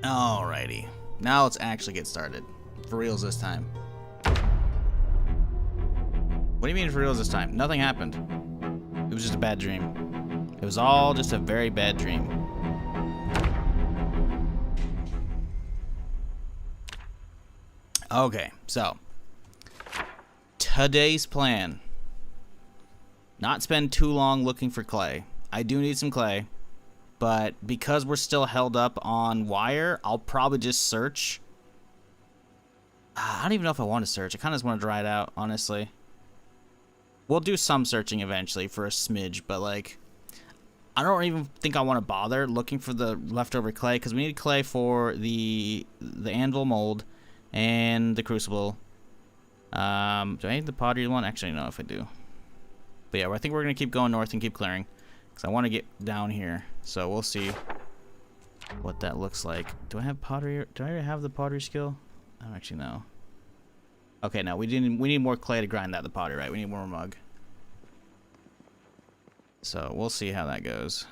Alrighty. Now let's actually get started. For reals this time. What do you mean for reals this time? Nothing happened. It was just a bad dream. It was all just a very bad dream. Okay, so today's plan. Not spend too long looking for clay. I do need some clay, but because we're still held up on wire, I'll probably just search. I don't even know if I want to search. I kind of just want to dry it out, honestly. We'll do some searching eventually for a smidge, but like, I don't even think I want to bother looking for the leftover clay because we need clay for the anvil mold and the crucible. Do I need the pottery one? Actually, no, if I do. But yeah, I think we're going to keep going north and keep clearing because I want to get down here. So we'll see what that looks like. Do I have pottery? Do I have the pottery skill? I don't actually know. Okay, no, we need more clay to grind out the pottery, right? We need more mug. So we'll see how that goes.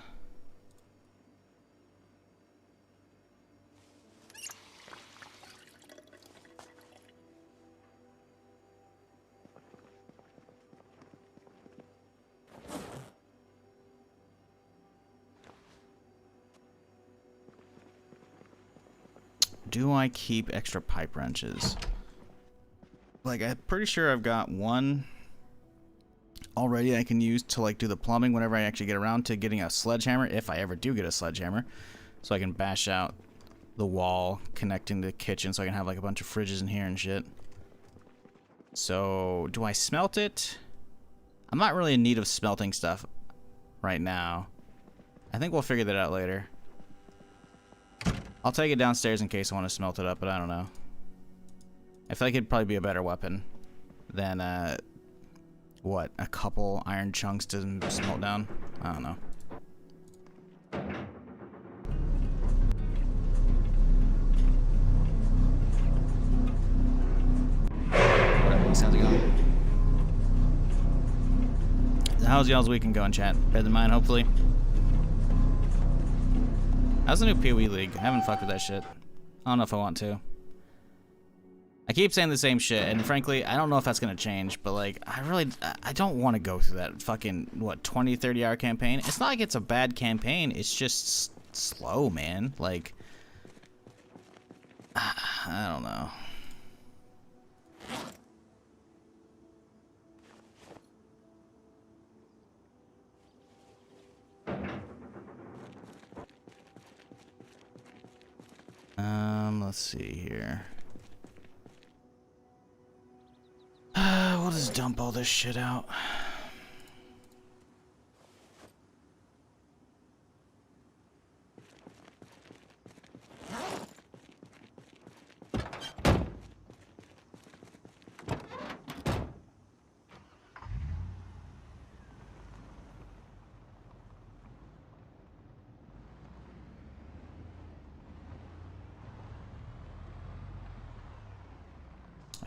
Do I keep extra pipe wrenches? Like, I'm pretty sure I've got one already I can use to like do the plumbing whenever I actually get around to getting a sledgehammer, if I ever do get a sledgehammer, so I can bash out the wall connecting the kitchen so I can have like a bunch of fridges in here and shit. So do I smelt it? I'm not really in need of smelting stuff right now. I think we'll figure that out later. I'll take it downstairs in case I want to smelt it up, but I don't know. I feel like it'd probably be a better weapon than what, a couple iron chunks to smelt down? I don't know. Whatever, sounds like going. How's y'all's weekend going, chat? Better than mine, hopefully. How's the new PoE League? I haven't fucked with that shit. I don't know if I want to. I keep saying the same shit, and frankly, I don't know if that's gonna change, but like, I don't want to go through that fucking, what, 20, 30 hour campaign? It's not like it's a bad campaign, it's just slow, man. Like, I don't know. Let's see here. We'll just dump all this shit out.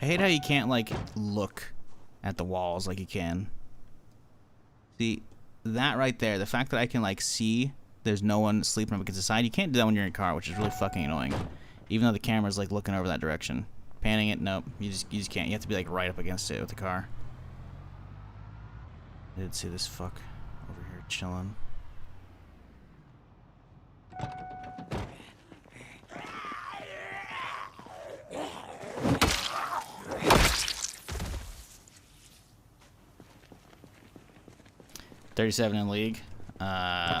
I hate how you can't, like, look at the walls like you can. See, that right there, the fact that I can, like, see there's no one sleeping up against the side, you can't do that when you're in your car, which is really fucking annoying. Even though the camera's, like, looking over that direction. Panning it, nope, you just can't. You have to be, like, right up against it with the car. I did see this fuck over here chilling. $37 in league.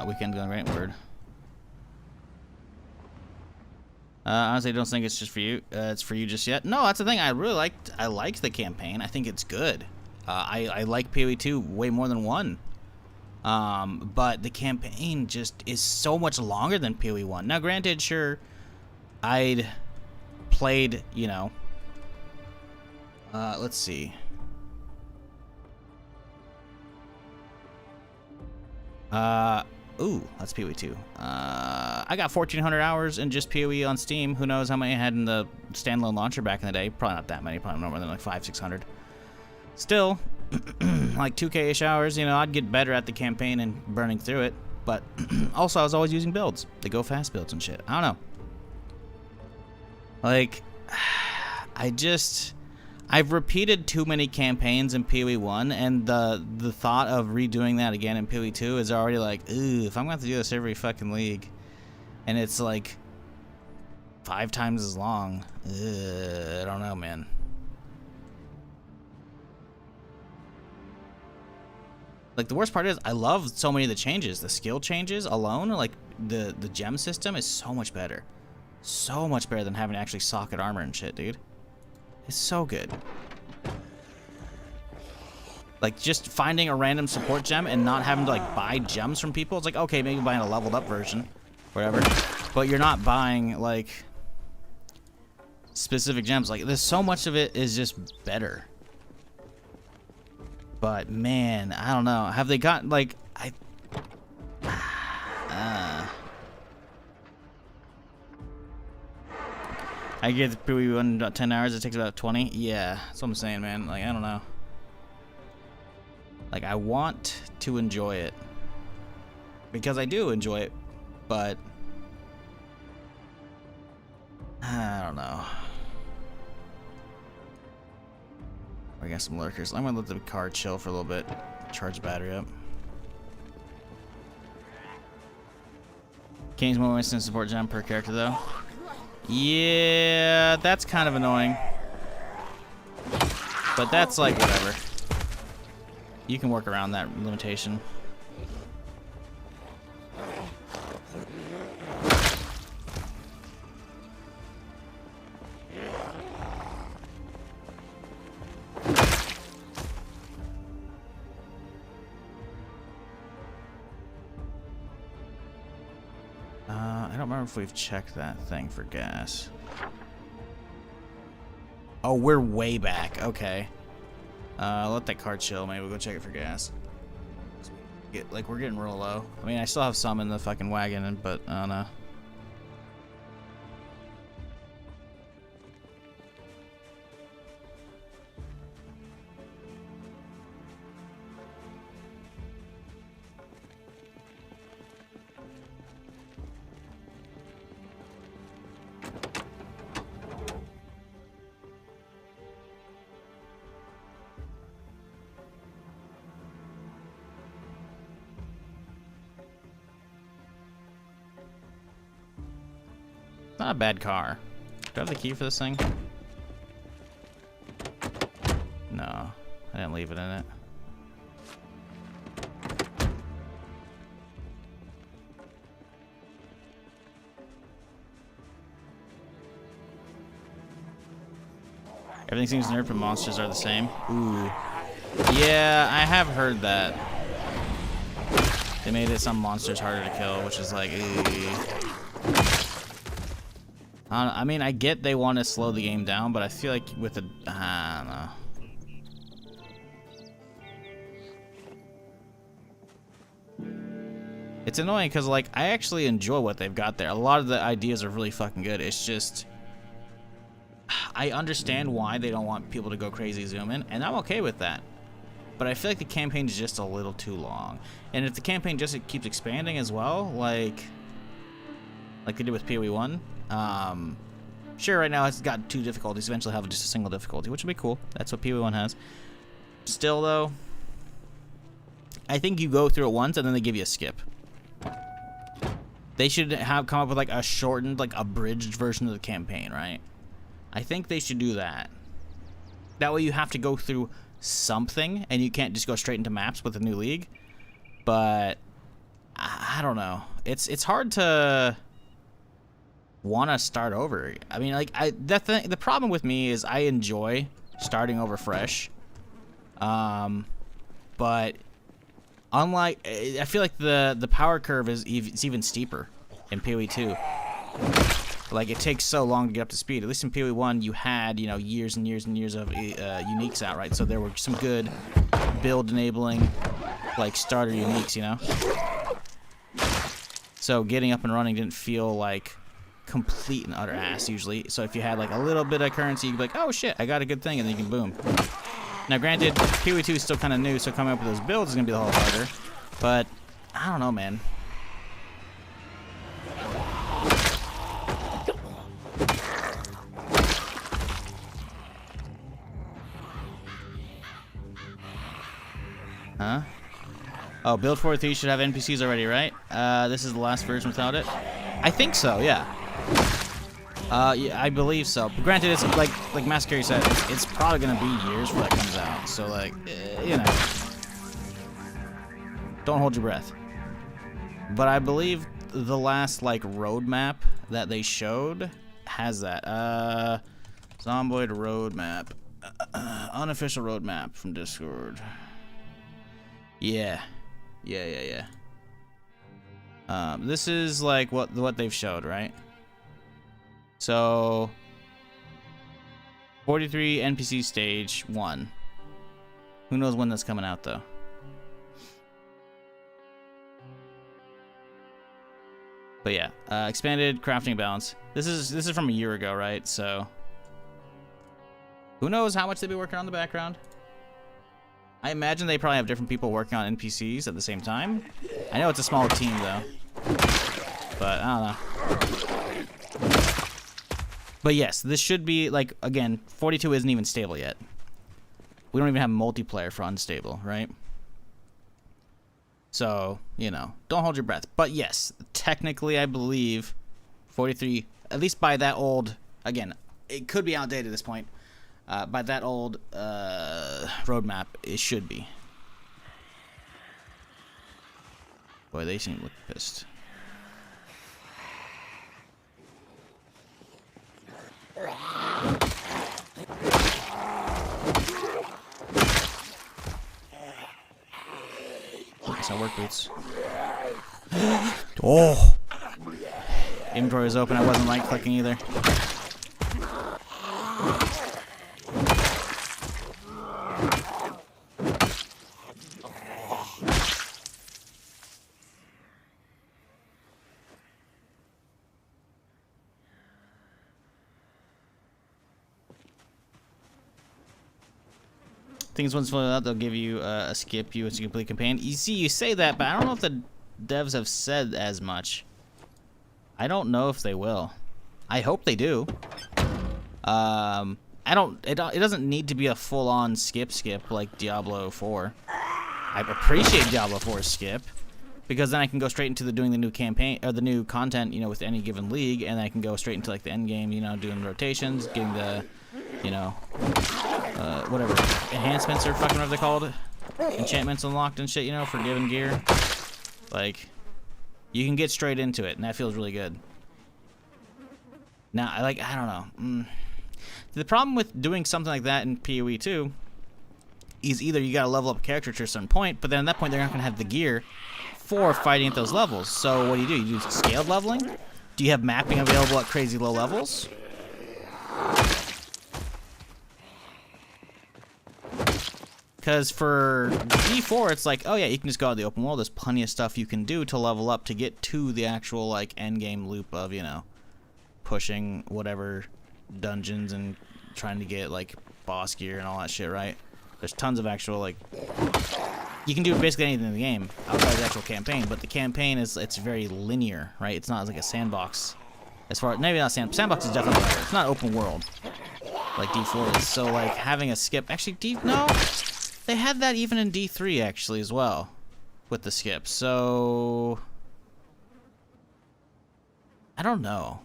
Weekend going great. Word. Honestly, I don't think it's just for you. It's for you just yet. No, that's the thing. I liked the campaign. I think it's good. I like PoE 2 way more than 1. But the campaign just is so much longer than PoE 1. Now, granted, sure, I'd played, you know. Let's see. Ooh, that's PoE 2. I got 1,400 hours in just PoE on Steam. Who knows how many I had in the standalone launcher back in the day? Probably not that many. Probably no more than like 500, 600. Still, like 2K-ish hours. You know, I'd get better at the campaign and burning through it. But also, I was always using builds. The go fast builds and shit. I don't know. Like, I've repeated too many campaigns in PoE 1, and the thought of redoing that again in PoE 2 is already like, ooh, if I'm going to have to do this every fucking league, and it's like 5 times as long, I don't know, man. Like, the worst part is, I love so many of the changes. The skill changes alone, like, the gem system is so much better. So much better than having to actually socket armor and shit, dude. It's so good. Like, just finding a random support gem and not having to, like, buy gems from people. It's like, okay, maybe buying a leveled up version, whatever. But you're not buying, like, specific gems. Like, there's so much of it is just better. But, man, I don't know. Have they got, like, I get the PoE 1 about 10 hours. It takes about 20. Yeah, that's what I'm saying, man. Like, I don't know. Like, I want to enjoy it. Because I do enjoy it. But I don't know. I got some lurkers. I'm gonna let the car chill for a little bit. Charge the battery up. King's more instant support gem per character though. Yeah, that's kind of annoying. But that's like whatever. You can work around that limitation. I don't remember if we've checked that thing for gas. Oh, we're way back. Okay. Let that car chill. Maybe we'll go check it for gas. We're getting real low. I mean, I still have some in the fucking wagon, but I don't know. Not a bad car. Do I have the key for this thing? No, I didn't leave it in it. Everything seems nerfed, but monsters are the same. Ooh. Yeah, I have heard that. They made it some monsters harder to kill, which is like, I mean, I get they want to slow the game down, but I feel like with the, I don't know. It's annoying because, like, I actually enjoy what they've got there. A lot of the ideas are really fucking good. It's just, I understand why they don't want people to go crazy zoom in, and I'm okay with that. But I feel like the campaign is just a little too long. And if the campaign just keeps expanding as well, like they did with PoE 1, sure, right now it's got 2 difficulties. Eventually have just a single difficulty, which would be cool. That's what PoE 1 has. Still, though, I think you go through it once and then they give you a skip. They should have come up with like a shortened, like abridged version of the campaign, right? I think they should do that. That way you have to go through something and you can't just go straight into maps with a new league. But I don't know. It's hard to want to start over. I mean, like, the problem with me is I enjoy starting over fresh, but unlike, I feel like the power curve is even steeper in PoE 2. Like, it takes so long to get up to speed. At least in PoE 1 you had, you know, years and years and years of uniques out, right? So there were some good build enabling, like, starter uniques, you know. So getting up and running didn't feel like complete and utter ass usually. So if you had like a little bit of currency, you'd be like, oh shit, I got a good thing, and then you can boom. Now granted, PoE 2 is still kind of new, so coming up with those builds is gonna be a whole harder. But I don't know, man. Huh? Oh, build 43 should have NPCs already, right? This is the last version without it. I think so, yeah. Yeah, I believe so. But granted, it's like Massacre said, it's probably gonna be years before that comes out. So like, you know, don't hold your breath. But I believe the last like roadmap that they showed has that. Zomboid roadmap, unofficial roadmap from Discord. Yeah. This is like what they've showed, right? So 43 NPC stage 1. Who knows when that's coming out though? But yeah, expanded crafting balance. This is from a year ago, right? So who knows how much they've been working on in the background? I imagine they probably have different people working on NPCs at the same time. I know it's a small team though, but I don't know. But yes, this should be like, again, 42 isn't even stable yet. We don't even have multiplayer for unstable, right? So, you know, don't hold your breath. But yes, technically I believe 43, at least by that old, again, it could be outdated at this point. By that old roadmap, it should be. Boy, they seem to look pissed. Nice, I work boots. Oh! Inventory was open. I wasn't right clicking either. Things once filled out, they'll give you a skip you once you complete campaign. You see, you say that, but I don't know if the devs have said as much. I don't know if they will. I hope they do. It doesn't need to be a full-on skip like Diablo 4. I appreciate Diablo 4's skip because then I can go straight into doing the new campaign or the new content, you know, with any given league, and then I can go straight into like the end game, you know, doing rotations, getting the, you know, whatever enhancements or fucking whatever they're called, enchantments unlocked and shit, you know, for given gear. Like, you can get straight into it, and that feels really good. Now, I don't know. The problem with doing something like that in PoE 2 is either you gotta level up a character to a certain point, but then at that point they're not gonna have the gear for fighting at those levels. So what do? You do scaled leveling? Do you have mapping available at crazy low levels? Because for D4, it's like, oh yeah, you can just go out in the open world. There's plenty of stuff you can do to level up to get to the actual like end game loop of, you know, pushing whatever dungeons and trying to get like boss gear and all that shit, right? There's tons of actual like, you can do basically anything in the game outside the actual campaign, but the campaign it's very linear, right? It's not like a sandbox. As far maybe not sandbox is definitely better. It's not open world like D4 is. So like having a skip, actually no. They had that even in D3 actually as well, with the skip. So I don't know.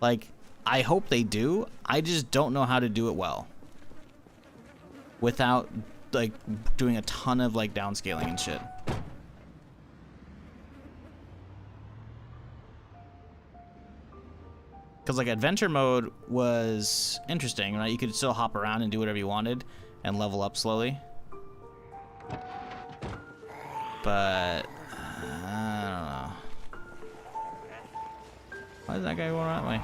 Like, I hope they do. I just don't know how to do it well without like doing a ton of like downscaling and shit. Because like adventure mode was interesting, right? You could still hop around and do whatever you wanted and level up slowly. But I don't know. Why is that guy going that way?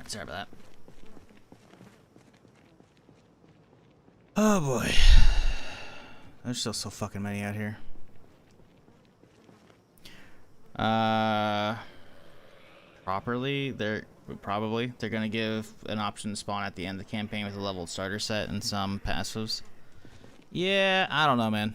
Sorry about that. Oh boy. There's still so fucking many out here. Properly, they're gonna give an option to spawn at the end of the campaign with a leveled starter set and some passives. Yeah, I don't know, man.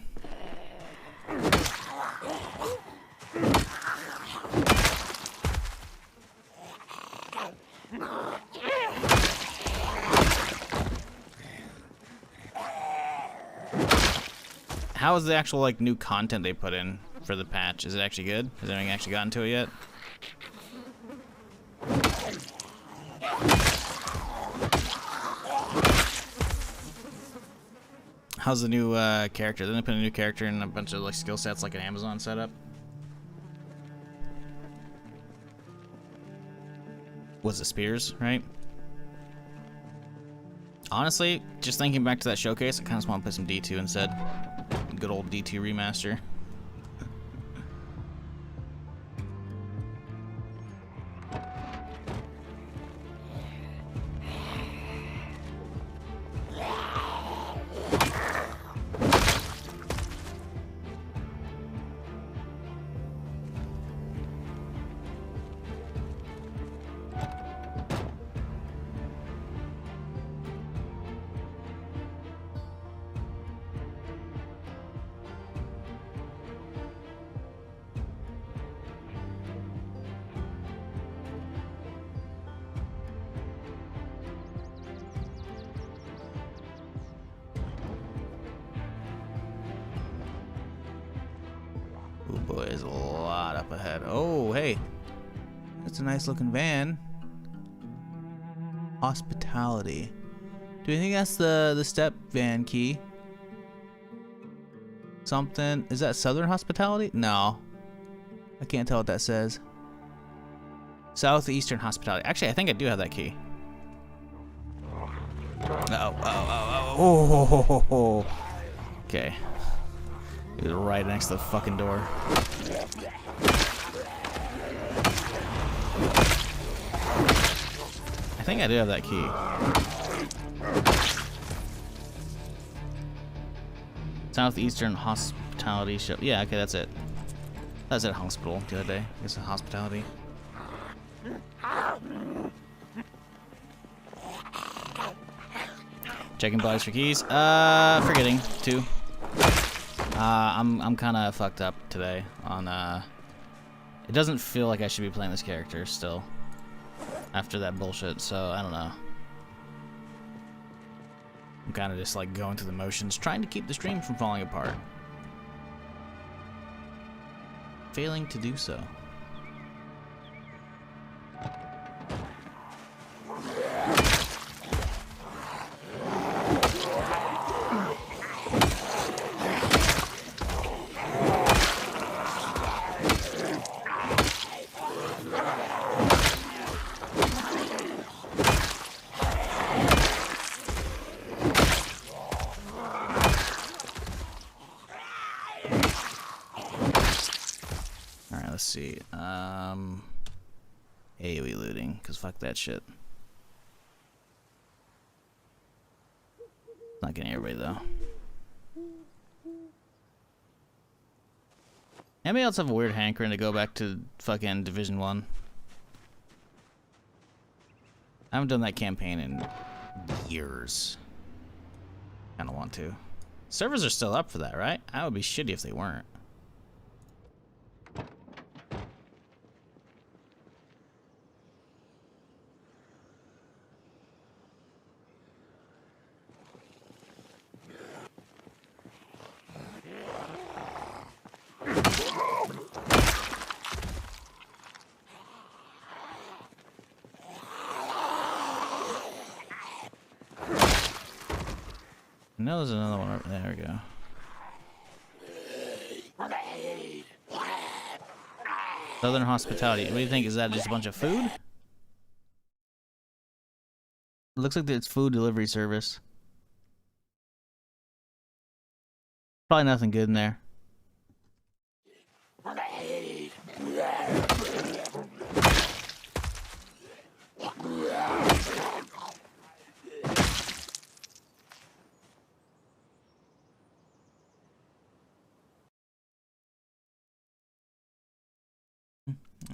How is the actual like new content they put in for the patch? Is it actually good? Has anyone actually gotten to it yet? How's the new character? Didn't they put a new character and a bunch of like skill sets like an Amazon setup? Was it Spears, right? Honestly, just thinking back to that showcase, I kind of just want to play some D2 instead. Good old D2 remaster. Oh boy, there's a lot up ahead. Oh, hey. That's a nice looking van. Hospitality. Do you think that's the step van key? Something. Is that Southern Hospitality? No. I can't tell what that says. Southeastern Hospitality. Actually, I think I do have that key. Oh. Okay. It was right next to the fucking door. I think I do have that key. Southeastern Hospitality Show. Yeah, okay, that's it. That was at a hospital the other day. It's a hospitality. Checking bodies for keys. Forgetting to. I'm kind of fucked up today on it doesn't feel like I should be playing this character still after that bullshit, so I don't know. I'm kind of just like going through the motions, trying to keep the stream from falling apart. Failing to do so. Let's see. AoE looting, because fuck that shit. Not getting everybody though. Anybody else have a weird hankering to go back to fucking Division 1? I haven't done that campaign in years. Kinda want to. Servers are still up for that, right? I would be shitty if they weren't. No, there's another one over there. We go. Southern Hospitality. What do you think? Is that just a bunch of food? It looks like it's food delivery service. Probably nothing good in there.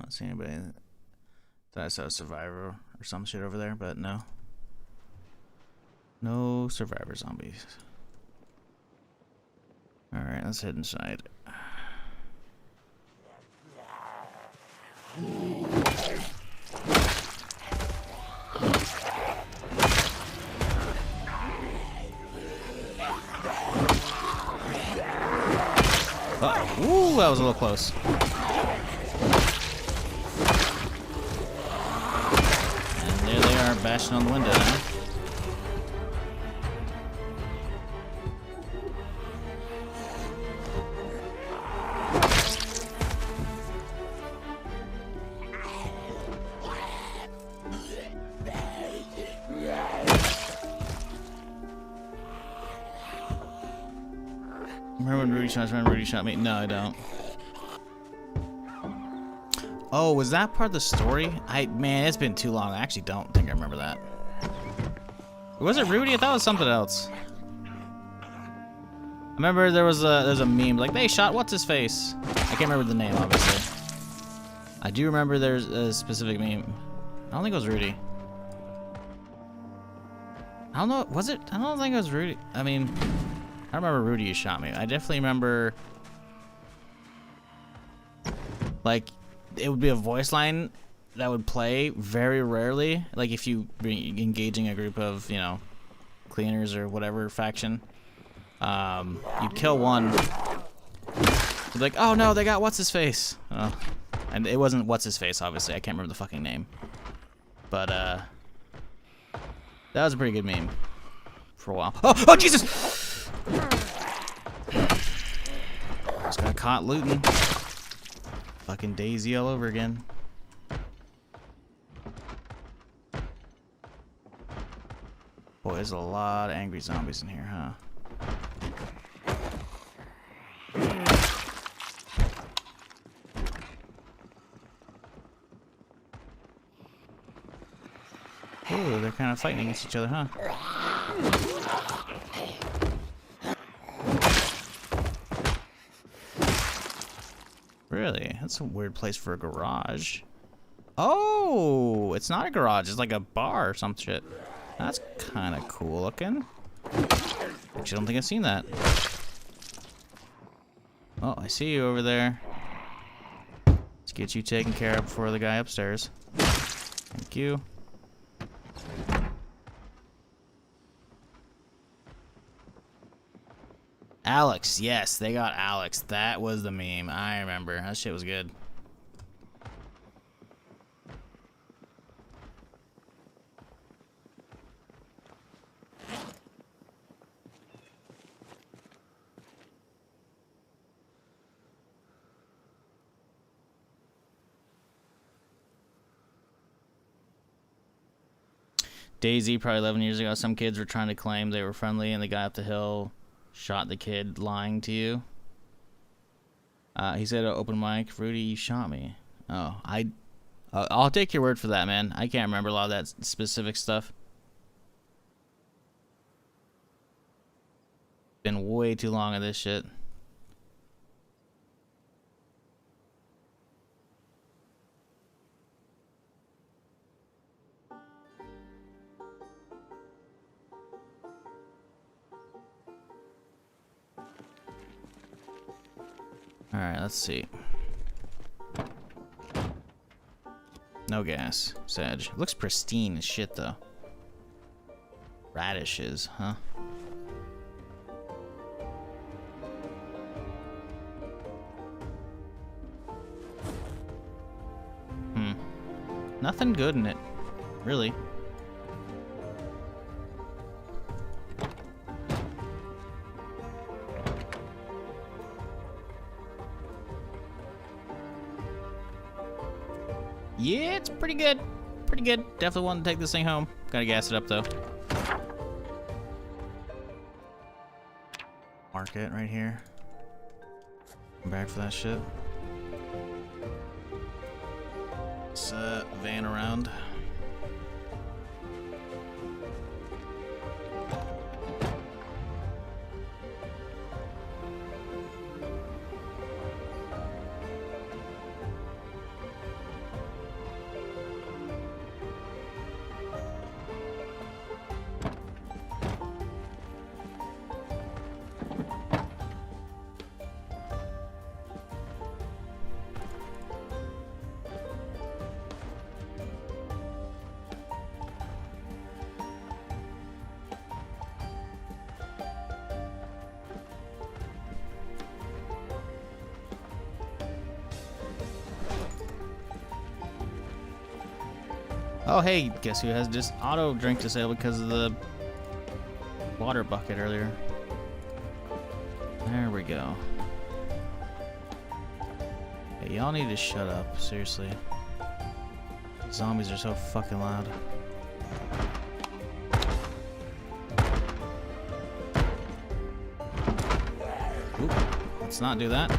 I don't see anybody. Thought I saw a survivor or some shit over there, but no. No survivor zombies. Alright, let's head inside. Ooh, that was a little close. And there they are, bashing on the window now. Remember when Rudy shot me? No, I don't. Oh, was that part of the story? Man, it's been too long. I actually don't think I remember that. Was it Rudy? I thought it was something else. I remember there's a meme like they shot what's his face. I can't remember the name, obviously. I do remember there's a specific meme. I don't think it was Rudy. I don't know. Was it? I don't think it was Rudy. I mean, I remember Rudy who shot me. I definitely remember, like, it would be a voice line that would play very rarely. Like if you were engaging a group of, you know, cleaners or whatever faction, you'd kill one. You'd be like, oh no, they got what's his face. Oh. And it wasn't what's his face, obviously. I can't remember the fucking name. But that was a pretty good meme for a while. Oh Jesus! Just got caught looting. Fucking Daisy all over again. Boy, there's a lot of angry zombies in here, huh? Ooh, they're kind of fighting against each other, huh? Really? That's a weird place for a garage. Oh, it's not a garage. It's like a bar or some shit. That's kind of cool looking. Actually, I don't think I've seen that. Oh, I see you over there. Let's get you taken care of before the guy upstairs. Thank you. Alex, yes, they got Alex. That was the meme. I remember. That shit was good. Daisy, probably 11 years ago, some kids were trying to claim they were friendly, and the guy up the hill shot the kid lying to you. He said, open mic, Rudy, you shot me. Oh, I'll take your word for that, man. I can't remember a lot of that specific stuff. Been way too long of this shit. Alright, let's see. No gas. Sedge. Looks pristine as shit, though. Radishes, huh? Nothing good in it. Really. Yeah, it's pretty good. Pretty good. Definitely want to take this thing home. Gotta gas it up, though. Market right here. I'm back for that shit. Let's van around. Oh, hey, guess who has just auto drink disabled because of the water bucket earlier. There we go. Hey, y'all need to shut up, seriously. Zombies are so fucking loud. Oop, let's not do that.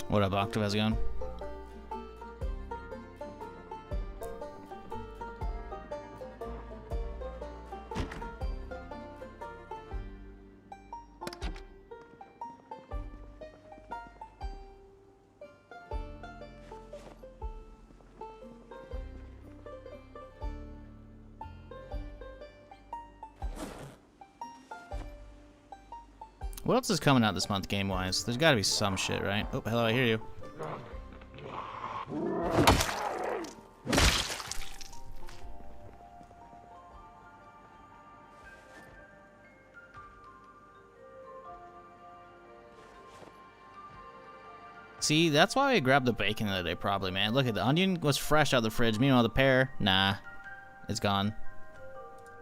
What up, Octave? How's it going? What else is coming out this month game-wise? There's gotta be some shit, right? Oh, hello, I hear you. See, that's why I grabbed the bacon the other day, probably, man. Look at the onion was fresh out of the fridge. Meanwhile, the pear, nah, it's gone.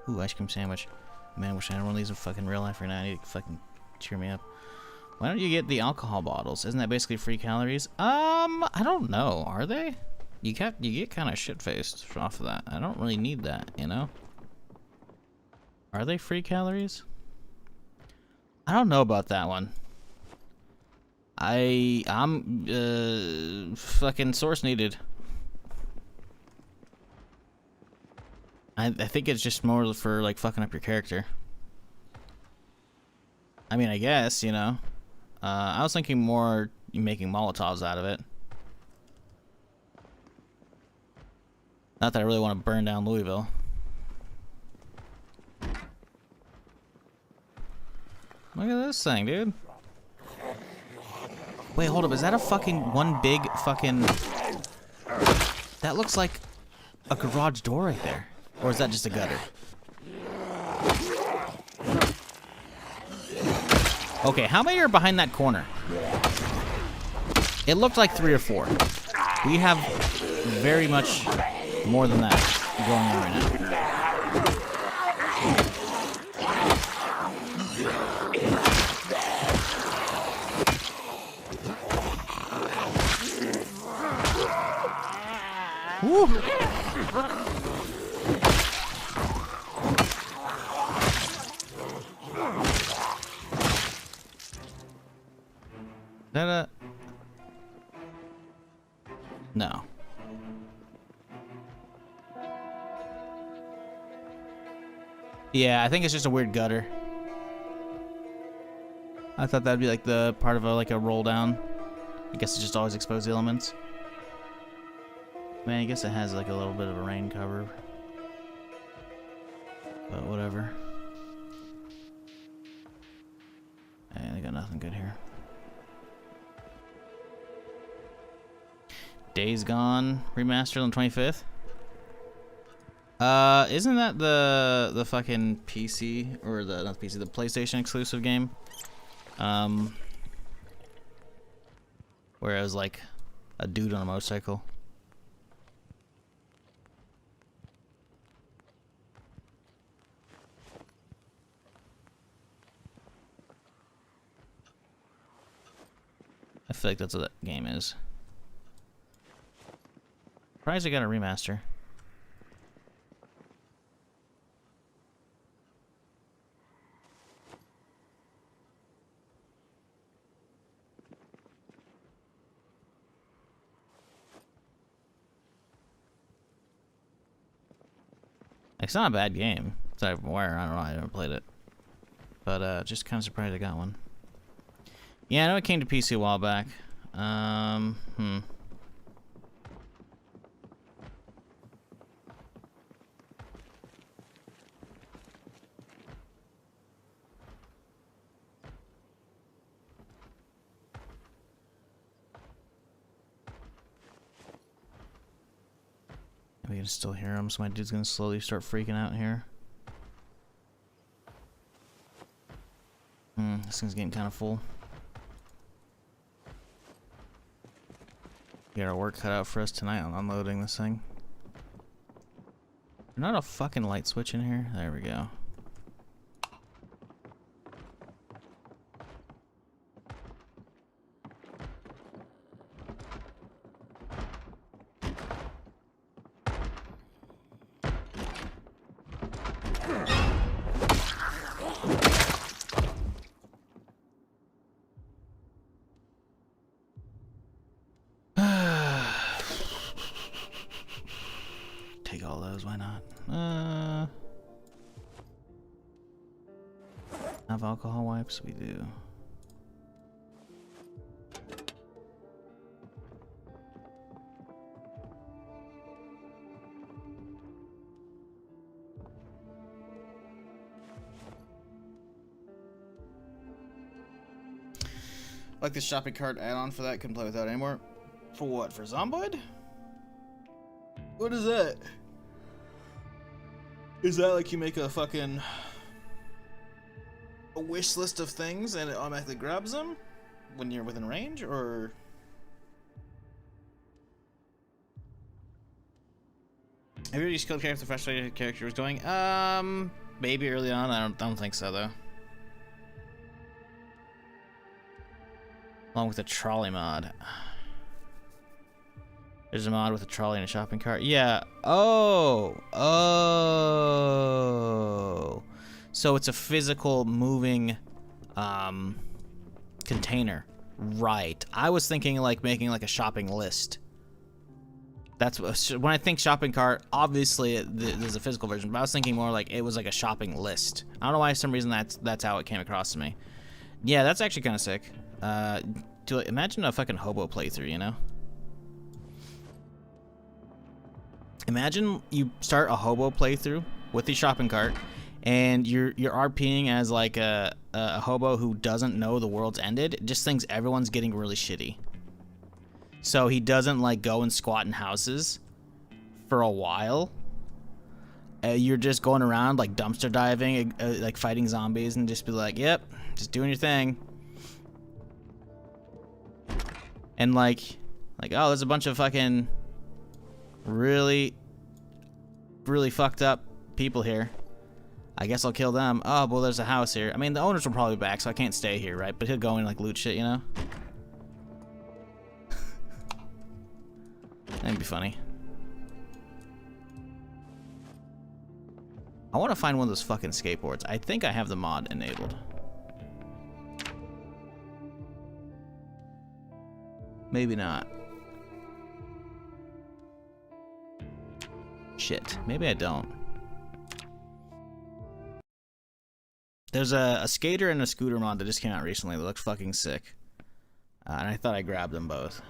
Ooh, ice cream sandwich. Man, wish I had one of these in fucking real life right now. I need to fucking cheer me up. Why don't you get the alcohol bottles? Isn't that basically free calories? I don't know. Are they? You get kind of shit-faced off of that. I don't really need that, you know? Are they free calories? I don't know about that one. I'm fucking source needed. I think it's just more for like fucking up your character. I mean, I guess, you know. I was thinking more you making Molotovs out of it. Not that I really want to burn down Louisville. Look at this thing, dude. Wait, hold up. Is that a fucking one big fucking... That looks like a garage door right there. Or is that just a gutter? Okay, how many are behind that corner? It looked like 3 or 4. We have very much more than that going on right now. Woo! Is that a... No. Yeah, I think it's just a weird gutter. I thought that'd be like the part of a, like a roll down. I guess it just always exposed elements. Man, I guess it has like a little bit of a rain cover. But whatever. And they got nothing good here. Days Gone remastered on the 25th. Isn't that the fucking PC or the not the PC, the PlayStation exclusive game? Where it was like a dude on a motorcycle. I feel like that's what that game is. Surprised I got a remaster. It's not a bad game. It's out of wire. I don't know. I never played it, but just kind of surprised I got one. Yeah, I know it came to PC a while back. can still hear him, so my dude's gonna slowly start freaking out here. This thing's getting kind of full. We got our work cut out for us tonight on unloading this thing. There's not a fucking light switch in here. There we go. Take all those, why not? Have alcohol wipes? We do. Like the shopping cart add-on for that, couldn't play without anymore. For what? For Zomboid? What is that? Is that like you make a fucking a wish list of things and it automatically grabs them when you're within range, or? Have you already skilled character frustrated character was going? Maybe early on. I don't think so though. Along with the trolley mod. There's a mod with a trolley and a shopping cart. Yeah. Oh. So it's a physical moving container. Right. I was thinking like making like a shopping list. That's what, when I think shopping cart, obviously there's a physical version, but I was thinking more like it was like a shopping list. I don't know why for some reason that's how it came across to me. Yeah, that's actually kind of sick. Imagine a fucking hobo playthrough, you know? Imagine you start a hobo playthrough with the shopping cart, and you're RPing as like a hobo who doesn't know the world's ended, just thinks everyone's getting really shitty. So he doesn't like go and squat in houses for a while. You're just going around like dumpster diving, like fighting zombies, and just be like, yep, just doing your thing. And like, oh, there's a bunch of fucking really fucked up people here. I guess I'll kill them. Oh, well, there's a house here. I mean, the owners will probably be back, so I can't stay here, right? But he'll go and like loot shit, you know? That'd be funny. I want to find one of those fucking skateboards. I think I have the mod enabled. Maybe not. Shit. Maybe I don't. There's a skater and a scooter mod that just came out recently that looks fucking sick. And I thought I grabbed them both.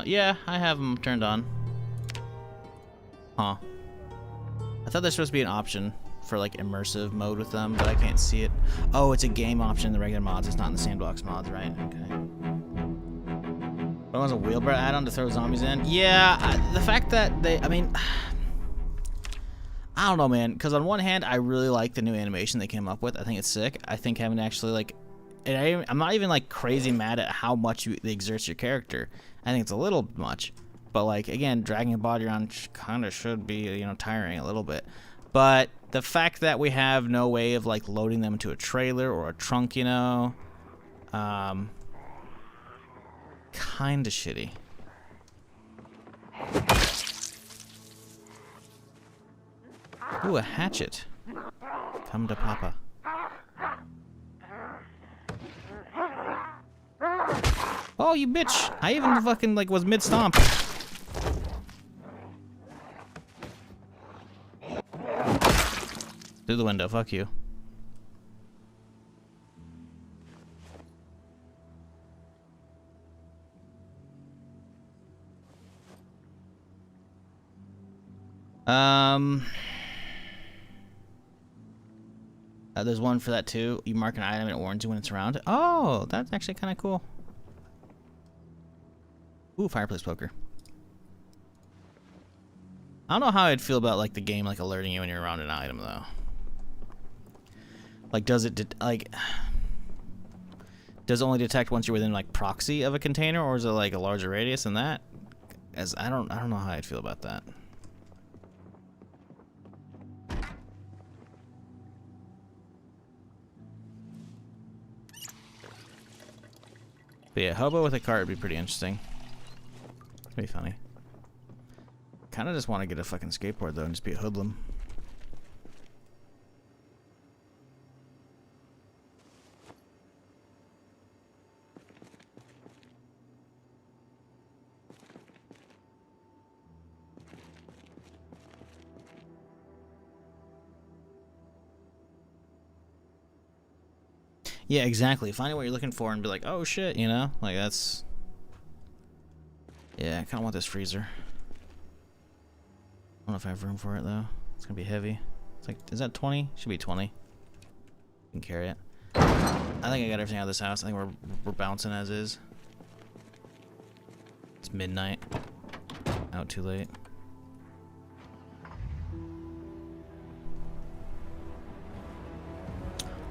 Yeah, I have them turned on. Huh. I thought there's supposed to be an option for like immersive mode with them, but I can't see it. Oh, it's a game option in the regular mods. It's not in the sandbox mods, right? Okay. What was a wheelbarrow add-on to throw zombies in? Yeah, the fact that they, I mean, I don't know, man. Because on one hand, I really like the new animation they came up with. I think it's sick. I think having to actually like, and I'm not even like crazy mad at how much it exerts your character. I think it's a little much, but like again, dragging a body around kind of should be, you know, tiring a little bit. But the fact that we have no way of like loading them into a trailer or a trunk, you know, kind of shitty. Ooh, a hatchet. Come to Papa. Oh, you bitch! I even fucking like was mid stomp. Through the window, fuck you. There's one for that too. You mark an item and it warns you when it's around. Oh, that's actually kind of cool. Ooh, fireplace poker. I don't know how I'd feel about like the game like alerting you when you're around an item though. Like, does it only detect once you're within like proxy of a container, or is it like a larger radius than that? As I don't know how I'd feel about that. But yeah, hobo with a cart would be pretty interesting. It'd be funny. Kind of just want to get a fucking skateboard though and just be a hoodlum. Yeah, exactly. Find out what you're looking for and be like, oh shit, you know? Like, that's... Yeah, I kind of want this freezer. I don't know if I have room for it, though. It's gonna be heavy. It's like, is that 20? Should be 20. You can carry it. I think I got everything out of this house. I think we're bouncing as is. It's midnight. Out too late.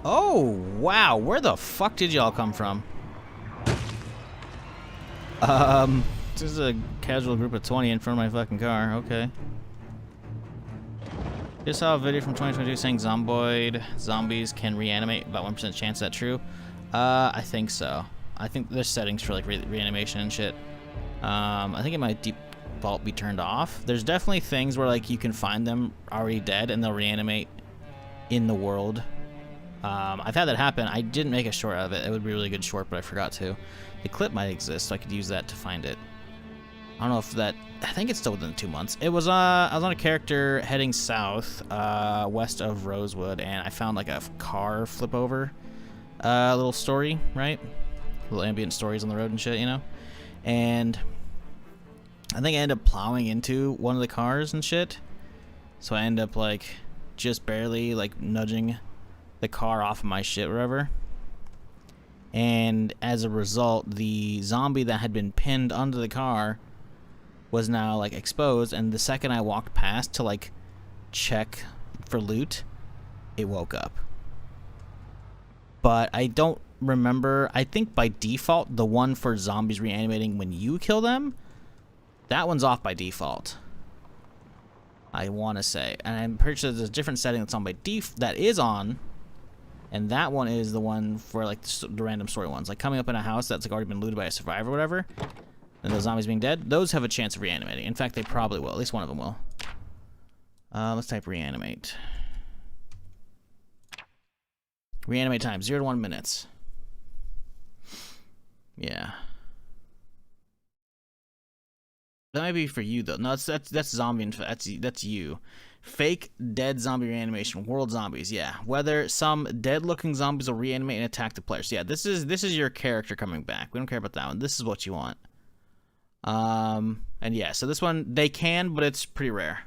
Oh, wow. Where the fuck did y'all come from? This is a casual group of 20 in front of my fucking car. Okay. Just saw a video from 2022 saying Zomboid zombies can reanimate. About 1% chance. Is that true? I think so. I think there's settings for like reanimation and shit. I think it might default be turned off. There's definitely things where like you can find them already dead and they'll reanimate in the world. I've had that happen. I didn't make a short out of it. It would be a really good short, but I forgot to. The clip might exist, so I could use that to find it. I don't know if that... I think it's still within 2 months. It was, I was on a character heading south, west of Rosewood, and I found, like, a car flip over little story, right? Little ambient stories on the road and shit, you know? And I think I ended up plowing into one of the cars and shit. So I end up, like, just barely, like, nudging the car off of my shit wherever. And as a result, the zombie that had been pinned under the car was now like exposed, and the second I walked past to like check for loot, it woke up. But I don't remember. I think by default the one for zombies reanimating when you kill them, that one's off by default, I want to say. And I'm pretty sure there's a different setting that's on by default that is on. And that one is the one for like the random story ones, like coming up in a house that's like already been looted by a survivor or whatever, and those zombies being dead. Those have a chance of reanimating. In fact, they probably will. At least one of them will. Let's type reanimate. Reanimate time 0 to 1 minutes. Yeah. That might be for you though. No, that's zombie. That's you. Fake dead zombie reanimation. World zombies. Yeah. Whether some dead-looking zombies will reanimate and attack the players. Yeah. This is your character coming back. We don't care about that one. This is what you want. And yeah. So this one they can, but it's pretty rare.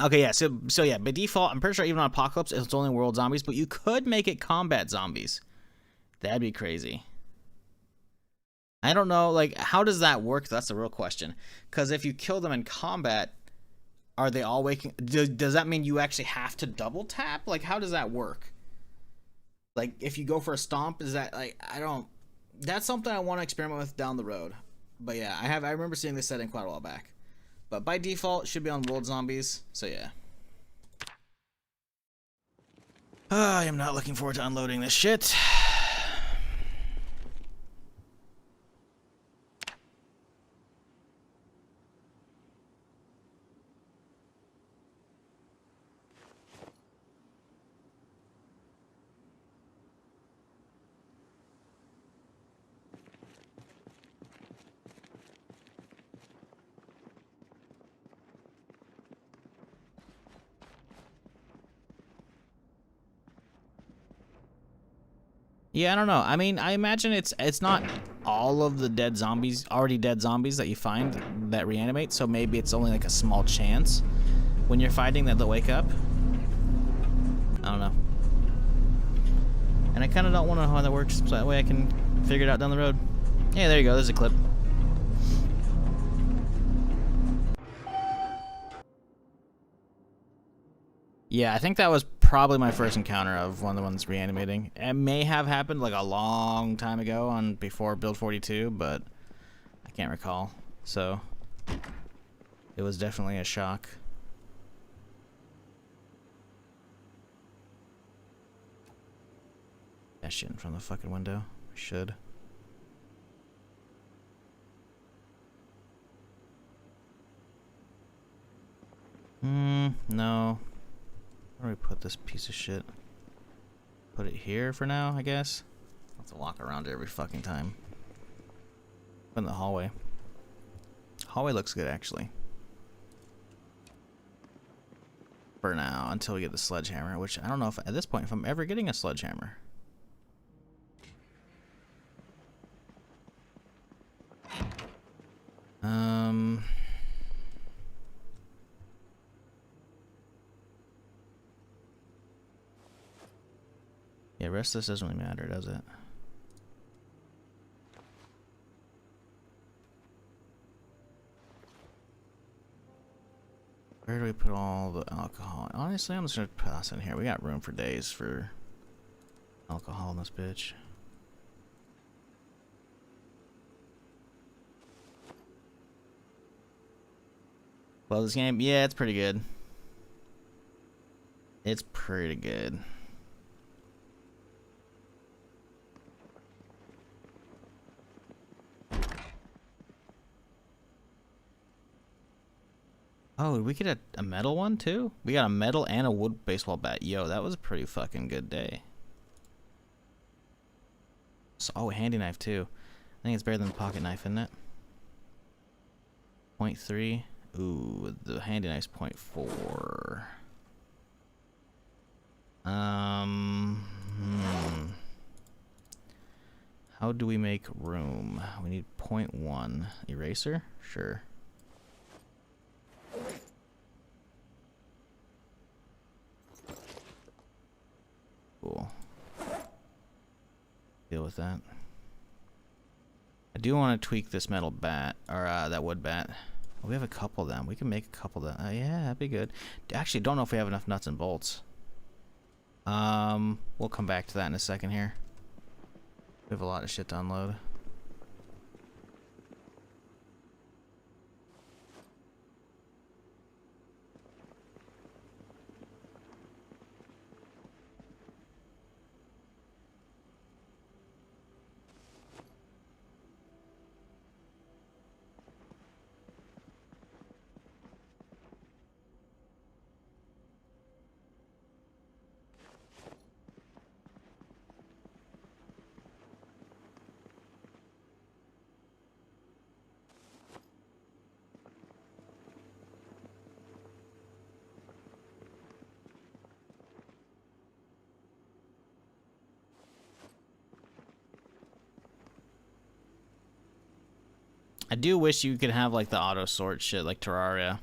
Okay. Yeah. So yeah. By default, I'm pretty sure even on Apocalypse, it's only world zombies, but you could make it combat zombies. That'd be crazy. I don't know, like, how does that work? That's the real question. Because if you kill them in combat, are they all waking? Does that mean you actually have to double tap? Like, how does that work? Like, if you go for a stomp, is that, like, I don't... That's something I want to experiment with down the road. But yeah, I remember seeing this setting quite a while back. But by default, it should be on world zombies, so yeah. I am not looking forward to unloading this shit. Yeah, I don't know. I mean, I imagine it's not all of the already dead zombies that you find that reanimate, so maybe it's only like a small chance when you're fighting that they'll wake up. I don't know. And I kind of don't want to know how that works, so that way I can Figure it out down the road. Yeah, there you go. There's a clip. Yeah, I think that was probably my first encounter of one of the ones reanimating. It may have happened like a long time ago on before build 42, but I can't recall. So it was definitely a shock. That shit in front of the fucking window. Should. No. Where do we put this piece of shit? Put it here for now, I guess. I'll have to walk around it every fucking time. Put in the hallway. Hallway looks good, actually. For now, until we get the sledgehammer, which I don't know if at this point if I'm ever getting a sledgehammer. Yeah, rest of this doesn't really matter, does it? Where do we put all the alcohol? Honestly, I'm just gonna put this in here. We got room for days for alcohol in this bitch. Well, this game, yeah, it's pretty good. It's pretty good. Oh, did we get a metal one too? We got a metal and a wood baseball bat. Yo, that was a pretty fucking good day. So, oh, a handy knife too. I think it's better than the pocket knife, isn't it? 0.3. Ooh, the handy knife's 0.4. How do we make room? We need 0.1. Eraser? Sure. Cool. Deal with that. I do want to tweak this metal bat, or that wood bat. We have a couple of them. We can make a couple of them. Yeah, that'd be good. Actually, don't know if we have enough nuts and bolts. We'll come back to that in a second here. We have a lot of shit to unload. I do wish you could have like the auto sort shit like Terraria.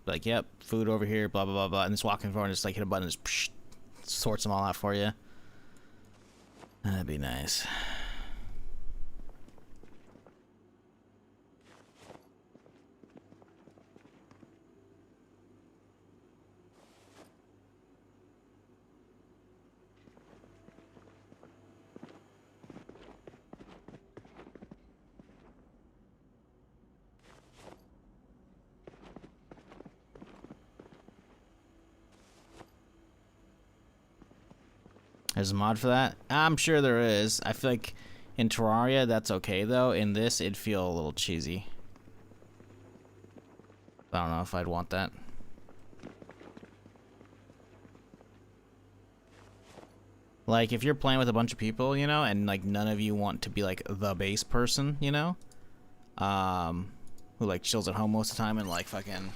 Like, yep, food over here, blah blah blah blah, and just walking forward and just like hit a button and just psh, sorts them all out for you. That'd be nice. There's a mod for that? I'm sure there is. I feel like in Terraria that's okay though. In this it'd feel a little cheesy. I don't know if I'd want that. Like if you're playing with a bunch of people, you know, and like none of you want to be like the base person, you know, who like chills at home most of the time and like fucking,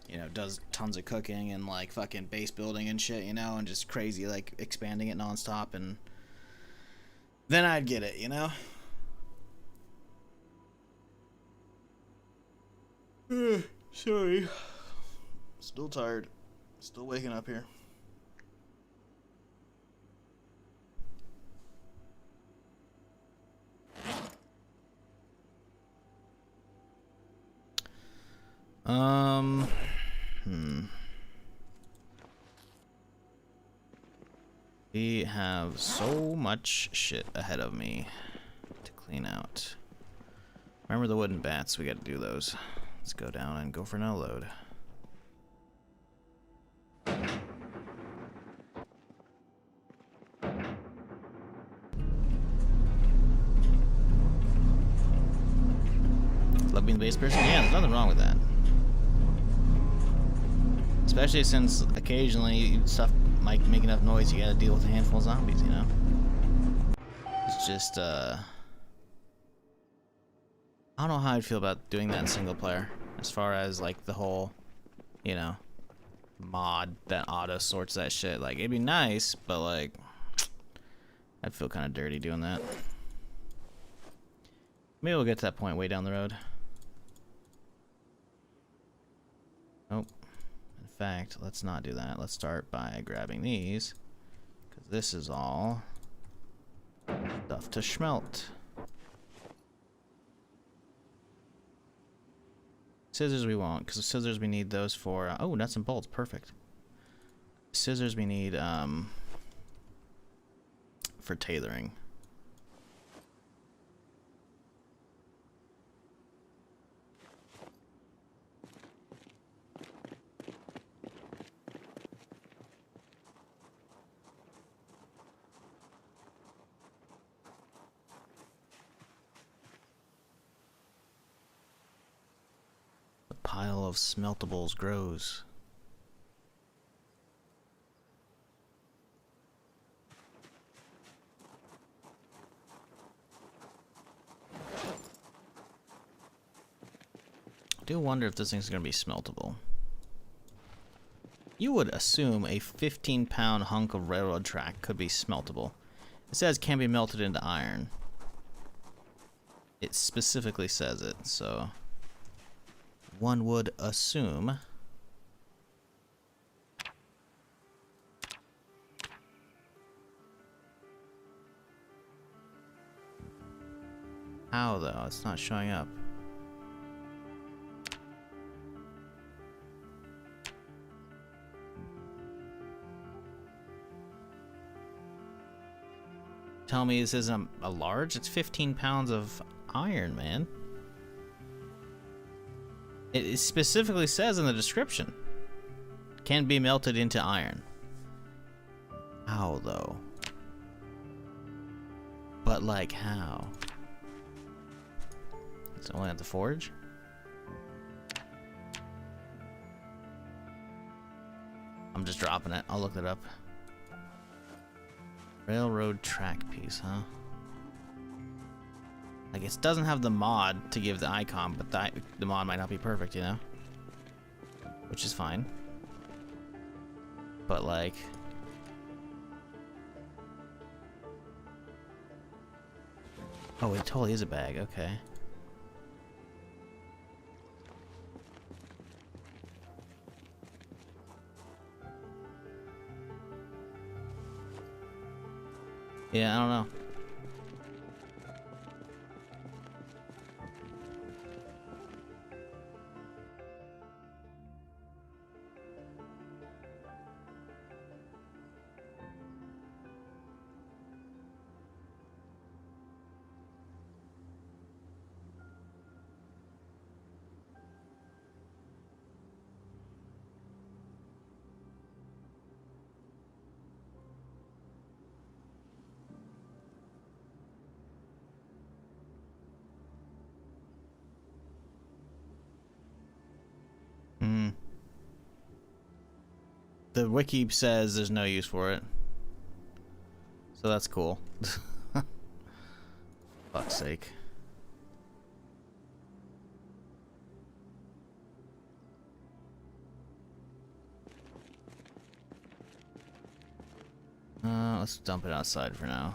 you know, does tons of cooking and like fucking base building and shit, you know, and just crazy like expanding it nonstop, and then I'd get it, you know. Sorry, still tired, still waking up here. Hmm. We have so much shit ahead of me to clean out. Remember the wooden bats? We gotta do those. Let's go down and go for an unload. Love being the base person? Yeah, there's nothing wrong with that. Especially since occasionally stuff might make enough noise you gotta deal with a handful of zombies, you know? It's just, I don't know how I'd feel about doing that in single player. As far as, like, the whole, you know, mod that auto sorts that shit. Like, it'd be nice, but, like, I'd feel kind of dirty doing that. Maybe we'll get to that point way down the road. Nope. In fact, let's not do that. Let's start by grabbing these, because this is all stuff to smelt. Scissors we won't, because the scissors we need those for... oh, nuts and bolts. Perfect. Scissors we need for tailoring. Pile of smeltables grows. I do wonder if this thing's gonna be smeltable. You would assume a 15-pound hunk of railroad track could be smeltable. It says can be melted into iron. It specifically says it, so one would assume. How though? It's not showing up. Tell me this isn't a large? It's 15 pounds of iron, man. It specifically says in the description, can be melted into iron. How though? But like how? It's only at the forge? I'm just dropping it. I'll look it up. Railroad track piece, huh? Like, it doesn't have the mod to give the icon, but the mod might not be perfect, you know? Which is fine. But, like... oh, it totally is a bag, okay. Yeah, I don't know. The wiki says there's no use for it. So that's cool. Fuck's sake. Let's dump it outside for now.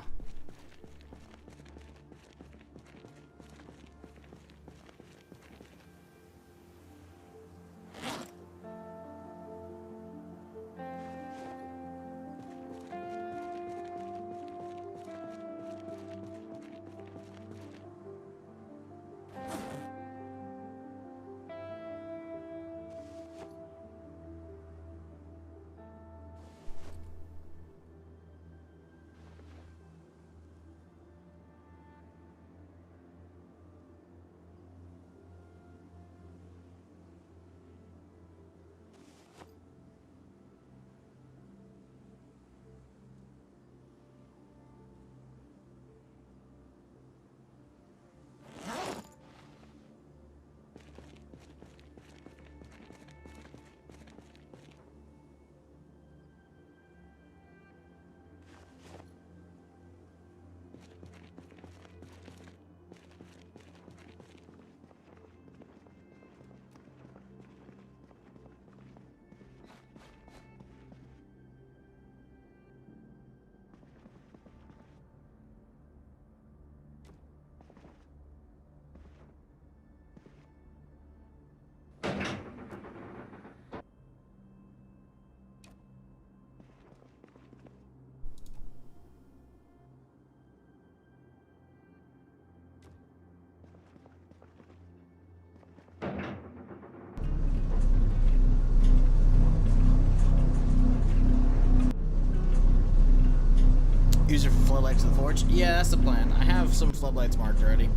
floodlights to the forge? Yeah, that's the plan. I have some floodlights marked already.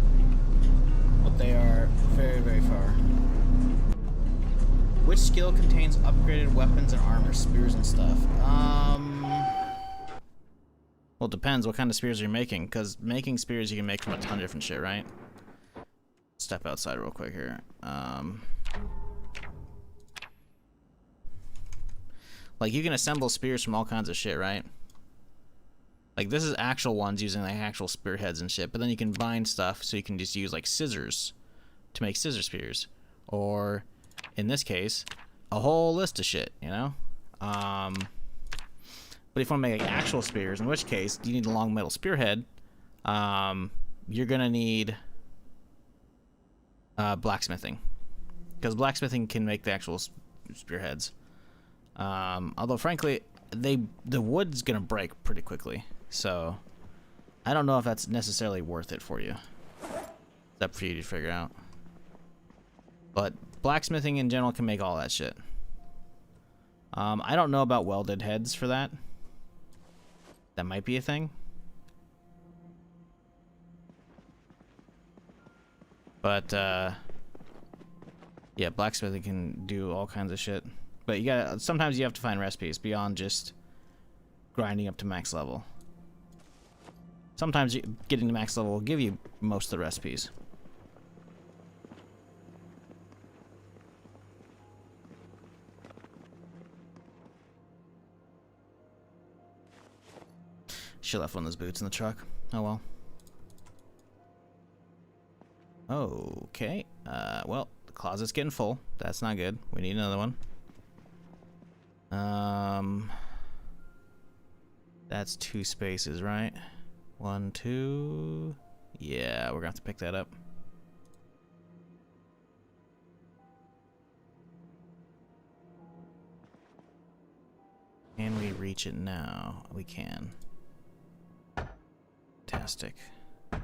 But they are very, very far. Which skill contains upgraded weapons and armor, spears and stuff? Well, it depends what kind of spears you're making, because making spears you can make from a ton of different shit, right? Step outside real quick here. Like, you can assemble spears from all kinds of shit, right? Like, this is actual ones using, like, actual spearheads and shit, but then you can bind stuff, so you can just use, like, scissors to make scissor spears. Or, in this case, a whole list of shit, you know? But if you want to make like, actual spears, in which case you need a long metal spearhead, you're gonna need blacksmithing, because blacksmithing can make the actual spearheads. Although frankly, the wood's gonna break pretty quickly, so I don't know if that's necessarily worth it for you. It's up for you to figure out. But blacksmithing in general can make all that shit. I don't know about welded heads for that. That might be a thing. But, yeah, blacksmithing can do all kinds of shit. But you gotta, sometimes you have to find recipes beyond just grinding up to max level. Sometimes getting to max level will give you most of the recipes. She left one of those boots in the truck. Oh well. Okay. Well, the closet's getting full. That's not good. We need another one. That's 2 spaces, right? 1, 2. Yeah, we're gonna have to pick that up. Can we reach it now? We can. Fantastic. I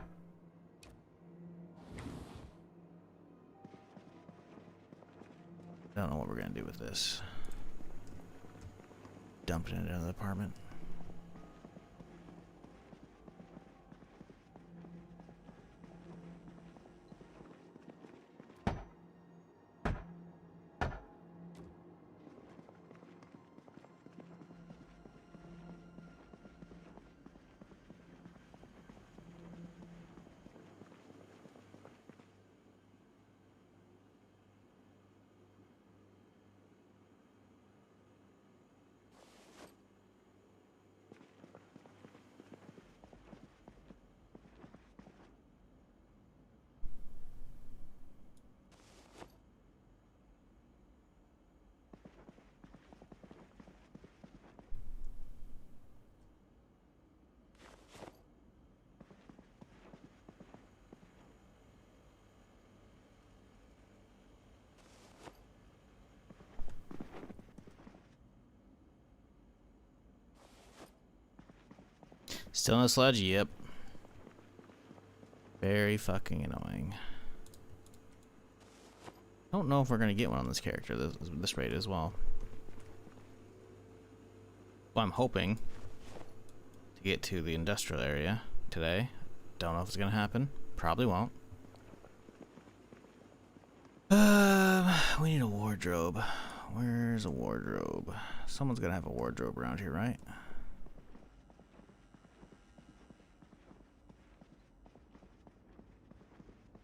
don't know what we're gonna do with this. Dump it into another apartment. Still in the sludge? Yep. Very fucking annoying. I don't know if we're gonna get one on this character this rate as well. Well, I'm hoping to get to the industrial area today. Don't know if it's gonna happen. Probably won't. We need a wardrobe. Where's a wardrobe? Someone's gonna have a wardrobe around here, right?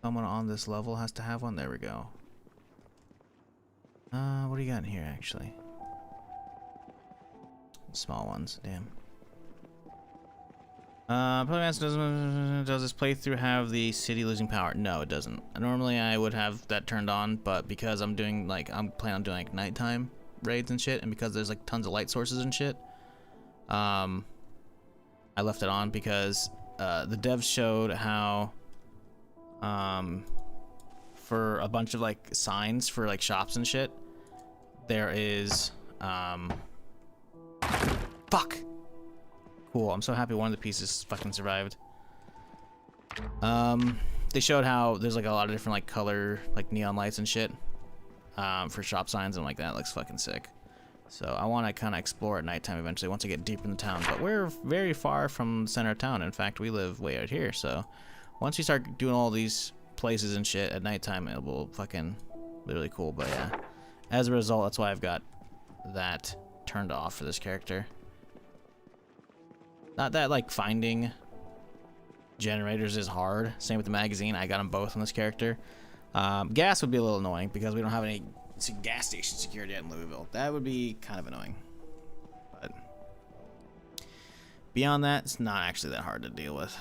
Someone on this level has to have one. There we go. What do you got in here, actually? Small ones, damn. Does this playthrough have the city losing power? No, it doesn't. Normally I would have that turned on, but because I'm doing like, I'm planning on doing like nighttime raids and shit, and because there's like tons of light sources and shit, I left it on because the devs showed how for a bunch of like signs for like shops and shit, there is fuck. Cool, I'm so happy one of the pieces fucking survived. They showed how there's like a lot of different like color like neon lights and shit for shop signs, and like that looks fucking sick. So I want to kind of explore at nighttime eventually once I get deep in the town. But we're very far from the center of town. In fact, we live way out here. So once we start doing all these places and shit at nighttime, it will fucking be really cool. But yeah, as a result, that's why I've got that turned off for this character. Not that like finding generators is hard. Same with the magazine. I got them both on this character. Gas would be a little annoying because we don't have any gas station security in Louisville. That would be kind of annoying. But beyond that, it's not actually that hard to deal with.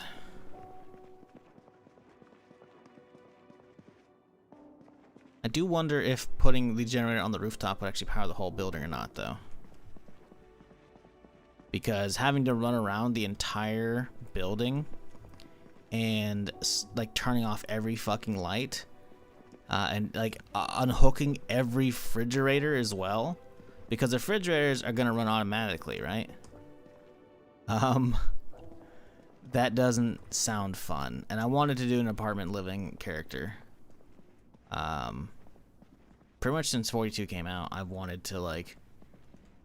I do wonder if putting the generator on the rooftop would actually power the whole building or not, though. Because having to run around the entire building and like turning off every fucking light and like unhooking every refrigerator as well, because the refrigerators are gonna run automatically, right? That doesn't sound fun. And I wanted to do an apartment living character. Pretty much since 42 came out, I've wanted to, like,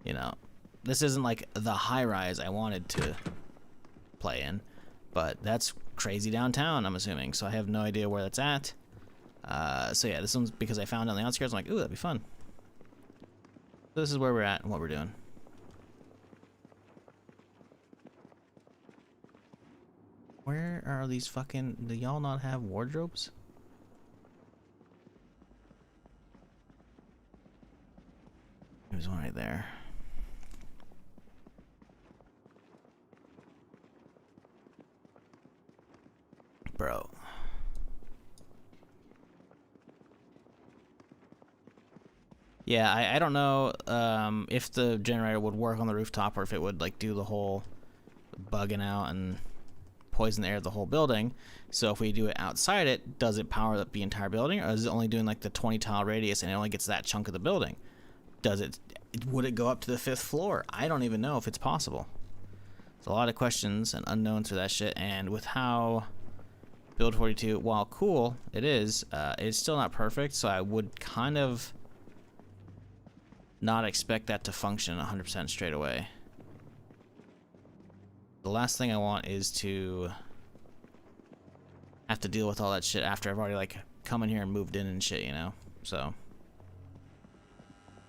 you know, this isn't like the high rise I wanted to play in, but that's crazy downtown, I'm assuming. So I have no idea where that's at. So yeah, this one's because I found it on the outskirts. I'm like, ooh, that'd be fun. So this is where we're at and what we're doing. Where are these fucking... Do y'all not have wardrobes? There's one right there. Bro. Yeah, I don't know if the generator would work on the rooftop or if it would like do the whole bugging out and poison the air of the whole building. So if we do it outside it, does it power up the entire building, or is it only doing like the 20 tile radius and it only gets that chunk of the building? Would it go up to the 5th floor? I don't even know if it's possible. There's a lot of questions and unknowns for that shit, and with how Build 42, while cool it is, it's still not perfect, so I would kind of not expect that to function 100% straight away. The last thing I want is to have to deal with all that shit after I've already like come in here and moved in and shit, you know? So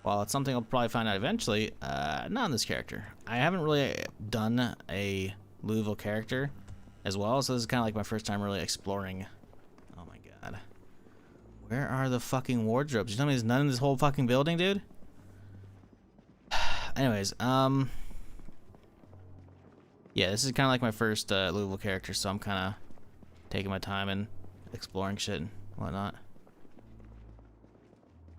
while it's something I'll probably find out eventually, not on this character. I haven't really done a Louisville character as well, so this is kind of like my first time really exploring. Oh my god. Where are the fucking wardrobes? You tell me there's none in this whole fucking building, dude? Anyways, yeah, this is kind of like my first Louisville character, so I'm kind of taking my time and exploring shit and whatnot.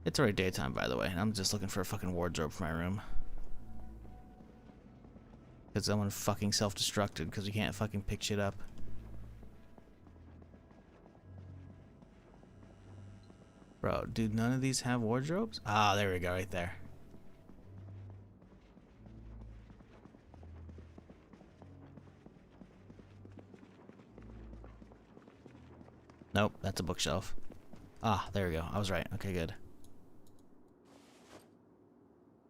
It's already daytime, by the way, and I'm just looking for a fucking wardrobe for my room. Because someone fucking self-destructed because we can't fucking pick shit up. Bro, dude, none of these have wardrobes? Ah, there we go, right there. Nope, that's a bookshelf. Ah, there we go. I was right. Okay, good.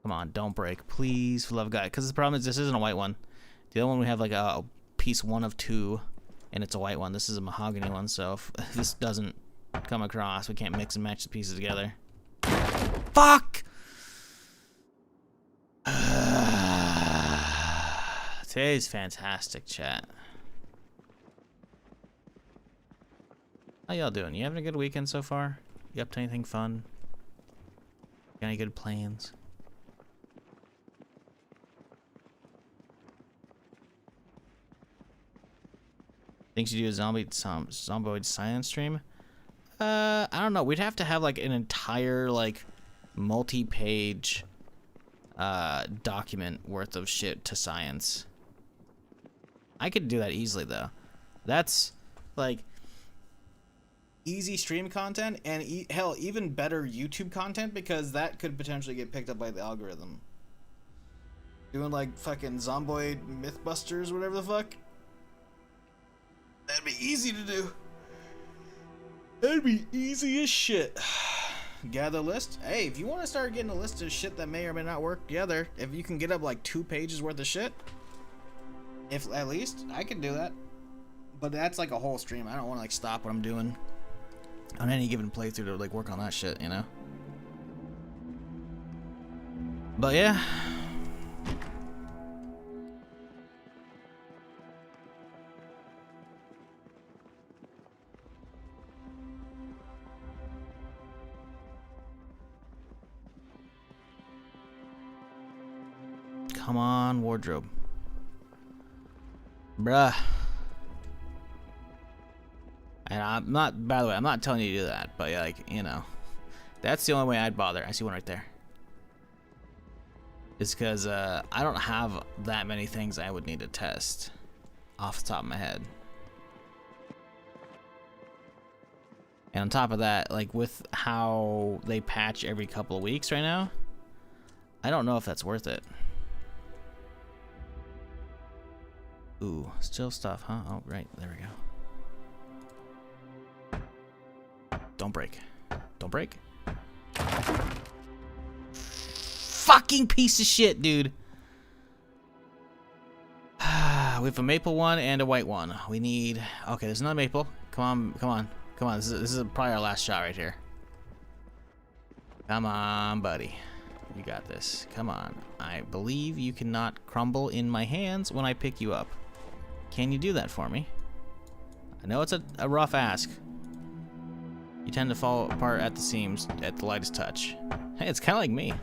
Come on, don't break. Please, for love of God. Because the problem is this isn't a white one. The other one we have like a piece 1 of 2, and it's a white one. This is a mahogany one, so if this doesn't come across, we can't mix and match the pieces together. Fuck! Today's fantastic, chat. How y'all doing? You having a good weekend so far? You up to anything fun? Got any good plans? Thinks you do a Zomboid science stream? I don't know. We'd have to have like an entire like multi-page document worth of shit to science. I could do that easily though. That's like easy stream content and hell, even better YouTube content, because that could potentially get picked up by the algorithm. Doing like fucking Zomboid Mythbusters or whatever the fuck. That'd be easy to do. That'd be easy as shit. gather list. Hey, if you want to start getting a list of shit that may or may not work together, if you can get up like 2 pages worth of shit, if at least, I can do that. But that's like a whole stream. I don't want to like stop what I'm doing on any given playthrough to like work on that shit, you know? But yeah. Come on, wardrobe. Bruh. And I'm not, by the way, I'm not telling you to do that, but yeah, like, you know, that's the only way I'd bother. I see one right there. It's because I don't have that many things I would need to test off the top of my head. And on top of that, like with how they patch every couple of weeks right now, I don't know if that's worth it. Ooh, still stuff, huh? Oh, right, there we go. Don't break. Don't break. Fucking piece of shit, dude. We have a maple one and a white one. We need... Okay, there's another maple. Come on, come on, come on. This is probably our last shot right here. Come on, buddy. You got this. Come on. I believe you cannot crumble in my hands when I pick you up. Can you do that for me? I know it's a rough ask. You tend to fall apart at the seams at the lightest touch. Hey, it's kind of like me.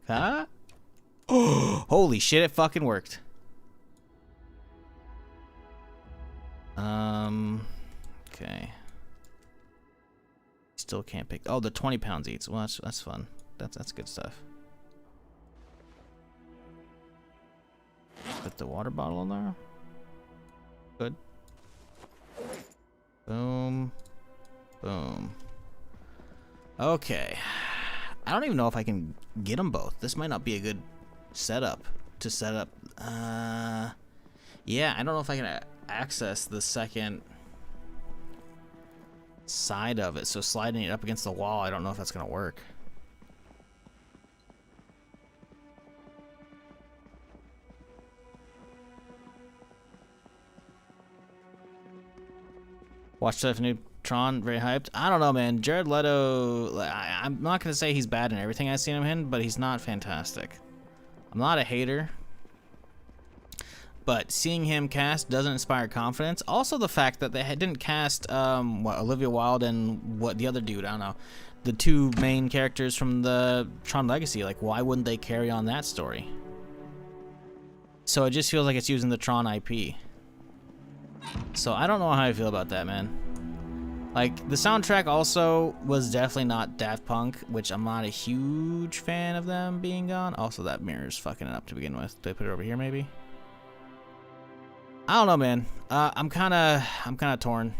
Huh? Oh, holy shit, it fucking worked. Okay. Still can't pick. Oh, the 20 pounds eats. Well, that's fun. That's good stuff. Put the water bottle in there. Good. Boom. Boom. Okay. I don't even know if I can get them both. This might not be a good setup to set up. Yeah, I don't know if I can access the second side of it. So sliding it up against the wall, I don't know if that's going to work. Watch the new Tron, very hyped. I don't know, man. Jared Leto, I'm not going to say he's bad in everything I've seen him in, but he's not fantastic. I'm not a hater, but seeing him cast doesn't inspire confidence. Also, the fact that they didn't cast Olivia Wilde and what the other dude, I don't know, the two main characters from the Tron Legacy. Like, why wouldn't they carry on that story? So it just feels like it's using the Tron IP. So I don't know how I feel about that, man. Like, the soundtrack also was definitely not Daft Punk, which I'm not a huge fan of them being gone. Also, that mirror's fucking it up to begin with. Did I put it over here, maybe? I don't know, man. I'm kind of torn.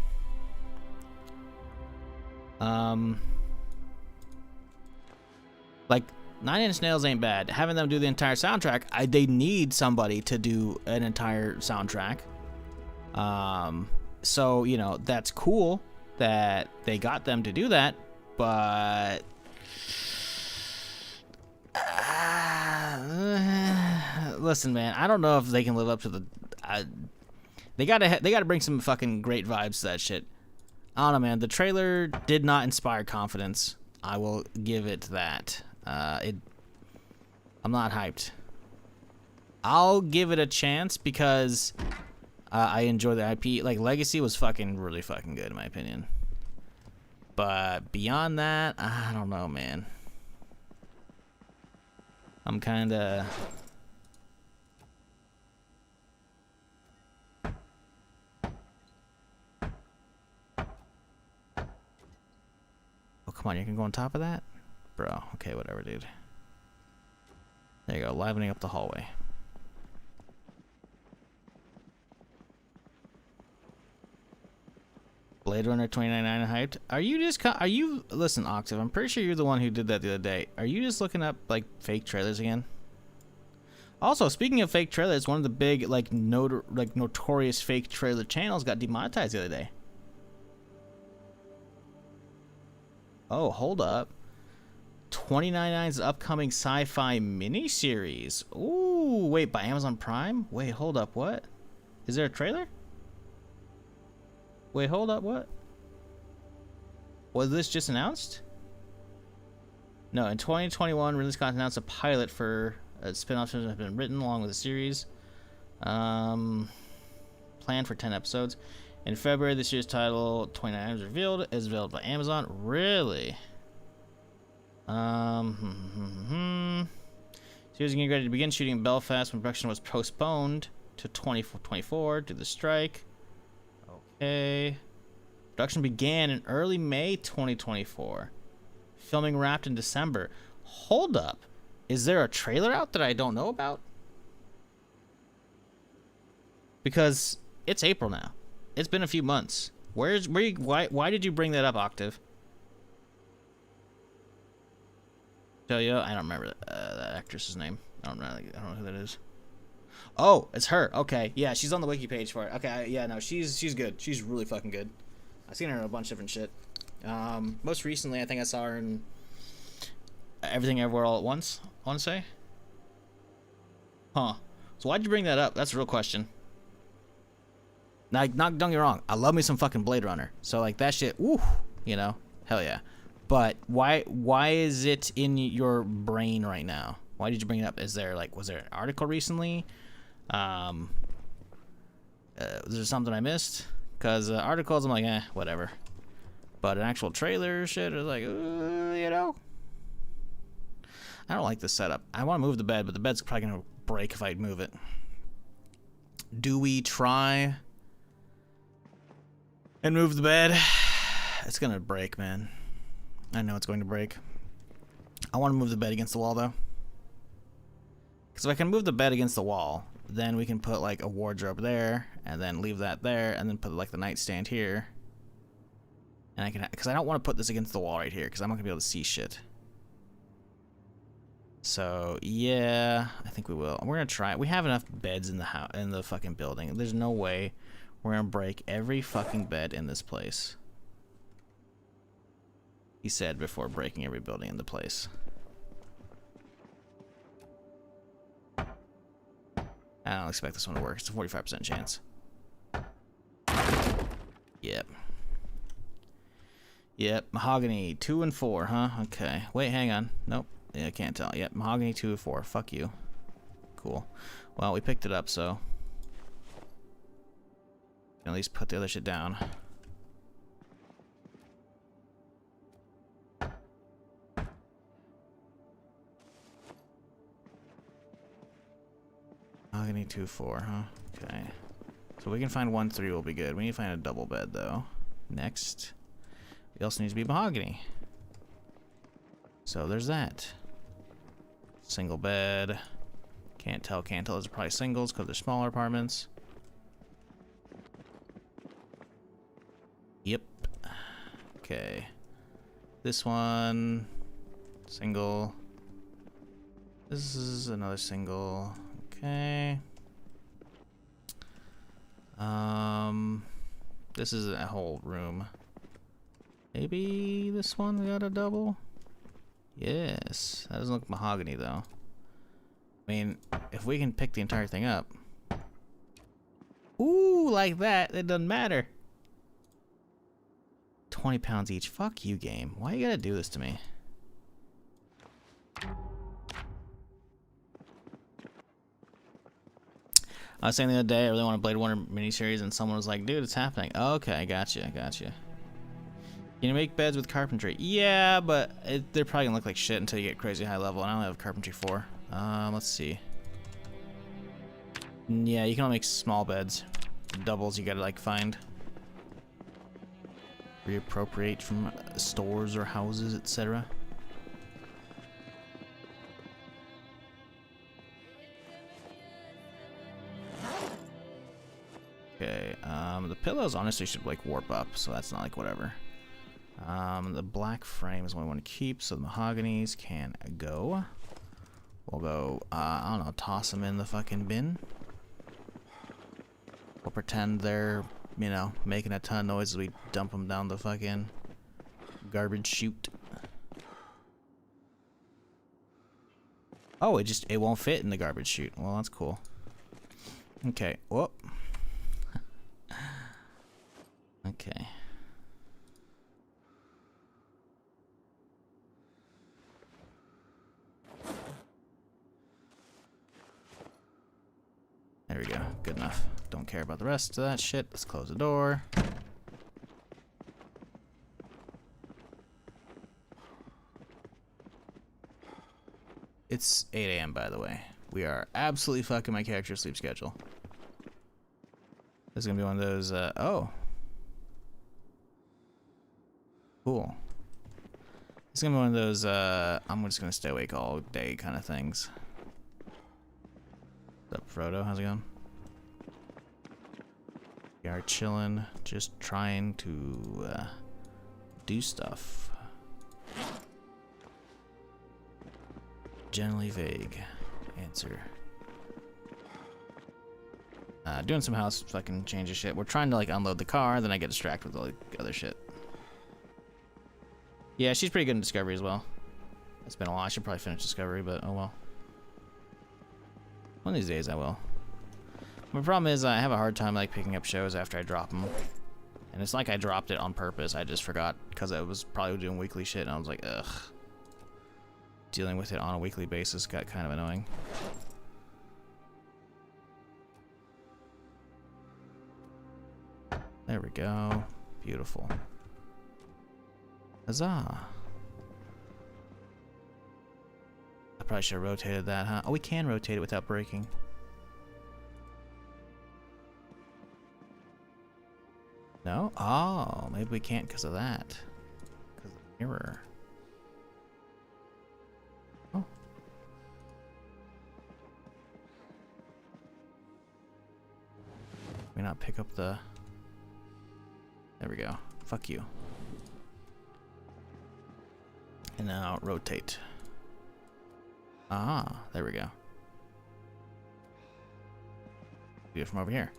Like, Nine Inch Nails ain't bad. Having them do the entire soundtrack, they need somebody to do an entire soundtrack. So, you know, that's cool that they got them to do that, but listen, man, I don't know if they can live up to the they gotta bring some fucking great vibes to that shit. I don't know, man. The trailer did not inspire confidence. I will give it that. I'm not hyped. I'll give it a chance because I enjoy the IP. Like, Legacy was really fucking good in my opinion. But beyond that, I don't know, man. I'm kinda... Oh, come on, you can go on top of that? Bro, okay, whatever, dude. There you go, livening up the hallway. Blade Runner 2099 hyped. Are you listen, Octave, I'm pretty sure you're the one who did that the other day. Are you just looking up like fake trailers again? Also, speaking of fake trailers, one of the big notorious fake trailer channels got demonetized the other day. Oh, hold up. $29.99's upcoming sci-fi miniseries. Ooh, wait, by Amazon Prime? Wait, hold up, what? Is there a trailer? Wait, hold up, what? Was this just announced? No, in 2021, Ridley Scott announced a pilot for a spin-off that has been written along with the series. Planned for 10 episodes. In February, the series title 29 was revealed. Is available by Amazon. Really? Series getting ready to begin shooting in Belfast when production was postponed to 2024 due to the strike. Okay. Production began in early May 2024. Filming wrapped in December. Hold up. Is there a trailer out that I don't know about? Because it's April now. It's been a few months. Why did you bring that up, Octave? Tell you, I don't remember that actress's name. I don't know who that is. Oh, it's her. Okay, yeah, she's on the wiki page for it. Okay, yeah, no, she's good. She's really fucking good. I've seen her in a bunch of different shit. Most recently, I think I saw her in Everything Everywhere All at Once, I want to say. Huh. So why'd you bring that up? That's a real question. Now, don't get me wrong. I love me some fucking Blade Runner. So, like, that shit, woo, you know, hell yeah. But why is it in your brain right now? Why did you bring it up? Was there an article recently? Was there something I missed? Because articles, I'm like, whatever. But an actual trailer shit is like, you know. I don't like this setup. I want to move the bed, but the bed's probably going to break if I move it. Do we try and move the bed? It's going to break, man. I know it's going to break. I want to move the bed against the wall, though. Because if I can move the bed against the wall, then we can put, like, a wardrobe there, and then leave that there, and then put, like, the nightstand here. And I can, because I don't want to put this against the wall right here, because I'm not going to be able to see shit. So, yeah, I think we will. We're going to try it. We have enough beds in the house, in the fucking building. There's no way we're going to break every fucking bed in this place. He said before breaking every building in the place. I don't expect this one to work. It's a 45% chance. Yep. Yep. Mahogany 2 and 4, huh? Okay. Wait, hang on. Nope. Yeah, I can't tell. Yep. Mahogany 2 and 4. Fuck you. Cool. Well, we picked it up, so at least put the other shit down. Mahogany 2, 4, huh? Okay. So we can find 1, 3 will be good. We need to find a double bed, though. Next. We also need to be mahogany. So there's that. Single bed. Can't tell. Those are probably singles because they're smaller apartments. Yep. Okay. This one. Single. This is another single. Okay. This is a whole room. Maybe this one got a double? Yes. That doesn't look mahogany though. I mean, if we can pick the entire thing up. Ooh, like that. It doesn't matter. 20 pounds each. Fuck you, game. Why you gotta do this to me? I was saying the other day I really want a Blade Runner miniseries, and someone was like, dude, it's happening. Okay, gotcha. Can you make beds with carpentry? Yeah, but they're probably gonna look like shit until you get crazy high level, and I only have carpentry 4. Let's see. Yeah, you can only make small beds. Doubles you gotta, like, find. Reappropriate from stores or houses, etc. Okay, the pillows honestly should like warp up, so that's not like whatever. The black frame is what I want to keep, so the mahoganies can go. We'll go, I don't know, toss them in the fucking bin. We'll pretend they're, you know, making a ton of noise as we dump them down the fucking garbage chute. Oh, it won't fit in the garbage chute. Well, that's cool. Okay. Whoop. Okay. There we go. Good enough. Don't care about the rest of that shit. Let's close the door. It's 8 a.m. by the way. We are absolutely fucking my character's sleep schedule. This is gonna be one of those, oh. Cool. This is gonna be one of those, I'm just gonna stay awake all day kind of things. What's up, Frodo? How's it going? We are chilling, just trying to, do stuff. Generally vague answer. Doing some house fucking change of shit. We're trying to like unload the car, then I get distracted with all the other shit. Yeah, she's pretty good in Discovery as well. It's been a while. I should probably finish Discovery, but oh well. One of these days I will. My problem is I have a hard time like picking up shows after I drop them. And it's like I dropped it on purpose. I just forgot because I was probably doing weekly shit and I was like, ugh. Dealing with it on a weekly basis got kind of annoying. There we go. Beautiful. Huzzah. I probably should have rotated that, huh? Oh, we can rotate it without breaking. No? Oh, maybe we can't because of that. Because of the mirror. Oh. May not pick up the... There we go. Fuck you. And now rotate. Ah, there we go. Do it from over here.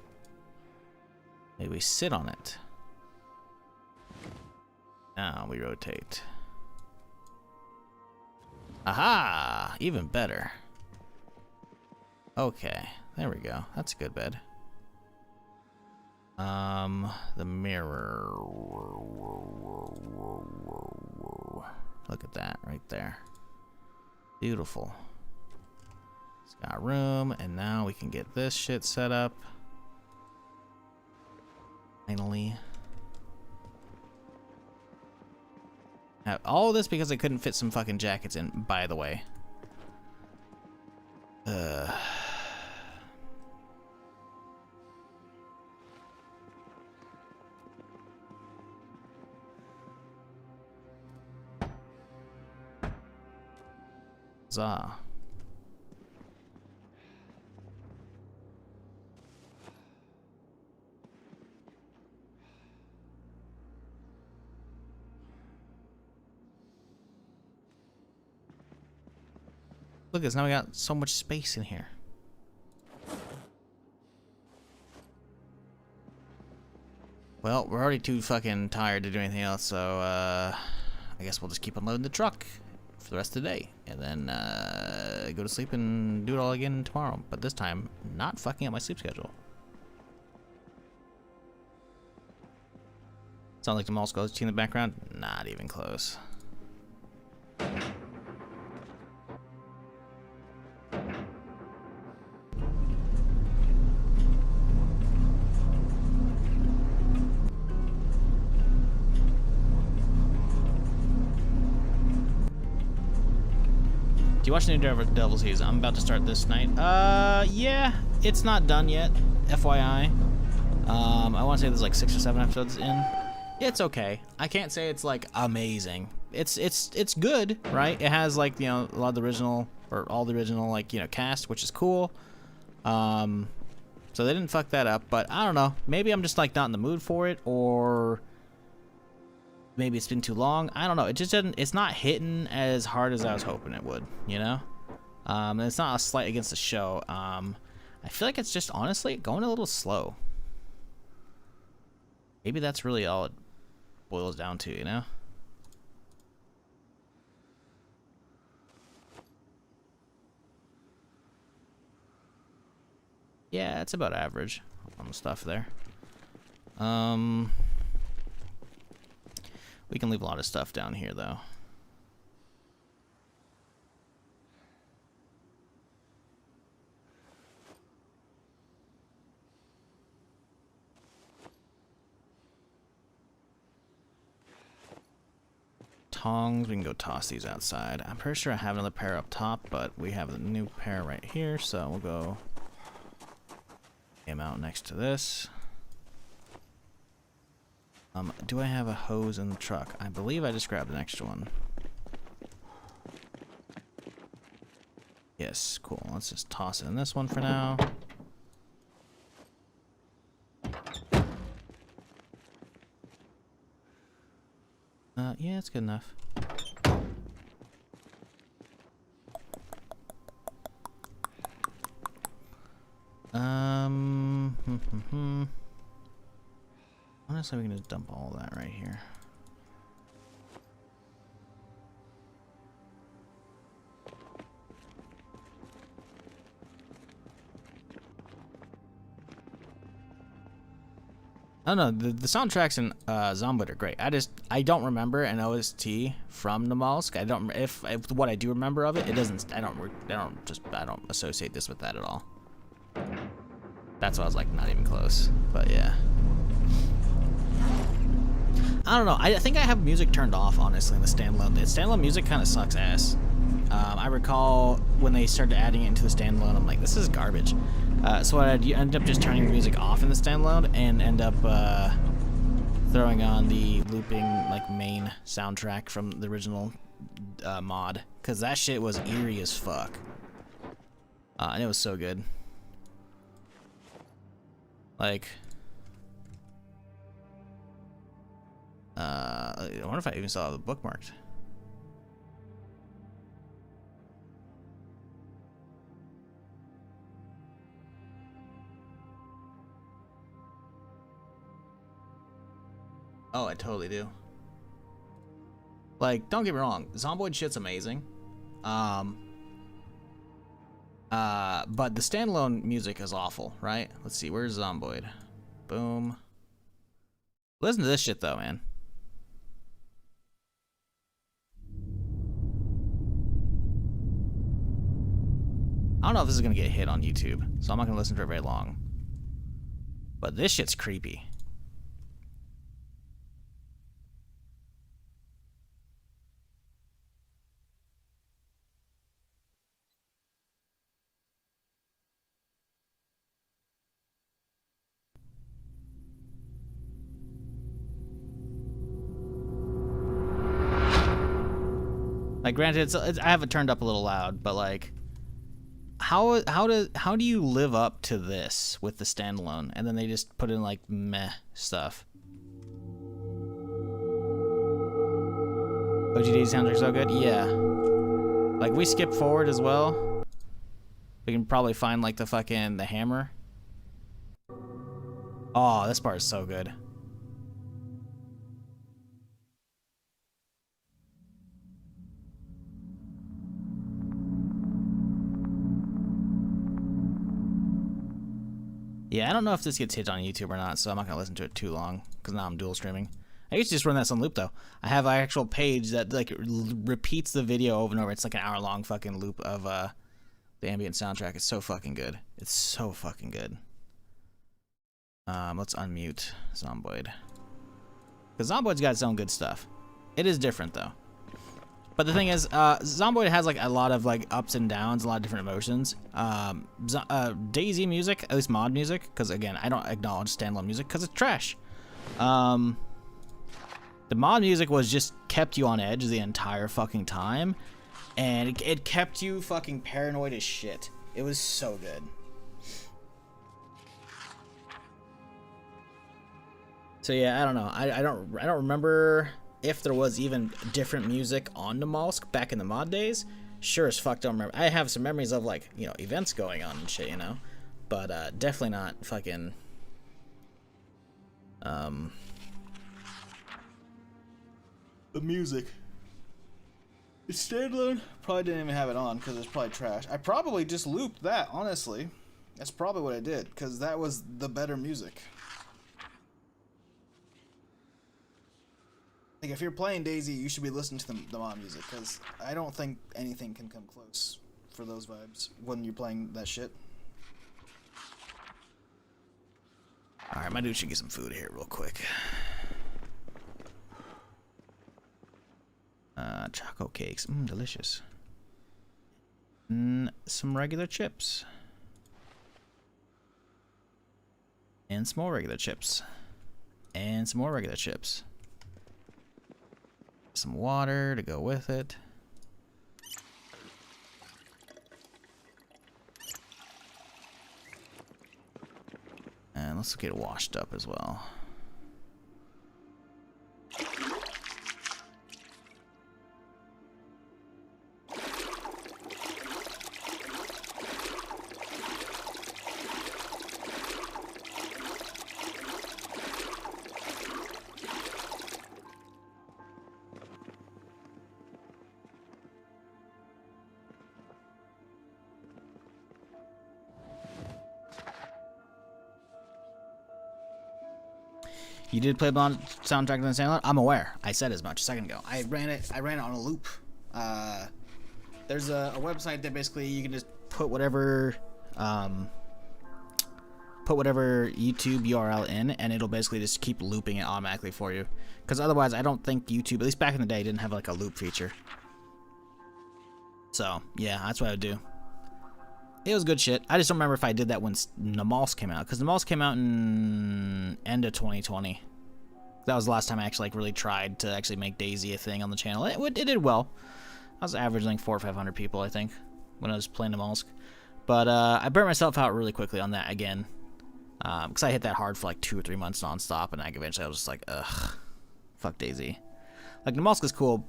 Maybe we sit on it. Now we rotate. Aha! Even better. Okay, there we go. That's a good bed. The mirror. Look at that right there. Beautiful. It's got room, and now we can get this shit set up. Finally. Have all this because I couldn't fit some fucking jackets in, by the way. Huzzah. Look at this, now we got so much space in here. Well, we're already too fucking tired to do anything else, so I guess we'll just keep unloading the truck for the rest of the day, and then go to sleep and do it all again tomorrow. But this time, not fucking up my sleep schedule. Sound like the mall skulls in the background? Not even close. Do you watch the new Devil season? I'm about to start this night. Yeah, it's not done yet, FYI. I want to say there's like 6 or 7 episodes in. It's okay. I can't say it's like amazing. It's good, right? It has like, you know, a lot of the original, or all the original, like, you know, cast, which is cool. So they didn't fuck that up, but I don't know. Maybe I'm just like not in the mood for it, or maybe it's been too long. I don't know. It just doesn't. It's not hitting as hard as I was hoping it would. You know. And it's not a slight against the show. I feel like it's just honestly going a little slow. Maybe that's really all it boils down to. You know. Yeah, it's about average on the stuff there. We can leave a lot of stuff down here, though. Tongs, we can go toss these outside. I'm pretty sure I have another pair up top, but we have a new pair right here, so we'll go him out next to this. Do I have a hose in the truck? I believe I just grabbed the next one. Yes, cool. Let's just toss it in this one for now. Yeah, it's good enough. Honestly, we can just dump all that right here. I don't know, the soundtracks in Zomboid are great. I don't remember an OST from Namalsk. I don't, if what I do remember of it, it doesn't, I don't associate this with that at all. That's why I was like, not even close, but yeah. I don't know, I think I have music turned off, honestly, in the standalone. The standalone music kind of sucks ass. I recall when they started adding it into the standalone, I'm like, this is garbage. So I'd end up just turning the music off in the standalone and end up throwing on the looping like main soundtrack from the original mod, because that shit was eerie as fuck, and it was so good. Like, I wonder if I even still have the bookmarked. Oh, I totally do. Like, don't get me wrong, Zomboid shit's amazing. But the standalone music is awful, right? Let's see, where's Zomboid? Boom. Listen to this shit though, man. I don't know if this is gonna get hit on YouTube, so I'm not gonna listen to it very long. But this shit's creepy. Like, granted, I have it turned up a little loud, but like, how do you live up to this with the standalone, and then they just put in like meh stuff? OGD soundtrack so good, yeah. Like, we skip forward as well. We can probably find like the hammer. Oh, this part is so good. Yeah, I don't know if this gets hit on YouTube or not, so I'm not gonna listen to it too long, because now I'm dual streaming. I used to just run that on loop though. I have an actual page that like repeats the video over and over. It's like an hour-long fucking loop of the ambient soundtrack. It's so fucking good. It's so fucking good. Let's unmute Zomboid, because Zomboid's got its own good stuff. It is different though. But the thing is, Zomboid has like a lot of like ups and downs, a lot of different emotions. DayZ music, at least mod music, because again, I don't acknowledge standalone music because it's trash. The mod music was just kept you on edge the entire fucking time, and it kept you fucking paranoid as shit. It was so good. So yeah, I don't know. I don't remember if there was even different music on Namalsk back in the mod days. Sure as fuck don't remember. I have some memories of like, you know, events going on and shit, you know, but definitely not fucking the music. It's standalone. Probably didn't even have it on because it's probably trash. I probably just looped that, honestly. That's probably what I did, because that was the better music. Like, if you're playing Daisy, you should be listening to the mod music, because I don't think anything can come close for those vibes when you're playing that shit. Alright, my dude should get some food here real quick. Choco cakes. Delicious. Some regular chips. And some more regular chips. And some more regular chips. Some water to go with it. And let's get washed up as well. You did play the soundtrack in the Sandlot? I'm aware. I said as much a second ago. I ran it on a loop. There's a website that basically you can just put whatever YouTube URL in, and it'll basically just keep looping it automatically for you. Because otherwise, I don't think YouTube, at least back in the day, didn't have like a loop feature. So yeah, that's what I would do. It was good shit. I just don't remember if I did that when Namalsk came out, because Namalsk came out in end of 2020. That was the last time I actually like really tried to actually make Daisy a thing on the channel. It did well. I was averaging like 400 or 500 people, I think, when I was playing Namalsk. But I burnt myself out really quickly on that again, because I hit that hard for like 2 or 3 months nonstop, and eventually I was just like, ugh, fuck Daisy. Like Namalsk is cool.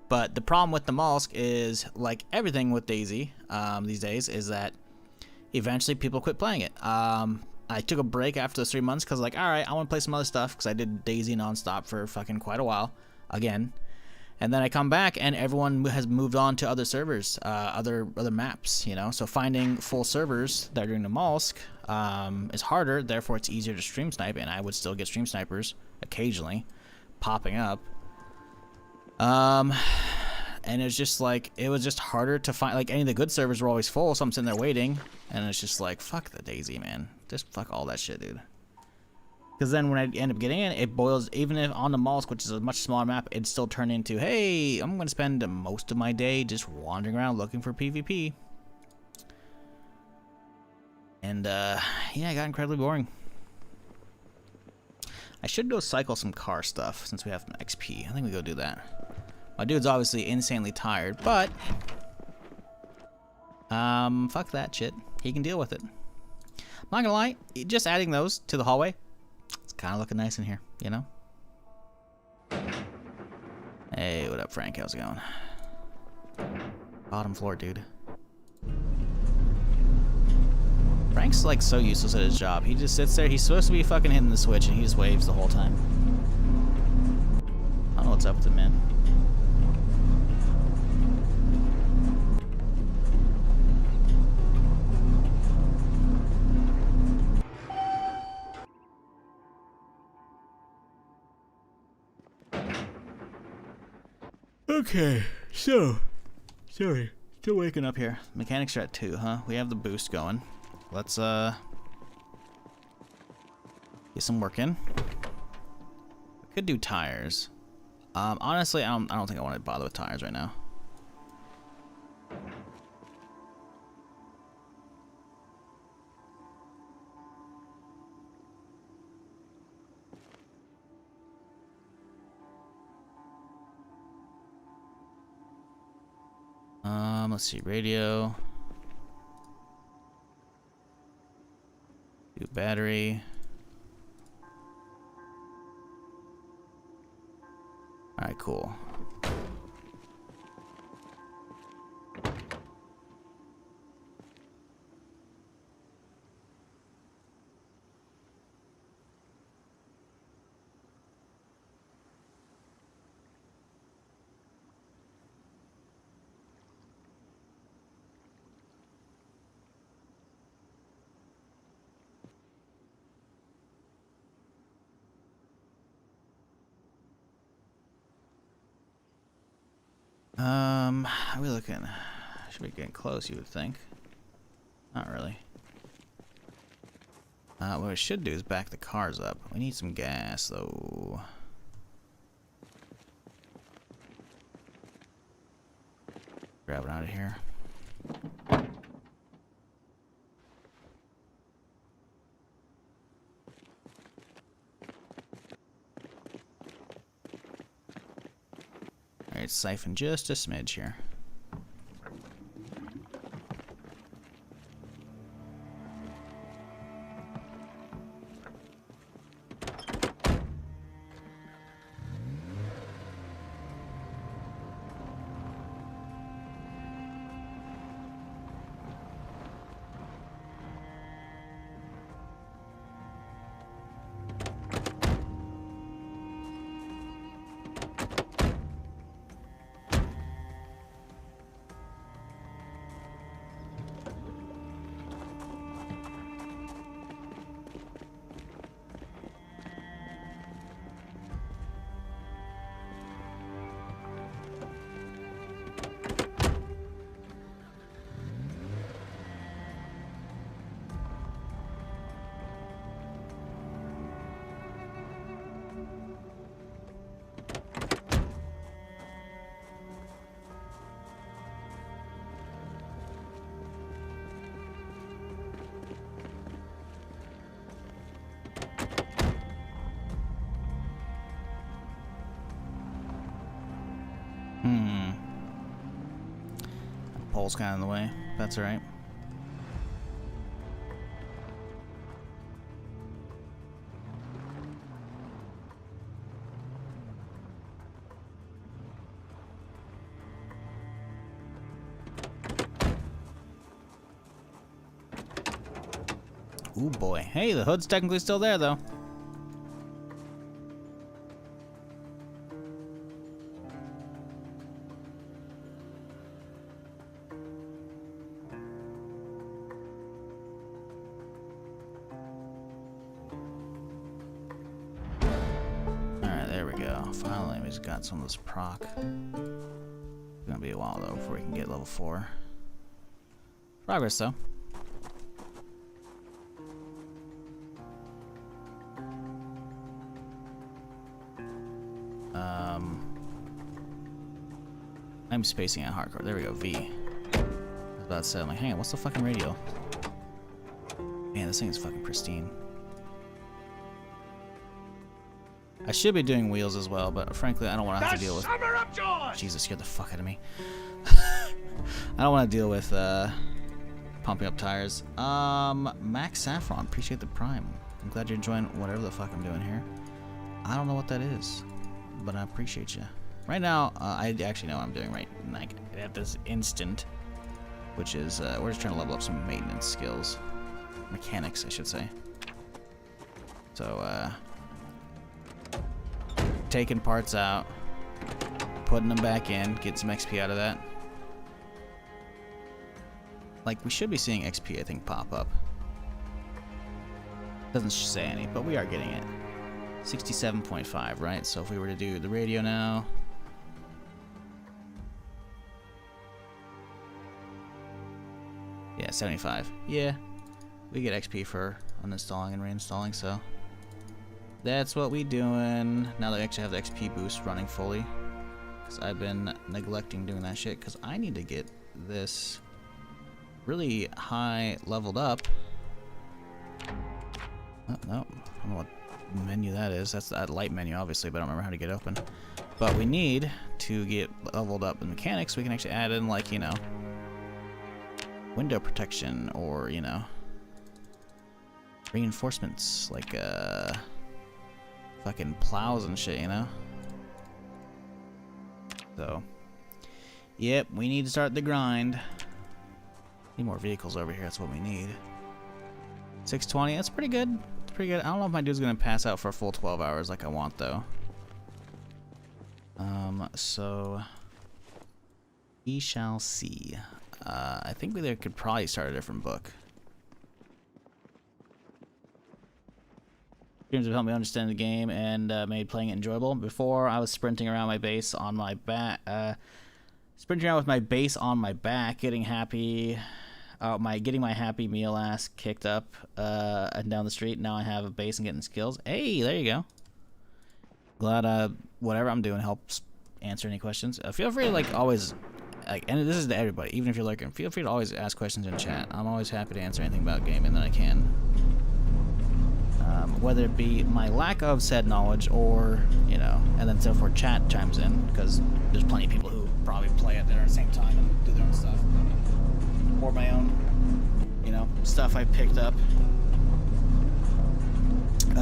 But the problem with the Namalsk is, like everything with Daisy these days, is that eventually people quit playing it. I took a break after those 3 months because, like, all right, I want to play some other stuff because I did Daisy nonstop for fucking quite a while again. And then I come back and everyone has moved on to other servers, other maps, you know. So finding full servers that are doing the Namalsk is harder. Therefore, it's easier to stream snipe, and I would still get stream snipers occasionally popping up. And it was just like, it was just harder to find, like, any of the good servers were always full, so I'm sitting there waiting, and it's just like, fuck the Daisy, man. Just fuck all that shit, dude. Because then when I end up getting in, it boils, even if on the Namalsk, which is a much smaller map, it'd still turn into, hey, I'm going to spend most of my day just wandering around looking for PvP. And, yeah, it got incredibly boring. I should go cycle some car stuff, since we have some XP. I think we go do that. My dude's obviously insanely tired, but fuck that shit. He can deal with it. I'm not gonna lie, just adding those to the hallway, it's kind of looking nice in here, you know? Hey, what up, Frank? How's it going? Bottom floor, dude. Frank's like so useless at his job. He just sits there. He's supposed to be fucking hitting the switch, and he just waves the whole time. I don't know what's up with him, man. Okay, so, sorry, still waking up here. Mechanics are at 2, huh? We have the boost going. Let's, get some work in. We could do tires. Honestly, I don't think I want to bother with tires right now. Let's see, radio. Do battery. Alright, cool. How are we looking? Should be getting close, you would think. Not really. What we should do is back the cars up. We need some gas, though. Grab it out of here. Alright, siphon just a smidge here. Pole's kind of in the way. That's alright. Ooh boy. Hey, the hood's technically still there though. Finally, we just got some of this proc. It's gonna be a while though before we can get level 4. Progress though. I'm spacing out hardcore. There we go. V. I was about to say, I'm like, hang on, what's the fucking radio? Man, this thing is fucking pristine. I should be doing wheels as well, but frankly, I don't want to have to deal with. Jesus, scared the fuck out of me. I don't want to deal with pumping up tires. Max Saffron, appreciate the prime. I'm glad you're enjoying whatever the fuck I'm doing here. I don't know what that is, but I appreciate you. Right now, I actually know what I'm doing right like at this instant, which is we're just trying to level up some maintenance skills, mechanics, I should say. So. Taking parts out, putting them back in, get some XP out of that. Like, we should be seeing XP, I think, pop up. Doesn't say any, but we are getting it. 67.5, right? So if we were to do the radio now. Yeah, 75. Yeah, we get XP for uninstalling and reinstalling, so. That's what we doing. Now that we actually have the XP boost running fully. Because I've been neglecting doing that shit. Because I need to get this really high leveled up. Oh, no. I don't know what menu that is. That's that light menu, obviously, but I don't remember how to get open. But we need to get leveled up in mechanics. We can actually add in, like, you know, window protection or, you know, reinforcements. Like, fucking plows and shit, you know? So, yep, we need to start the grind. Need more vehicles over here, that's what we need. 620, that's pretty good. It's pretty good. I don't know if my dude's gonna pass out for a full 12 hours like I want, though. So, we shall see. I think we could probably start a different book. Streams have helped me understand the game and made playing it enjoyable. Before, I was sprinting around my base on my back. Sprinting around with my base on my back, getting happy. Getting my happy meal ass kicked up and down the street. Now I have a base and getting skills. Hey, there you go. Glad whatever I'm doing helps answer any questions. Feel free to like always and this is to everybody, even if you're lurking, feel free to always ask questions in chat. I'm always happy to answer anything about gaming that I can. Whether it be my lack of said knowledge or, you know, and then so forth, chat chimes in, because there's plenty of people who probably play it there at the same time and do their own stuff. Or my own, you know, stuff I picked up.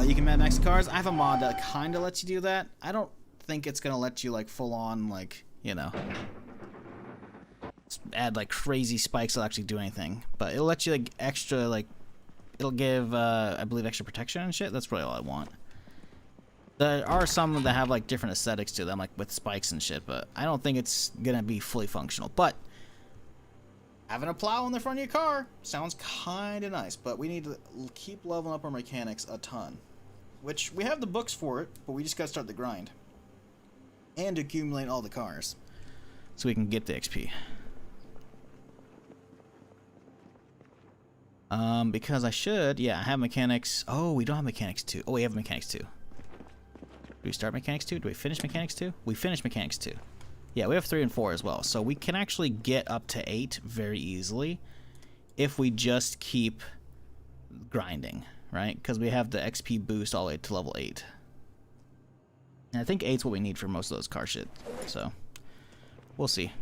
You can Mad Max cars. I have a mod that kind of lets you do that. I don't think it's going to let you, like, full on, like, you know, add, like, crazy spikes that'll actually do anything. But it'll let you, like, extra, like, it'll give, I believe, extra protection and shit. That's really all I want. There are some that have, like, different aesthetics to them, like, with spikes and shit, but I don't think it's going to be fully functional. But having a plow in the front of your car sounds kind of nice, but we need to keep leveling up our mechanics a ton. Which, we have the books for it, but we just gotta start the grind. And accumulate all the cars. So we can get the XP. Because I should, yeah, I have mechanics. Oh, we don't have mechanics 2. Oh, we have mechanics 2. Do we start mechanics 2? Do we finish mechanics 2? We finished mechanics 2. Yeah, we have 3 and 4 as well. So we can actually get up to 8 very easily if we just keep grinding, right? Because we have the XP boost all the way to level 8. And I think 8's what we need for most of those car shit. So, we'll see.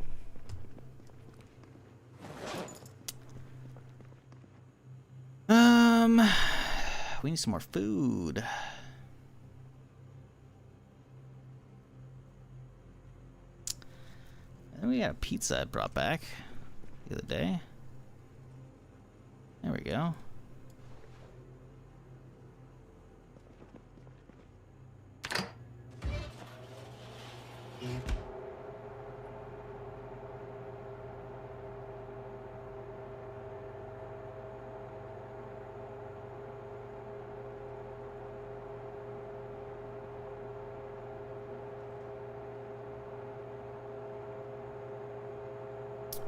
We need some more food. And we got a pizza I brought back the other day. There we go.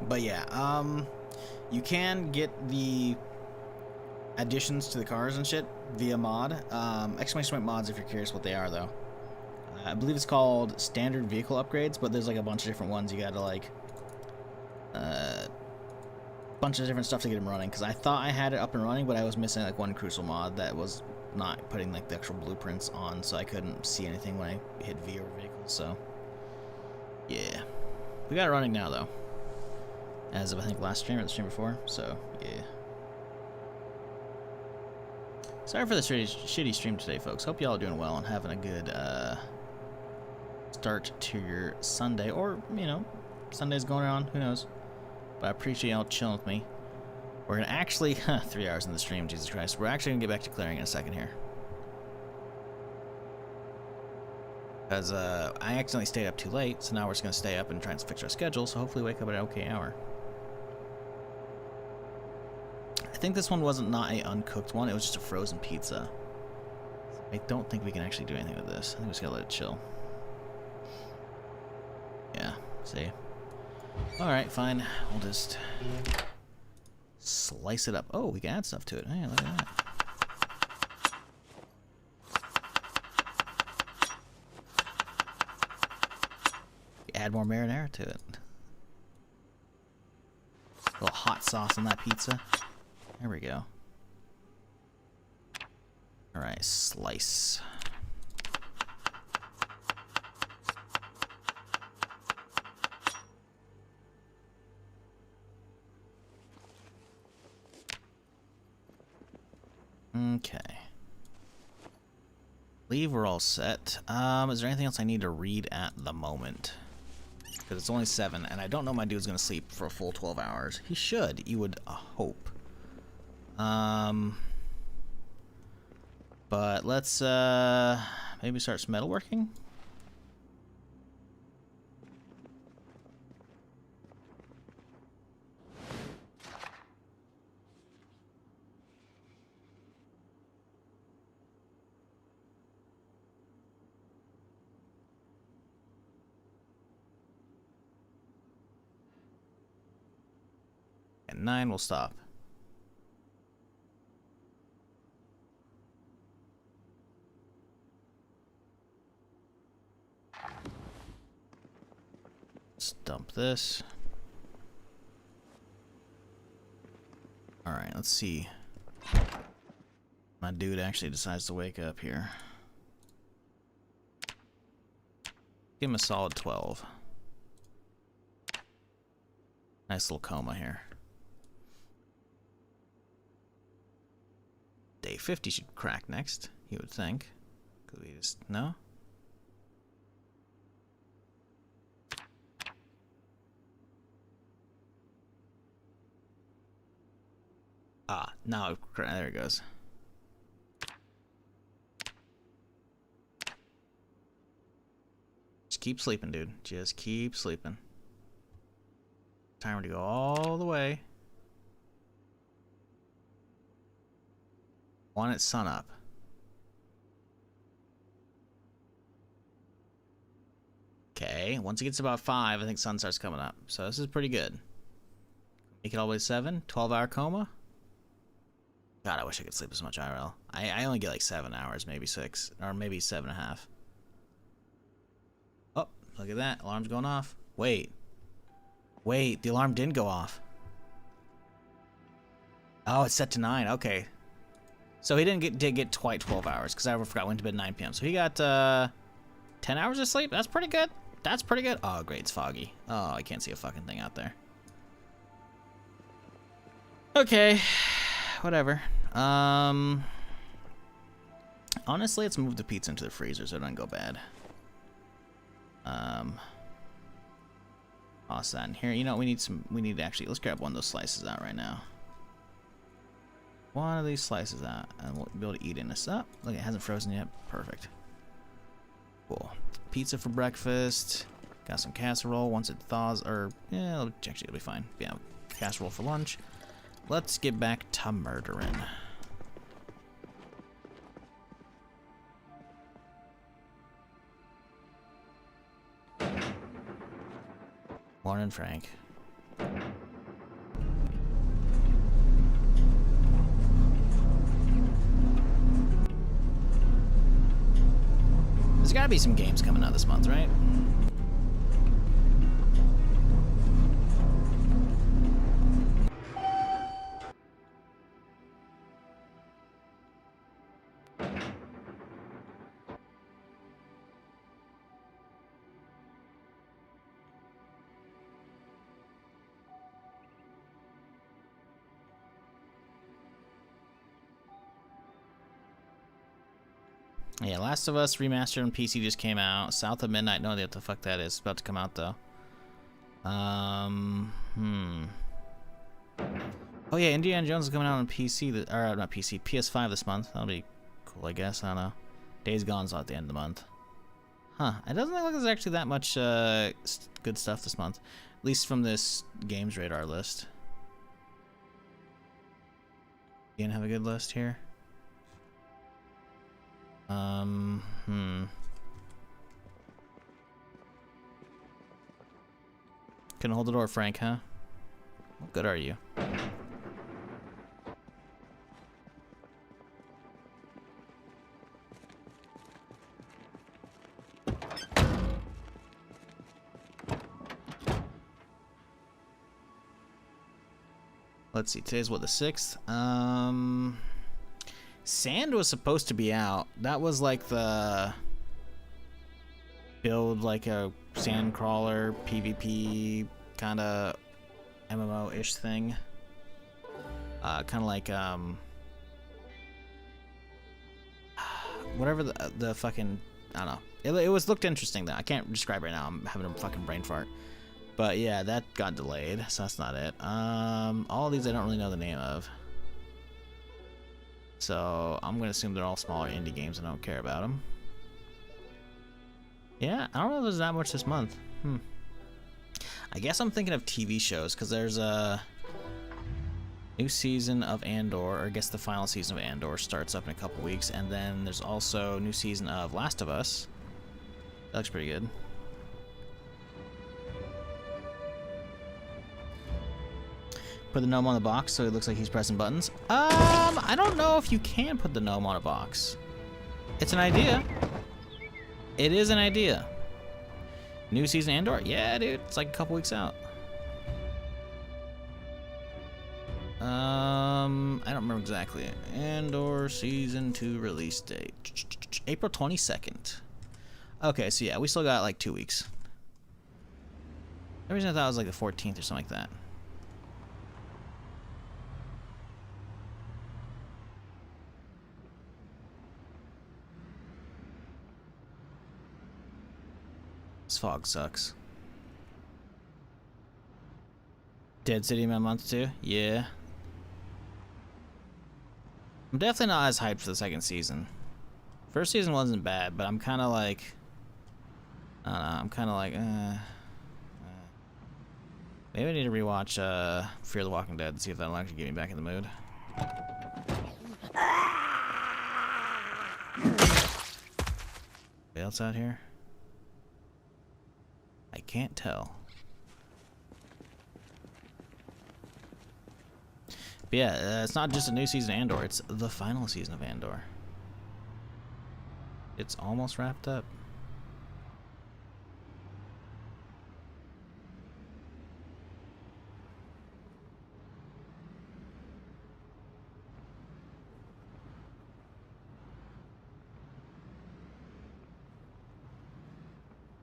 But yeah, you can get the additions to the cars and shit via mod. Exclamation point mods if you're curious what they are, though. I believe it's called standard vehicle upgrades, but there's like a bunch of different ones you gotta like bunch of different stuff to get them running, because I thought I had it up and running, but I was missing like one crucial mod that was not putting like the actual blueprints on, so I couldn't see anything when I hit V over vehicles. So yeah, we got it running now though, as of I think last stream or the stream before. So yeah, sorry for the shitty stream today, folks. Hope y'all are doing well and having a good start to your Sunday, or you know, Sunday's going on, who knows. But I appreciate y'all chilling with me. We're gonna actually 3 hours in the stream, Jesus Christ. We're actually gonna get back to clearing in a second here, because I accidentally stayed up too late, so now we're just gonna stay up and try and fix our schedule, so hopefully wake up at an okay hour. I think this one wasn't not a uncooked one, it was just a frozen pizza. I don't think we can actually do anything with this. I think we just gotta let it chill. Yeah, see. Alright, fine. We'll just slice it up. Oh, we can add stuff to it. Hey, look at that. Add more marinara to it. A little hot sauce on that pizza. There we go. Alright, slice. Okay. Believe we're all set. Is there anything else I need to read at the moment? Because it's only 7, and I don't know my dude's gonna sleep for a full 12 hours. He should, you would hope. But let's maybe start some metalworking. 9, we'll stop. Let's dump this. Alright, let's see. My dude actually decides to wake up here. Give him a solid 12. Nice little coma here. Day 50 should crack next, you would think. Could we just... no? Ah, now there it goes. Just keep sleeping, dude. Just keep sleeping. Timer to go all the way. Want it sun up. Okay, once it gets about 5, I think sun starts coming up. So this is pretty good. Make it all the way to 7. 12-hour coma. God, I wish I could sleep as much IRL. I only get like 7 hours, maybe 6, or maybe 7.5. Oh, look at that. Alarm's going off. Wait, the alarm didn't go off. Oh, it's set to 9. Okay. So he did get quite 12 hours, because I forgot went to bed 9 p.m. So he got 10 hours of sleep. That's pretty good. That's pretty good. Oh, great. It's foggy. Oh, I can't see a fucking thing out there. Okay. Whatever. Honestly, let's move the pizza into the freezer so it doesn't go bad. Toss that in here. You know, we need to actually, let's grab one of those slices out right now. One of these slices out, and we'll be able to eat in this up. Look, it hasn't frozen yet. Perfect. Cool. Pizza for breakfast. Got some casserole once it thaws, or, yeah, actually it'll be fine. Yeah, casserole for lunch. Let's get back to murdering. Morning, Frank. There's gotta be some games coming out this month, right? Yeah, Last of Us Remastered on PC just came out. South of Midnight, no idea what the fuck that is. It's about to come out, though. Oh yeah, Indiana Jones is coming out on PC, or not PC, PS5 this month. That'll be cool, I guess. I don't know. Days Gone's at the end of the month. Huh, it doesn't look like there's actually that much good stuff this month. At least from this Games Radar list. You gonna have a good list here? Couldn't hold the door, Frank, huh? What good are you? Let's see, today's what, the 6th? Sand was supposed to be out. That was like the build like a sand crawler PvP kind of MMO-ish thing. Kind of like whatever the fucking, I don't know. It was looked interesting though. I can't describe right now. I'm having a fucking brain fart. But yeah, that got delayed, so that's not it. All of these I don't really know the name of. So I'm gonna assume they're all smaller indie games and I don't care about them. Yeah, I don't know if there's that much this month. I guess I'm thinking of TV shows, because there's a new season of Andor, or I guess the final season of Andor starts up in a couple weeks, and then there's also a new season of Last of Us. That looks pretty good. Put the gnome on the box so it looks like he's pressing buttons. I don't know if you can put the gnome on a box. It's an idea. It is an idea. New season Andor? Yeah, dude. It's like a couple weeks out. I don't remember exactly. Andor season 2 release date. April 22nd. Okay, so yeah, we still got like 2 weeks. For some reason I thought it was like the 14th or something like that. This fog sucks. Dead City in a month too? Yeah. I'm definitely not as hyped for the second season. First season wasn't bad, but I'm kind of like... I don't know, I'm kind of like... Maybe I need to rewatch Fear the Walking Dead and see if that'll actually get me back in the mood. Anybody else out here? I can't tell. But yeah, it's not just a new season of Andor, it's the final season of Andor. It's almost wrapped up.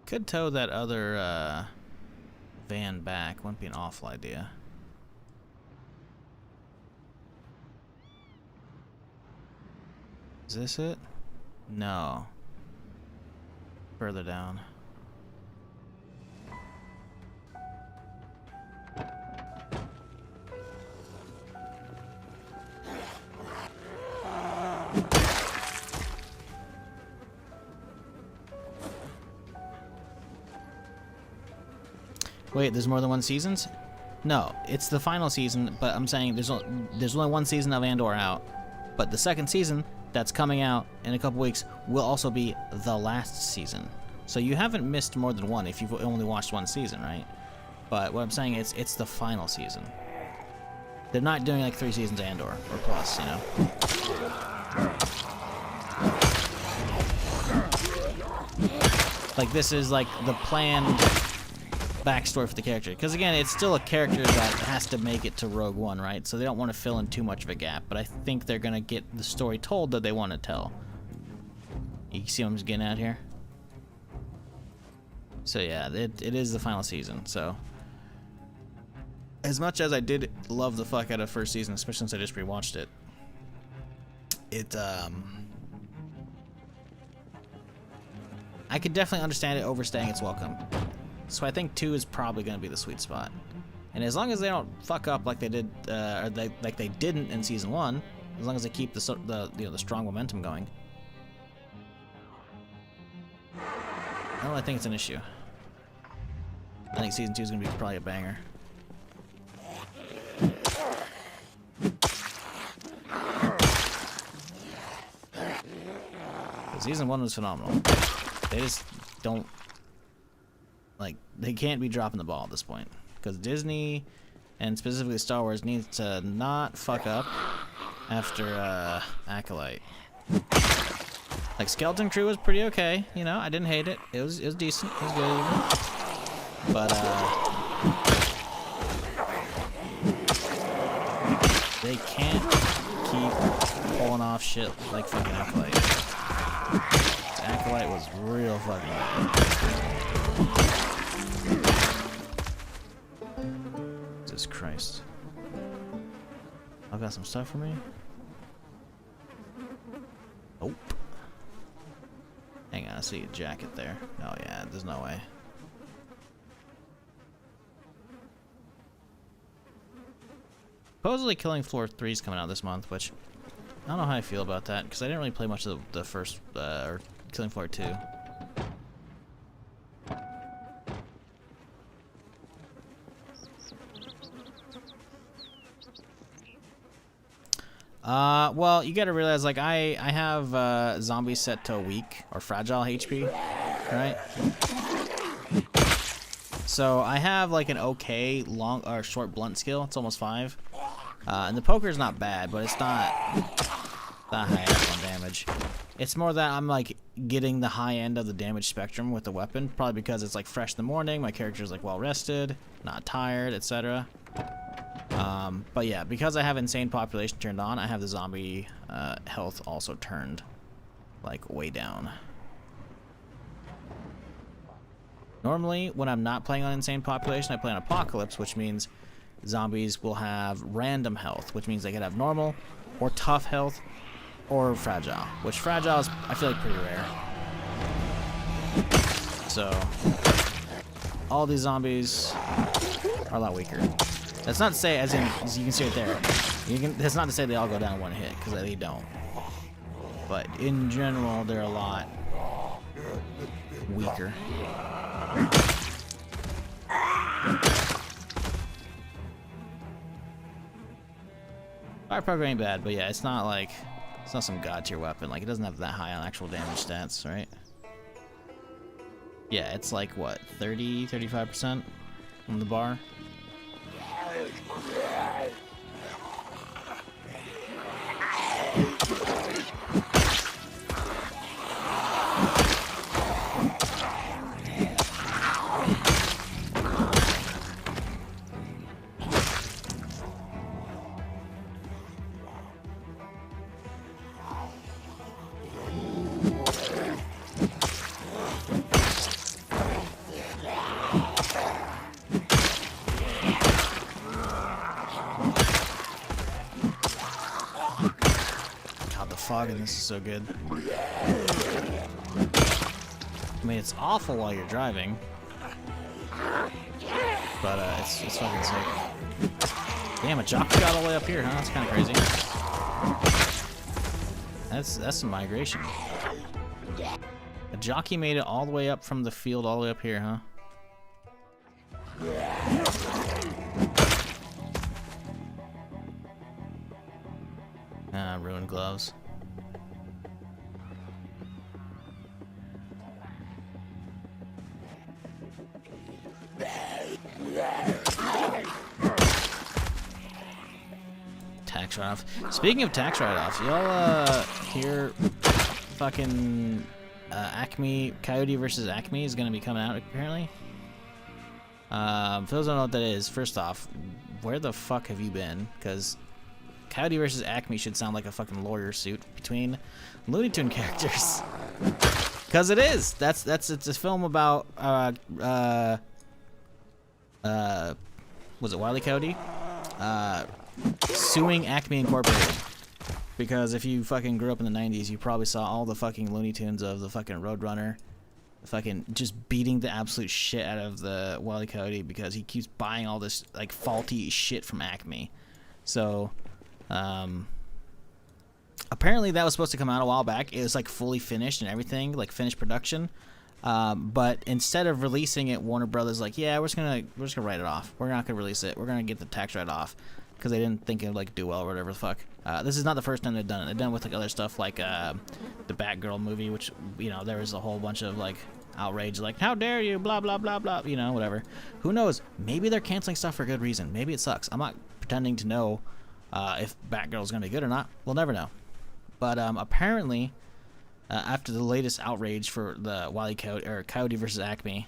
Could tow that other van back. Wouldn't be an awful idea. Is this it? No. Further down. Wait, there's more than one seasons? No, it's the final season, but I'm saying there's only one season of Andor out. But the second season that's coming out in a couple weeks will also be the last season. So you haven't missed more than one if you've only watched one season, right? But what I'm saying is it's the final season. They're not doing like 3 seasons of Andor or plus, you know? Like this is like the planned backstory for the character, because again, it's still a character that has to make it to Rogue One, right? So they don't want to fill in too much of a gap, but I think they're gonna get the story told that they want to tell. You see what I'm getting at here? So yeah, it is the final season. So as much as I did love the fuck out of first season, especially since I just rewatched it, I could definitely understand it overstaying its welcome. So I think 2 is probably going to be the sweet spot, and as long as they don't fuck up like they did, or like they didn't in season 1, as long as they keep the strong momentum going, I don't really think it's an issue. I think season 2 is going to be probably a banger. Season 1 was phenomenal. They just don't. Like, they can't be dropping the ball at this point. Because Disney, and specifically Star Wars, needs to not fuck up after Acolyte. Like, Skeleton Crew was pretty okay, you know, I didn't hate it. It was decent, it was good even. But, they can't keep pulling off shit like fucking Acolyte. Acolyte was real fucking good. Jesus Christ. I've got some stuff for me. Nope. Hang on, I see a jacket there. Oh yeah, there's no way. Supposedly Killing Floor 3 is coming out this month, which I don't know how I feel about that, because I didn't really play much of the first, or Killing Floor 2. Well, you gotta realize, like, I have, zombies set to weak, or fragile HP, right? So I have like an okay long or short blunt skill. It's almost 5. And the poker is not bad, but it's not high up on damage. It's more that I'm like getting the high end of the damage spectrum with the weapon, probably because it's like fresh in the morning. My character's like well rested, not tired, etc. But yeah, because I have insane population turned on, I have the zombie health also turned like way down. Normally, when I'm not playing on insane population, I play on apocalypse, which means zombies will have random health, which means they could have normal or tough health or fragile, which fragile is, I feel like, pretty rare. So all these zombies are a lot weaker. That's not to say, as you can see right there, that's not to say they all go down in one hit, because they don't. But in general, they're a lot weaker. Fire poker ain't bad, but yeah, it's not like, it's not some god tier weapon. Like, it doesn't have that high on actual damage stats, right? Yeah, it's like, what, 30, 35% on the bar? Fog and this is so good. I mean, it's awful while you're driving, but it's fucking sick. Damn, a jockey got all the way up here, huh? That's kind of crazy. That's some migration. A jockey made it all the way up from the field all the way up here, huh? Ah, ruined gloves. Tax write-off. Speaking of tax write-offs, y'all hear fucking Acme, Coyote versus Acme is gonna be coming out apparently. For those who don't know what that is, first off, where the fuck have you been? Because Coyote versus Acme should sound like a fucking lawyer suit between Looney Tune characters. Because it is. It's a film about was it Wile E. Coyote? Suing Acme Incorporated. Because if you fucking grew up in the 90s, you probably saw all the fucking Looney Tunes of the fucking Roadrunner fucking just beating the absolute shit out of the Wile E. Coyote because he keeps buying all this like faulty shit from Acme. So apparently that was supposed to come out a while back. It was like fully finished and everything, like finished production. But instead of releasing it, Warner Brothers like, yeah, we're just gonna write it off. We're not gonna release it. We're gonna get the tax write-off because they didn't think it would like do well or whatever the fuck. This is not the first time they've done it. They've done it with like other stuff like the Batgirl movie, which you know there was a whole bunch of like outrage, like how dare you, blah blah blah blah, you know, whatever. Who knows? Maybe they're canceling stuff for a good reason. Maybe it sucks. I'm not pretending to know if Batgirl's gonna be good or not. We'll never know. But apparently, after the latest outrage for the Wile E. Coyote or Coyote versus Acme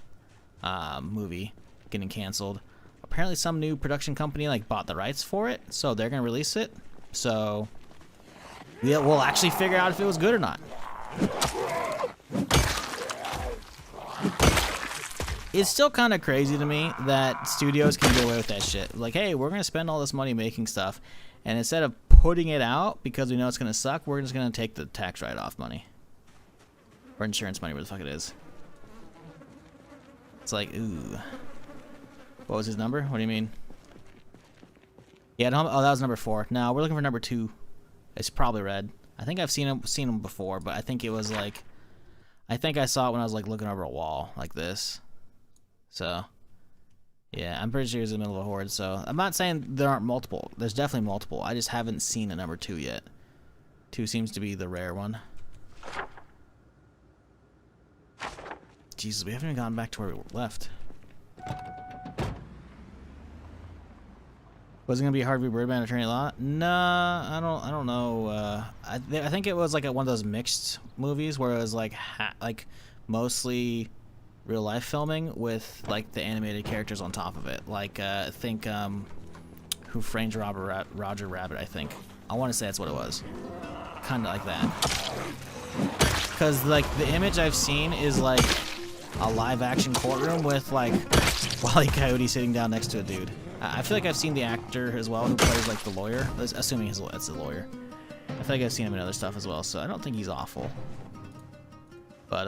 movie getting canceled, apparently some new production company like bought the rights for it, so they're gonna release it. So yeah, we'll actually figure out if it was good or not. It's still kind of crazy to me that studios can get away with that shit. Like, hey, we're gonna spend all this money making stuff, and instead of putting it out because we know it's gonna suck, we're just gonna take the tax write-off money or insurance money, where the fuck it is. It's like, ooh. What was his number? What do you mean? Yeah, no, oh, that was number 4. No, we're looking for number 2. It's probably red. I think I've seen him before, but I think it was like, I think I saw it when I was like looking over a wall like this. So, yeah, I'm pretty sure he was in the middle of a horde. So I'm not saying there aren't multiple. There's definitely multiple. I just haven't seen a number 2 yet. 2 seems to be the rare one. Jesus, we haven't even gone back to where we left. Was it gonna be hard to be Birdman Attorney Law? Nah, I don't know. I think it was like one of those mixed movies where it was like like mostly real life filming with like the animated characters on top of it. Like think Who Framed Roger Rabbit? I think. I want to say that's what it was. Kind of like that. Because like the image I've seen is like a live action courtroom with like Wile E. Coyote sitting down next to a dude. I feel like I've seen the actor as well who plays like the lawyer, assuming it's the lawyer. I feel like I've seen him in other stuff as well, so I don't think he's awful. But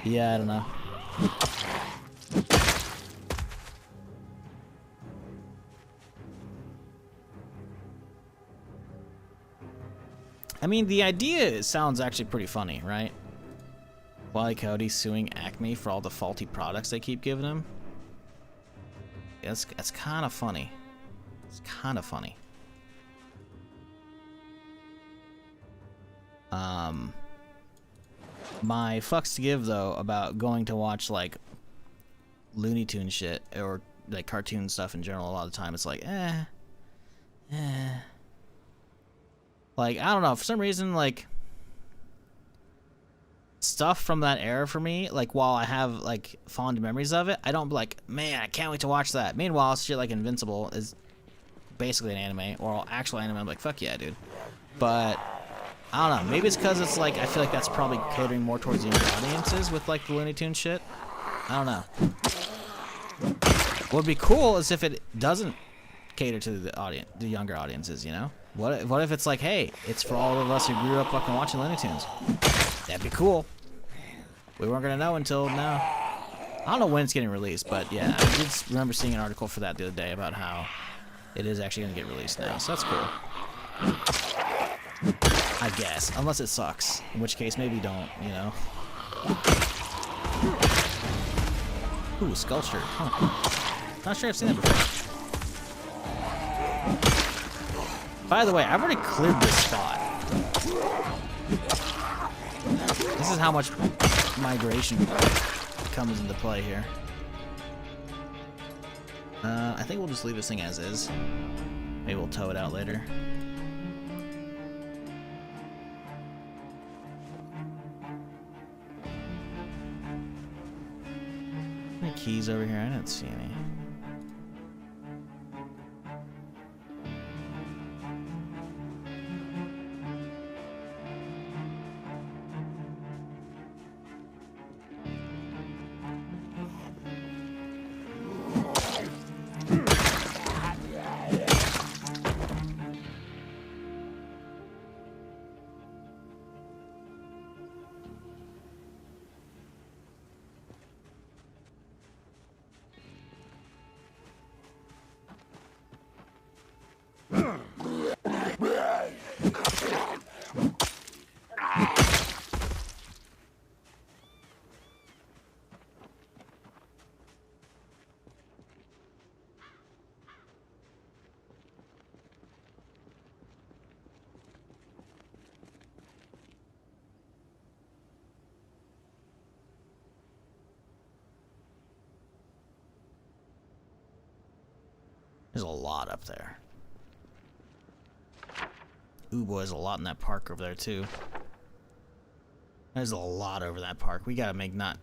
yeah, I don't know. I mean, the idea sounds actually pretty funny, right? Wile E. Coyote suing Acme for all the faulty products they keep giving him. Yeah, that's kind of funny. It's kind of funny. My fucks to give though about going to watch like Looney Tune shit or like cartoon stuff in general. A lot of the time, it's like, like I don't know. For some reason, like stuff from that era for me, like while I have like fond memories of it, I don't be like, man, I can't wait to watch that. Meanwhile, shit like Invincible is basically an anime or actual anime. I'm like, fuck yeah, dude. But I don't know. Maybe it's because it's like I feel like that's probably catering more towards younger audiences with like the Looney Tunes shit. I don't know. What would be cool is if it doesn't cater to the younger audiences. You know, what if it's like, hey, it's for all of us who grew up fucking watching Looney Tunes. That'd be cool. We weren't gonna know until now. I don't know when it's getting released, but yeah, I did remember seeing an article for that the other day about how it is actually gonna get released now, so that's cool. I guess, unless it sucks, in which case maybe don't, you know. Ooh, skull shirt. Huh. Not sure I've seen that before. By the way, I've already cleared this spot. This is how much migration comes into play here. I think we'll just leave this thing as is. Maybe we'll tow it out later. Any keys over here? I didn't see any. There's a lot up there. Ooh, boy, there's a lot in that park over there, too. There's a lot over that park. We gotta make we gotta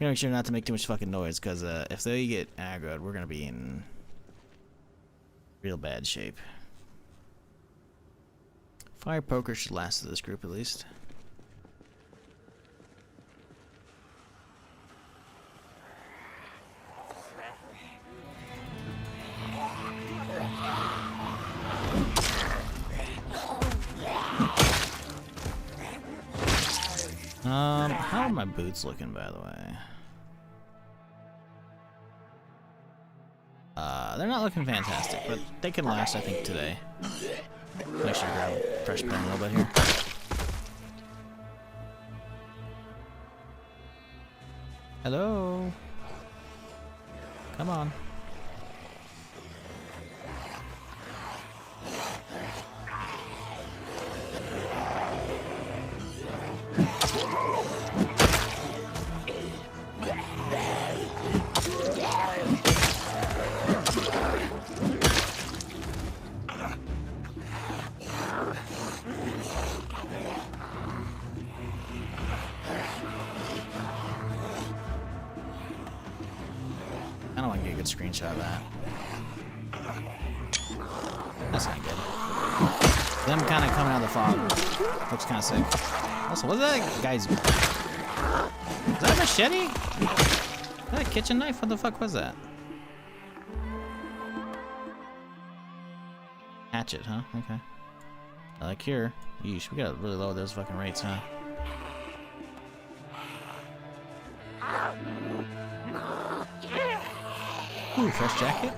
make sure not to make too much fucking noise, because if they get aggroed, we're gonna be in real bad shape. Fire poker should last to this group, at least. How are my boots looking, by the way? They're not looking fantastic, but they can last, I think, today. Make sure to grab a fresh pair a little bit here. Hello? Come on. good screenshot of that. That's not good. Them kind of coming out of the fog. Looks kind of sick. Also, what's that guy's... Is that a machete? Is that a kitchen knife? What the fuck was that? Hatchet, huh? Okay. I like here. Yeesh, we gotta really lower those fucking rates, huh? Ooh, fresh jacket?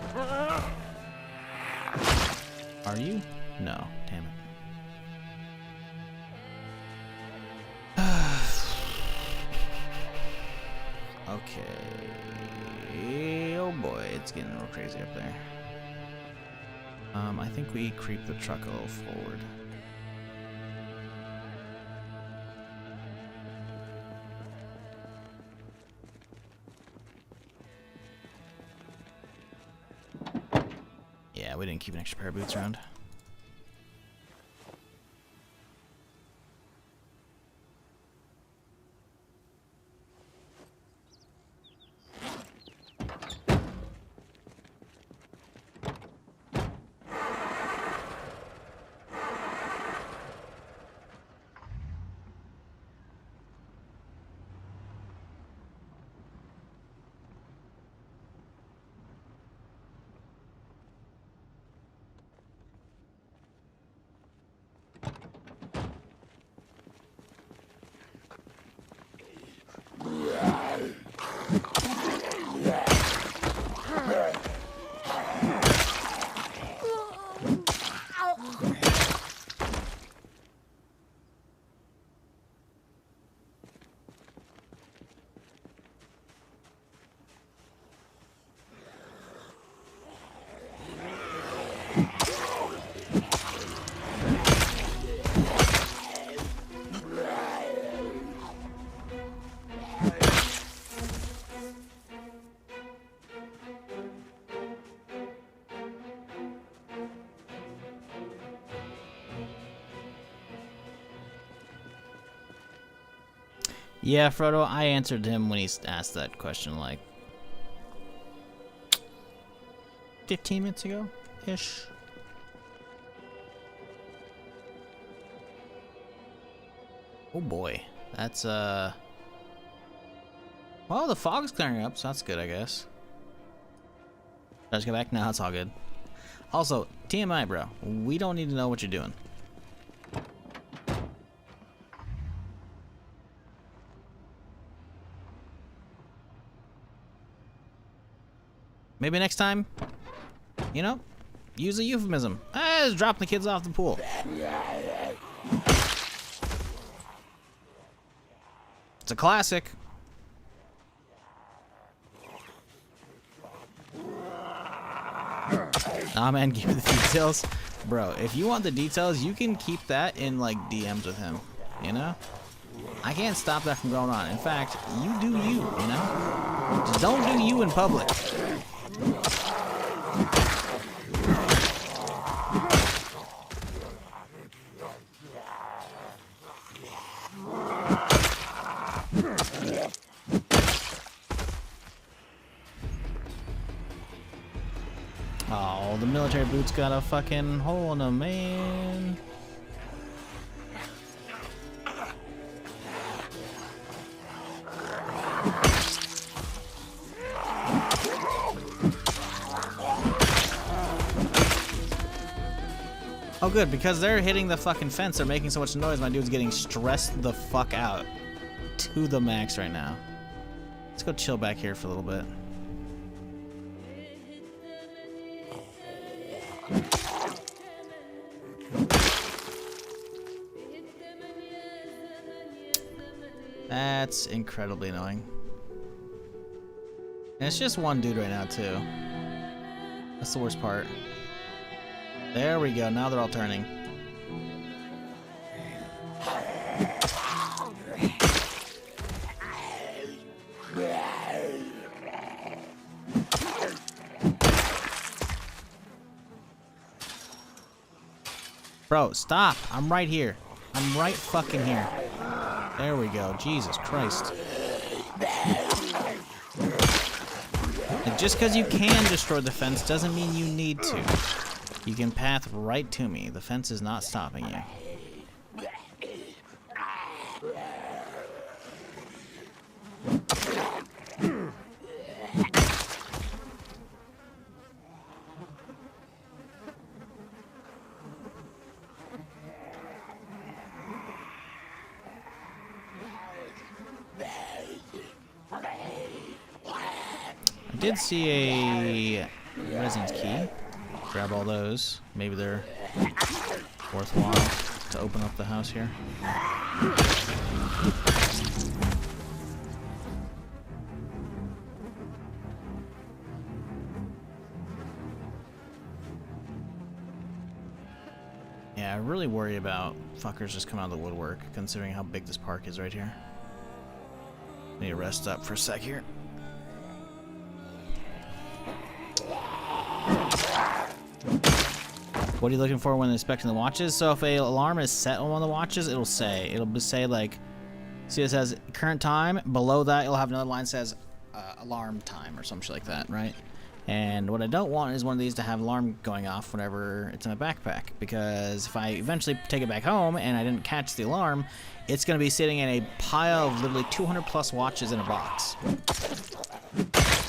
Are you? No, damn it. Okay. Oh boy, it's getting real crazy up there. I think we creep the truck a little forward. Yeah, we didn't keep an extra pair of boots around. Yeah, Frodo, I answered him when he asked that question like 15 minutes ago-ish. Oh boy, that's well, the fog's clearing up, so that's good, I guess. Should I just go back? No, it's all good. Also, TMI, bro, we don't need to know what you're doing. Maybe next time, you know, use a euphemism. Just dropping the kids off the pool. It's a classic. Nah, man, give me the details. Bro, if you want the details, you can keep that in, like, DMs with him, you know? I can't stop that from going on. In fact, you do you, you know? Just don't do you in public. Oh, the military boots got a fucking hole in them, man. Oh good, because they're hitting the fucking fence, they're making so much noise, my dude's getting stressed the fuck out. To the max right now. Let's go chill back here for a little bit. That's incredibly annoying. And it's just one dude right now, too. That's the worst part. There we go, now they're all turning. Bro, stop! I'm right here. I'm right fucking here. There we go. Jesus Christ. Like, Just because you can destroy the fence doesn't mean you need to. You can path right to me. The fence is not stopping you. I did see a residence key. Grab all those. Maybe they're worthwhile to open up the house here. Yeah, I really worry about fuckers just come out of the woodwork, considering how big this park is right here. Need to rest up for a sec here. What are you looking for when inspecting the watches? So if a alarm is set on one of the watches, it'll say like, see it says current time. Below that, it'll have another line that says alarm time or some shit like that, right? And what I don't want is one of these to have alarm going off whenever it's in my backpack, because if I eventually take it back home and I didn't catch the alarm, it's going to be sitting in a pile of literally 200 plus watches in a box.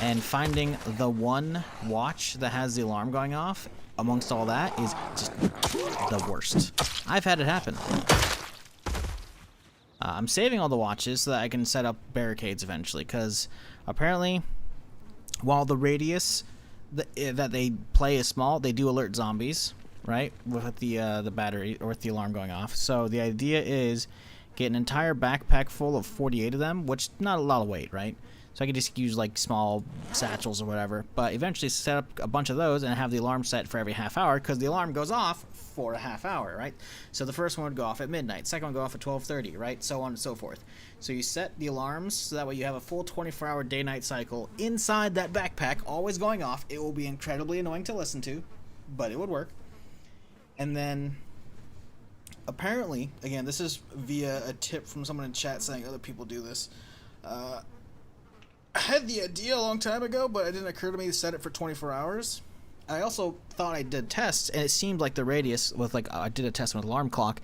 And finding the one watch that has the alarm going off amongst all that is just the worst. I've had it happen. I'm saving all the watches so that I can set up barricades eventually, because apparently, while the radius that they play is small, they do alert zombies, right? With the battery or with the alarm going off. So the idea is get an entire backpack full of 48 of them, which not a lot of weight, right? So I could just use like small satchels or whatever, but eventually set up a bunch of those and have the alarm set for every half hour, because the alarm goes off for a half hour, right? So the first one would go off at midnight, second one would go off at 12:30, right? So on and so forth. So you set the alarms so that way you have a full 24-hour day-night cycle inside that backpack, always going off. It will be incredibly annoying to listen to, but it would work. And then apparently, again, this is via a tip from someone in chat saying other people do this. I had the idea a long time ago, but it didn't occur to me to set it for 24 hours. I also thought I did tests, and it seemed like the radius with I did a test with alarm clock.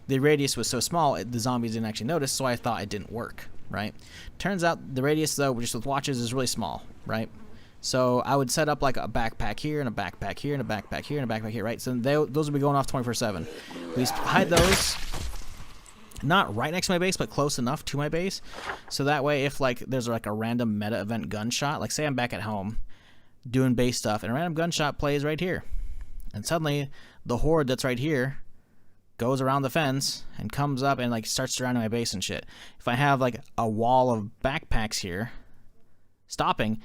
The radius was so small, the zombies didn't actually notice, so I thought it didn't work, right? Turns out the radius, though, just with watches, is really small, right? So I would set up like a backpack here, and a backpack here, and a backpack here, and a backpack here, right? So those would be going off 24/7. We hide those. Not right next to my base, but close enough to my base, so that way if like there's like a random meta event gunshot, like say I'm back at home doing base stuff and a random gunshot plays right here, and suddenly the horde that's right here goes around the fence and comes up and like starts surrounding my base and shit. If I have like a wall of backpacks here stopping,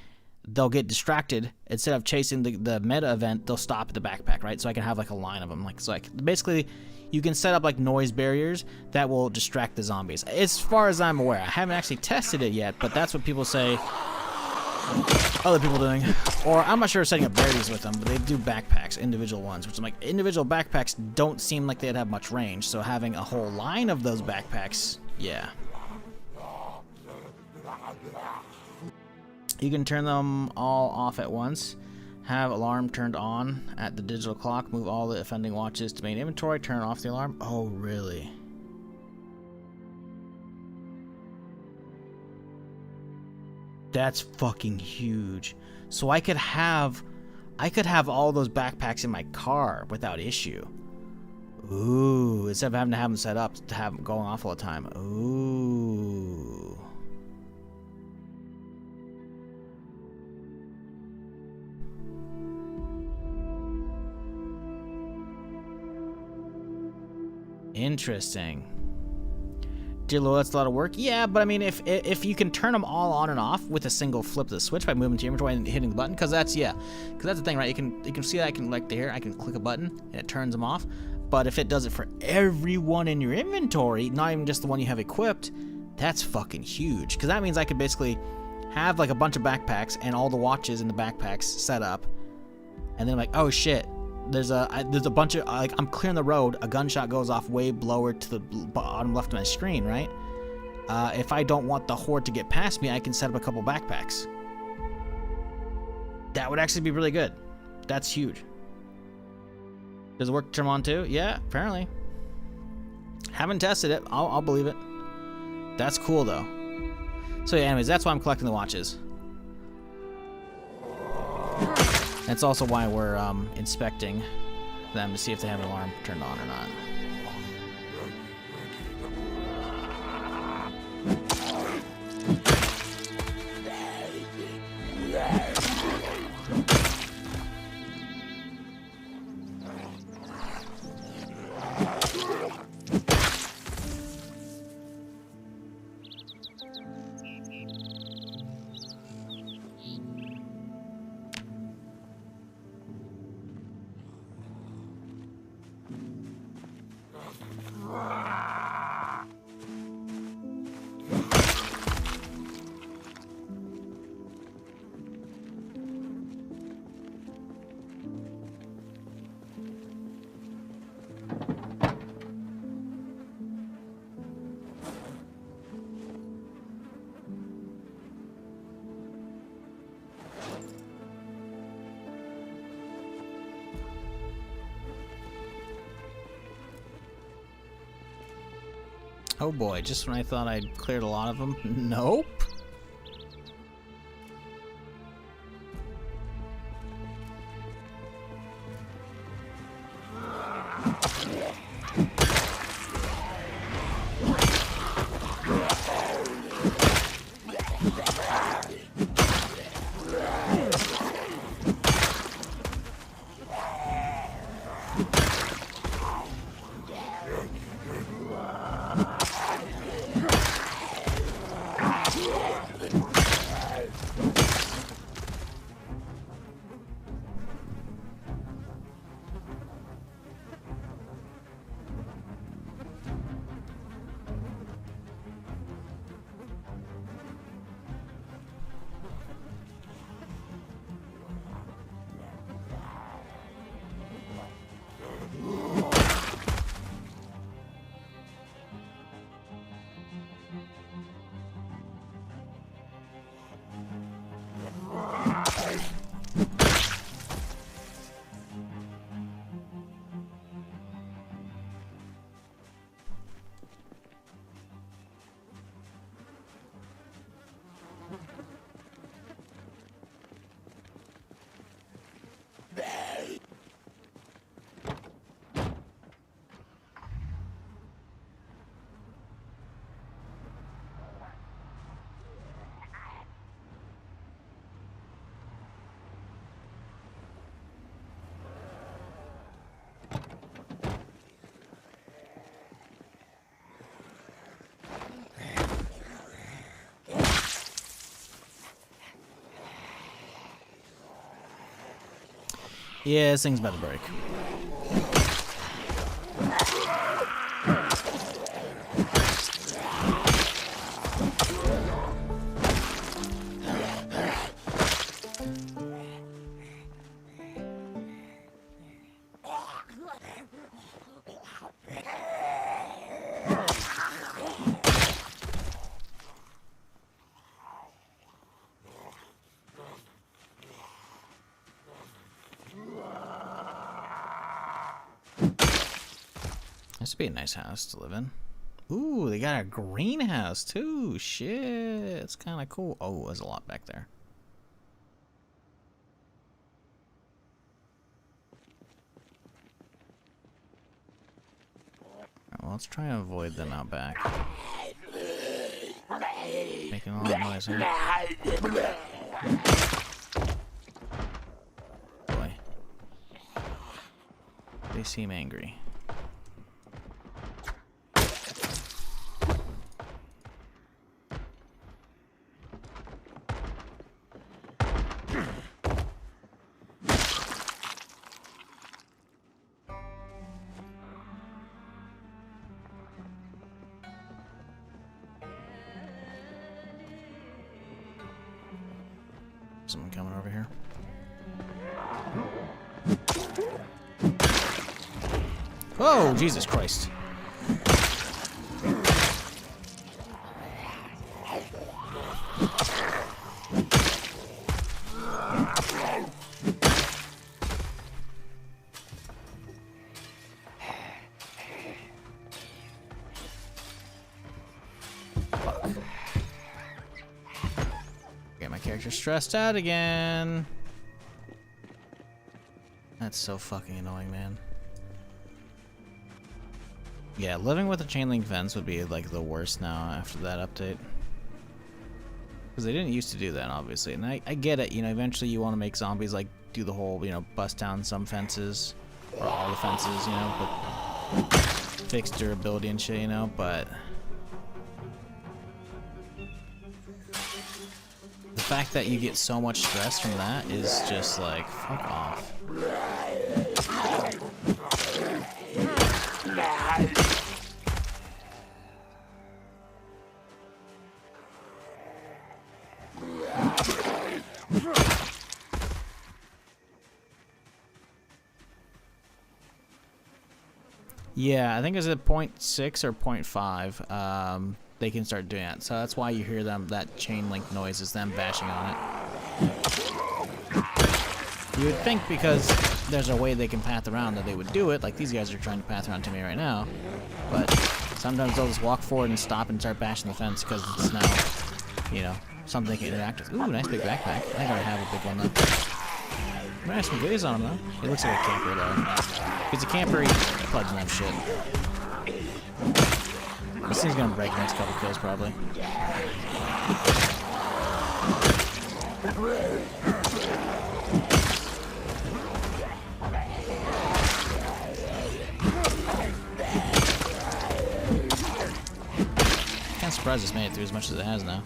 they'll get distracted. Instead of chasing the meta event, they'll stop at the backpack, right? So I can have like a line of them, basically you can set up like noise barriers that will distract the zombies. As far as I'm aware, I haven't actually tested it yet, but that's what people say other people doing. Or I'm not sure setting up barriers with them, but they do backpacks, individual ones, which I'm like, individual backpacks don't seem like they'd have much range, so having a whole line of those backpacks, yeah. You can turn them all off at once. Have alarm turned on at the digital clock. Move all the offending watches to main inventory. Turn off the alarm. Oh, really? That's fucking huge. So I could have all those backpacks in my car without issue. Ooh, instead of having to have them set up to have them going off all the time. Ooh. Interesting. Dear Lord, that's a lot of work. Yeah, but I mean, if you can turn them all on and off with a single flip of the switch by moving to your inventory and hitting the button, because that's the thing, right? You can see that I can I can click a button and it turns them off. But if it does it for everyone in your inventory, not even just the one you have equipped, that's fucking huge. Because that means I could basically have like a bunch of backpacks and all the watches in the backpacks set up, and then like, oh shit. There's a bunch of, like, I'm clearing the road, a gunshot goes off way lower to the bottom left of my screen, right? If I don't want the horde to get past me, I can set up a couple backpacks. That would actually be really good. That's huge. Does it work to turn on too? Yeah, apparently. Haven't tested it. I'll believe it. That's cool though. So yeah, anyways, that's why I'm collecting the watches. That's also why we're inspecting them to see if they have an alarm turned on or not. Oh boy, just when I thought I'd cleared a lot of them. Nope. Yeah, this thing's about to break. This would be a nice house to live in. Ooh, they got a greenhouse too. Shit, it's kind of cool. Oh, there's a lot back there. Alright, well, let's try and avoid them out back. Making a lot of noise, huh? Boy. They seem angry. Someone coming over here. Oh, Jesus Christ. Character stressed out again. That's so fucking annoying, man. Yeah, living with a chain link fence would be like the worst now after that update. Because they didn't used to do that, obviously. And I get it, you know, eventually you want to make zombies like do the whole, you know, bust down some fences. Or all the fences, you know, but fix durability and shit, you know, but the fact that you get so much stress from that is just like, fuck off. Yeah, I think it's at 0.6 or 0.5. They can start doing that. So that's why you hear them, that chain link noise is them bashing on it. You would think because there's a way they can path around that they would do it, like these guys are trying to path around to me right now. But sometimes they'll just walk forward and stop and start bashing the fence because it's now, you know, something they can interact with. Ooh, nice big backpack. I think I already have a big one though. I'm gonna have some goodies on him though. He looks like a camper though. If he's a camper, he probably doesn't have shit. This thing's gonna break the next couple kills probably. Kinda surprised it's made it through as much as it has now.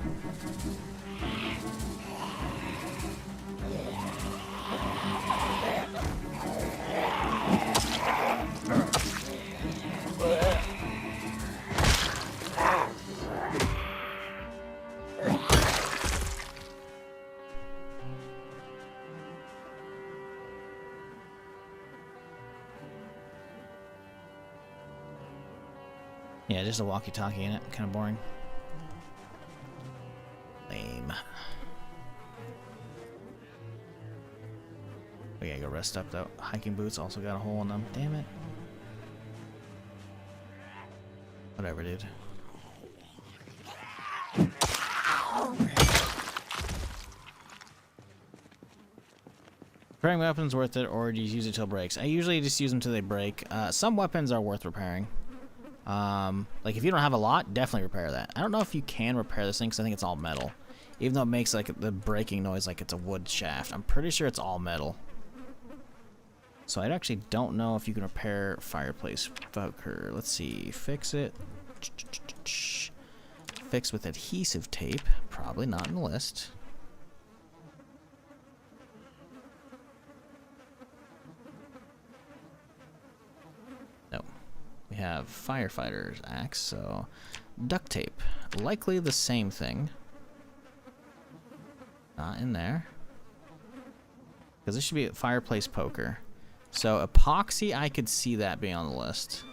Yeah, just a walkie-talkie in it. Kind of boring. Lame. We gotta go rest up though. Hiking boots also got a hole in them. Damn it. Whatever, dude. Repairing weapons worth it, or do you use it till it breaks? I usually just use them till they break. Some weapons are worth repairing. Like if you don't have a lot, definitely repair that. I don't know if you can repair this thing because I think it's all metal. Even though it makes like the breaking noise like it's a wood shaft. I'm pretty sure it's all metal. So I actually don't know if you can repair fireplace poker. Let's see. Fix it. Fix with adhesive tape. Probably not in the list. No. We have firefighter's axe, so duct tape. Likely the same thing. Not in there. Because this should be a fireplace poker. So epoxy, I could see that being on the list.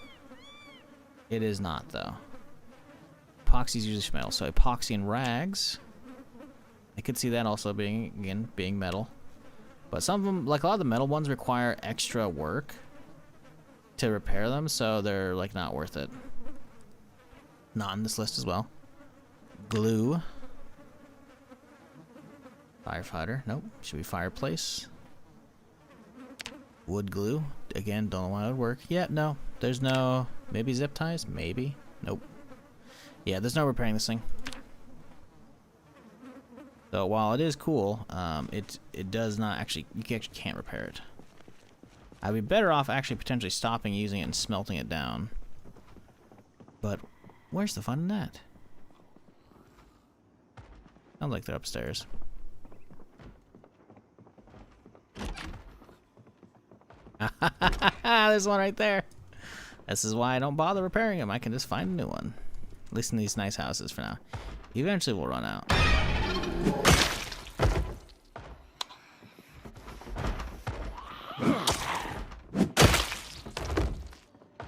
It is not, though. Epoxy is usually metal, so epoxy and rags. I could see that also being, again, being metal. But some of them, like a lot of the metal ones, require extra work to repair them, so they're like not worth it. Not on this list as well. Glue. Firefighter. Nope. Should be fireplace. Wood glue. Again, don't know why it would work. Yeah, no. There's no... Maybe zip ties? Maybe. Nope. Yeah, there's no repairing this thing. So while it is cool, it does not actually... You actually can't repair it. I'd be better off actually potentially stopping using it and smelting it down. But where's the fun in that? Sounds like they're upstairs. There's one right there. This is why I don't bother repairing them. I can just find a new one. At least in these nice houses for now. Eventually we'll run out.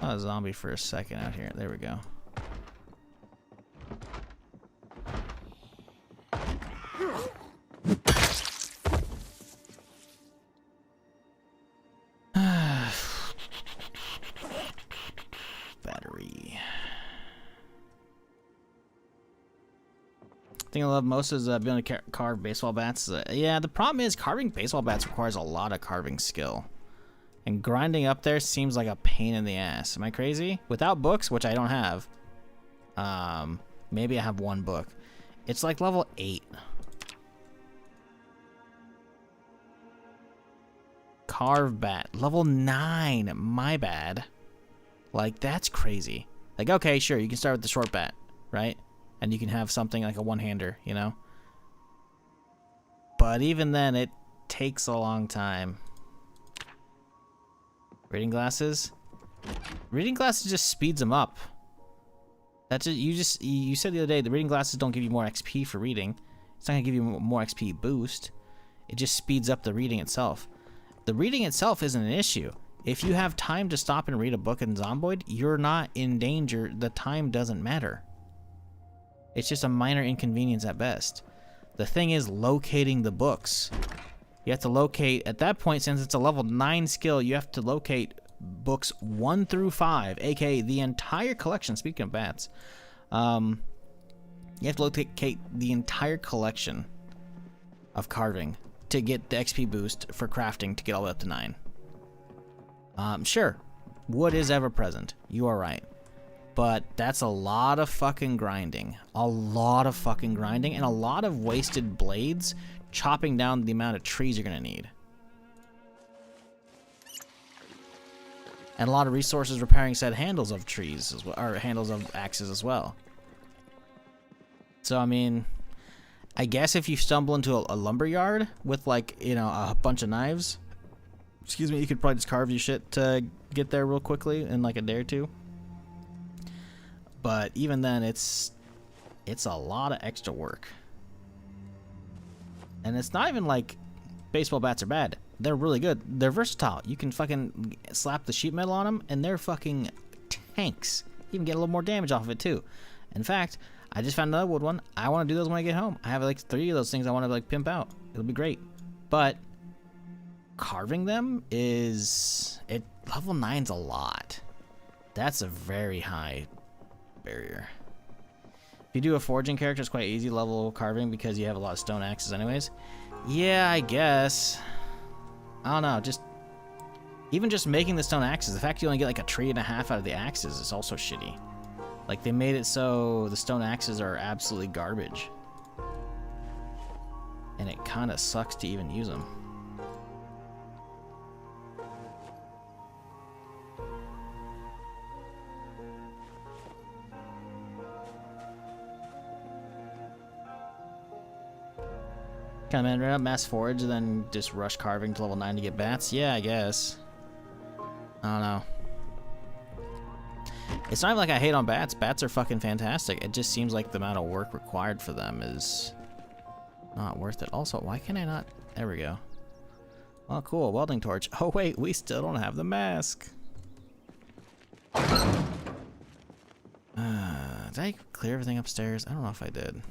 A zombie for a second out here. There we go. Battery. thing I love most is being able to carve baseball bats. Yeah, the problem is carving baseball bats requires a lot of carving skill. And grinding up there seems like a pain in the ass. Am I crazy? Without books, which I don't have. Maybe I have one book. It's like level 8. Carve bat. Level 9. My bad. Like, that's crazy. Like, okay, sure, you can start with the short bat, right? And you can have something like a one-hander, you know? But even then, it takes a long time. Reading glasses? Reading glasses just speeds them up. That's just, you said the other day, the reading glasses don't give you more XP for reading. It's not gonna give you more XP boost. It just speeds up the reading itself. The reading itself isn't an issue. If you have time to stop and read a book in Zomboid, you're not in danger. The time doesn't matter. It's just a minor inconvenience at best. The thing is locating the books. You have to locate, at that point, since it's a level 9 skill, you have to locate books 1 through 5, aka the entire collection. Speaking of bats, you have to locate the entire collection of carving to get the XP boost for crafting to get all the way up to 9. Sure, wood is ever present. You are right. But that's a lot of fucking grinding. A lot of fucking grinding and a lot of wasted blades chopping down the amount of trees you're gonna need. And a lot of resources repairing said handles of trees, as well, or handles of axes as well. So, I mean, I guess if you stumble into a lumber yard with, like, you know, a bunch of knives, excuse me, you could probably just carve your shit to get there real quickly in like a day or two. But even then, it's a lot of extra work. And it's not even like baseball bats are bad. They're really good. They're versatile. You can fucking slap the sheet metal on them, and they're fucking tanks. You can get a little more damage off of it, too. In fact, I just found another wood one. I want to do those when I get home. I have like 3 of those things I want to like pimp out. It'll be great. But carving them level 9's a lot. That's a very high barrier. If you do a forging character, it's quite easy level carving because you have a lot of stone axes anyways. Yeah, I guess. I don't know, even just making the stone axes, the fact you only get like a tree and a half out of the axes is also shitty. Like, they made it so the stone axes are absolutely garbage. And it kind of sucks to even use them. Kind of run up mass forage and then just rush carving to level 9 to get bats? Yeah, I guess. I don't know. It's not even like I hate on bats. Bats are fucking fantastic. It just seems like the amount of work required for them is not worth it. Also, why can I not... There we go. Oh, cool. Welding torch. Oh, wait. We still don't have the mask. Did I clear everything upstairs? I don't know if I did.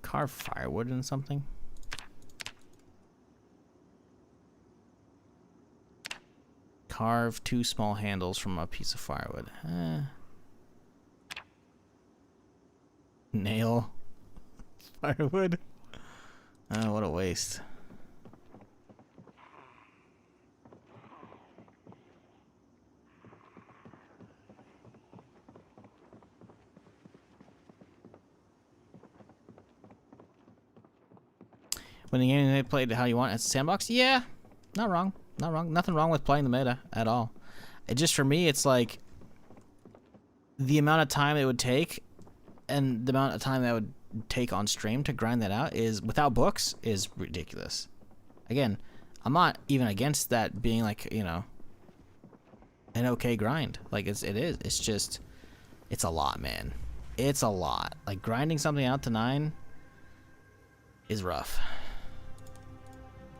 Carve firewood in something. Carve 2 small handles from a piece of firewood. Nail firewood. Oh, what a waste. When the game they played how you want at sandbox, yeah, not wrong, not wrong. Nothing wrong with playing the meta at all. It just, for me, it's like the amount of time it would take, and the amount of time that would take on stream to grind that out is without books is ridiculous. Again, I'm not even against that being like, you know, an okay grind. Like it is. It's just, it's a lot, man. It's a lot. Like grinding something out to 9 is rough.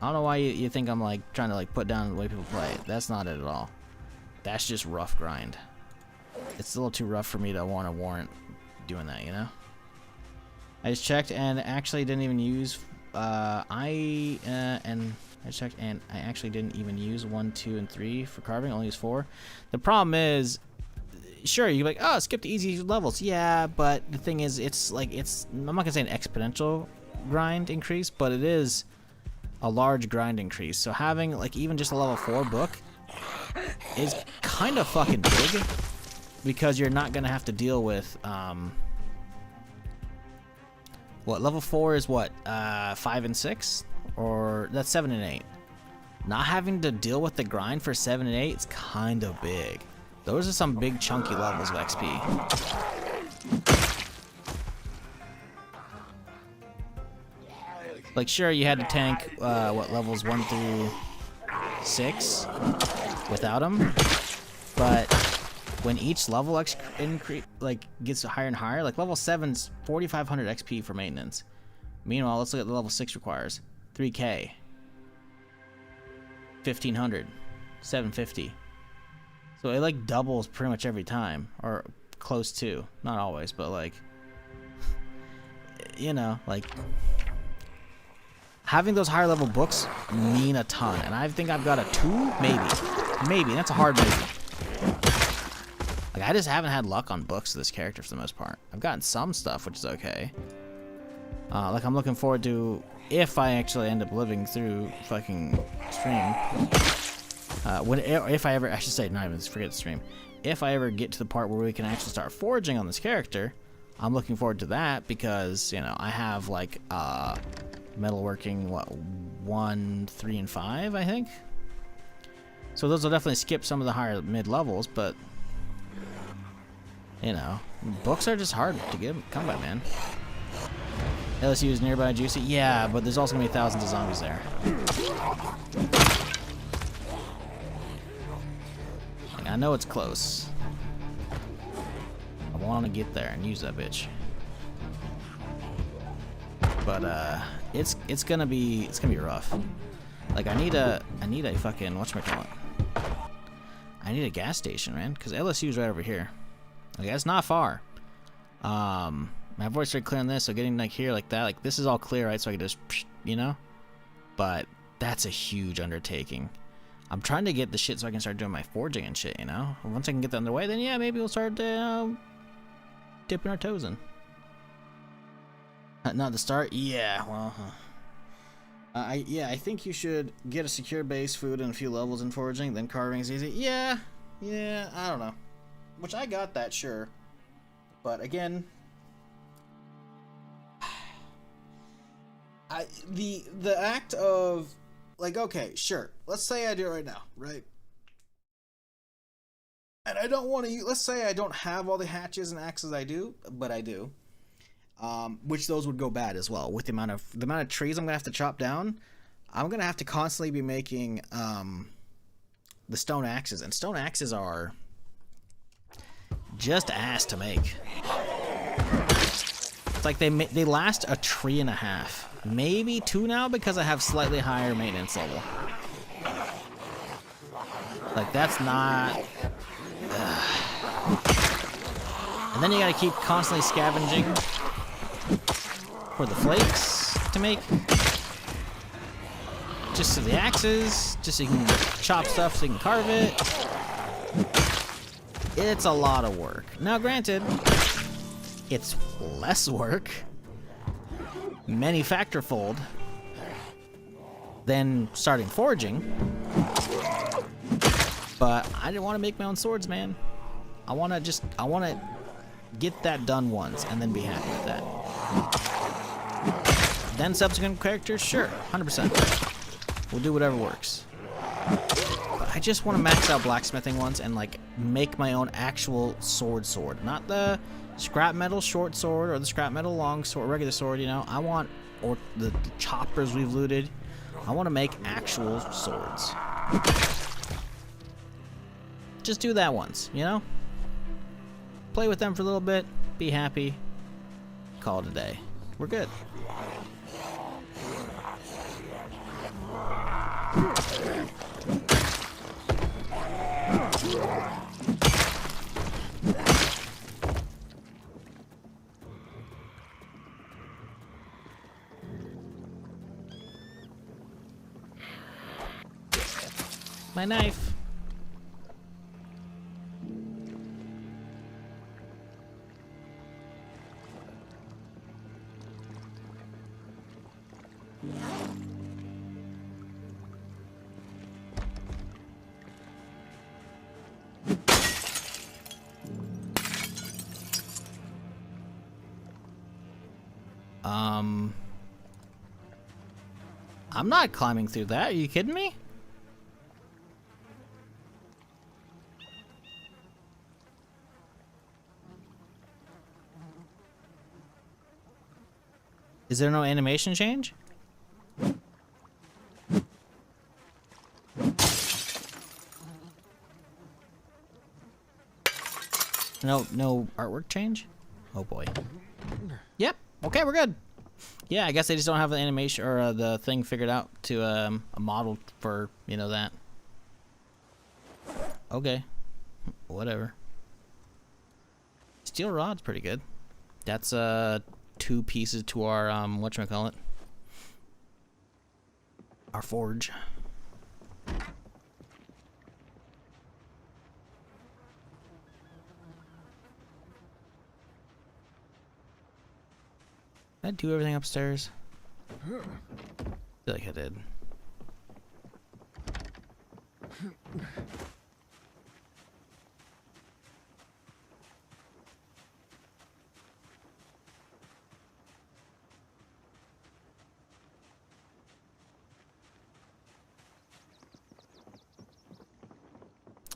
I don't know why you think I'm like trying to like put down the way people play it. That's not it at all. That's just rough grind. It's a little too rough for me to want to warrant doing that, you know? I just checked and actually didn't even use I checked and I actually didn't even use 1, 2, and 3 for carving. I only used 4. The problem is, sure, you're like, oh, skip the easy levels. Yeah, but the thing is, it's like I'm not gonna say an exponential grind increase, but it is a large grind increase. So having like even just a level 4 book is kind of fucking big, because you're not gonna have to deal with what level 4 is, what 5 and 6, or that's 7 and 8. Not having to deal with the grind for 7 and 8 is kind of big. Those are some big chunky levels of XP. Like, sure, you had to tank what levels 1 through 6 without them, but when each level gets higher and higher, like level 7's 4,500 XP for maintenance. Meanwhile, let's look at the level 6 requires 3K, 1,500, 750. So it like doubles pretty much every time, or close to. Not always, but like, you know, like having those higher level books mean a ton. And I think I've got a 2, maybe. That's a hard maybe. Like, I just haven't had luck on books of this character for the most part. I've gotten some stuff, which is okay. Like, I'm looking forward to, if I actually end up living through fucking stream, if I ever, I should say, not even forget the stream. If I ever get to the part where we can actually start forging on this character, I'm looking forward to that, because, you know, I have, like, metalworking, what, 1, 3, and 5, I think? So those will definitely skip some of the higher mid-levels, but, you know, books are just hard to come by, man. LSU is nearby, juicy. Yeah, but there's also gonna be thousands of zombies there. Like, I know it's close. I want to get there and use that bitch. But it's gonna be rough. Like, I need a fucking whatchamacallit. I need a gas station, man, because LSU's right over here. Like, that's not far. I've already started clearing this, so getting like here like that, like this is all clear, right? So I can just, you know. But that's a huge undertaking. I'm trying to get the shit so I can start doing my forging and shit, you know. Once I can get that underway, then yeah, maybe we'll start dipping our toes in. Not the start? Yeah, well, I think you should get a secure base, food, and a few levels in foraging, then carving is easy. Yeah, I don't know. Which I got that, sure. But again, the act of, like, okay, sure, let's say I do it right now, right? And I don't want to, let's say I don't have all the hatches and axes I do, but I do. Which those would go bad as well with the amount of trees I'm gonna have to chop down. I'm gonna have to constantly be making the stone axes, and stone axes are just ass to make. It's like they last a tree and a half, maybe 2 now, because I have slightly higher maintenance level. Like, that's not. And then you gotta keep constantly scavenging for the flakes to make, just to the axes, just so you can chop stuff so you can carve it. It's a lot of work. Now, granted, it's less work, many factor-fold, than starting forging. But I didn't want to make my own swords, man. I want to get that done once and then be happy with that. Then subsequent characters, sure, 100%. We'll do whatever works. But I just want to max out blacksmithing once and like make my own actual sword, not the scrap metal short sword or the scrap metal long sword, regular sword. You know, I want, or the choppers we've looted. I want to make actual swords. Just do that once, you know? Play with them for a little bit, be happy, call it a day. We're good. My knife. I'm not climbing through that. Are you kidding me? Is there no animation change? No artwork change? Oh boy. Yep. Okay, we're good. Yeah, I guess they just don't have the animation or the thing figured out to a model for, you know, that. Okay. Whatever. Steel rod's pretty good. That's 2 pieces to our whatchamacallit? Our forge. Did I do everything upstairs? I feel like I did.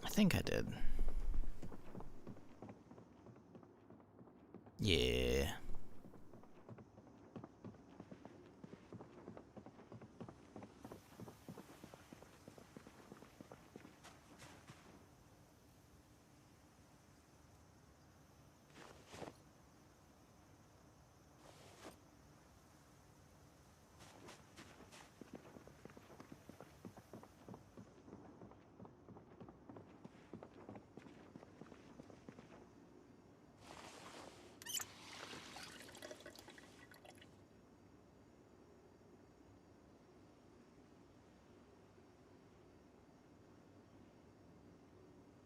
I think I did. Yeah.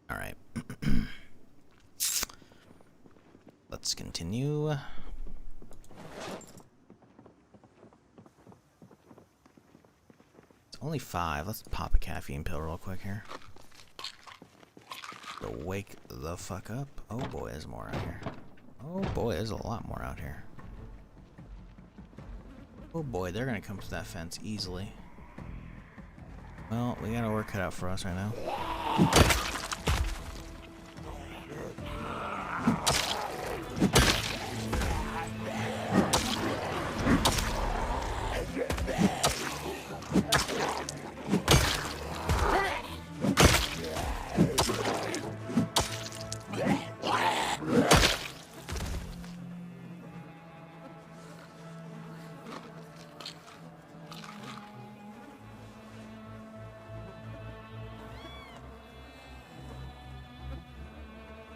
All right. Let's continue. It's only 5. Let's pop a caffeine pill real quick here. To wake the fuck up. Oh boy, there's more out here. Oh boy, there's a lot more out here. Oh boy, they're gonna come to that fence easily. Well, we got our work cut out for us right now.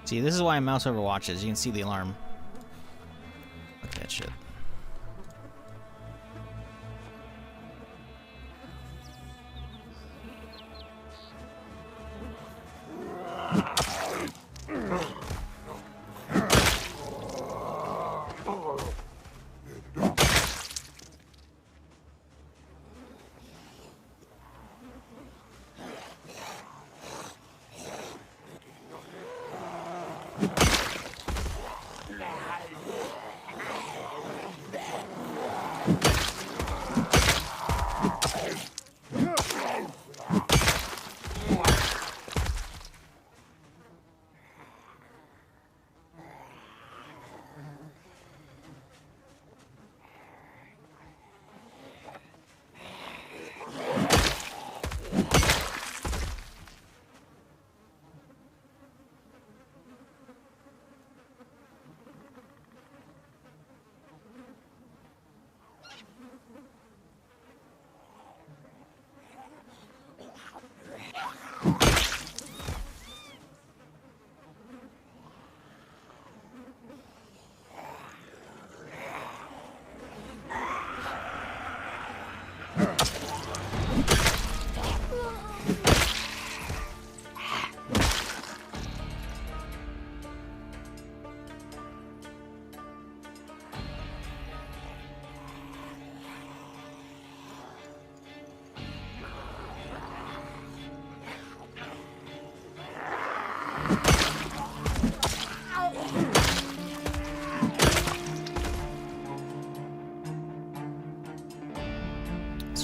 See, this is why mouse overwatches. You can see the alarm. Fuck that shit.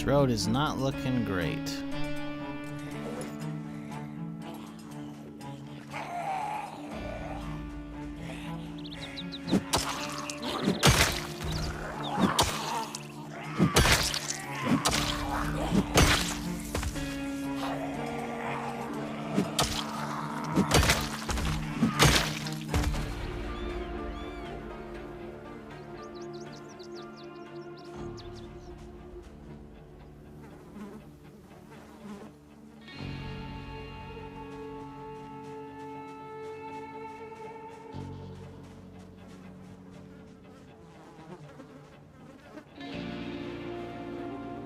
This road is not looking great.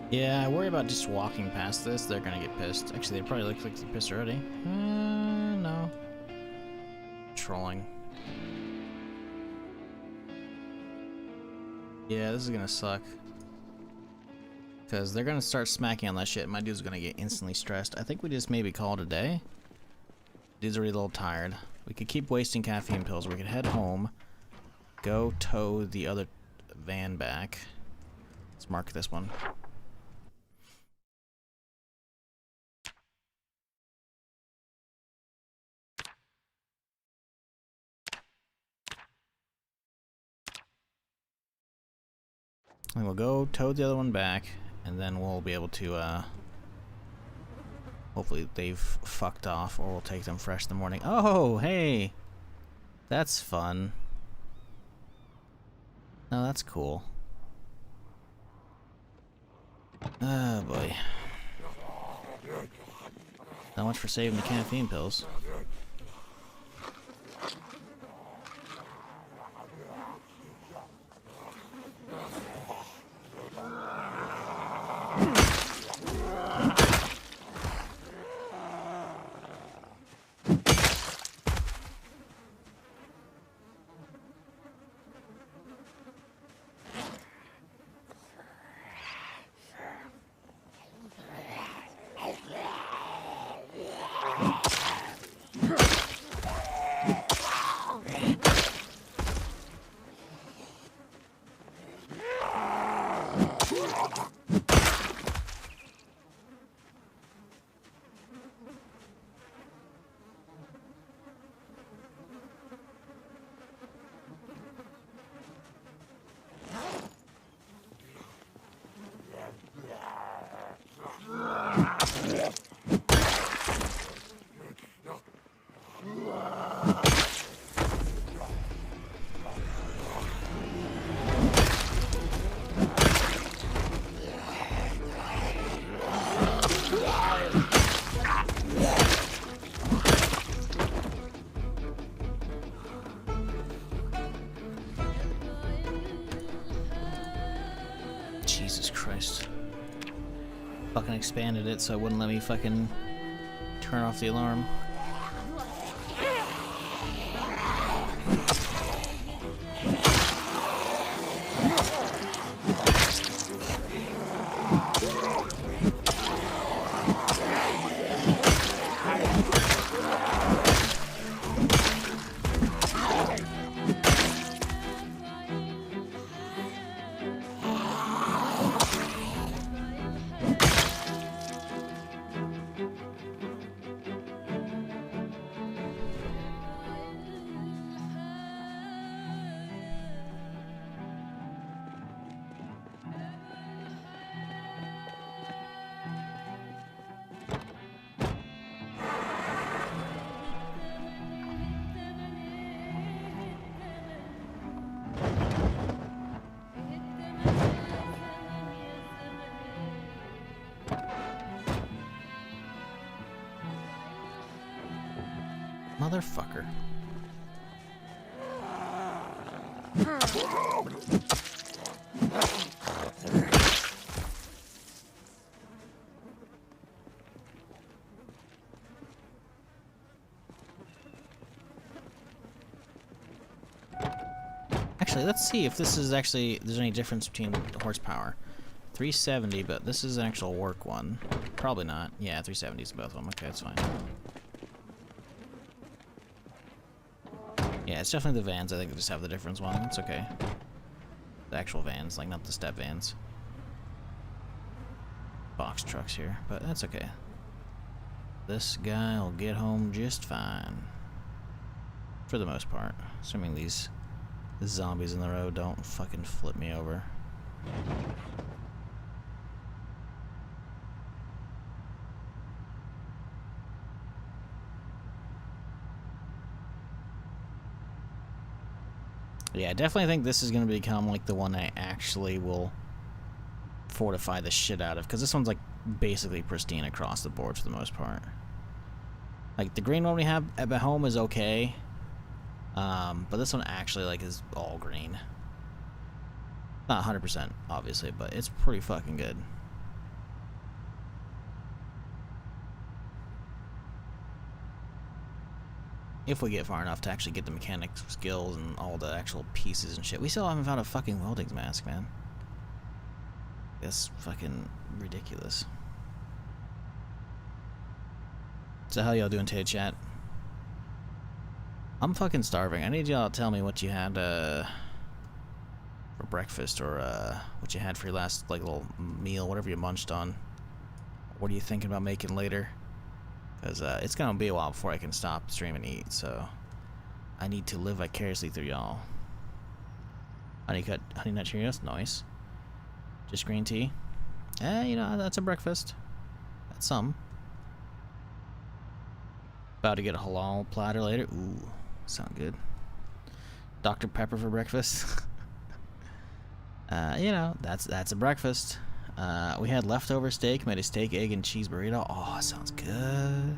Yeah, I worry about just walking past this. They're gonna get pissed. Actually, they probably look like they're pissed already. No. Trolling. Yeah, this is gonna suck. Because they're gonna start smacking on that shit, and my dude's gonna get instantly stressed. I think we just maybe call it a day. Dude's already a little tired. We could keep wasting caffeine pills. We could head home. Go tow the other van back. Let's mark this one. And we'll go tow the other one back, and then we'll be able to, hopefully they've fucked off, or we'll take them fresh in the morning. Oh, hey! That's fun. Oh, that's cool. Oh, boy. Not much for saving the caffeine pills. Jesus Christ. Fucking expanded it so it wouldn't let me fucking turn off the alarm. Motherfucker. Actually, let's see if this is actually, there's any difference between the horsepower. 370, but this is an actual work one. Probably not. Yeah, 370 is both of them. Okay, that's fine. Yeah, it's definitely the vans. I think they just have the difference one. It's okay. The actual vans, like not the step vans. box trucks here, but that's okay. This guy will get home just fine. For the most part. Assuming these zombies in the road don't fucking flip me over. Yeah, I definitely think this is going to become like the one I actually will fortify the shit out of, because this one's like basically pristine across the board for the most part. Like the green one we have at home is okay, but this one actually like is all green. Not 100% obviously, but it's pretty fucking good. If we get far enough to actually get the mechanic skills and all the actual pieces and shit. We still haven't found a fucking welding mask, man. That's fucking ridiculous. So how y'all doing today, chat? I'm fucking starving. I need y'all to tell me what you had for breakfast, or what you had for your last like little meal, whatever you munched on. What are you thinking about making later? Because it's gonna be a while before I can stop, stream, and eat, so I need to live vicariously through y'all. Honey Nut Cheerios, nice. Just green tea. You know, that's a breakfast. That's some. About to get a halal platter later. Ooh, sound good. Dr. Pepper for breakfast. You know, that's a breakfast. We had leftover steak, made a steak, egg, and cheese burrito. Oh, sounds good.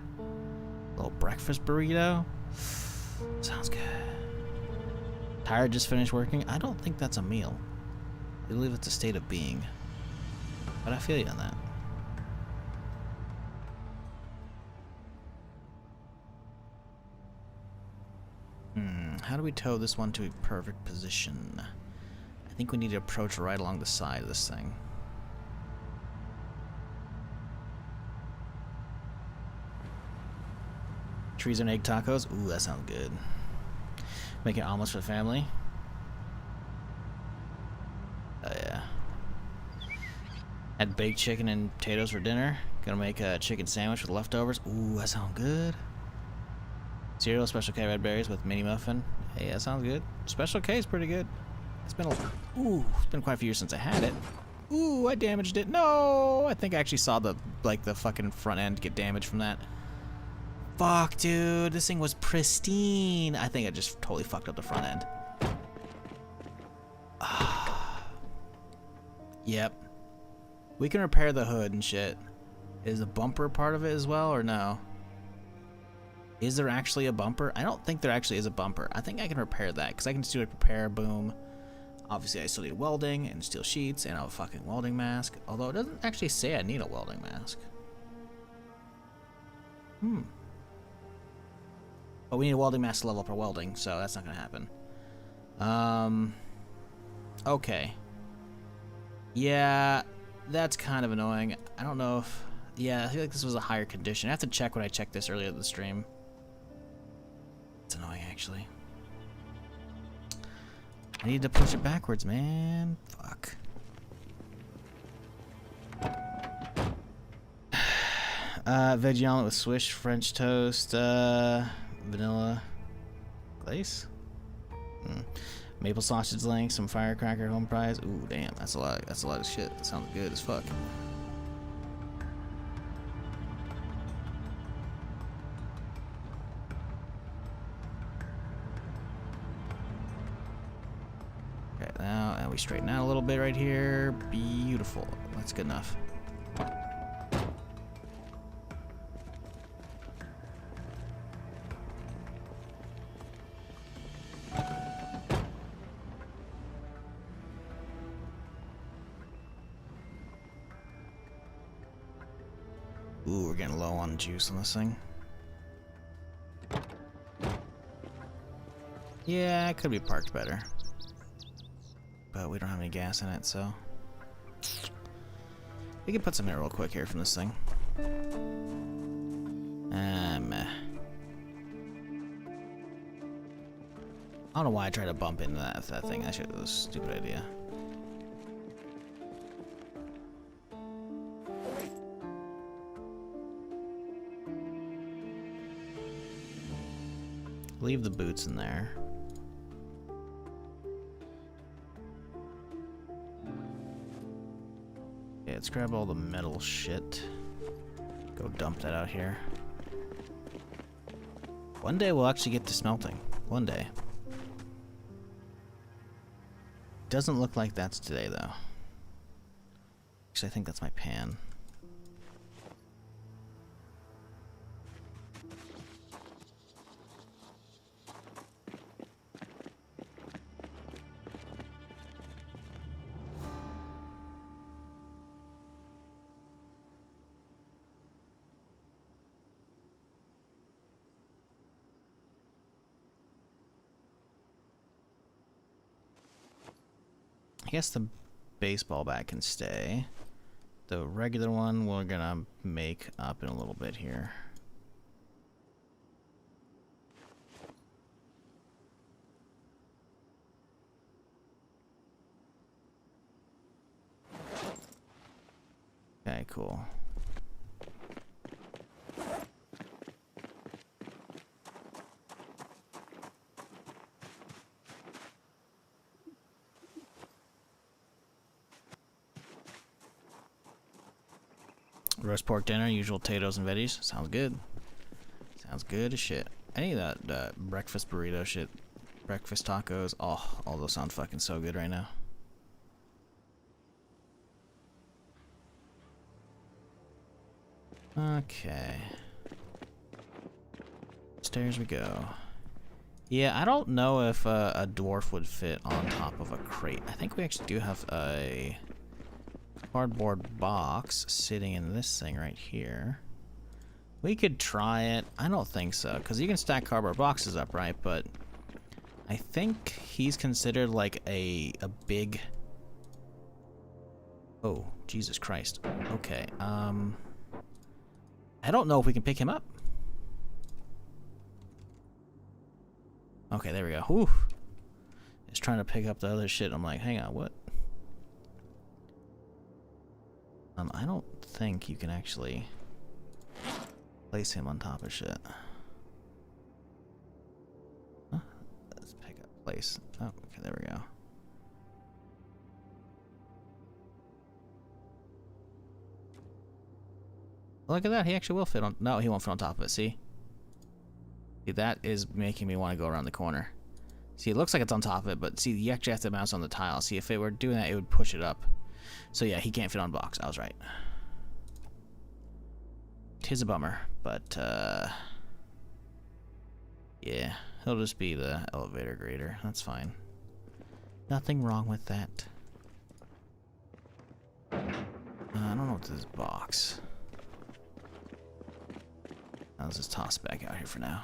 Little breakfast burrito. Sounds good. Tired, just finished working. I don't think that's a meal. I believe it's a state of being. But I feel you on that. How do we tow this one to a perfect position? I think we need to approach right along the side of this thing. Trees and egg tacos. Ooh, that sounds good. Making omelets for the family. Oh yeah. Had baked chicken and potatoes for dinner. Gonna make a chicken sandwich with leftovers. Ooh, that sounds good. Cereal, Special K red berries with mini muffin. Hey, that sounds good. Special K is pretty good. It's been quite a few years since I had it. Ooh, I damaged it. No, I think I actually saw the fucking front end get damaged from that. Fuck, dude, this thing was pristine. I think I just totally fucked up the front end. Yep. We can repair the hood and shit. Is the bumper part of it as well, or no? Is there actually a bumper? I don't think there actually is a bumper. I think I can repair that, because I can just do like repair, boom. Obviously, I still need welding and steel sheets and a fucking welding mask. Although it doesn't actually say I need a welding mask. But we need a welding mask to level up our welding, so that's not gonna happen. Okay. Yeah, that's kind of annoying. I don't know if... Yeah, I feel like this was a higher condition. I have to check when I checked this earlier in the stream. It's annoying, actually. I need to push it backwards, man. Fuck. Veggie omelet with Swiss French toast, vanilla glaze, maple sausage links, some firecracker home fries. Ooh, damn, that's a lot of shit. That sounds good as fuck. Okay, now and we straighten out a little bit right here. Beautiful. That's good enough. Ooh, we're getting low on juice on this thing. Yeah, it could be parked better. But we don't have any gas in it, so... We can put some in real quick here from this thing. Meh. I don't know why I tried to bump into that thing. That shit was a stupid idea. Leave the boots in there. Okay, let's grab all the metal shit. Go dump that out here. One day we'll actually get to smelting. One day. Doesn't look like that's today, though. Actually, I think that's my pan. I guess the baseball bat can stay. The regular one we're gonna make up in a little bit here. Okay, cool. Roast pork dinner, usual potatoes and veggies. Sounds good. Sounds good as shit. Any of that breakfast burrito shit. Breakfast tacos. Oh, all those sound fucking so good right now. Okay. Stairs we go. Yeah, I don't know if a dwarf would fit on top of a crate. I think we actually do have a cardboard box sitting in this thing right here. We could try it. I don't think so, because you can stack cardboard boxes up, right? But I think he's considered like a big... Oh, Jesus Christ. Okay, I don't know if we can pick him up. Okay, there we go. Whew. Just trying to pick up the other shit. I'm like, hang on, what? I don't think you can actually place him on top of shit. Huh? Let's pick up place. Oh, okay, there we go. Look at that, he actually will fit on... No, he won't fit on top of it, see? See, that is making me want to go around the corner. See, it looks like it's on top of it, but see, you actually have to mouse on the tile. See, if it were doing that, it would push it up. So yeah, he can't fit on box. I was right. Tis a bummer, but yeah, he'll just be the elevator grader. That's fine. Nothing wrong with that. I don't know what this box. Let's just toss it back out here for now.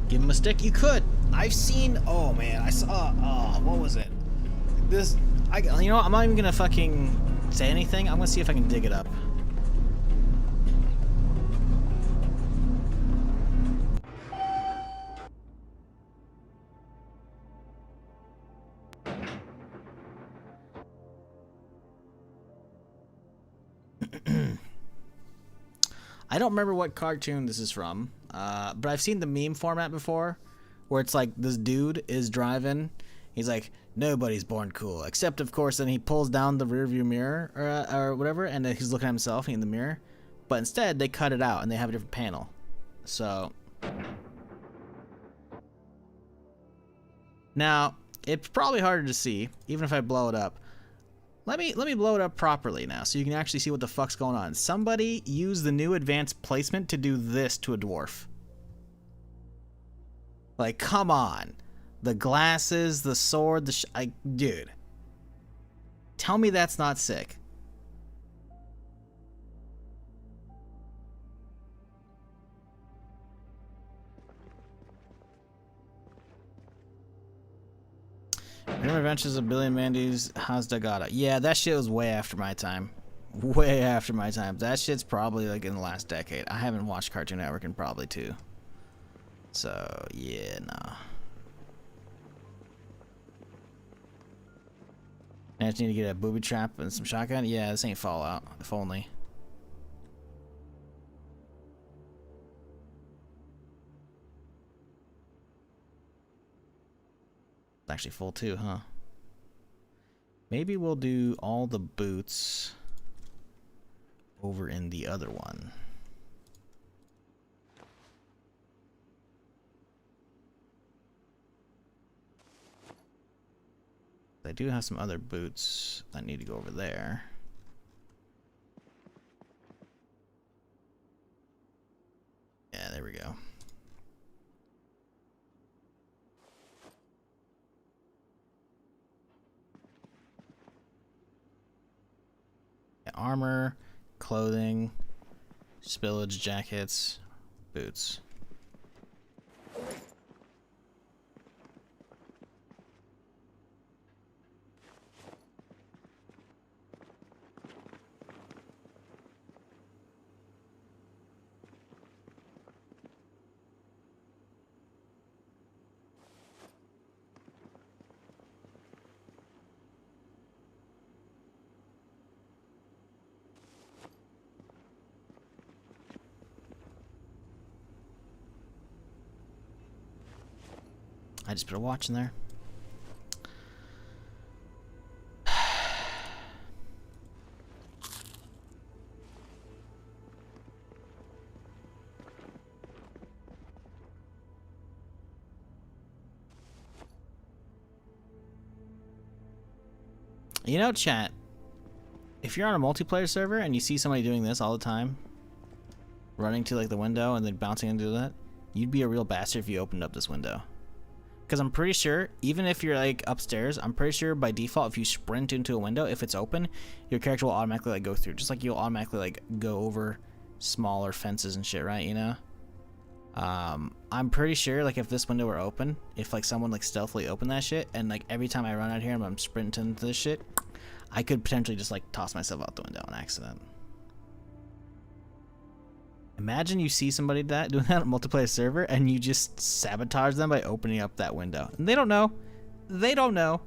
Give him a stick? You could. I've seen... Oh, man. I saw... Oh, what was it? This... you know what? I'm not even gonna fucking say anything. I'm gonna see if I can dig it up. I don't remember what cartoon this is from, but I've seen the meme format before, where it's like this dude is driving. He's like, nobody's born cool, except of course, then he pulls down the rearview mirror or whatever, and then he's looking at himself in the mirror. But instead, they cut it out and they have a different panel. So now it's probably harder to see, even if I blow it up. Let me blow it up properly now, so you can actually see what the fuck's going on. Somebody use the new advanced placement to do this to a dwarf. Like, come on. The glasses, the sword, dude. Tell me that's not sick. Renovations a billion Mandy's Hazda Gata. Yeah, that shit was way after my time. Way after my time. That shit's probably like in the last decade. I haven't watched Cartoon Network in probably 2. So, yeah, nah. I just need to get a booby trap and some shotgun. Yeah, this ain't Fallout. If only. It's actually full too, huh? Maybe we'll do all the boots over in the other one. I do have some other boots that need to go over there. Yeah, there we go. Yeah, armor, clothing, spillage jackets, boots. I just put a watch in there. You know, chat, if you're on a multiplayer server and you see somebody doing this all the time, running to like the window and then bouncing into that, you'd be a real bastard if you opened up this window. Because I'm pretty sure, even if you're like upstairs, I'm pretty sure by default, if you sprint into a window, if it's open, your character will automatically like go through. Just like you'll automatically like go over smaller fences and shit, right? You know? I'm pretty sure like if this window were open, if like someone like stealthily opened that shit, and like every time I run out here and I'm sprinting into this shit, I could potentially just like toss myself out the window on accident. Imagine you see somebody doing that on a multiplayer server and you just sabotage them by opening up that window. And they don't know. They don't know.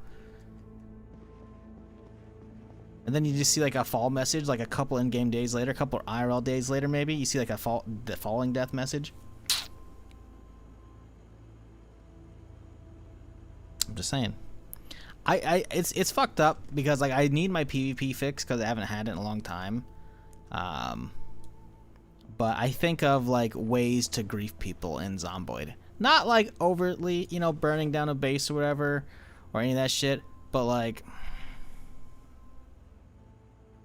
And then you just see like a fall message like a couple in-game days later, a couple IRL days later maybe, you see like the falling death message. I'm just saying. It's fucked up because like I need my PvP fix because I haven't had it in a long time. But I think of like ways to grief people in Zomboid. Not like overtly, you know, burning down a base or whatever, or any of that shit, but like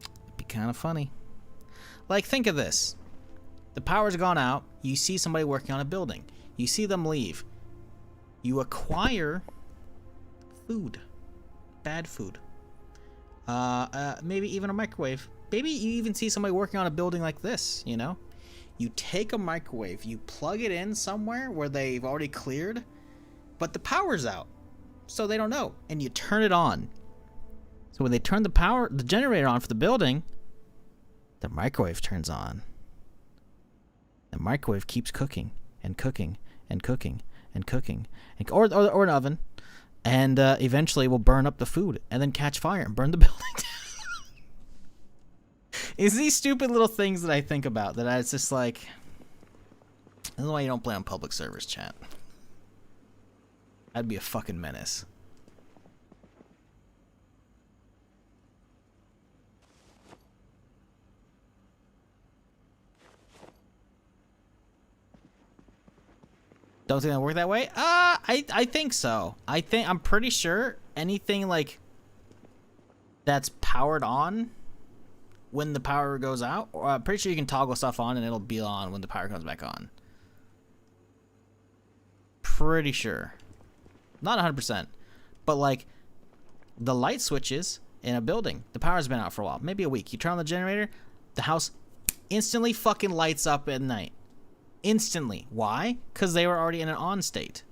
it'd be kind of funny. Like think of this. The power's gone out, you see somebody working on a building. You see them leave. You acquire food. Bad food. Maybe even a microwave. Maybe you even see somebody working on a building like this, you know? You take a microwave, you plug it in somewhere where they've already cleared, but the power's out, so they don't know, and you turn it on. So when they turn the generator on for the building, the microwave turns on. The microwave keeps cooking and cooking and cooking and cooking, or an oven, and eventually will burn up the food and then catch fire and burn the building down. It's these stupid little things that I think about that it's just like, this is why you don't play on public servers, chat. I'd be a fucking menace. Don't think it'll work that way? I think so. I'm pretty sure anything like that's powered on when the power goes out, or I'm pretty sure you can toggle stuff on and it'll be on when the power comes back on. Pretty sure. Not 100%. But like the light switches in a building, the power's been out for a while, maybe a week. You turn on the generator, the house instantly fucking lights up at night. Instantly. Why? Because they were already in an on state.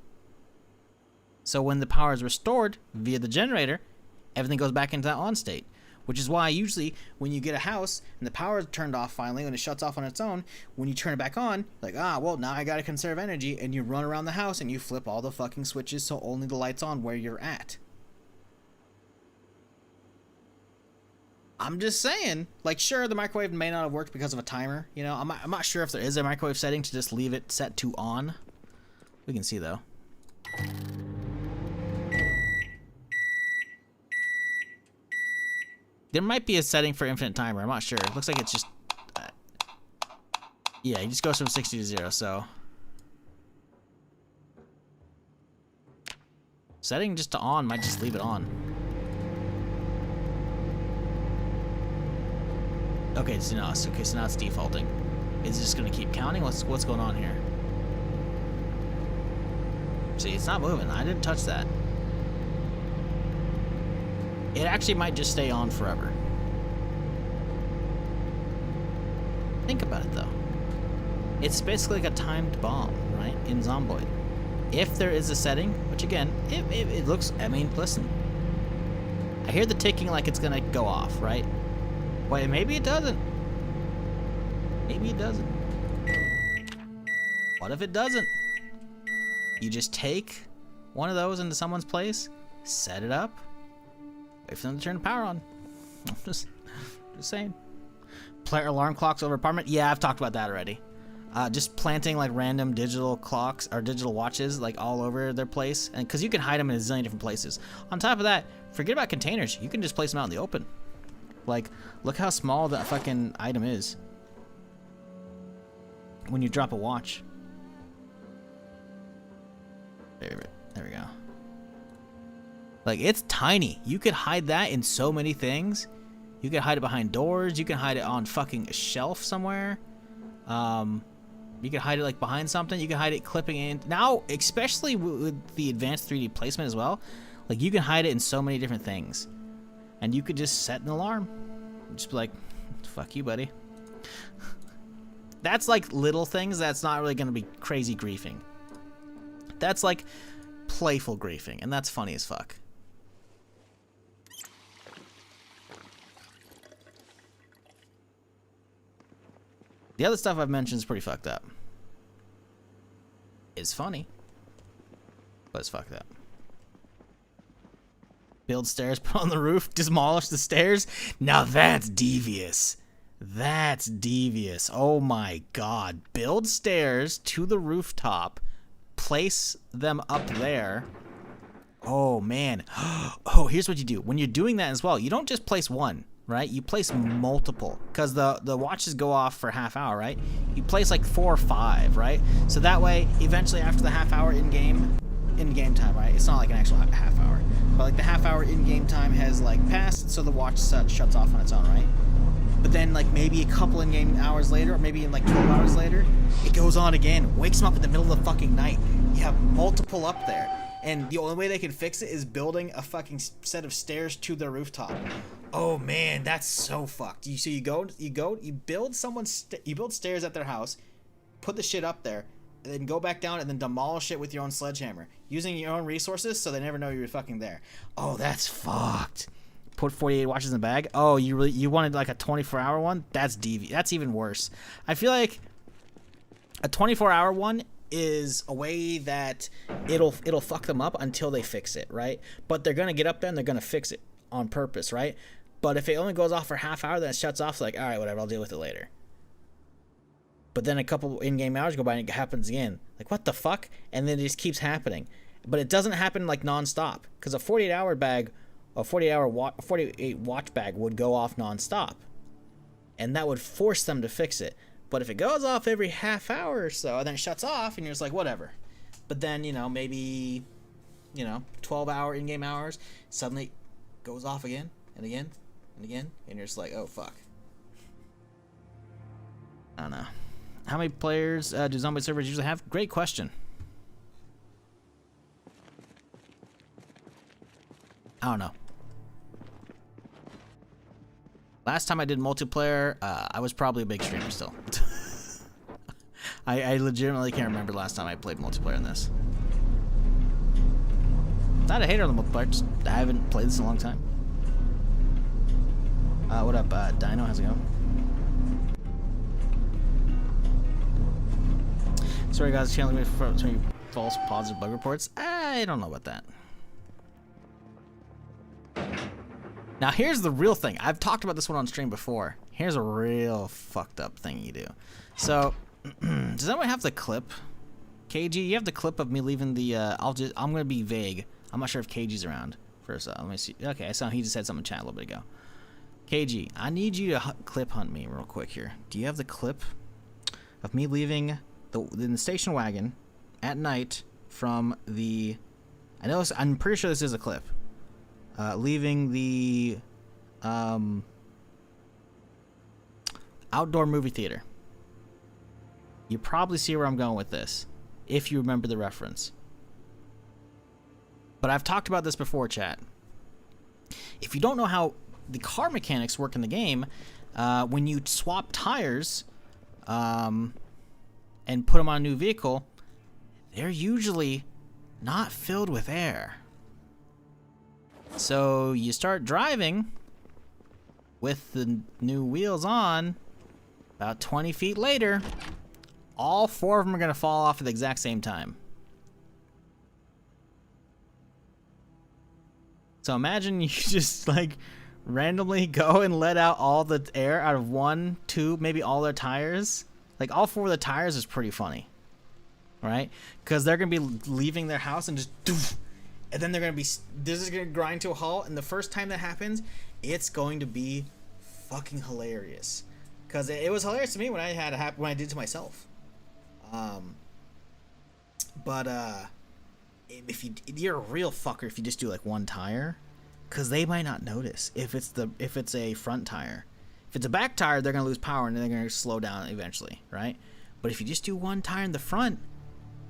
So when the power is restored via the generator, everything goes back into that on state. Which is why usually when you get a house and the power is turned off finally, when it shuts off on its own, when you turn it back on, like, well, now I gotta conserve energy, and you run around the house and you flip all the fucking switches so only the light's on where you're at. I'm just saying, like, sure, the microwave may not have worked because of a timer, you know, I'm not sure if there is a microwave setting to just leave it set to on. We can see, though. There might be a setting for infinite timer. I'm not sure. It looks like it's just... yeah, it just goes from 60 to 0, so... setting just to on might just leave it on. Okay, so now it's defaulting. Is it just going to keep counting? What's going on here? See, it's not moving. I didn't touch that. It actually might just stay on forever. Think about it, though. It's basically like a timed bomb, right? In Zomboid. If there is a setting, which again, it looks... I mean, listen. I hear the ticking like it's gonna go off, right? Wait, maybe it doesn't. Maybe it doesn't. What if it doesn't? You just take one of those into someone's place, set it up, wait for them to turn the power on. I'm just saying. Player alarm clocks over apartment. Yeah, I've talked about that already. Just planting like random digital clocks or digital watches like all over their place, and because you can hide them in a zillion different places. On top of that, forget about containers. You can just place them out in the open. Like, look how small that fucking item is when you drop a watch. There we go. Like, it's tiny. You could hide that in so many things. You could hide it behind doors. You can hide it on fucking a shelf somewhere. You can hide it like behind something. You can hide it clipping in. Now, especially with the advanced 3D placement as well, like you can hide it in so many different things. And you could just set an alarm. Just be like, fuck you, buddy. That's like little things that's not really going to be crazy griefing. That's like playful griefing, and that's funny as fuck. The other stuff I've mentioned is pretty fucked up. It's funny, but it's fucked up. Build stairs, put on the roof, demolish the stairs. Now that's devious. That's devious. Oh my god. Build stairs to the rooftop, place them up there. Oh man. Oh, here's what you do. When you're doing that as well, you don't just place one, right? You place multiple, because the watches go off for half hour, right? You place like 4 or 5, right? So that way, eventually after the half hour in-game time, right? It's not like an actual half hour, but like the half hour in-game time has like passed, so the watch shuts off on its own, right? But then like maybe a couple in-game hours later, or maybe in like 12 hours later, it goes on again, wakes them up in the middle of the fucking night. You have multiple up there, and the only way they can fix it is building a fucking set of stairs to their rooftop. Oh man, that's so fucked. You build stairs at their house, put the shit up there, and then go back down and then demolish it with your own sledgehammer, using your own resources so they never know you're fucking there. Oh, that's fucked. Put 48 watches in the bag. Oh, you wanted like a 24-hour one? That's deviant. That's even worse. I feel like a 24-hour one is a way that it'll fuck them up until they fix it, right? But they're gonna get up there and they're gonna fix it on purpose, right? But if it only goes off for half hour, then it shuts off. Like, all right, whatever, I'll deal with it later. But then a couple in-game hours go by and it happens again. Like, what the fuck? And then it just keeps happening. But it doesn't happen like non-stop, because a 48-hour bag, a 48 watch bag would go off non-stop, and that would force them to fix it. But if it goes off every half hour or so, and then it shuts off, and you're just like, whatever. But then, maybe 12-hour in-game hours, suddenly goes off again and again and again, and you're just like, oh fuck. I don't know. How many players do Zomboid servers usually have? Great question. I don't know. Last time I did multiplayer, I was probably a big streamer still. I legitimately can't remember the last time I played multiplayer in this. Not a hater on the multiplayer, just I haven't played this in a long time. What up, Dino? How's it going? Sorry guys, channel me for false positive bug reports. I don't know about that. Now here's the real thing. I've talked about this one on stream before. Here's a real fucked up thing you do. So, does anyone have the clip? KG, you have the clip of me leaving the, I'm gonna be vague. I'm not sure if KG's around. First, let me see. Okay, so he just said something in chat a little bit ago. KG, I need you to clip hunt me real quick here. Do you have the clip of me leaving in the station wagon at night from the... I'm pretty sure this is a clip. Leaving the outdoor movie theater. You probably see where I'm going with this, if you remember the reference. But I've talked about this before, chat. If you don't know how the car mechanics work in the game, when you swap tires and put them on a new vehicle, they're usually not filled with air. So you start driving with the new wheels on, about 20 feet later, all 4 of them are going to fall off at the exact same time. So imagine you just like randomly go and let out all the air out of 1, 2, maybe all their tires. Like all 4 of the tires is pretty funny, right? Because they're going to be leaving their house and just doof, and then they're going to be, this is going to grind to a halt. And the first time that happens, it's going to be fucking hilarious. Because it was hilarious to me when I had it happen, when I did it to myself. If you're a real fucker if you just do like 1 tire, because they might not notice if it's a front tire. If it's a back tire, they're gonna lose power and they're gonna slow down eventually, right? But if you just do 1 tire in the front,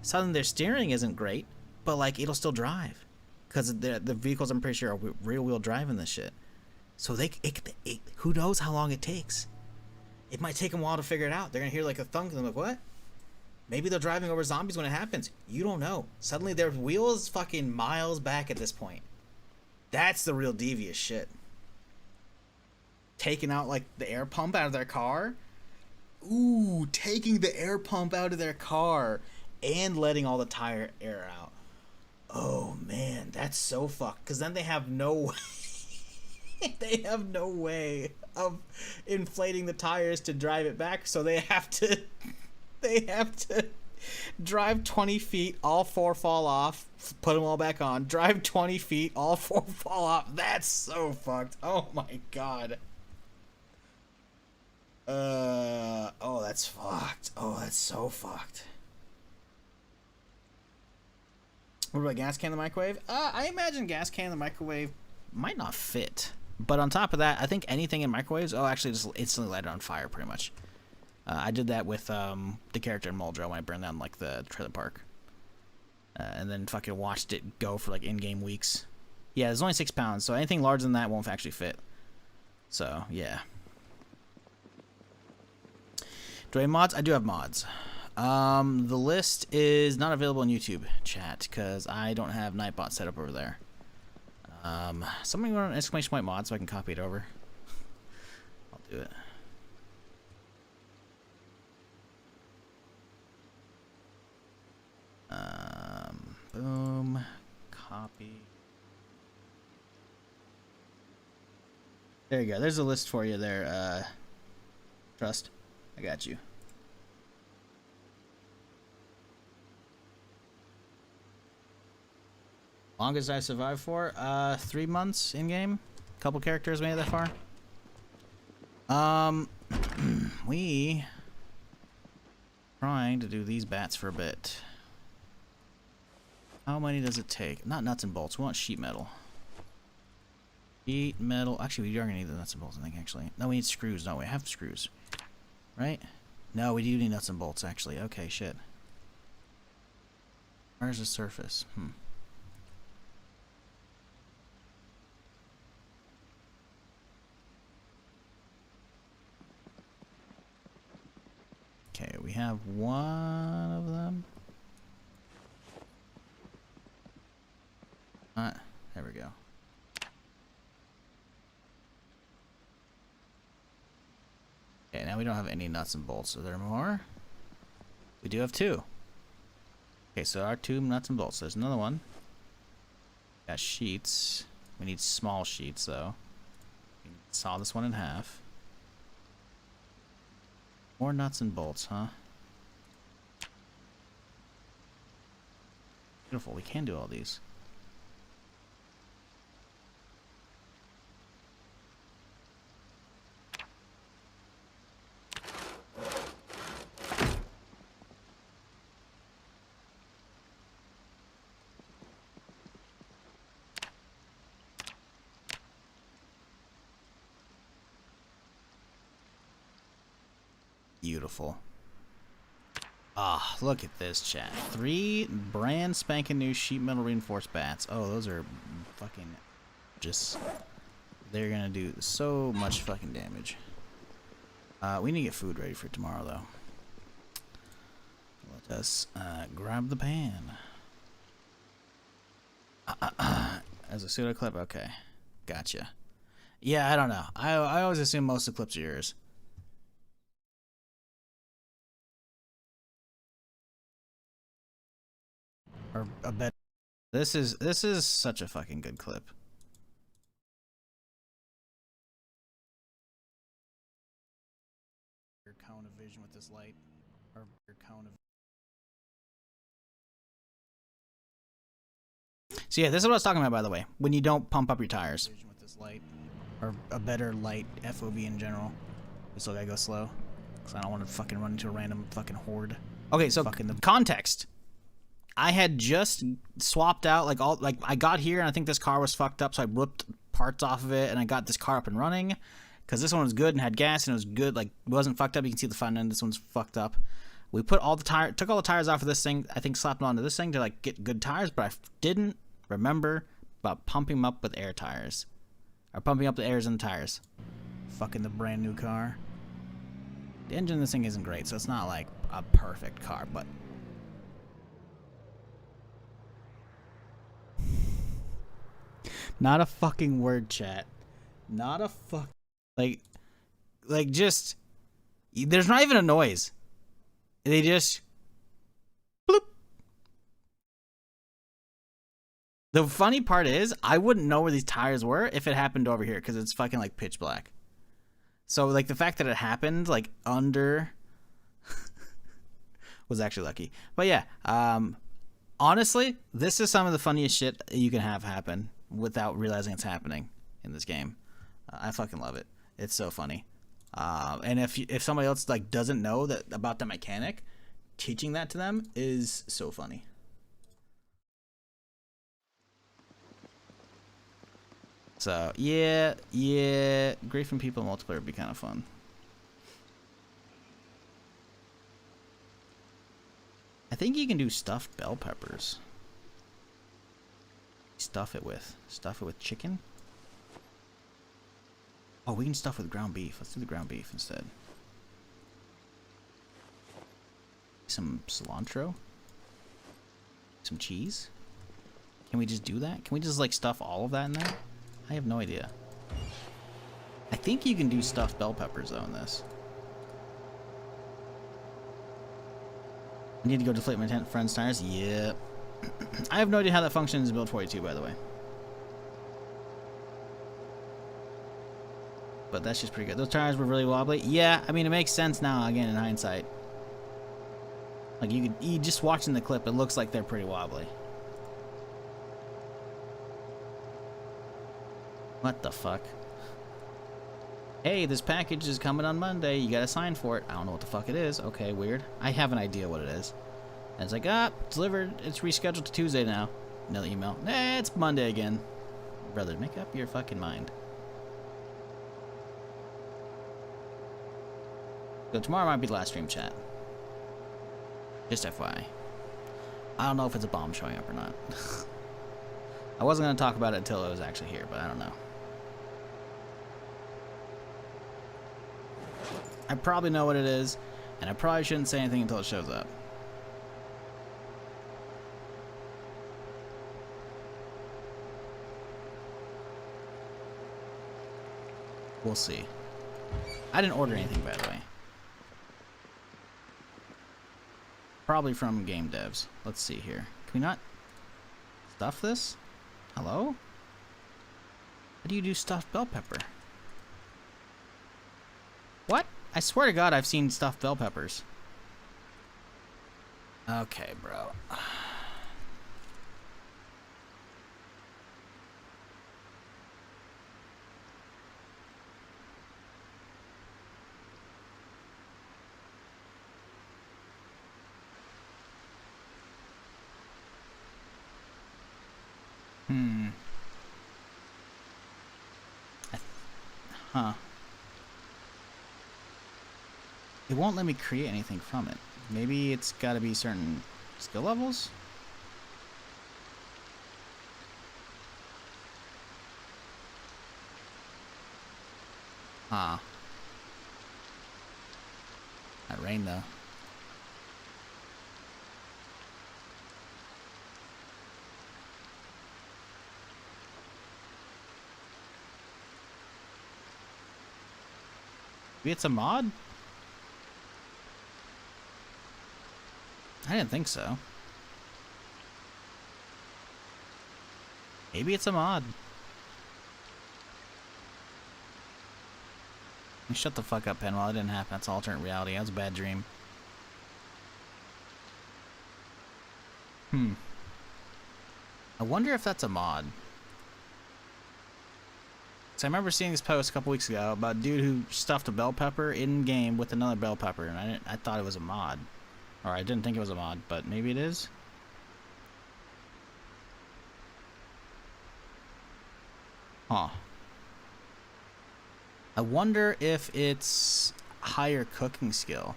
suddenly their steering isn't great, but like it'll still drive, because the vehicles, I'm pretty sure, are rear wheel driving this shit. So who knows how long it takes? It might take them a while to figure it out. They're gonna hear like a thunk and they're like, what? Maybe they're driving over zombies when it happens. You don't know. Suddenly their wheels fucking miles back at this point. That's the real devious shit. Taking out like the air pump out of their car. Ooh, taking the air pump out of their car and letting all the tire air out. Oh man, that's so fucked. Because then they have no they have no way of inflating the tires to drive it back, so they have to drive 20 feet, all 4 fall off, put them all back on, drive 20 feet, all 4 fall off. That's so fucked. Oh my god. Oh, that's fucked. Oh, that's so fucked. What about gas can in the microwave? I imagine gas can in the microwave might not fit. But on top of that, I think anything in microwaves, actually just instantly light it on fire, pretty much. I did that with the character in Muldrow when I burned down like the trailer park. And then fucking watched it go for like in-game weeks. Yeah, there's only 6 pounds, so anything larger than that won't actually fit. So, yeah. Do I have mods? I do have mods. The list is not available on YouTube chat because I don't have Nightbot set up over there. Somebody want an exclamation point mod so I can copy it over. I'll do it. Boom. Copy. There you go. There's a list for you there, Trust. I got you. Longest I survived for? 3 months in game. Couple characters made it that far. We trying to do these bats for a bit. How many does it take? Not nuts and bolts. We want sheet metal. Sheet metal. Actually, we are gonna need the nuts and bolts, I think, actually. No, we need screws. No, we have screws. Right? No, we do need nuts and bolts, actually. Okay, shit. Where's the surface? Okay, we have 1 of them. And we don't have any nuts and bolts. Are there more? We do have 2. Okay, so our 2 nuts and bolts. There's another one. Got sheets. We need small sheets, though. We can saw this one in half. More nuts and bolts, huh? Beautiful. We can do all these. Beautiful. Ah, look at this, chat. 3 brand spanking new sheet metal reinforced bats. Oh, those are fucking just... They're gonna do so much fucking damage. We need to get food ready for tomorrow, though. Let us grab the pan. As a pseudo clip? Okay. Gotcha. Yeah, I don't know. I always assume most of the clips are yours. Or a bet. This is such a fucking good clip. Your cone of vision with this light, or your cone of. So yeah, this is what I was talking about, by the way. When you don't pump up your tires. Vision with this light, or a better light FOV in general. We still gotta go slow, because I don't want to fucking run into a random fucking horde. Okay, so fucking the context. I had just swapped out I got here and I think this car was fucked up, so I ripped parts off of it and I got this car up and running because this one was good and had gas and it was good, like it wasn't fucked up. You can see the front end. This one's fucked up. We put all the took all the tires off of this thing. I think slapped them onto this thing to like get good tires, but I didn't remember about pumping them up with air tires, or pumping up the airs in the tires. Fucking the brand new car. The engine in this thing isn't great, so it's not like a perfect car, but. Not a fucking word, chat. Not a fuck. Like just. There's not even a noise. They just. Bloop. The funny part is, I wouldn't know where these tires were if it happened over here, because it's fucking like pitch black. So like the fact that it happened like under was actually lucky. But yeah, honestly, this is some of the funniest shit you can have happen without realizing it's happening in this game. I fucking love it. It's so funny. And if somebody else like doesn't know that about the mechanic, teaching that to them is so funny. So yeah, griefing people in multiplayer would be kind of fun. I think you can do stuffed bell peppers. Stuff it with chicken. Oh, we can stuff with ground beef. Let's do the ground beef instead. Some cilantro. Some cheese. Can we just do that? Can we just like stuff all of that in there? I have no idea. I think you can do stuffed bell peppers though in this. I need to go deflate my tent friend's tires. Yep. I have no idea how that functions in build 42, by the way. But that's just pretty good. Those tires were really wobbly. Yeah, I mean, it makes sense now, again, in hindsight. Like, you just watching the clip, it looks like they're pretty wobbly. What the fuck? Hey, this package is coming on Monday. You gotta sign for it. I don't know what the fuck it is. Okay, weird. I have an idea what it is. And it's like, delivered. It's rescheduled to Tuesday now. Another email. Nah, it's Monday again. Brother, make up your fucking mind. So tomorrow might be the last stream, chat. Just FYI. I don't know if it's a bomb showing up or not. I wasn't going to talk about it until it was actually here, but I don't know. I probably know what it is, and I probably shouldn't say anything until it shows up. We'll see. I didn't order anything, by the way. Probably from game devs. Let's see here. Can we not stuff this? Hello? How do you do stuffed bell pepper? What? I swear to God I've seen stuffed bell peppers. Okay, bro. Huh. It won't let me create anything from it. Maybe it's gotta be certain skill levels? Huh. That rain though. Maybe it's a mod? I didn't think so. Maybe it's a mod. Shut the fuck up, Penwell. It didn't happen. That's alternate reality. That was a bad dream. I wonder if that's a mod. So I remember seeing this post a couple weeks ago about a dude who stuffed a bell pepper in game with another bell pepper, and I thought it was a mod. Or I didn't think it was a mod, but maybe it is. Huh. I wonder if it's higher cooking skill.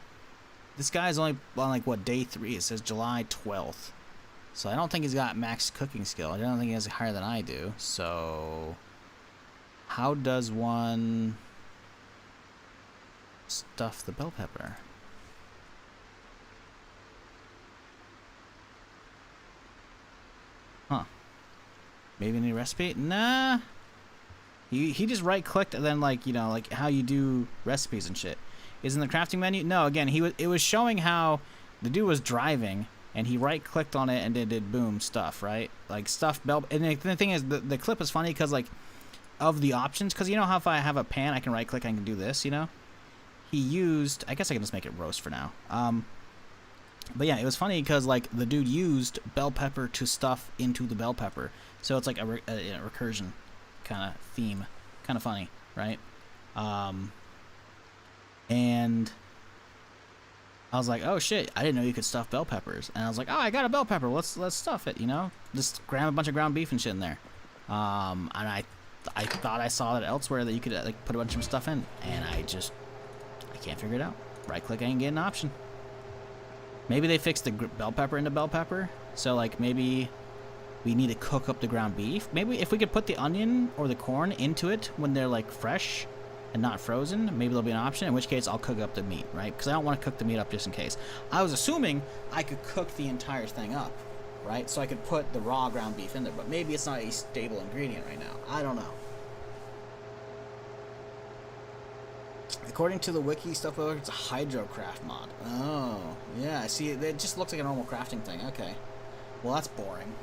This guy's only on like what, day 3? It says July 12th. So I don't think he's got max cooking skill. I don't think he has higher than I do. So how does one stuff the bell pepper? Huh. Maybe any recipe? Nah. He just right clicked and then like, you know, like how you do recipes and shit. Is in the crafting menu? No, again, it was showing how the dude was driving and he right clicked on it and it did boom stuff, right? Like stuff bell. And the thing is the clip is funny because like of the options, because you know how if I have a pan I can right click, I can do this, you know? He used, I guess I can just make it roast for now. But yeah, it was funny because like the dude used bell pepper to stuff into the bell pepper. So it's like a recursion kind of theme. Kind of funny, right? And I was like, oh shit, I didn't know you could stuff bell peppers. And I was like, oh, I got a bell pepper, let's stuff it, you know? Just grab a bunch of ground beef and shit in there. And I thought I saw that elsewhere that you could like put a bunch of stuff in, and I can't figure it out. Right click ain't getting an option. Maybe they fixed the bell pepper into bell pepper, so like maybe we need to cook up the ground beef. Maybe if we could put the onion or the corn into it when they're like fresh and not frozen, maybe there'll be an option, in which case I'll cook up the meat, right? Because I don't want to cook the meat up just in case. I was assuming I could cook the entire thing up, right? So I could put the raw ground beef in there, but maybe it's not a stable ingredient right now. I don't know. According to the wiki stuff, it's a hydrocraft mod. Oh, yeah, I see. It just looks like a normal crafting thing. Okay. Well, that's boring.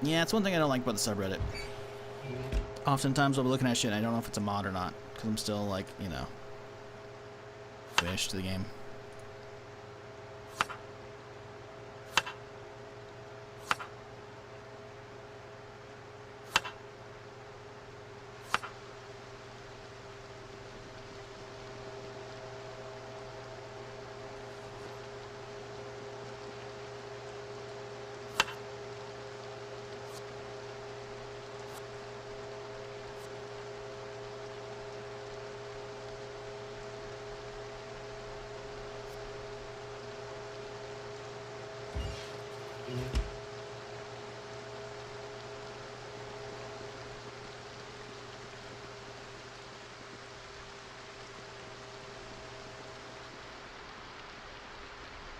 Yeah, it's one thing I don't like about the subreddit. Oftentimes I'll be looking at shit and I don't know if it's a mod or not, because I'm still, like, you know, fish to the game.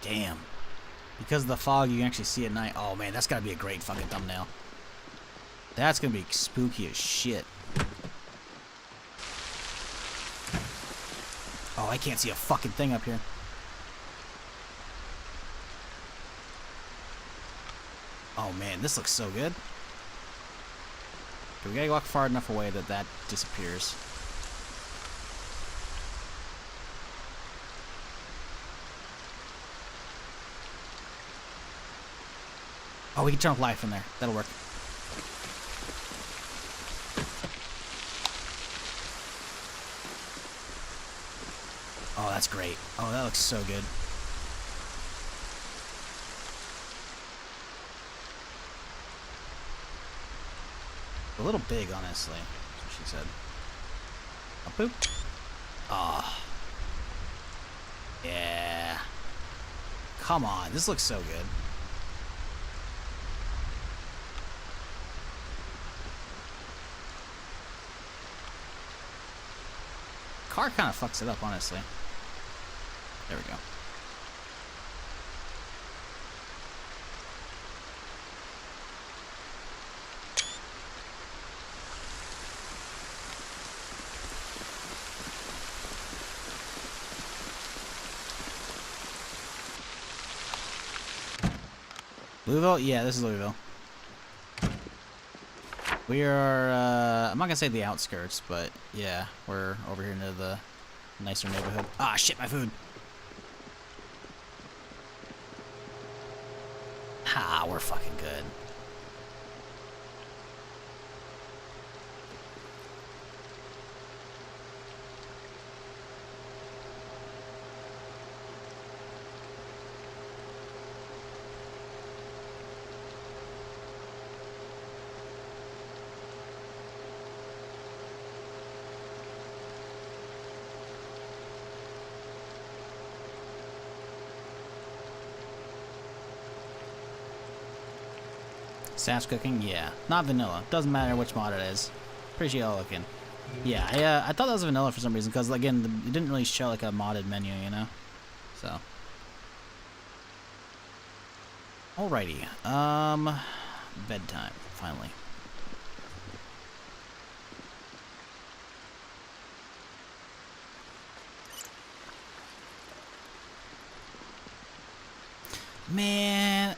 Damn. Because of the fog, you can actually see at night. Oh, man, that's got to be a great fucking thumbnail. That's going to be spooky as shit. Oh, I can't see a fucking thing up here. Oh man, this looks so good. Okay, we gotta walk far enough away that that disappears. Oh, we can turn off life in there. That'll work. Oh, that's great. Oh, that looks so good. A little big, honestly. That's what she said. A poop. Ah. Oh. Yeah. Come on. This looks so good. Car kind of fucks it up, honestly. There we go. Louisville? Yeah, this is Louisville. We are, I'm not gonna say the outskirts, but yeah, we're over here near the nicer neighborhood. Ah, shit, my food. Ha, we're fucking good. Sass cooking? Yeah. Not vanilla. Doesn't matter which mod it is. Pretty yellow looking. Yeah, I thought that was vanilla for some reason, because, again, it didn't really show, like, a modded menu, you know? So. Alrighty. Bedtime, finally. Man...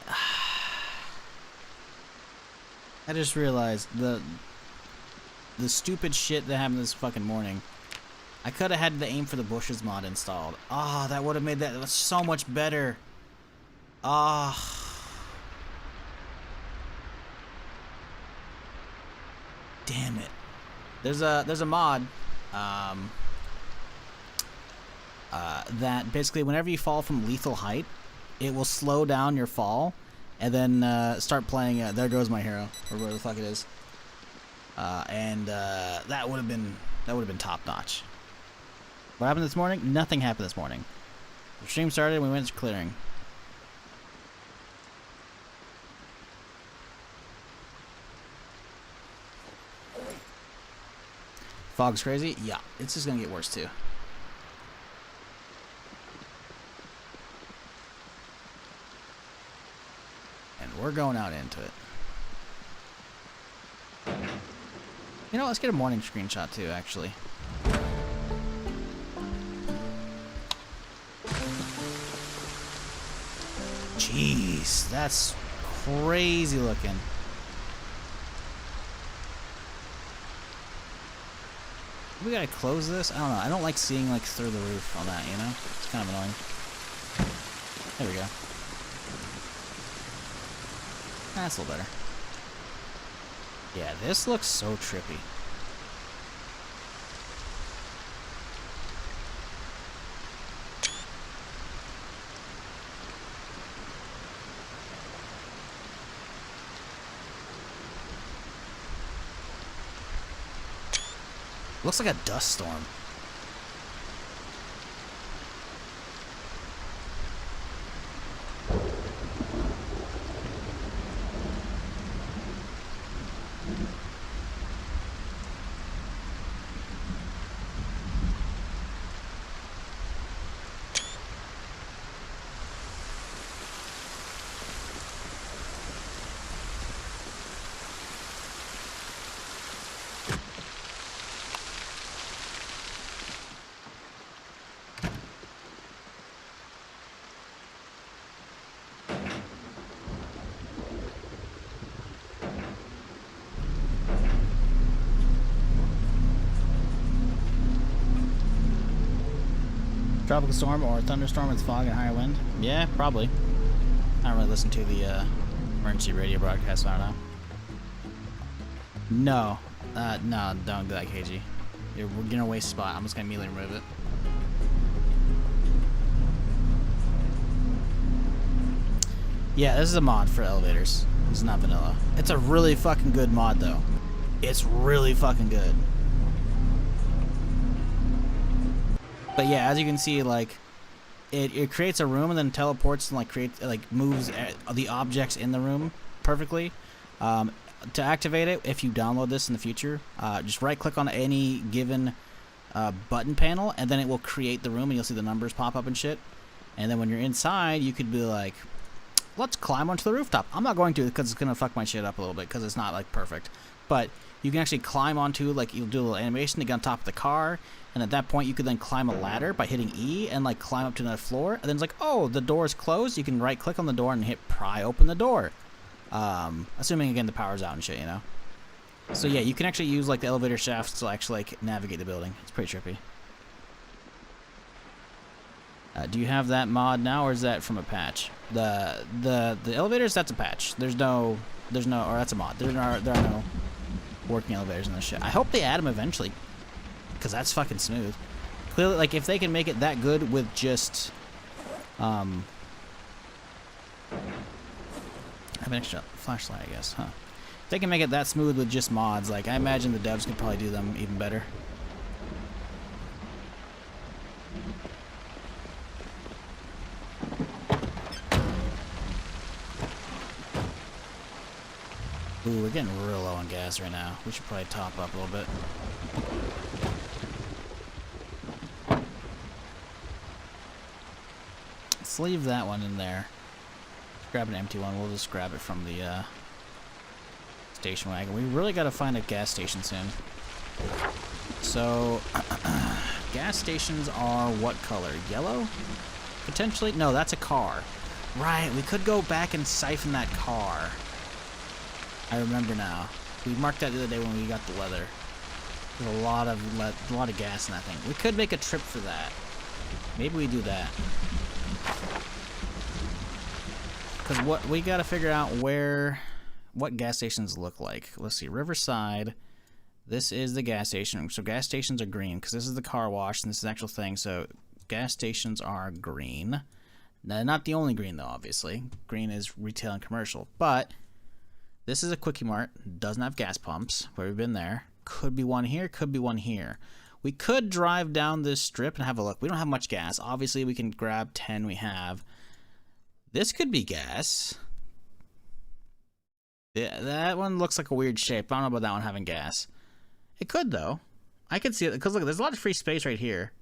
I just realized the stupid shit that happened this fucking morning. I could have had the aim for the bushes mod installed. Ah, oh, that would have made that so much better. Ah. Damn it. There's a mod that basically whenever you fall from lethal height, it will slow down your fall. And then start playing There Goes My Hero, or whatever the fuck it is. That would have been top notch. What happened this morning? Nothing happened this morning. The stream started and we went clearing. Fog's crazy? Yeah, it's just gonna get worse too. We're going out into it. You know, let's get a morning screenshot too, actually. Jeez, that's crazy looking. We gotta close this? I don't know. I don't like seeing like through the roof on that, you know? It's kind of annoying. There we go. That's a little better. Yeah, this looks so trippy. Looks like a dust storm. Tropical storm or thunderstorm with fog and higher wind? Yeah, probably. I don't really listen to the emergency radio broadcast, so I don't know. No. No, don't do that, KG. We're gonna waste a spot. I'm just gonna immediately remove it. Yeah, this is a mod for elevators. This is not vanilla. It's a really fucking good mod, though. It's really fucking good. But yeah, as you can see, like, it creates a room and then teleports and like moves the objects in the room perfectly. To activate it, if you download this in the future, just right-click on any given button panel, and then it will create the room, and you'll see the numbers pop up and shit. And then when you're inside, you could be like, let's climb onto the rooftop. I'm not going to because it's gonna fuck my shit up a little bit because it's not like perfect. But you can actually climb onto, like, you'll do a little animation to get on top of the car, and at that point you could then climb a ladder by hitting E and like climb up to another floor. And then it's like, oh, the door is closed. You can right click on the door and hit pry open the door. Assuming again the power's out and shit, you know. So yeah, you can actually use like the elevator shafts to actually like navigate the building. It's pretty trippy. Do you have that mod now, or is that from a patch? The elevators, that's a patch. There's no, or that's a mod. There are no working elevators in this shit. I hope they add them eventually, because that's fucking smooth. Clearly, like, if they can make it that good with just, I have an extra flashlight, I guess, huh? If they can make it that smooth with just mods, like, I imagine the devs could probably do them even better. Ooh, we're getting real low on gas right now. We should probably top up a little bit. Let's leave that one in there. Let's grab an empty one. We'll just grab it from the station wagon. We really got to find a gas station soon. So, gas stations are what color? Yellow? Potentially? No, that's a car. Right, we could go back and siphon that car. I remember now. We marked that the other day when we got the leather. There's a lot of gas in that thing. We could make a trip for that. Maybe we do that. Because what we got to figure out what gas stations look like. Let's see, Riverside. This is the gas station. So gas stations are green because this is the car wash and this is the actual thing. So gas stations are green. Now, not the only green though, obviously. Green is retail and commercial, but this is a Quickie Mart. Doesn't have gas pumps. Where we've been there. Could be one here. Could be one here. We could drive down this strip and have a look. We don't have much gas. Obviously, we can grab 10 we have. This could be gas. Yeah, that one looks like a weird shape. I don't know about that one having gas. It could, though. I could see it. Because, look, there's a lot of free space right here.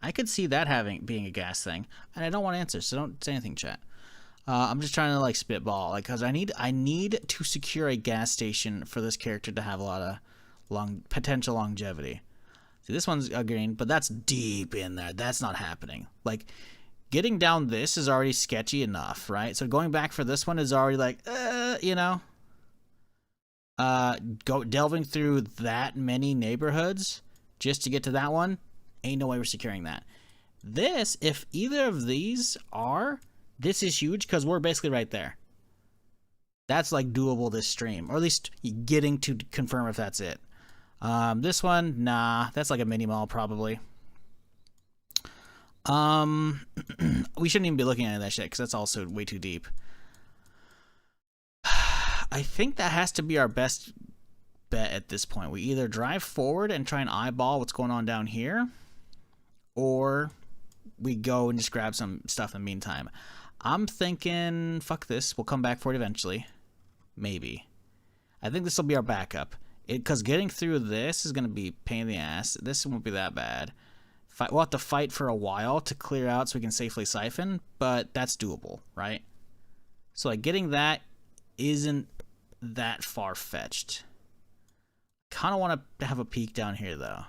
I could see that being a gas thing. And I don't want answers, so don't say anything, chat. I'm just trying to like spitball, like, cause I need to secure a gas station for this character to have a lot of potential longevity. See, this one's green, but that's deep in there. That's not happening. Like, getting down this is already sketchy enough, right? So going back for this one is already like, you know, delving through that many neighborhoods just to get to that one, ain't no way we're securing that. This, if either of these are. This is huge because we're basically right there. That's like doable this stream, or at least getting to confirm if that's it. This one, nah, that's like a mini mall probably. We shouldn't even be looking at that shit because that's also way too deep. I think that has to be our best bet at this point. We either drive forward and try and eyeball what's going on down here, or we go and just grab some stuff in the meantime. I'm thinking, fuck this. We'll come back for it eventually. Maybe. I think this will be our backup. Because getting through this is going to be a pain in the ass. This won't be that bad. We'll have to fight for a while to clear out so we can safely siphon, but that's doable, right? So like getting that isn't that far-fetched. Kind of want to have a peek down here, though.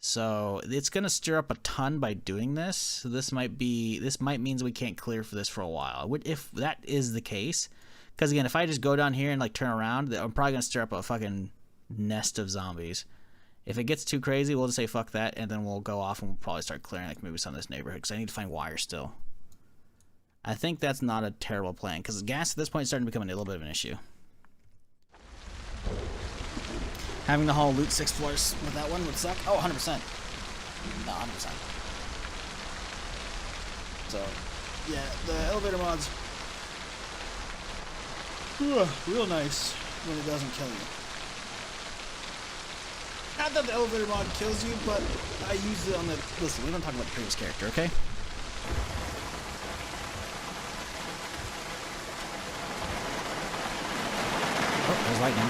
So it's going to stir up a ton by doing this. So this might means we can't clear for this for a while. If that is the case, because again, if I just go down here and like turn around, I'm probably going to stir up a fucking nest of zombies. If it gets too crazy, we'll just say fuck that, and then we'll go off and we'll probably start clearing like maybe some of this neighborhood, because I need to find wire still. I think that's not a terrible plan, because gas at this point is starting to become a little bit of an issue. Having to haul loot 6 floors with that one would suck. Oh, 100%. No, 100%. So, yeah, the elevator mods, real nice when it doesn't kill you. Not that the elevator mod kills you, but I used it on the... Listen, we don't talk about the previous character, okay? Oh, there's lightning.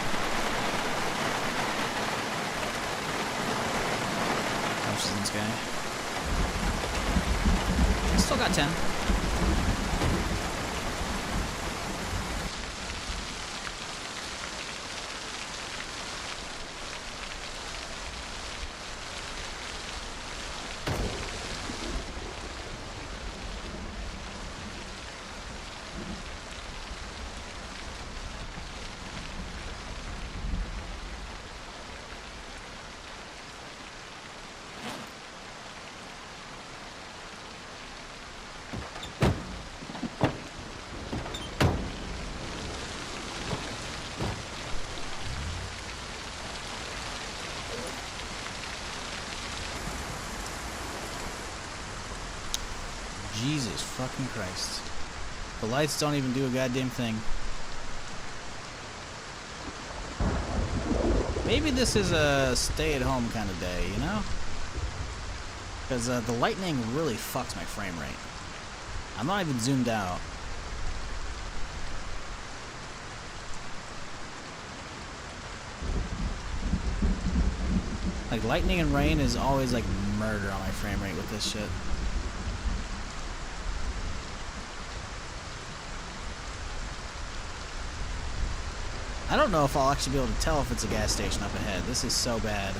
How much is in this guy? Still got 10. Jesus fucking Christ. The lights don't even do a goddamn thing. Maybe this is a stay-at-home kind of day, you know? Because the lightning really fucks my frame rate. I'm not even zoomed out. Like, lightning and rain is always like murder on my frame rate with this shit. I don't know if I'll actually be able to tell if it's a gas station up ahead. This is so bad.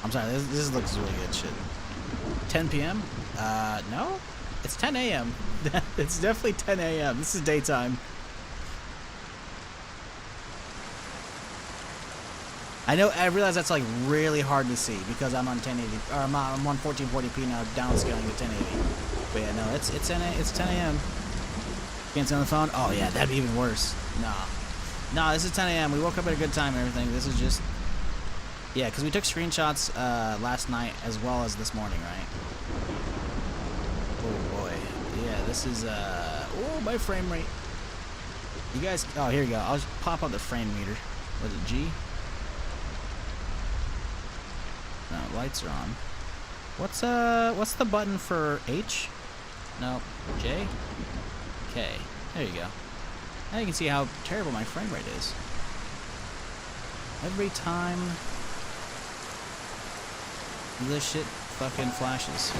I'm sorry, this looks really good shit. 10 p.m.? No? It's 10 a.m. It's definitely 10 a.m. This is daytime. I realize that's like really hard to see because I'm on 1080, or I'm on 1440p now, downscaling to 1080. But yeah, no, it's 10 a.m. Can't see on the phone? Oh yeah, that'd be even worse. Nah, this is 10 a.m. We woke up at a good time and everything. This is just, yeah, because we took screenshots last night as well as this morning, right? Oh boy, yeah, this is oh, my frame rate. You guys, oh, here you go. I'll just pop up the frame meter. Was it G? No, lights are on. What's the button for H? No, J? K. There you go. Now you can see how terrible my frame rate is. Every time this shit fucking flashes.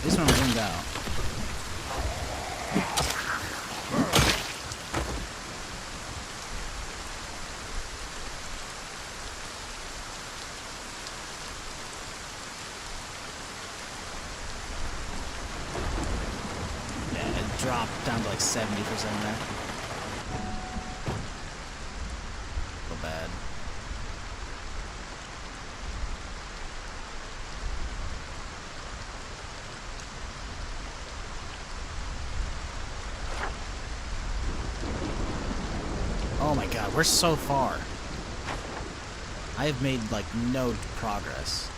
This one zoomed out. Dropped down to like 70% there. So bad. Oh my god, we're so far. I have made like no progress.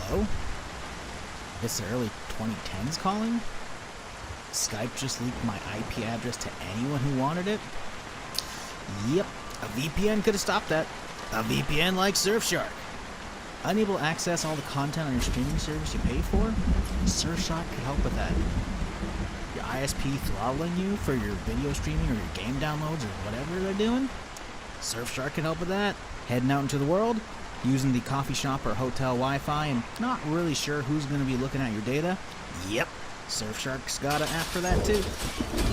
Hello? It's the early 2010s calling? Skype just leaked my IP address to anyone who wanted it? Yep, a VPN could have stopped that. A VPN like Surfshark. Unable to access all the content on your streaming service you pay for? Surfshark could help with that. Your ISP throttling you for your video streaming or your game downloads or whatever they're doing? Surfshark can help with that. Heading out into the world, using the coffee shop or hotel Wi-Fi and not really sure who's going to be looking at your data? Yep, Surfshark's got an app for that too.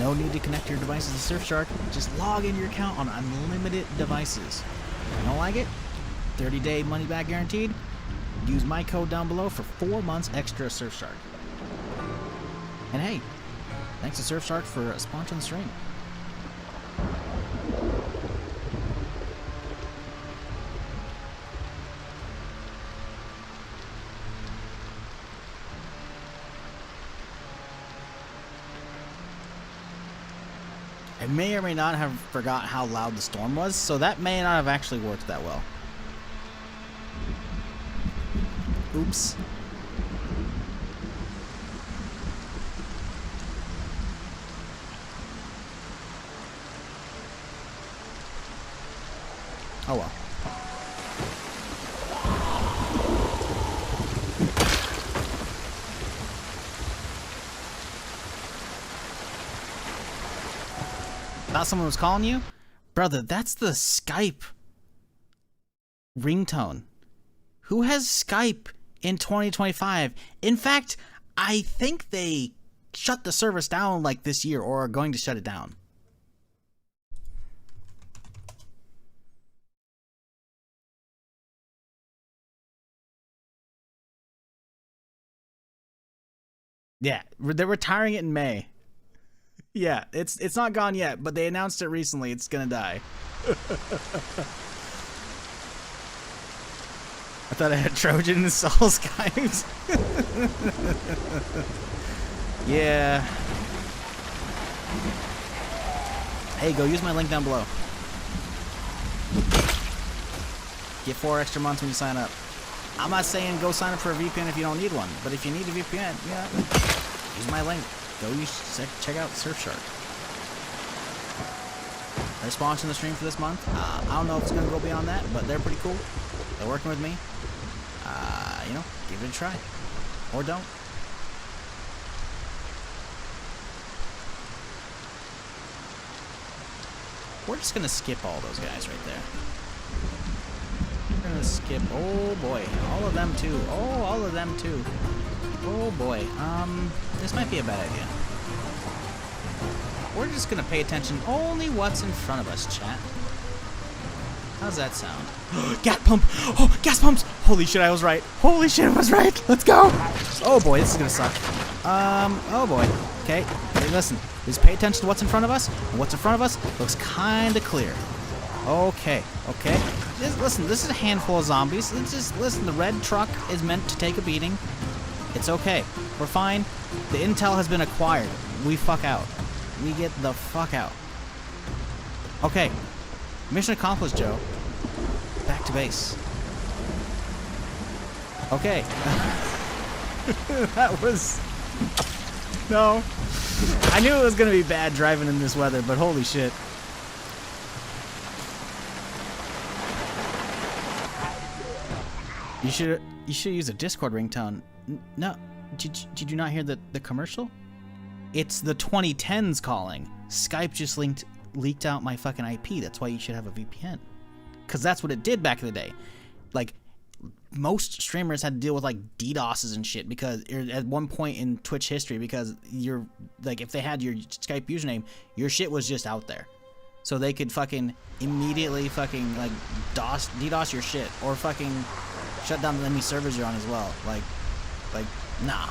No need to connect your devices to Surfshark. Just log in your account on unlimited devices. You don't like it? 30-day money-back guaranteed? Use my code down below for 4 months extra Surfshark. And hey, thanks to Surfshark for sponsoring the stream. I may or may not have forgot how loud the storm was, so that may not have actually worked that well. Oops. Oh well. Thought someone was calling you? Brother, that's the Skype ringtone. Who has Skype in 2025? In fact, I think they shut the service down like this year or are going to shut it down. Yeah, they're retiring it in May. Yeah, it's not gone yet, but they announced it recently. It's gonna die. I thought I had Trojan install Skype. Yeah. Hey, go use my link down below. Get 4 extra months when you sign up. I'm not saying go sign up for a VPN if you don't need one, but if you need a VPN, yeah, use my link. Go check out Surfshark. They're sponsoring the stream for this month. I don't know if it's going to go beyond that, but they're pretty cool. They're working with me. You know, give it a try. Or don't. We're just going to skip all those guys right there. We're going to skip, oh boy, all of them too. Oh, all of them too. Oh boy, this might be a bad idea. We're just gonna pay attention only what's in front of us, chat. How's that sound? Gas pump! Oh, gas pumps! Holy shit, I was right. Holy shit, I was right. Let's go! Oh boy, this is gonna suck. Oh boy. Okay, hey, listen. Just pay attention to what's in front of us. And what's in front of us looks kinda clear. Okay, okay. Listen, this is a handful of zombies. Listen, the red truck is meant to take a beating. It's okay. We're fine. The intel has been acquired. We fuck out. We get the fuck out. Okay. Mission accomplished, Joe. Back to base. Okay. That was... No. I knew it was going to be bad driving in this weather, but holy shit. You should use a Discord ringtone. No, did you not hear the commercial? It's the 2010s calling. Skype just leaked out my fucking IP. That's why you should have a VPN. Because that's what it did back in the day. Like, most streamers had to deal with, like, DDoSes and shit because at one point in Twitch history, because you're, like, if they had your Skype username, your shit was just out there. So they could fucking immediately fucking, like, DDoS your shit or fucking shut down any servers you're on as well. Like, nah.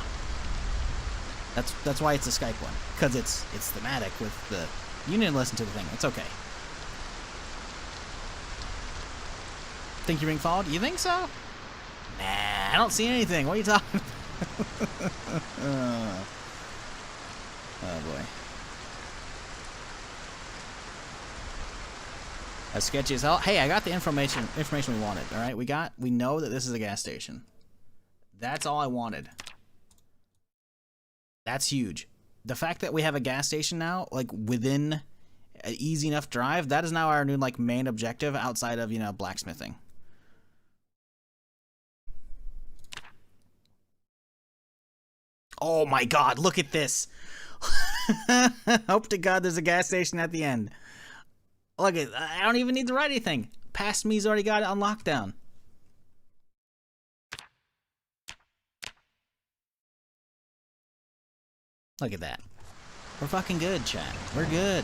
That's why it's a Skype one, because it's thematic with the. You need to listen to the thing. It's okay. Think you're being followed? You think so? Nah, I don't see anything. What are you talking about? Oh boy. That's sketchy as hell. Hey, I got the information we wanted. All right, we know that this is a gas station. That's all I wanted. That's huge. The fact that we have a gas station now, like within an easy enough drive, that is now our new like main objective outside of, you know, blacksmithing. Oh my god, look at this. Hope to god there's a gas station at the end. Look at, I don't even need to write anything. Past me's already got it on lockdown. Look at that. We're fucking good, chat. We're good.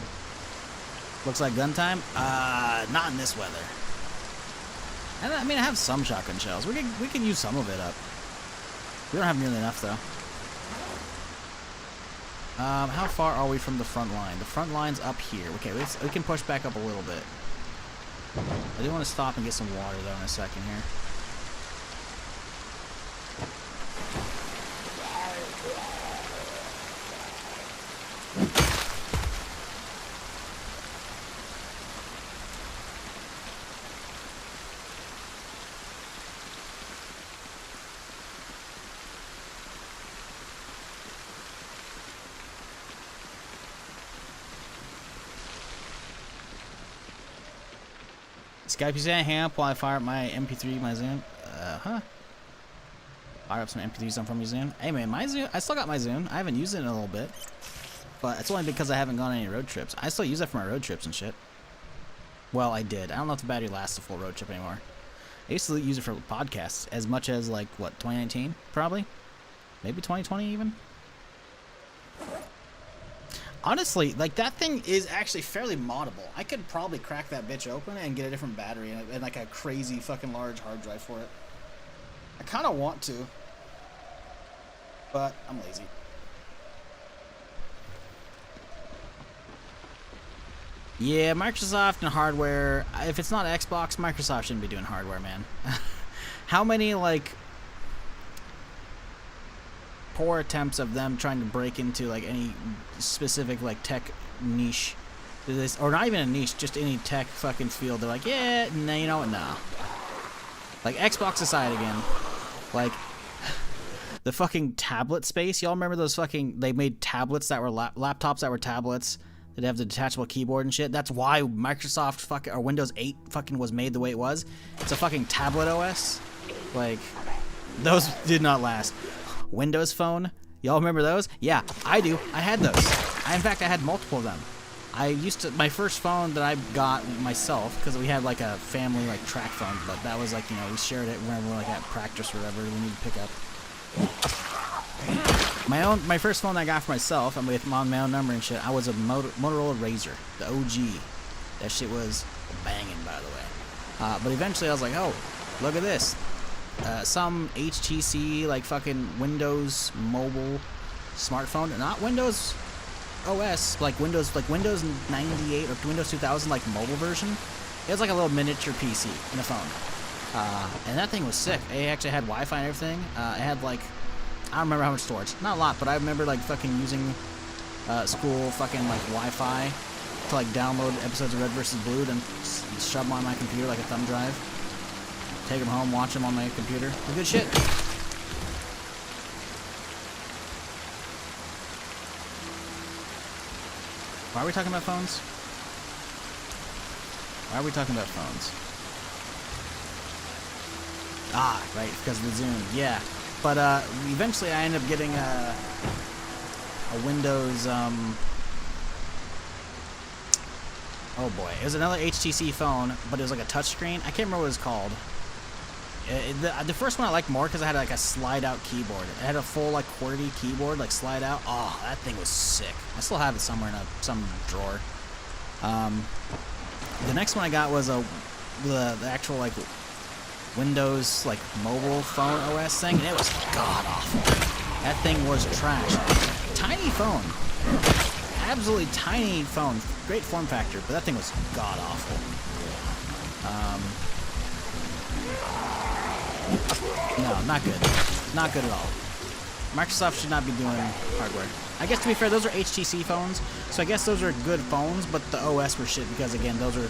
Looks like gun time. Not in this weather. I mean, I have some shotgun shells. We could use some of it up. We don't have nearly enough though. How far are we from the front line? The front line's up here. Okay, we can push back up a little bit. I do want to stop and get some water though in a second here. Skype, you say hang up while I fire up my MP3, my Zune? Fire up some MP3s from your Zune. Hey man, my Zune, I still got my Zune. I haven't used it in a little bit. But it's only because I haven't gone on any road trips. I still use it for my road trips and shit. Well, I did. I don't know if the battery lasts a full road trip anymore. I used to use it for podcasts as much as like, what, 2019? Probably? Maybe 2020 even? Honestly, like that thing is actually fairly moddable. I could probably crack that bitch open and get a different battery and like a crazy fucking large hard drive for it. I kind of want to, but I'm lazy. Yeah, Microsoft and hardware. If it's not Xbox, Microsoft shouldn't be doing hardware, man. How many like poor attempts of them trying to break into like any specific like tech niche, or not even a niche, just any tech fucking field? They're like, yeah, no, you know what, nah. Like Xbox aside again, like the fucking tablet space. Y'all remember those fucking? They made tablets that were laptops that were tablets that have the detachable keyboard and shit. That's why Microsoft fucking or Windows 8 fucking was made the way it was. It's a fucking tablet OS. Like those did not last. Windows Phone, y'all remember those? Yeah, I do. I had those. In fact, I had multiple of them. I used to, my first phone that I got myself, because we had like a family like track phone, but that was like, you know, we shared it whenever we're like at practice or whatever we need to pick up. My first phone I got for myself, and with my own number and shit, I was a Motorola Razr, the OG. That shit was banging, by the way. But eventually I was like, oh, look at this. Some HTC like fucking Windows mobile smartphone, not Windows OS, like Windows 98 or Windows 2000 like mobile version. It was like a little miniature PC in a phone, and that thing was sick. It actually had Wi-Fi and everything. It had like, I don't remember how much storage, not a lot, but I remember like fucking using school fucking like Wi-Fi to like download episodes of Red vs. Blue, then shove them on my computer like a thumb drive. Take them home, watch them on my computer. Good shit. Why are we talking about phones? Why are we talking about phones? Ah, right, because of the Zoom. Yeah, but eventually I ended up getting a Windows. Oh boy, it was another HTC phone, but it was like a touchscreen. I can't remember what it was called. The first one I liked more because it had like a slide-out keyboard. It had a full like QWERTY keyboard, like slide-out. Oh, that thing was sick. I still have it somewhere in some drawer. The next one I got was the actual like Windows like mobile phone OS thing, and it was god awful. That thing was trash. Tiny phone. Absolutely tiny phone. Great form factor, but that thing was god-awful. No, not good. Not good at all. Microsoft should not be doing hardware. I guess, to be fair, those are HTC phones, so I guess those are good phones, but the OS were shit because, again, those are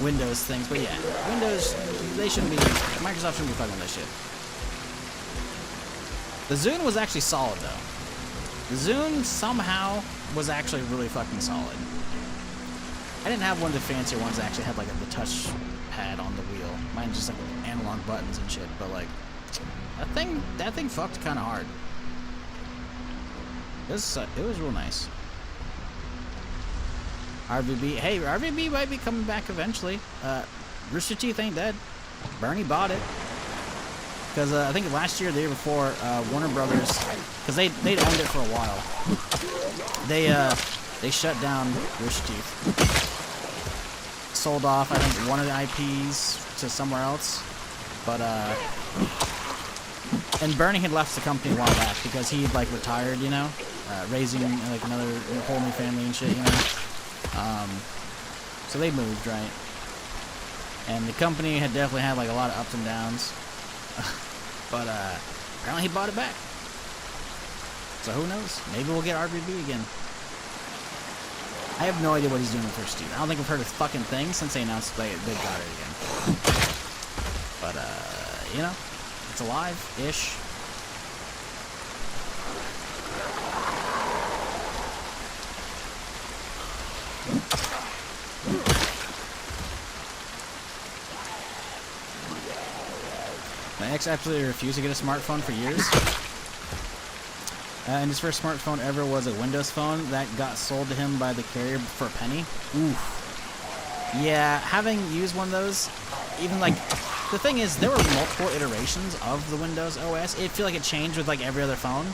Windows things. But yeah, Windows, they shouldn't be, Microsoft shouldn't be fucking with that shit. The Zune was actually solid, though. The Zune somehow was actually really fucking solid. I didn't have one of the fancier ones that actually had, like, the touch pad on the wheel. Mine just, like, analog buttons and shit, but, like, that thing fucked kind of hard. It was real nice. RVB, hey, RVB might be coming back eventually. Rooster Teeth ain't dead. Bernie bought it. Because I think last year, the year before, Warner Brothers, because they'd owned it for a while. They shut down Rooster Teeth. Sold off, I think, one of the IPs to somewhere else. But, and Bernie had left the company a while back because he'd, like, retired, you know? Raising, like, another whole new family and shit, you know? So they moved, right? And the company had definitely had, like, a lot of ups and downs. But, apparently he bought it back. So who knows? Maybe we'll get RBB again. I have no idea what he's doing with Rooster Teeth. I don't think I've heard a fucking thing since they announced they got it again. But, you know, it's alive-ish. My ex absolutely refused to get a smartphone for years. And his first smartphone ever was a Windows phone that got sold to him by the carrier for a penny. Oof. Yeah, having used one of those, even like, the thing is, there were multiple iterations of the Windows OS. It feel like it changed with like every other phone.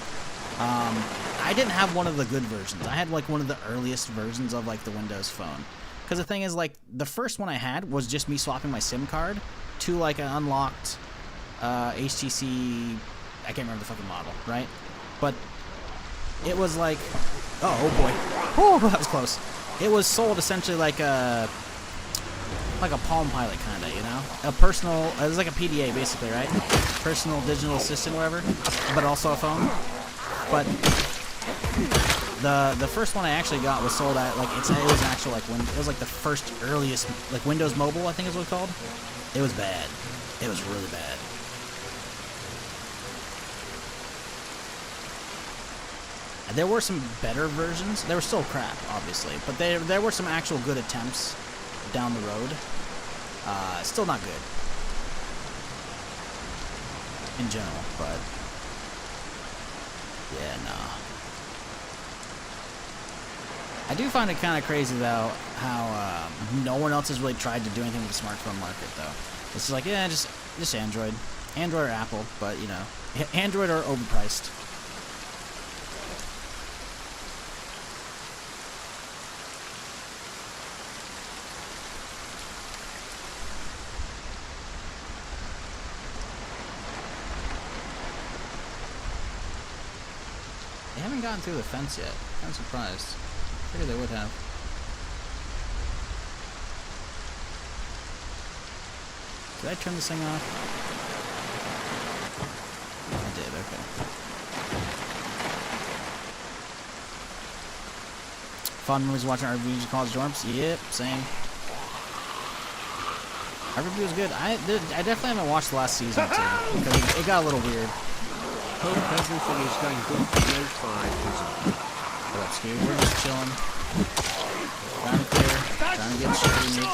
I didn't have one of the good versions. I had like one of the earliest versions of like the Windows phone. Because the thing is, like, the first one I had was just me swapping my SIM card to like an unlocked HTC, I can't remember the fucking model, right? But it was like, oh boy, oh, that was close. It was sold essentially like a Palm Pilot kind of, you know, a personal. It was like a PDA basically, right? Personal digital assistant, whatever, but also a phone. But the first one I actually got was sold at like it was an actual like it was like the first earliest like Windows Mobile, I think is what it's called. It was bad. It was really bad. There were some better versions. They were still crap, obviously, but there were some actual good attempts down the road. Still not good in general, but yeah, nah. I do find it kind of crazy though how no one else has really tried to do anything with the smartphone market though. It's just like, yeah, just Android or Apple, but you know, Android are overpriced. They haven't gotten through the fence yet. I'm surprised. Figured they would have. Did I turn this thing off? I did, okay. Fun movies watching RVs in college dorms? Yep, same. RV was good. I definitely haven't watched the last season too, because it got a little weird. Hope everything is going good for you, fine. What up, Scoob? We're just chilling. Trying to clear. Trying to get shit we need.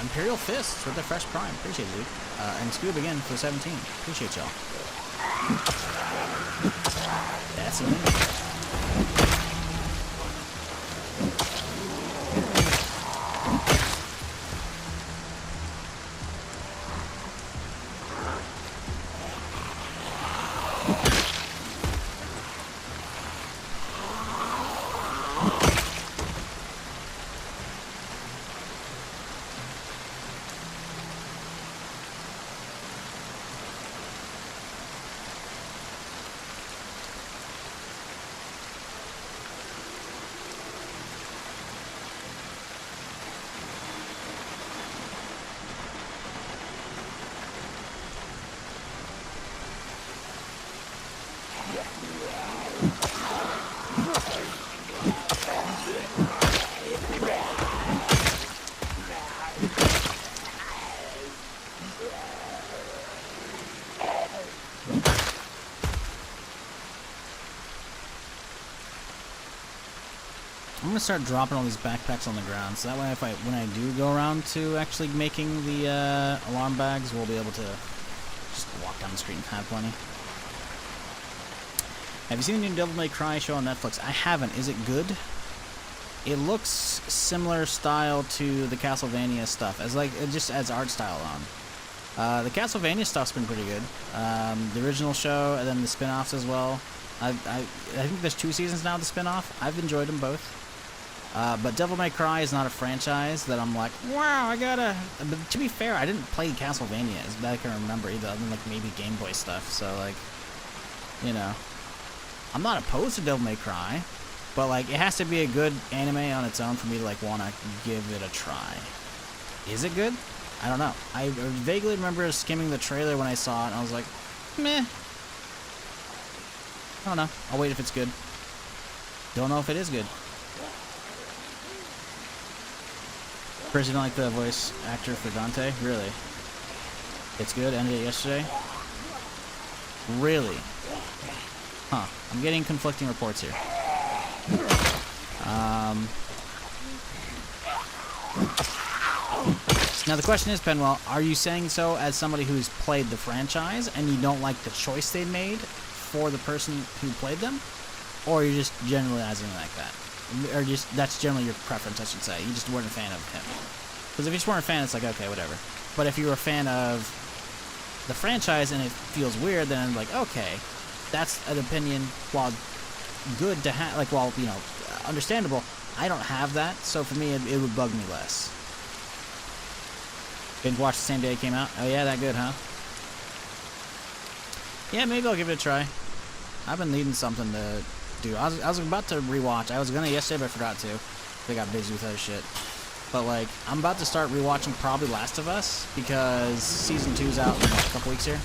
Imperial Fists with the fresh prime. Appreciate it, dude. And Scoob again for 17. Appreciate y'all. That's amazing. I'm gonna start dropping all these backpacks on the ground, so that way, when I do go around to actually making the alarm bags, we'll be able to just walk down the street and have plenty. Have you seen the new Devil May Cry show on Netflix? I haven't. Is it good? It looks similar style to the Castlevania stuff, as like it just adds art style on. The Castlevania stuff's been pretty good. The original show and then the spin-offs as well. I think there's 2 seasons now of the spin-off. I've enjoyed them both. But Devil May Cry is not a franchise that I'm like, wow, I gotta... But to be fair, I didn't play Castlevania as bad as I can remember either, other than like maybe Game Boy stuff. So like, you know, I'm not opposed to Devil May Cry, but like it has to be a good anime on its own for me to like want to give it a try. Is it good? I don't know. I vaguely remember skimming the trailer when I saw it, and I was like, meh. I don't know. I'll wait if it's good. Don't know if it is good. Chris, you don't like the voice actor for Dante? Really? It's good? Ended it yesterday? Really? Huh. I'm getting conflicting reports here. Now the question is, Penwell, are you saying so as somebody who's played the franchise and you don't like the choice they made for the person who played them? Or are you just generalizing like that? Or just, that's generally your preference, I should say. You just weren't a fan of him. Because if you just weren't a fan, it's like, okay, whatever. But if you were a fan of the franchise and it feels weird, then like, okay, that's an opinion, while good to have, like, while, you know, understandable, I don't have that, so for me, it would bug me less. Binge watch the same day it came out? Oh yeah, that good, huh? Yeah, maybe I'll give it a try. I've been needing something to do. I was about to rewatch. I was gonna yesterday, but I forgot to. I got busy with other shit. But like, I'm about to start rewatching probably Last of Us because season 2's out in a couple weeks here.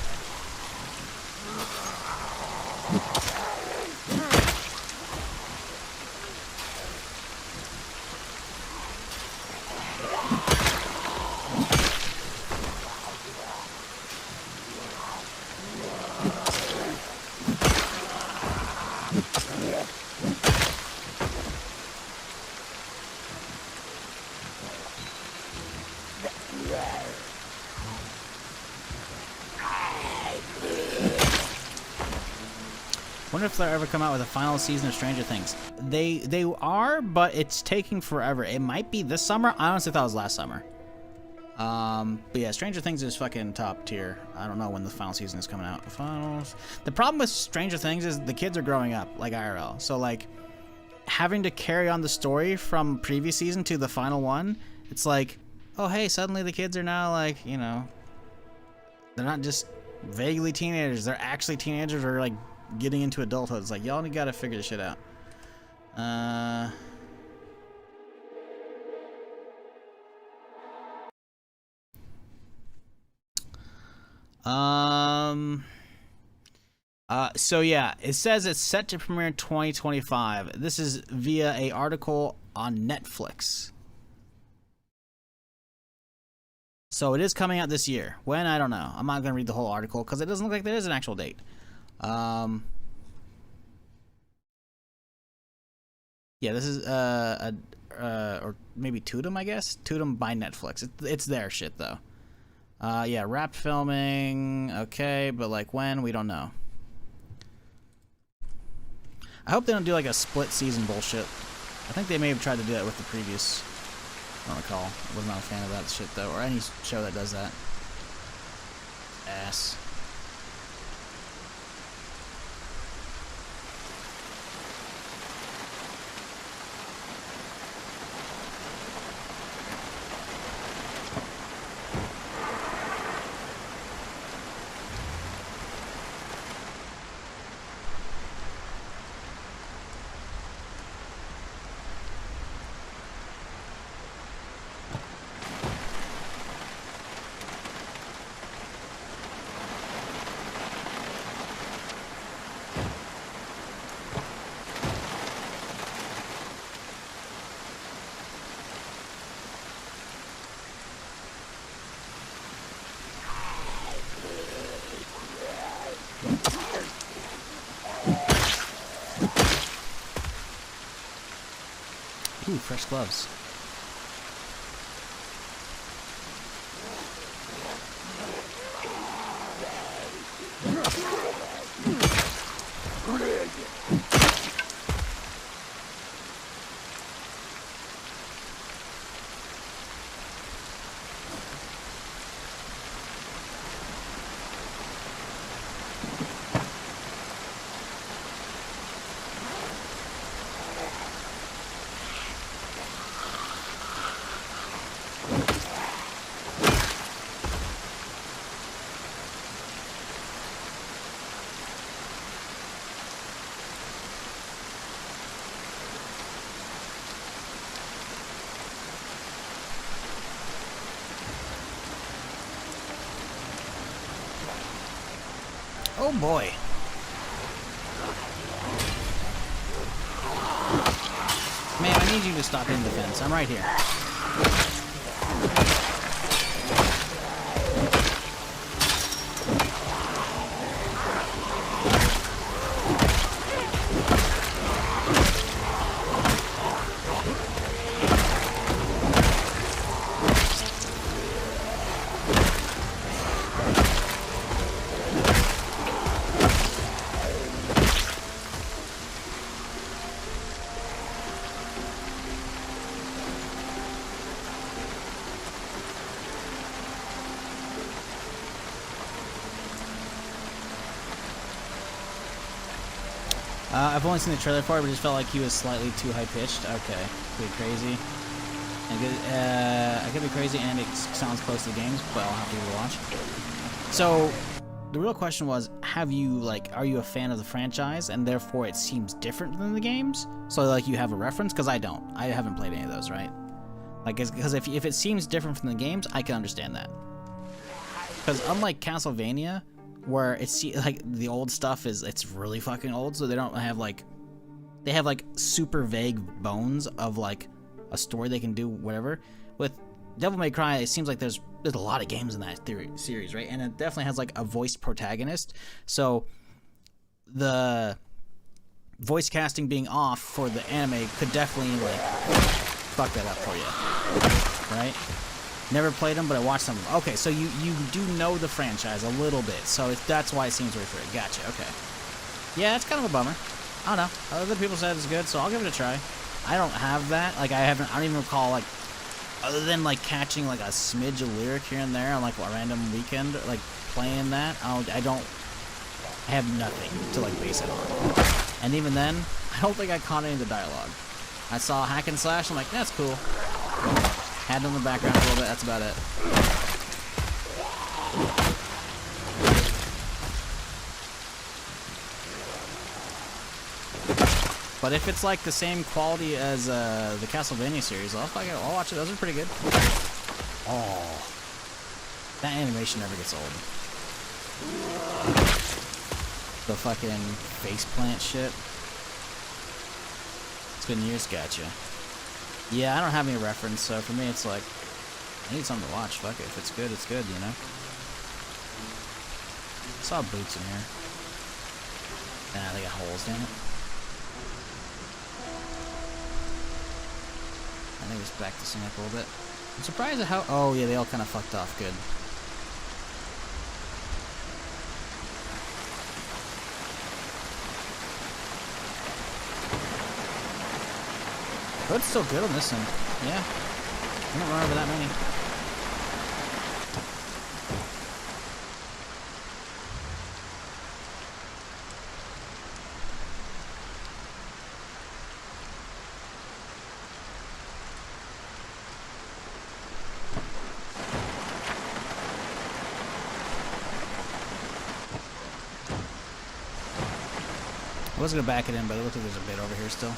Wonder if they'll ever come out with a final season of Stranger Things. They are, but it's taking forever. It might be this summer. I honestly thought it was last summer. But yeah, Stranger Things is fucking top tier. I don't know when the final season is coming out. The problem with Stranger Things is the kids are growing up, like IRL. So like, having to carry on the story from previous season to the final one, it's like, oh hey, suddenly the kids are now like, you know, they're not just vaguely teenagers. They're actually teenagers or like getting into adulthood. It's like, y'all gotta figure this shit out. So yeah, it says it's set to premiere in 2025. This is via a article on Netflix. So it is coming out this year. When? I don't know. I'm not gonna read the whole article because it doesn't look like there is an actual date. Yeah, this is or maybe Tudum, I guess. Tudum by Netflix. It's their shit though. Yeah, wrap filming. Okay, but like when? We don't know. I hope they don't do like a split season bullshit. I think they may have tried to do that with the previous. I don't recall. I was not a fan of that shit though, or any show that does that. Ass. Ooh, fresh gloves. Oh boy. Man, I need you to stop hitting the fence. I'm right here. I've only seen the trailer for it, but just felt like he was slightly too high-pitched. Okay, pretty crazy. I could be crazy, and it sounds close to the games, but I'll have to watch. So, the real question was, are you a fan of the franchise, and therefore it seems different than the games? So, like, you have a reference? Because I don't. I haven't played any of those, right? Like, because if it seems different from the games, I can understand that. Because unlike Castlevania, where it's like the old stuff it's really fucking old, so they don't have they have super vague bones of like a story they can do whatever. With Devil May Cry, it seems like there's a lot of games in that series, right? And it definitely has like a voiced protagonist, so the voice casting being off for the anime could definitely like fuck that up for you, right? Never played them, but I watched them. Okay, so you do know the franchise a little bit, so that's why it seems weird for it. Gotcha, okay. Yeah, that's kind of a bummer. I don't know. Other people said it's good, so I'll give it a try. I don't have that. Like, I don't even recall, like, other than, like, catching, like, a smidge of lyric here and there on, like, a random weekend, like, playing that, I have nothing to, like, base it on. And even then, I don't think I caught any of the dialogue. I saw hack and slash, I'm like, that's cool. Had it in the background a little bit, that's about it. But if it's like the same quality as the Castlevania series, I'll watch it. Those are pretty good. Oh, that animation never gets old. The fucking faceplant shit. It's been years, gotcha. Yeah, I don't have any reference, so for me it's like, I need something to watch. Fuck it. If it's good, it's good, you know? I saw boots in here. Nah, they got holes, damn it. I think let's back this thing up a little bit. I'm surprised at how... Oh, yeah, they all kind of fucked off good. But it's still good on this one. Yeah. I don't run over that many. I was going to back it in, but it looks like there's a bit over here still.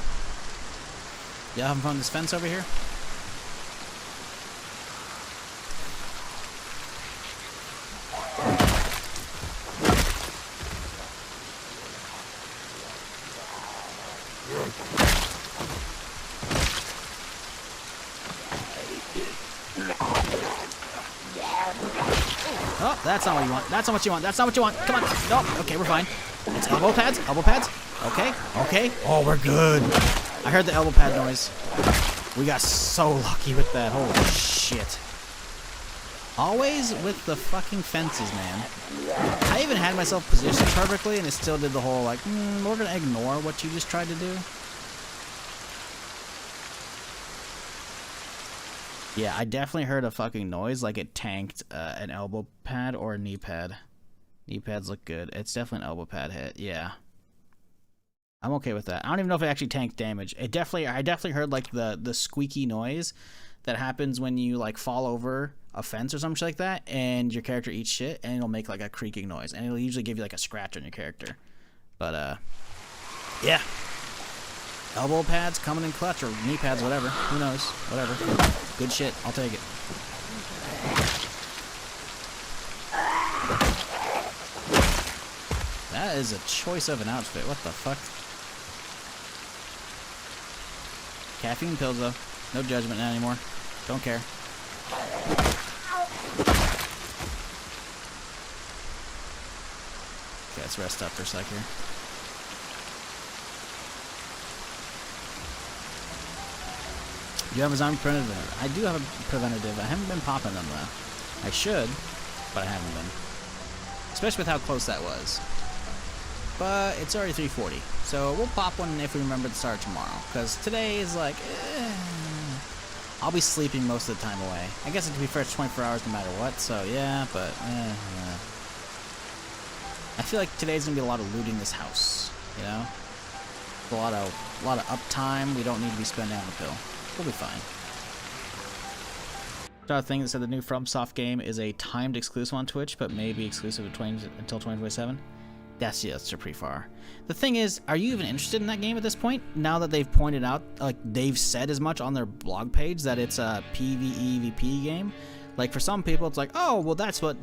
Y'all having fun with this fence over here? That's not what you want. That's not what you want. That's not what you want. Come on. Nope. Okay, we're fine. It's elbow pads. Elbow pads. Okay. Okay. Oh, we're good. I heard the elbow pad noise. We got so lucky with that. Holy shit. Always with the fucking fences, man. I even had myself positioned perfectly, and it still did the whole, like, we're gonna ignore what you just tried to do. Yeah, I definitely heard a fucking noise, like it tanked an elbow pad or a knee pad. Knee pads look good. It's definitely an elbow pad hit, yeah. I'm okay with that. I don't even know if it actually tanked damage. I definitely heard, like, the squeaky noise that happens when you, like, fall over a fence or something like that, and your character eats shit, and it'll make, like, a creaking noise, and it'll usually give you, like, a scratch on your character. But, yeah. Elbow pads coming in clutch, or knee pads, whatever. Who knows? Whatever. Good shit. I'll take it. That is a choice of an outfit. What the fuck? Caffeine pills, though. No judgment now anymore. Don't care. Okay, let's rest up for a sec here. You have a zombie preventative. I do have a preventative. I haven't been popping them, though. I should, but I haven't been. Especially with how close that was. But it's already 3:40, so we'll pop one if we remember to start tomorrow. Because today is like, I'll be sleeping most of the time away. I guess it could be first 24 hours no matter what, so yeah, but I feel like today's gonna be a lot of looting this house, you know? A lot of uptime we don't need to be spending on the pill. We'll be fine. Saw a thing that said the new FromSoft game is a timed exclusive on Twitch, but may be exclusive until 2027. That's pretty far. The thing is, are you even interested in that game at this point? Now that they've pointed out, like they've said as much on their blog page that it's a PvEVP game. Like for some people, it's like, oh, well, that's what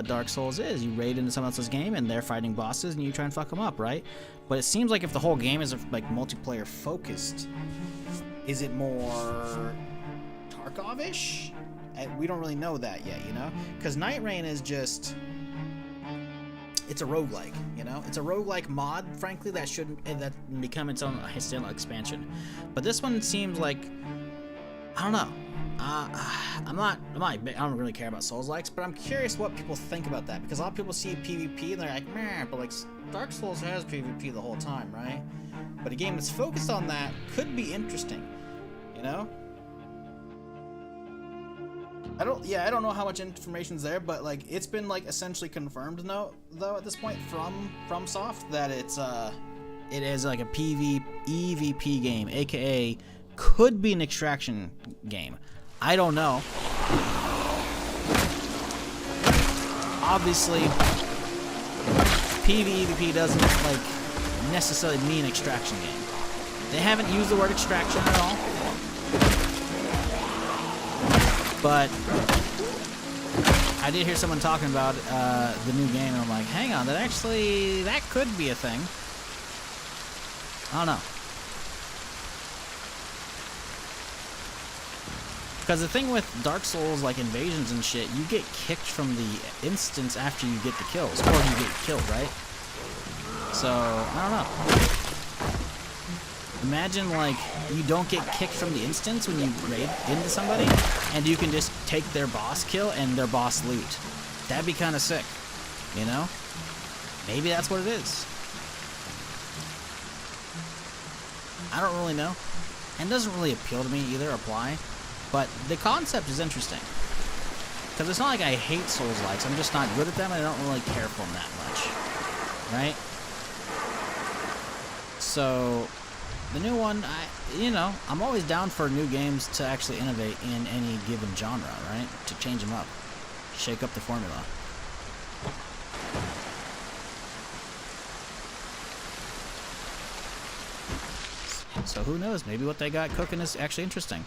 Dark Souls is. You raid into someone else's game and they're fighting bosses and you try and fuck them up, right? But it seems like if the whole game is like multiplayer focused, is it more Tarkov-ish? We don't really know that yet, you know? Because Night Rain is just... It's a roguelike, you know? It's a roguelike mod, frankly, that shouldn't become its own standalone expansion. But this one seems like... I don't know. I don't really care about Souls-likes, but I'm curious what people think about that. Because a lot of people see PvP and they're like, meh, but like, Dark Souls has PvP the whole time, right? But a game that's focused on that could be interesting, you know? I don't know how much information's there, but like it's been like essentially confirmed though at this point from FromSoft that it is like a PvEVP game, aka could be an extraction game. I don't know. Obviously, PvEVP doesn't like necessarily mean extraction game. They haven't used the word extraction at all. But I did hear someone talking about the new game, and I'm like, hang on, that could be a thing. I don't know. Because the thing with Dark Souls, like invasions and shit, you get kicked from the instance after you get the kills, or you get killed, right? So, I don't know. Imagine, like, you don't get kicked from the instance when you raid into somebody, and you can just take their boss kill and their boss loot. That'd be kind of sick, you know? Maybe that's what it is. I don't really know. And it doesn't really appeal to me either, apply. But the concept is interesting. Because it's not like I hate Souls-likes, I'm just not good at them, and I don't really care for them that much. Right? So... the new one, I'm always down for new games to actually innovate in any given genre, right? To change them up. Shake up the formula. So who knows? Maybe what they got cooking is actually interesting.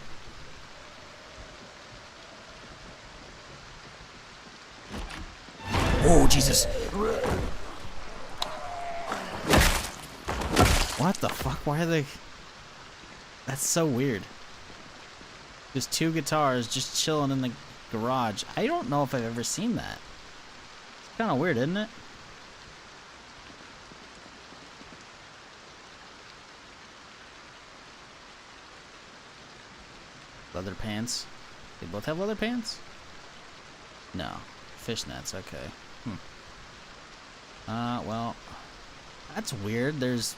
Oh, Jesus. What the fuck? Why are they... That's so weird. There's two guitars just chilling in the garage. I don't know if I've ever seen that. Kind of weird, isn't it? Leather pants. They both have leather pants? No. Fishnets, okay. Well, that's weird. There's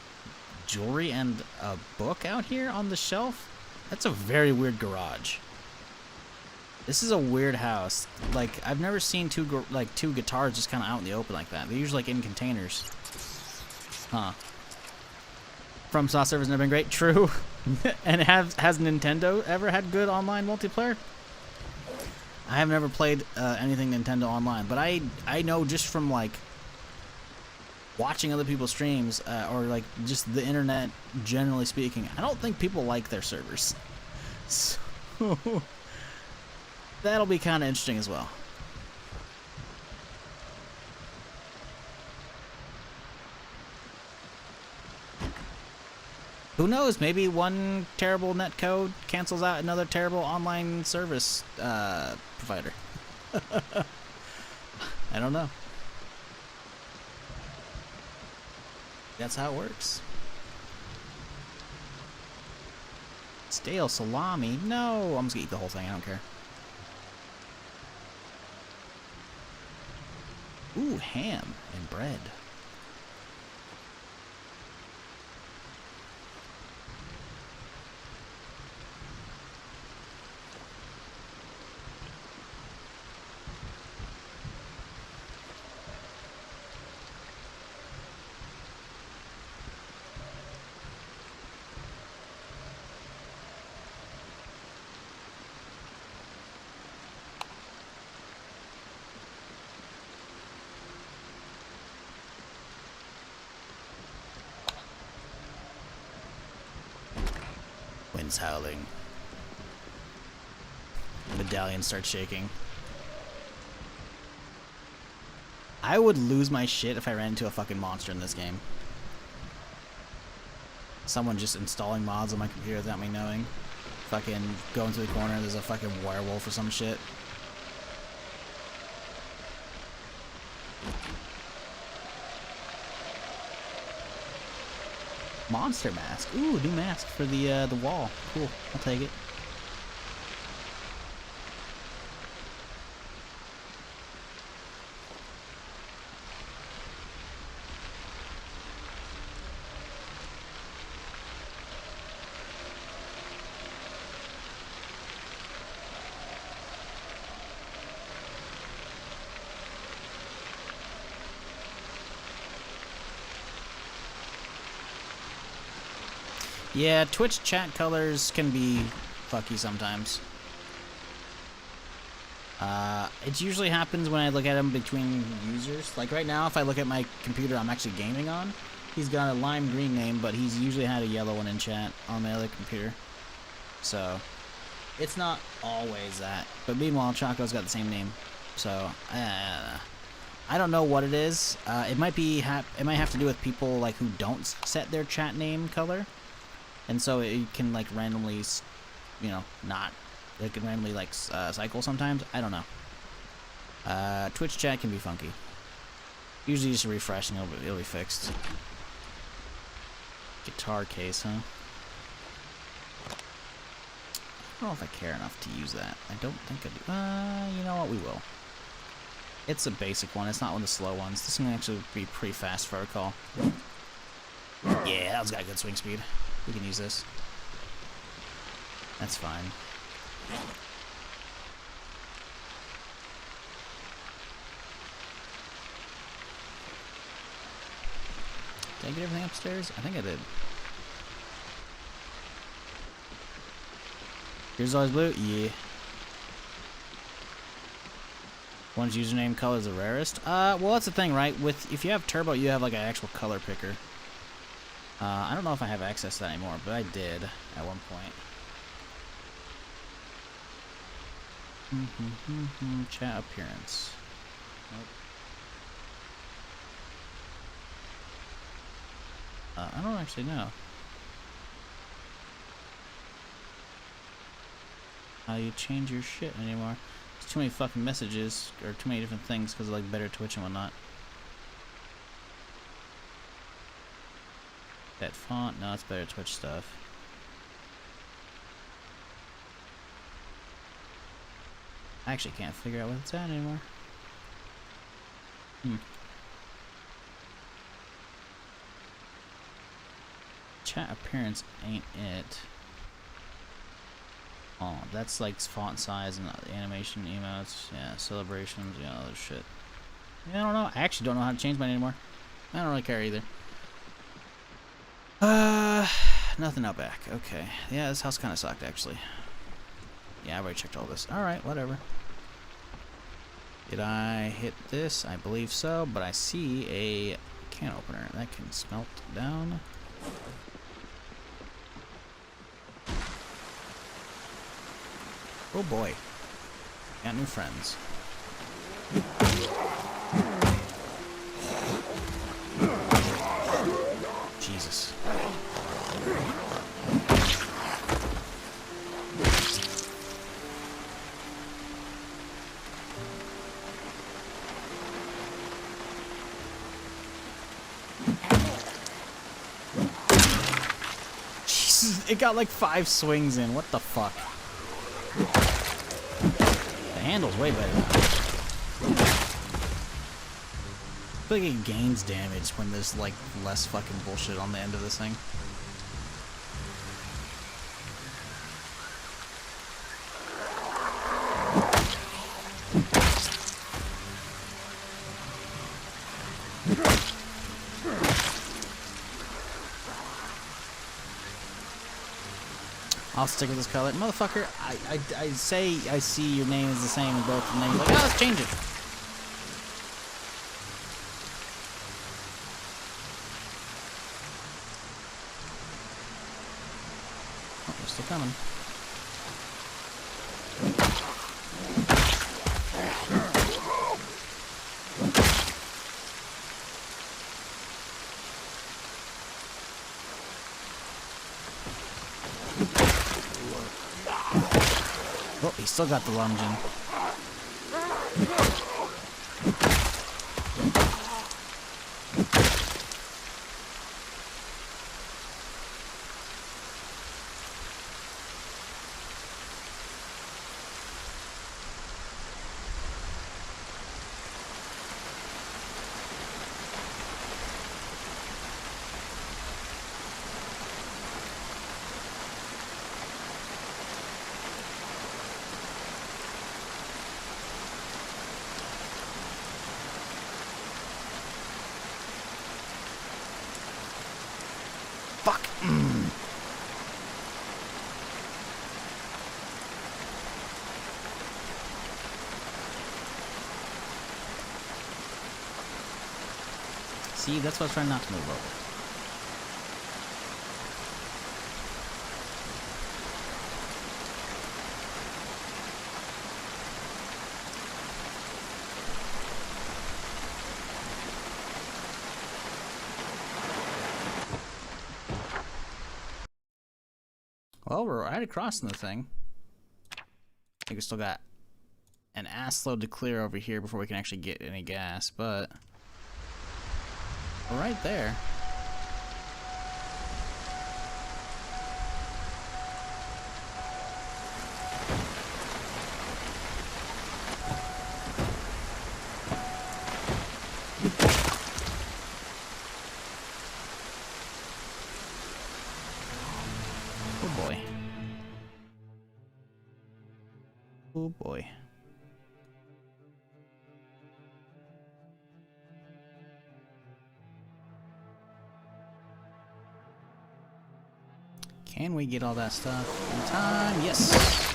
jewelry and a book out here on the shelf? That's a very weird garage. This is a weird house. Like, I've never seen two guitars just kind of out in the open like that. They're usually like in containers. Huh. From Saw servers never been great. True. And has Nintendo ever had good online multiplayer? I have never played anything Nintendo online, but I know just from like watching other people's streams or like just the internet generally speaking, I don't think people like their servers. So that'll be kind of interesting as well. Who knows? Maybe one terrible netcode cancels out another terrible online service provider. I don't know. That's how it works. Stale salami? No! I'm just gonna eat the whole thing. I don't care. Ooh, ham and bread. Wind's howling. Medallion starts shaking. I would lose my shit if I ran into a fucking monster in this game. Someone just installing mods on my computer without me knowing. Fucking going to the corner, there's a fucking werewolf or some shit. Monster mask. Ooh, new mask for the wall. Cool. I'll take it. Yeah, Twitch chat colors can be fucky sometimes. It usually happens when I look at them between users. Like right now, if I look at my computer I'm actually gaming on, he's got a lime green name, but he's usually had a yellow one in chat on my other computer. So, it's not always that. But meanwhile, Choco's got the same name. So, I don't know what it is. It might have to do with people like who don't set their chat name color. And so it can like randomly, you know, it can randomly like cycle sometimes. I don't know. Twitch chat can be funky. Usually just a refresh and it'll be fixed. Guitar case, huh? I don't know if I care enough to use that. I don't think I do. You know what? We will. It's a basic one. It's not one of the slow ones. This can actually be pretty fast if I recall. Yeah, that one's got good swing speed. We can use this. That's fine. Did I get everything upstairs? I think I did. Here's always blue? Yeah. One's username color is the rarest? Well, that's the thing, right? If you have turbo, you have like an actual color picker. I don't know if I have access to that anymore, but I did at one point. Chat appearance. Nope. I don't actually know how you change your shit anymore. Too many fucking messages, or too many different things because of like better Twitch and whatnot. That font, no, it's better Twitch stuff. I actually can't figure out what it's at anymore. Chat appearance ain't it. Oh, that's like font size and animation emotes. Yeah, celebrations, yeah, other shit. Yeah, I don't know. I actually don't know how to change mine anymore. I don't really care either. Nothing out back. Okay. Yeah, this house kind of sucked, actually. Yeah, I already checked all this. Alright, whatever. Did I hit this? I believe so, but I see a can opener. That can smelt down. Oh boy. Got new friends. Jesus. Jesus, it got like 5 swings in. What the fuck? The handle's way better now. I feel like it gains damage when there's like less fucking bullshit on the end of this thing. I'll stick with this color. Motherfucker, I say I see your name is the same as both, and then you're like, oh, let's change it. Oh, they're still coming. Oh, he still got the lunging. Fuck. See, that's why I was trying not to move over. Well, we're right across from the thing. I think we still got an ass load to clear over here before we can actually get any gas, but we're right there. Oh boy. Oh boy. Can we get all that stuff in time? Yes.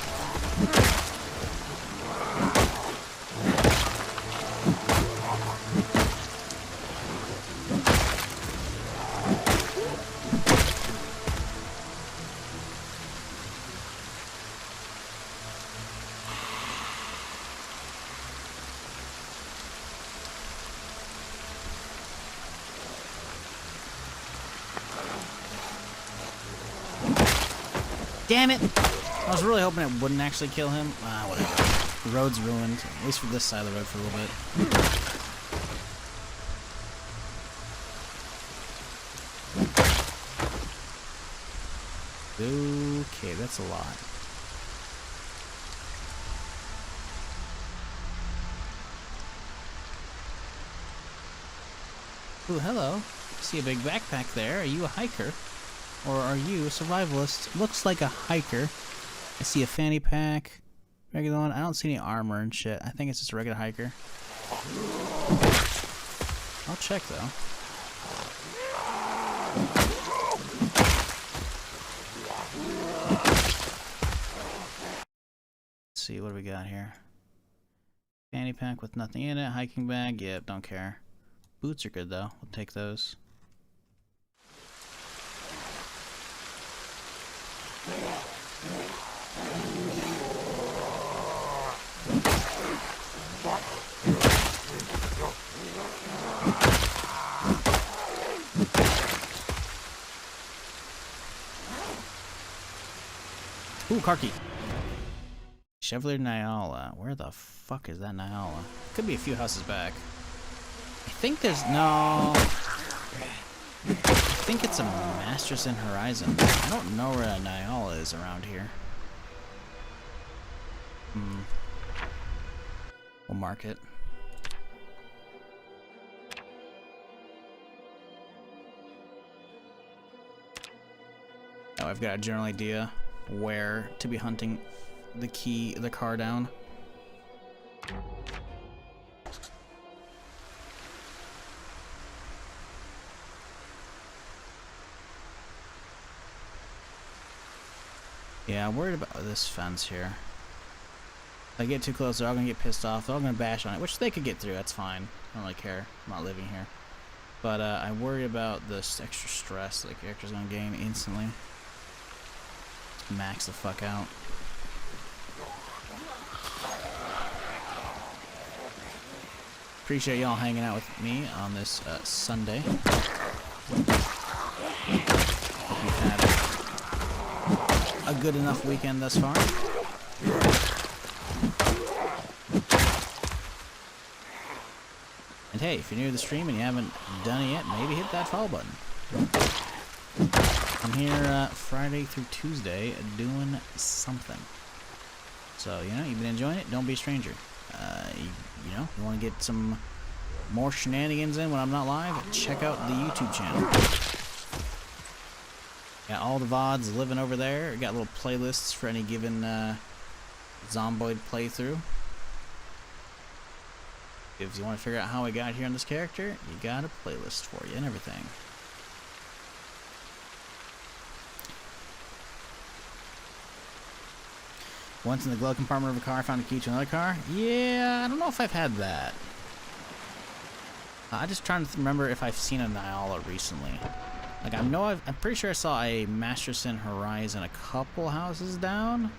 Damn it! I was really hoping it wouldn't actually kill him. Ah, whatever. The road's ruined, at least for this side of the road for a little bit. Okay, that's a lot. Ooh, hello. See a big backpack there. Are you a hiker? Or are you a survivalist? Looks like a hiker. I see a fanny pack. Regular one. I don't see any armor and shit. I think it's just a regular hiker. I'll check though. Let's see, what do we got here? Fanny pack with nothing in it. Hiking bag. Yep, don't care. Boots are good though. We'll take those. Ooh, car key. Chevrolet Nyala. Where the fuck is that Nyala? Could be a few houses back. I think there's no... I think it's a Masters in Horizon. I don't know where a Nyala is around here. We'll mark it. Now I've got a general idea where to be hunting the car down. Yeah, I'm worried about this fence here. If I get too close, they're all gonna get pissed off. They're all gonna bash on it, which they could get through. That's fine. I don't really care. I'm not living here. But I worry about this extra stress that the character's gonna gain instantly. Max the fuck out. Appreciate y'all hanging out with me on this Sunday. Hope you've had a good enough weekend thus far. And hey, if you're new to the stream and you haven't done it yet, maybe hit that follow button. I'm here Friday through Tuesday doing something. So, you know, you've been enjoying it, don't be a stranger. You know, you want to get some more shenanigans in when I'm not live, check out the YouTube channel. Got all the VODs living over there. Got little playlists for any given Zomboid playthrough. If you want to figure out how I got here on this character, you got a playlist for you and everything. Once in the glove compartment of a car, found a key to another car. Yeah, I don't know if I've had that. I'm just trying to remember if I've seen a Nyala recently. Like, I'm pretty sure I saw a Masters in Horizon a couple houses down,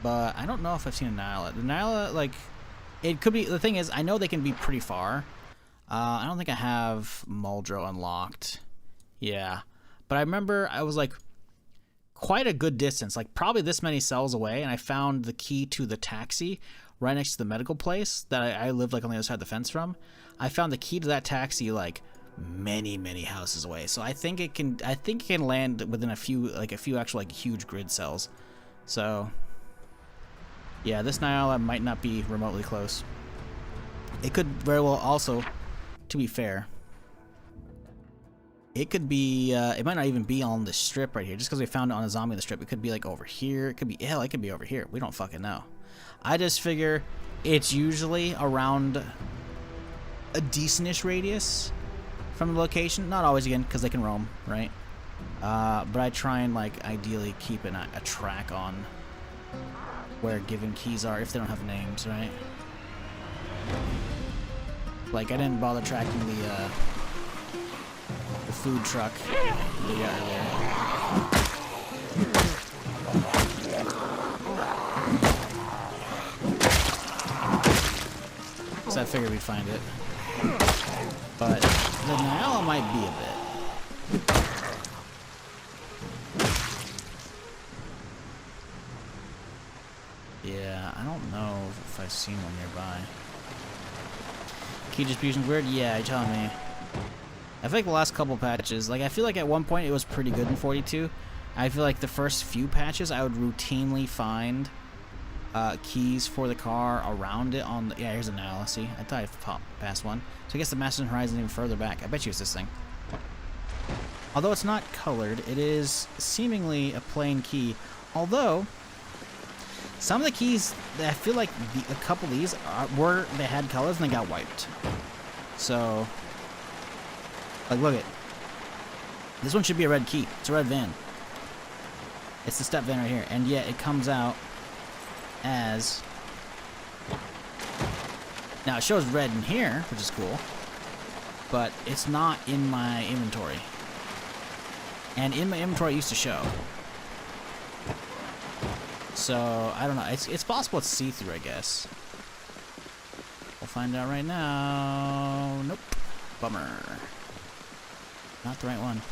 but I don't know if I've seen a Nyala. The Nyala, like, it could be. The thing is, I know they can be pretty far. I don't think I have Muldrow unlocked. Yeah, but I remember I was like quite a good distance, like probably this many cells away, and I found the key to the taxi right next to the medical place that I lived like on the other side of the fence from. I found the key to that taxi like many houses away. So I think it can land within a few actual like huge grid cells. So yeah, this Nyala might not be remotely close. It could very well also, to be fair, it could be, it might not even be on the strip right here. Just because we found it on a zombie on the strip, it could be like over here. It could be, hell, it could be over here. We don't fucking know. I just figure it's usually around a decentish radius from the location. Not always, again, because they can roam, right? But I try and, like, ideally keep a track on where given keys are if they don't have names, right? Like, I didn't bother tracking the food truck we got earlier. So I figured we'd find it. But the Nyala might be a bit. Yeah, I don't know if I've seen one nearby. Key distribution's weird? Yeah, you're telling me. I feel like the last couple patches, like, I feel like at one point it was pretty good in 42. I feel like the first few patches I would routinely find keys for the car around it on the... Yeah, here's an Nile. See, I thought I popped past one. So I guess the Master Horizon even further back. I bet you it's this thing. Although it's not colored, it is seemingly a plain key. Although, some of the keys, I feel like a couple of these they had colors and they got wiped. So, like, look it. This one should be a red key. It's a red van. It's the step van right here. And yet it comes out as... Now, it shows red in here, which is cool. But it's not in my inventory. And in my inventory, it used to show. So, I don't know. It's possible it's see-through, I guess. We'll find out right now. Nope. Bummer. Not the right one.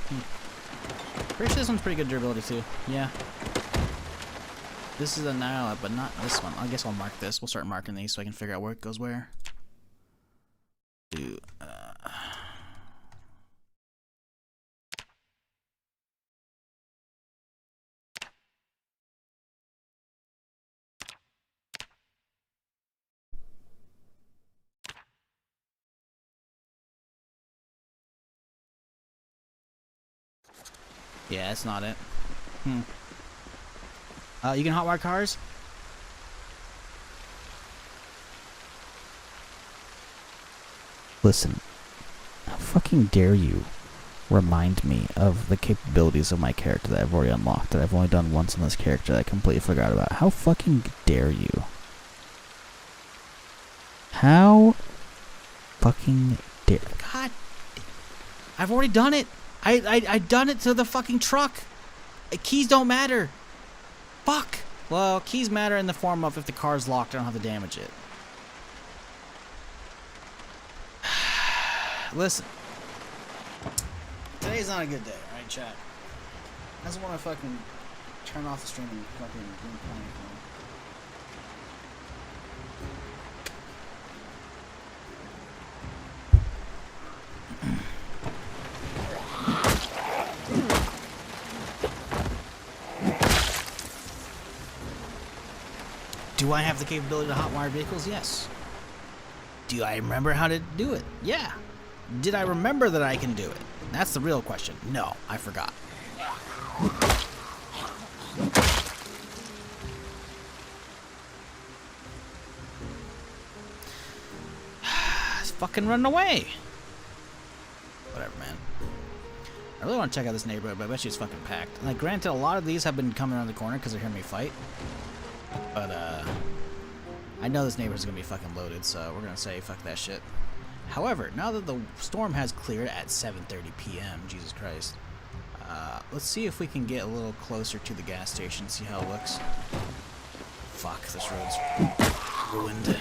Pretty sure this one's pretty good durability, too. Yeah. This is a Nile, but not this one. I guess I'll mark this. We'll start marking these so I can figure out where it goes where. Do, Yeah, that's not it. You can hotwire cars? Listen, how fucking dare you remind me of the capabilities of my character that I've already unlocked, that I've only done once on this character that I completely forgot about. How fucking dare you? How fucking dare... God, I've already done it. I done it to the fucking truck. Keys don't matter. Fuck. Well, keys matter in the form of if the car's locked, I don't have to damage it. Listen. Today's not a good day, alright, chat? I just want to fucking turn off the stream and fucking do Do I have the capability to hotwire vehicles? Yes. Do I remember how to do it? Yeah. Did I remember that I can do it? That's the real question. No, I forgot. It's fucking running away. Whatever, man. I really want to check out this neighborhood, but I bet you it's fucking packed. Like, granted, a lot of these have been coming around the corner because they're hearing me fight. But, I know this neighborhood's gonna be fucking loaded, so we're gonna say fuck that shit. However, now that the storm has cleared at 7:30 p.m., Jesus Christ, let's see if we can get a little closer to the gas station, see how it looks. Fuck, this road's ruined.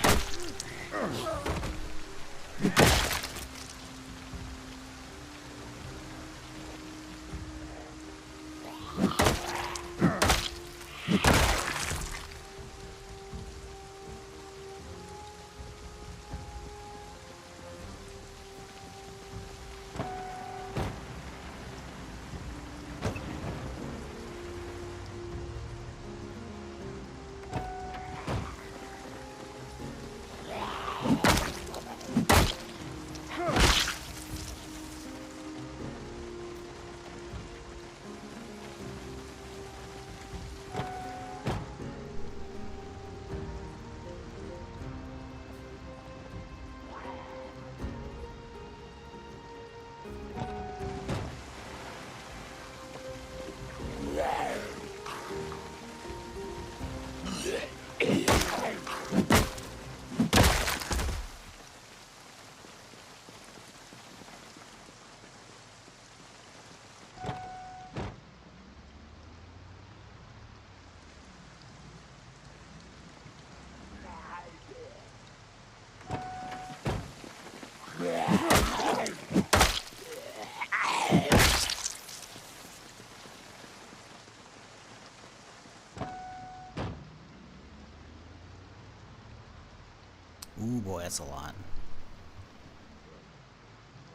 that's a lot.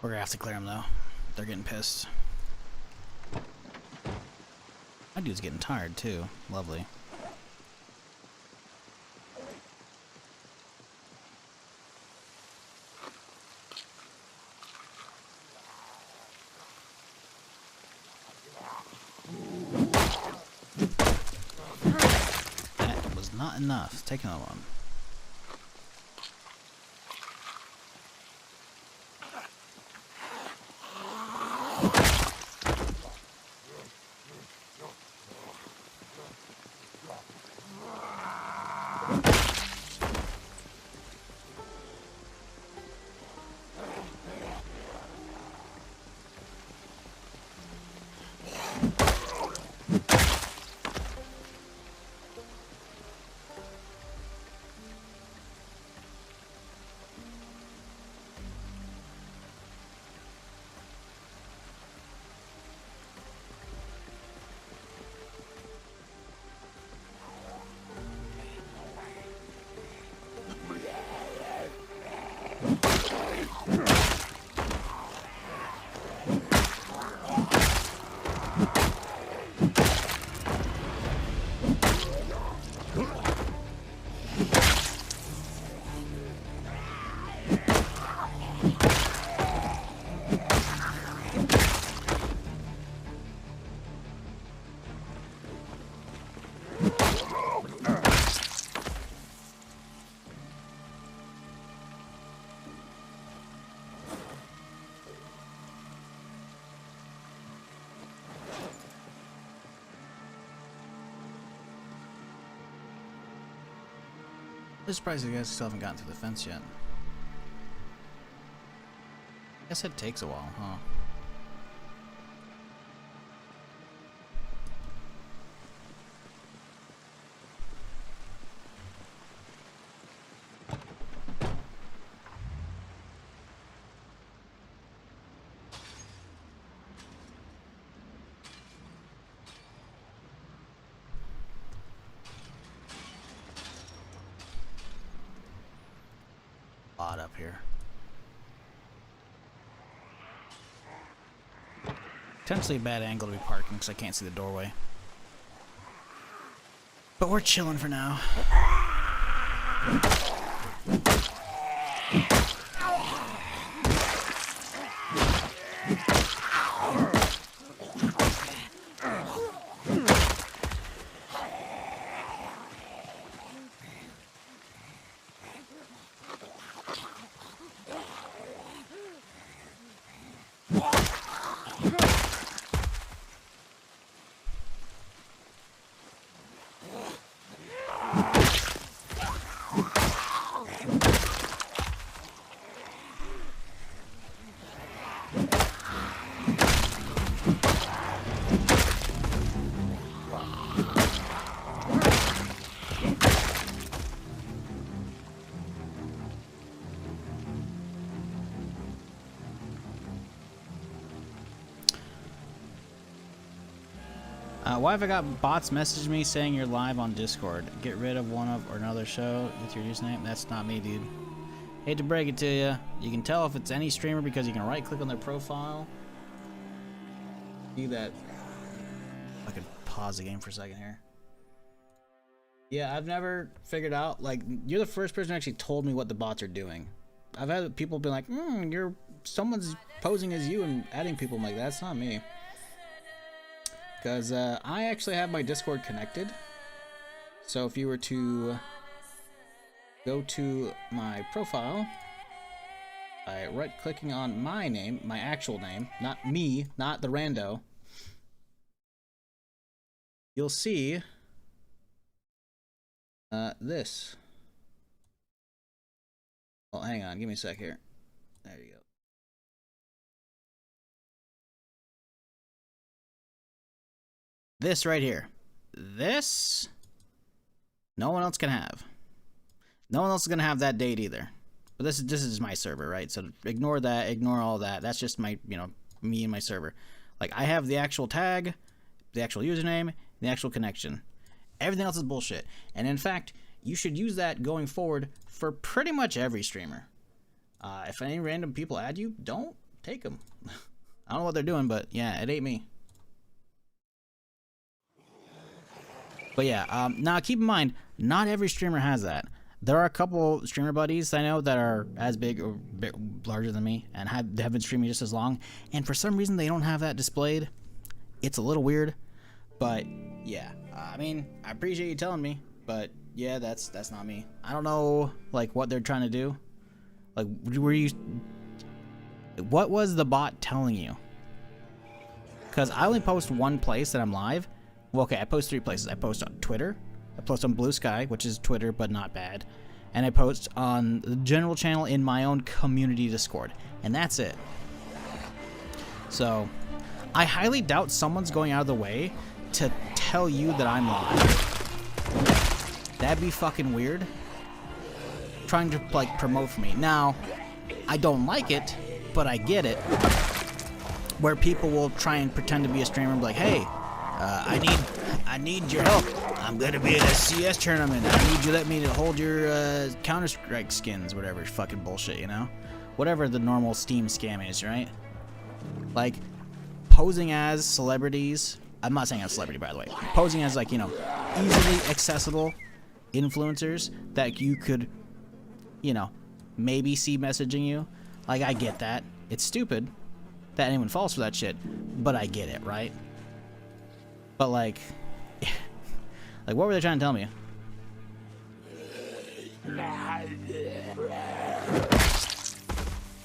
We're gonna have to clear them though. They're getting pissed. My dude's getting tired too. Lovely. That was not enough. Take another one. I'm surprised you guys still haven't gotten through the fence yet. I guess it takes a while, huh? Up here. Potentially a bad angle to be parking because I can't see the doorway. But we're chilling for now. Why have I got bots message me saying you're live on Discord? Get rid of one of or another show with your username? That's not me, dude. Hate to break it to you. You can tell if it's any streamer because you can right click on their profile. See that. I could pause the game for a second here. Yeah, I've never figured out, like, you're the first person who actually told me what the bots are doing. I've had people be like, someone's posing as you and adding people. I'm like, that's not me. Because I actually have my Discord connected. So if you were to go to my profile by right-clicking on my name, my actual name, not me, not the rando, you'll see this. Well, hang on, give me a sec here. There you go. This right here. This, no one else can have. No one else is gonna have that date either. But this is my server, right? So ignore that, ignore all that. That's just my, me and my server. Like, I have the actual tag, the actual username, the actual connection. Everything else is bullshit. And in fact, you should use that going forward for pretty much every streamer. If any random people add you, don't take them. I don't know what they're doing, but yeah, it ain't me. But yeah, now keep in mind, not every streamer has that. There are a couple streamer buddies I know that are as big or larger than me and have been streaming just as long, and for some reason they don't have that displayed. It's a little weird, but yeah. I mean, I appreciate you telling me, but yeah, that's not me. I don't know like what they're trying to do. Like, what was the bot telling you? Because I only post one place that I'm live. Well, okay, I post 3 places. I post on Twitter, I post on Blue Sky, which is Twitter but not bad, and I post on the general channel in my own community Discord, and that's it. So I highly doubt someone's going out of the way to tell you that I'm live. That'd be fucking weird. Trying to like promote for me. Now, I don't like it, but I get it. Where people will try and pretend to be a streamer and be like, hey, I need your help. I'm gonna be at a CS tournament. I need you to let me to hold your Counter-Strike skins, whatever fucking bullshit, you know? Whatever the normal Steam scam is, right? Like, posing as celebrities. I'm not saying I'm a celebrity, by the way. Posing as, like, you know, easily accessible influencers that you could, you know, maybe see messaging you. Like, I get that. It's stupid that anyone falls for that shit, but I get it, right? But, like, like, what were they trying to tell me?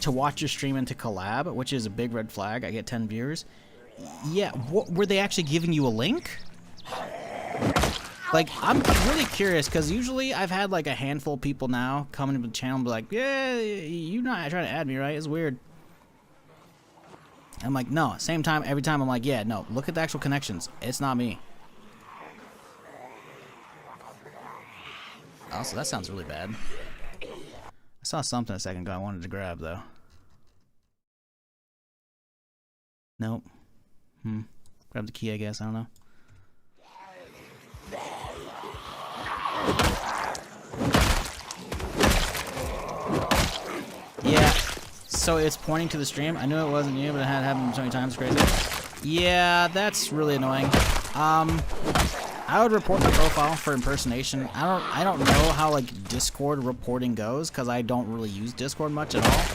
To watch your stream and to collab, which is a big red flag. I get 10 viewers. Yeah, what, were they actually giving you a link? Like, I'm really curious, because usually I've had, like, a handful of people now come into the channel and be like, yeah, you're not trying to add me, right? It's weird. I'm like, no. Same time, every time I'm like, yeah, no. Look at the actual connections. It's not me. Also, that sounds really bad. I saw something a second ago I wanted to grab, though. Nope. Grab the key, I guess. I don't know. Yeah. So it's pointing to the stream. I knew it wasn't you, but it had happened so many times. Crazy. Yeah, that's really annoying. I would report the profile for impersonation. I don't know how like Discord reporting goes because I don't really use Discord much at all.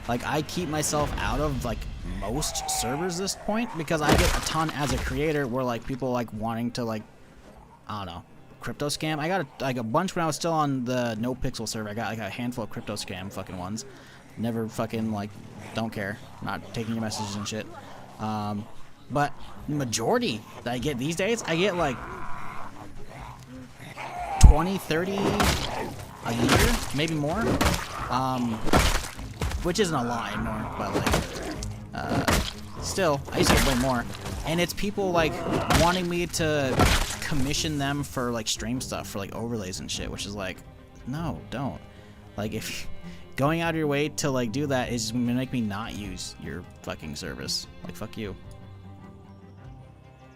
Like I keep myself out of like most servers at this point because I get a ton as a creator where like people like wanting to like I don't know crypto scam. I got like a bunch when I was still on the No Pixel server. I got like a handful of crypto scam fucking ones. Never fucking like don't care. Not taking your messages and shit. But the majority that I get these days, I get like 20, 30 a year, maybe more. Which isn't a lot anymore, but like, still, I used to get way more. And it's people like wanting me to commission them for like stream stuff, for like overlays and shit, which is like, no, don't. Like if going out of your way to like do that is gonna make me not use your fucking service. Like fuck you.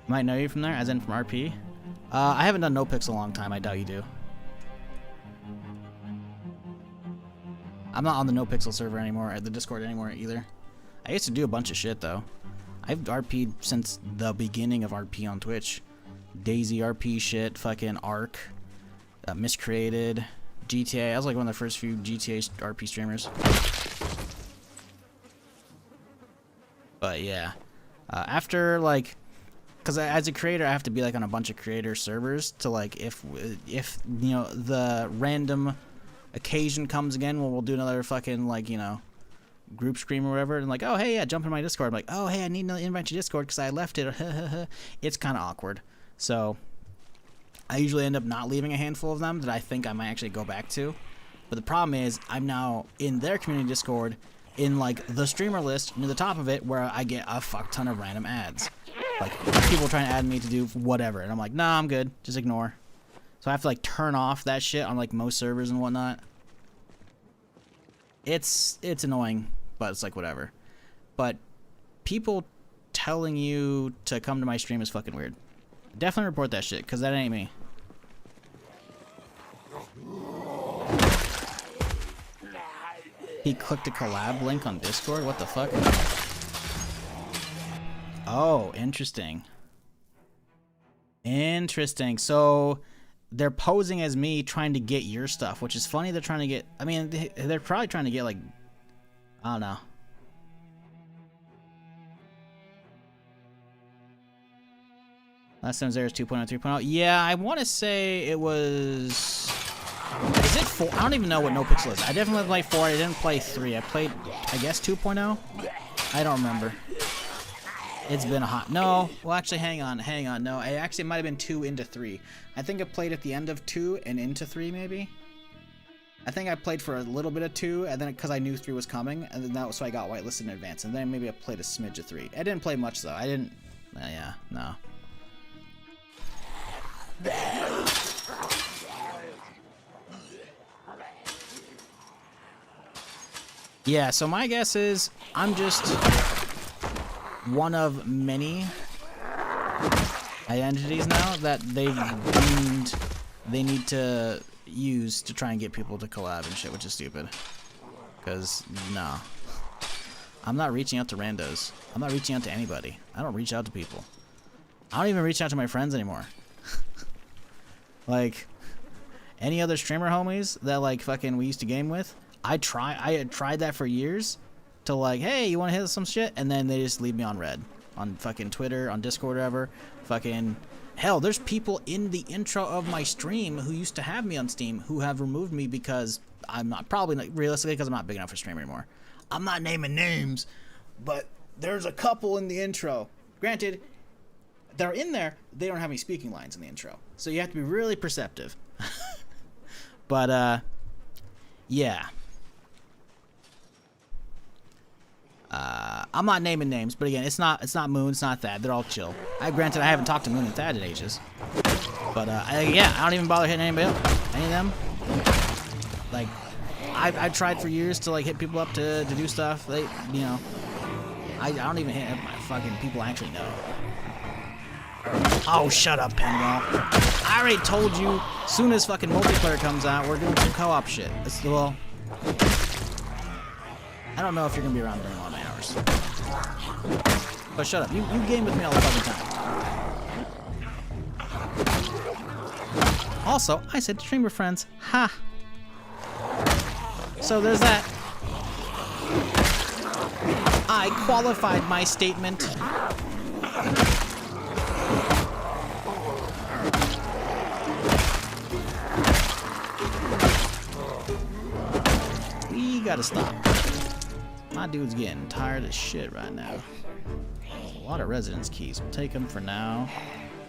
Might know you from there, as in from RP. I haven't done NoPix a long time. I doubt you do. I'm not on the NoPixel server anymore, at the Discord anymore either. I used to do a bunch of shit though. I've RP'd since the beginning of RP on Twitch. Daisy RP shit, fucking Ark, Miscreated, GTA. I was like one of the first few GTA RP streamers. But yeah, after like. Because as a creator, I have to be like on a bunch of creator servers to like if you know the random occasion comes again, well we'll do another fucking like you know group stream or whatever, and like oh hey yeah jump in my Discord. I'm like oh hey I need to invite to Discord because I left it. It's kind of awkward. So I usually end up not leaving a handful of them that I think I might actually go back to. But the problem is I'm now in their community Discord in like the streamer list near the top of it where I get a fuck ton of random ads. Like, people trying to add me to do whatever. And I'm like, nah, I'm good. Just ignore. So I have to, like, turn off that shit on, like, most servers and whatnot. It's annoying, but it's, like, whatever. But people telling you to come to my stream is fucking weird. Definitely report that shit, because that ain't me. He clicked a collab link on Discord? What the fuck? Oh, interesting. Interesting. So they're posing as me trying to get your stuff, which is funny. They're trying to get, I mean, they're probably trying to get, like, I don't know. Last time there was 2.0, 3.0. Yeah, I want to say it was... Is it 4? I don't even know what No Pixel is. I definitely played 4. I didn't play 3. I played, I guess, 2.0? I don't remember. It's been a hot... No. Well, actually, hang on. No, it might have been 2 into 3. I think I played at the end of 2 and into 3, maybe? I think I played for a little bit of 2, and then because I knew 3 was coming, and then that was so I got whitelisted in advance. And then maybe I played a smidge of 3. I didn't play much, though. I didn't... yeah, no. Yeah, so my guess is I'm just one of many identities now that they've deemed they need to use to try and get people to collab and shit, which is stupid. Because, no. I'm not reaching out to randos. I'm not reaching out to anybody. I don't reach out to people. I don't even reach out to my friends anymore. Like, any other streamer homies that, like, fucking we used to game with, I had tried that for years to, like, hey, you want to hit some shit? And then they just leave me on red. On fucking Twitter, on Discord, or whatever. Fucking, hell, there's people in the intro of my stream who used to have me on Steam who have removed me because I'm not, probably not, realistically, because I'm not big enough for stream anymore. I'm not naming names, but there's a couple in the intro. Granted, they're in there, they don't have any speaking lines in the intro. So you have to be really perceptive. But, yeah. I'm not naming names, but again, it's not Moon, it's not Thad. They're all chill. Granted, I haven't talked to Moon and Thad in ages. But, yeah, I don't even bother hitting anybody up. Any of them. Like, I tried for years to, like, hit people up to do stuff. They, you know, I don't even hit my fucking people I actually know. Oh, shut up, Penwell. I already told you, soon as fucking multiplayer comes out, we're doing some co-op shit. It's, well, I don't know if you're gonna be around during all my hours. But shut up. You game with me all the fucking time. Also, I said streamer friends. Ha! So there's that. I qualified my statement. We gotta stop. My dude's getting tired as shit right now. There's a lot of residence keys. We'll take them for now.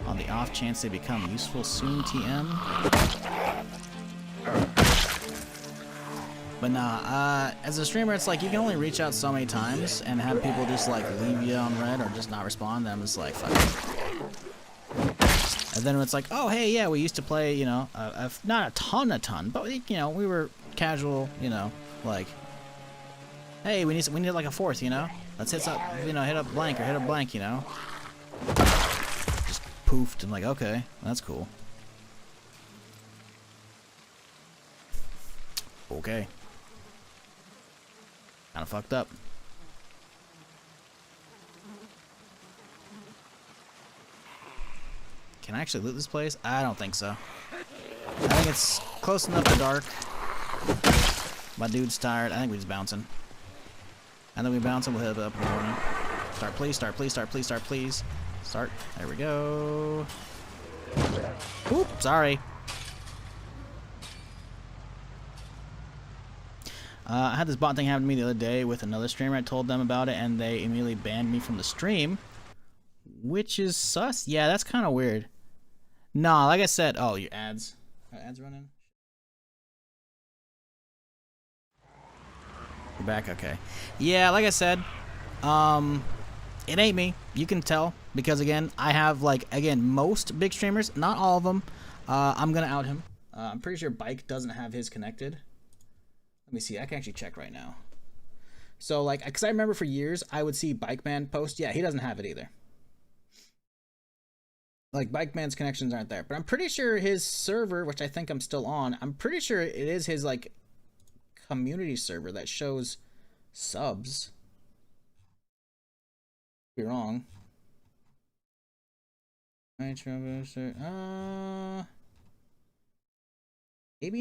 On the off chance they become useful soon, TM. But nah, as a streamer, it's like you can only reach out so many times and have people just like leave you on red or just not respond. Then it's like, fuck it. And then it's like, oh, hey, yeah, we used to play, you know, not a ton, but, you know, we were casual, you know, like, hey, we need like a fourth, you know? Let's hit up, you know, hit up blank, you know? Just poofed and like, okay, that's cool. Okay. Kinda fucked up. Can I actually loot this place? I don't think so. I think it's close enough to dark. My dude's tired. I think we're just bouncing. And then we bounce and we'll hit it up in the morning. Start, please, start, please, start, please, start, please. Start. There we go. Oop, sorry. I had this bot thing happen to me the other day with another streamer. I told them about it and they immediately banned me from the stream. Which is sus. Yeah, that's kind of weird. Nah, like I said, oh, your ads. Are ads running? You're back, okay. Yeah, like I said, it ain't me. You can tell because again, I have like most big streamers, not all of them. I'm gonna out him. I'm pretty sure Bike doesn't have his connected. Let me see. I can actually check right now. So like, because I remember for years I would see Bike Man post. Yeah, he doesn't have it either. Like, Bike Man's connections aren't there. But I'm pretty sure his server, which I think I'm still on, I'm pretty sure it is his, like, community server that shows subs. Be wrong. Maybe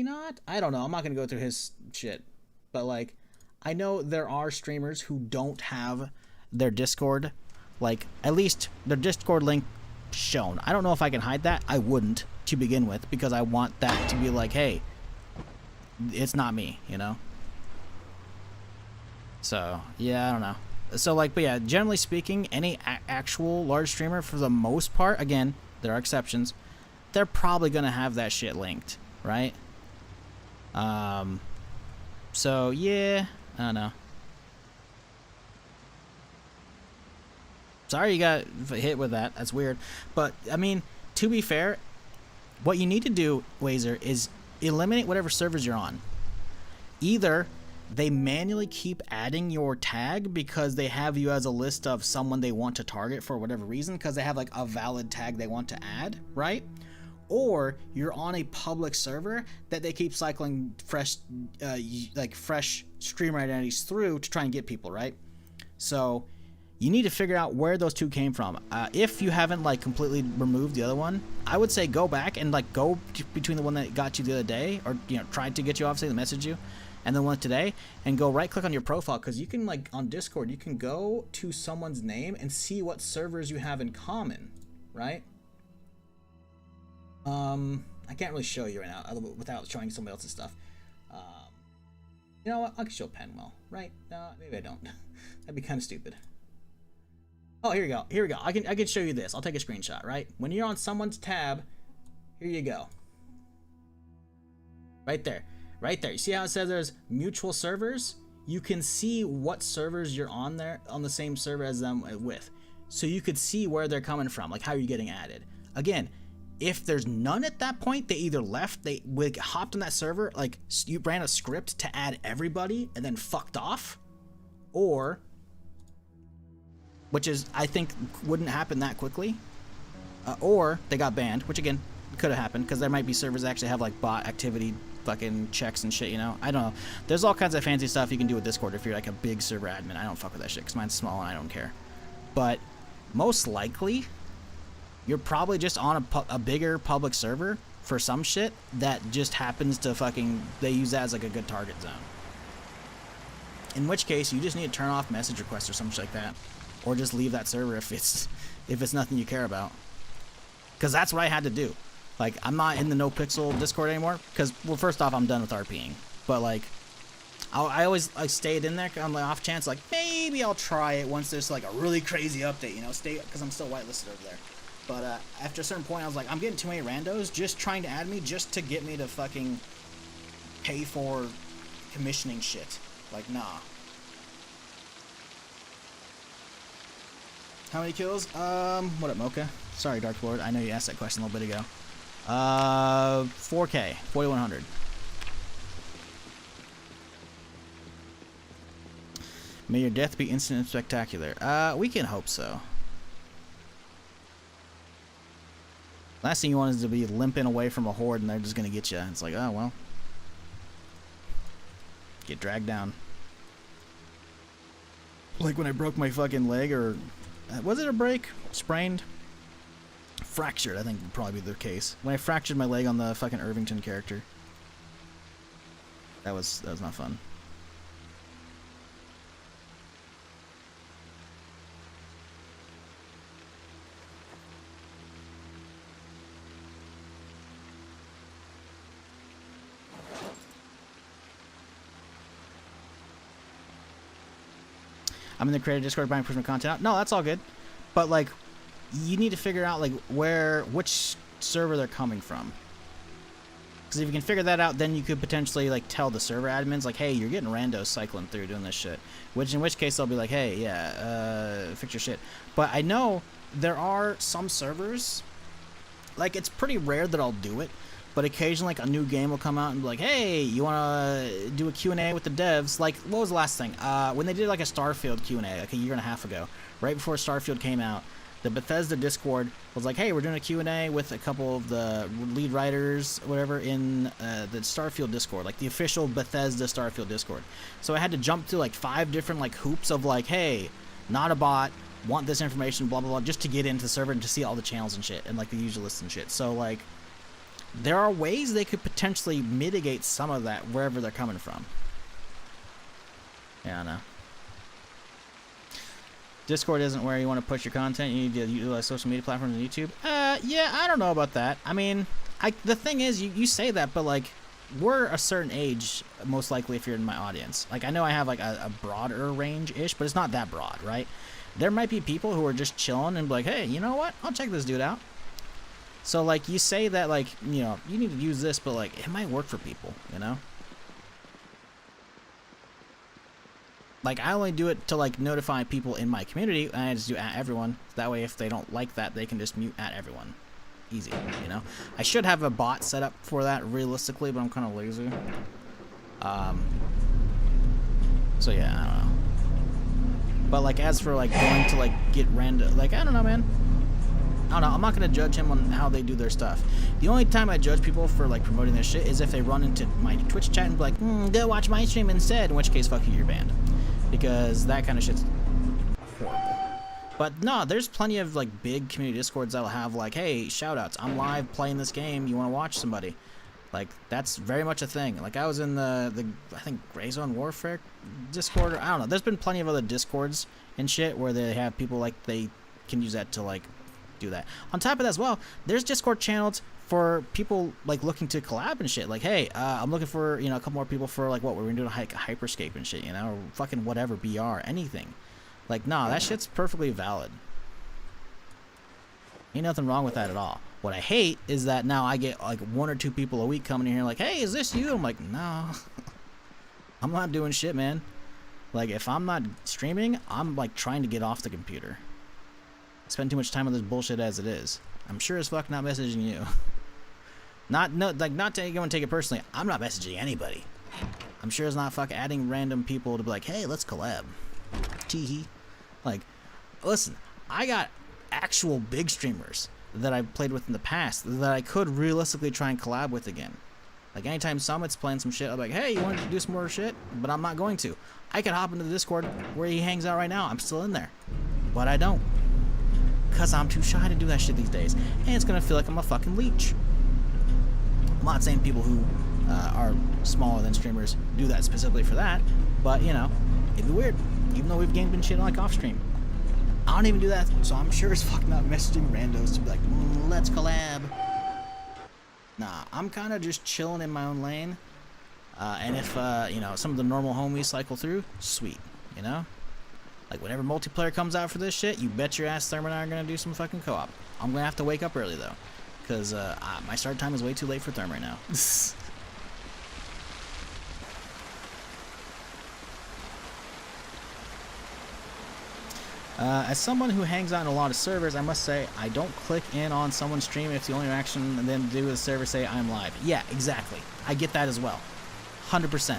not. I don't know. I'm not gonna go through his shit, but like, I know there are streamers who don't have their Discord, like at least their Discord link shown. I don't know if I can hide that. I wouldn't to begin with because I want that to be like, hey, it's not me, you know. So yeah, I don't know. So like, but yeah, generally speaking, any actual large streamer, for the most part, again, there are exceptions, they're probably gonna have that shit linked, right? So yeah, I don't know. Sorry you got hit with that. That's weird. But I mean, to be fair, what you need to do, Wazer, is eliminate whatever servers you're on. Either they manually keep adding your tag because they have you as a list of someone they want to target for whatever reason, because they have like a valid tag they want to add, right? Or you're on a public server that they keep cycling fresh streamer identities through to try and get people, right? So you need to figure out where those two came from. If you haven't like completely removed the other one, I would say go back and like go between the one that got you the other day, or you know, tried to get you, obviously, that messaged you, and the one today, and go right click on your profile, because you can, like on Discord, you can go to someone's name and see what servers you have in common, right? I can't really show you right now without showing somebody else's stuff. You know what? I can show Penwell, right? No, maybe I don't. That'd be kind of stupid. Oh, here we go. Here we go. I can show you this. I'll take a screenshot, right? When you're on someone's tab, here you go. Right there. Right there. You see how it says there's mutual servers? You can see what servers you're on there, on the same server as them with. So you could see where they're coming from, like how you're getting added. Again, if there's none at that point, they either left, they hopped on that server, like you ran a script to add everybody and then fucked off, or, which is, I think, wouldn't happen that quickly, or they got banned, which again, could have happened, because there might be servers that actually have like bot activity fucking checks and shit, you know? I don't know. There's all kinds of fancy stuff you can do with Discord if you're like a big server admin. I don't fuck with that shit, because mine's small and I don't care. But most likely, you're probably just on a bigger public server for some shit that just happens to fucking, they use that as like a good target zone. In which case, you just need to turn off message requests or some shit like that. Or just leave that server if it's nothing you care about. Because that's what I had to do. Like, I'm not in the no pixel Discord anymore, because, well, first off, I'm done with RPing. But like, I always stayed in there on the off chance, like, maybe I'll try it once there's like a really crazy update, you know, because I'm still whitelisted over there. But after a certain point, I was like, I'm getting too many randos just trying to add me just to get me to fucking pay for commissioning shit. Like, nah. How many kills? What up, Mocha? Sorry, Dark Lord. I know you asked that question a little bit ago. 4K, 4,100. May your death be instant and spectacular. We can hope so. Last thing you want is to be limping away from a horde and they're just gonna get you. It's like, oh well. Get dragged down. Like when I broke my fucking leg, or was it a break? Sprained? Fractured, I think would probably be the case. When I fractured my leg on the fucking Irvington character. That was not fun. I'm in the creator Discord buying personal content out. No, that's all good. But like, you need to figure out like which server they're coming from. Because if you can figure that out, then you could potentially like tell the server admins like, hey, you're getting randos cycling through doing this shit. In which case they'll be like, hey, yeah, fix your shit. But I know there are some servers, like it's pretty rare that I'll do it, but occasionally like a new game will come out and be like, hey, you want to do a Q&A with the devs? Like, what was the last thing? When they did like a Starfield Q&A like a year and a half ago, right before Starfield came out, the Bethesda Discord was like, hey, we're doing a Q&A with a couple of the lead writers, whatever, in the Starfield Discord, like the official Bethesda Starfield Discord. So I had to jump through like 5 different like hoops of like, hey, not a bot, want this information, blah, blah, blah, just to get into the server and to see all the channels and shit and like the user lists and shit. So like, there are ways they could potentially mitigate some of that wherever they're coming from. Yeah, I know. Discord isn't where you want to push your content. You need to utilize social media platforms and YouTube. Yeah, I don't know about that. I mean, the thing is, you say that, but like, we're a certain age, most likely, if you're in my audience. Like, I know I have like a broader range-ish, but it's not that broad, right? There might be people who are just chilling and be like, hey, you know what? I'll check this dude out. So like, you say that like, you know, you need to use this, but like, it might work for people, you know? Like, I only do it to, like, notify people in my community, and I just do at everyone. That way, if they don't like that, they can just mute at everyone. Easy, you know? I should have a bot set up for that, realistically, but I'm kind of lazy. So, yeah, I don't know. But, like, as for, like, going to, like, get random... Like, I don't know, man. I don't know. I'm not going to judge him on how they do their stuff. The only time I judge people for, like, promoting their shit is if they run into my Twitch chat and be like, go watch my stream instead, in which case, fuck you, you're banned. Because that kind of shit's horrible. But no, there's plenty of like big community discords that'll have like, hey, shoutouts, I'm live playing this game, you want to watch somebody. Like, that's very much a thing. Like, I was in the I think Gray Zone Warfare Discord, or I don't know. There's been plenty of other discords and shit where they have people like they can use that to like do that. On top of that as well, there's Discord channels for people like looking to collab and shit. Like, hey, I'm looking for, you know, a couple more people for like what we're gonna do, like Hyperscape and shit, you know, or fucking whatever, BR, anything. Like, nah, that shit's perfectly valid. Ain't nothing wrong with that at all. What I hate is that now I get like 1 or 2 people a week coming in here like, hey, is this you? I'm like, no, I'm not doing shit, man. Like, if I'm not streaming, I'm like trying to get off the computer. I spend too much time on this bullshit as it is. I'm sure as fuck not messaging you. Not to go and take it personally. I'm not messaging anybody. I'm sure it's not fuck adding random people to be like, hey, let's collab. Teehee. Like, listen, I got actual big streamers that I played with in the past that I could realistically try and collab with again. Like, anytime Summit's playing some shit, I'm like, hey, you want to do some more shit? But I'm not going to. I could hop into the Discord where he hangs out right now. I'm still in there. But I don't. Because I'm too shy to do that shit these days. And it's going to feel like I'm a fucking leech. I'm not saying people who are smaller than streamers do that specifically for that, but, you know, it'd be weird, even though we've gamed and shit like off stream. I don't even do that, so I'm sure as fuck not messaging randos to be like, let's collab. Nah, I'm kind of just chilling in my own lane, and if, you know, some of the normal homies cycle through, sweet, you know? Like, whenever multiplayer comes out for this shit, you bet your ass Therm and I are gonna do some fucking co-op. I'm gonna have to wake up early, though. Because my start time is way too late for Therm right now. As someone who hangs out in a lot of servers, I must say, I don't click in on someone's stream if the only interaction and then do with the server say I'm live. Yeah, exactly. I get that as well. 100%.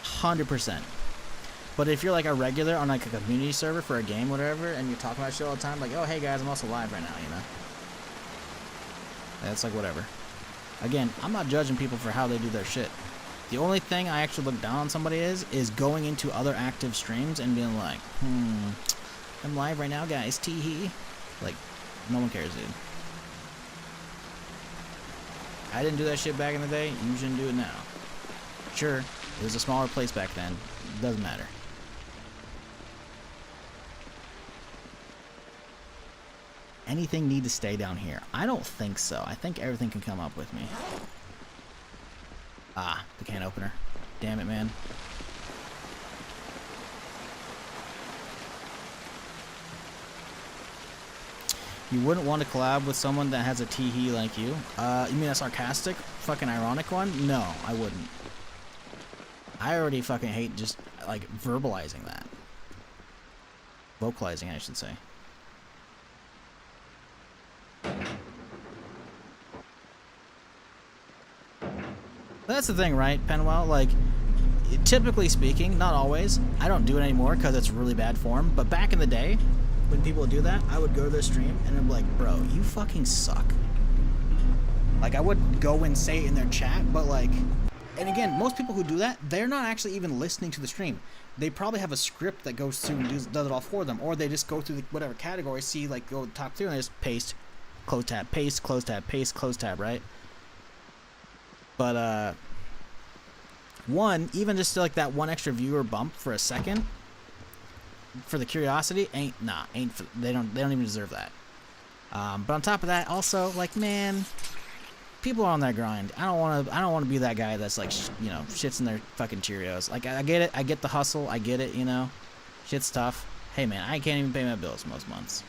100%. But if you're like a regular on like a community server for a game, whatever, and you're talking about shit all the time, like, oh, hey guys, I'm also live right now, you know? That's like whatever. Again, I'm not judging people for how they do their shit. The only thing I actually look down on somebody is going into other active streams and being like, I'm live right now, guys, tee-hee. Like, no one cares, dude. I didn't do that shit back in the day, you shouldn't do it now. Sure, it was a smaller place back then. It doesn't matter. Anything need to stay down here? I don't think so. I think everything can come up with me. Ah, the can opener. Damn it, man. You wouldn't want to collab with someone that has a tee-hee like you? You mean a sarcastic, fucking ironic one? No, I wouldn't. I already fucking hate just, like, verbalizing that. Vocalizing, I should say. That's the thing, right, Penwell? Like, typically speaking, not always. I don't do it anymore because it's really bad form. But back in the day, when people would do that, I would go to their stream and I'd be like, bro, you fucking suck. Like, I would go and say it in their chat, but like, and again, most people who do that, they're not actually even listening to the stream. They probably have a script that goes through and does it all for them, or they just go through whatever category, see, like, go top through, and they just paste, close tab, paste, close tab, paste, close tab, right? But, one, even just like that one extra viewer bump for a second, for the curiosity, they don't even deserve that. But on top of that, also, like, man, people are on their grind. I don't want to be that guy that's like, you know, shits in their fucking Cheerios. Like, I get it. I get the hustle. I get it, you know. Shit's tough. Hey, man, I can't even pay my bills most months.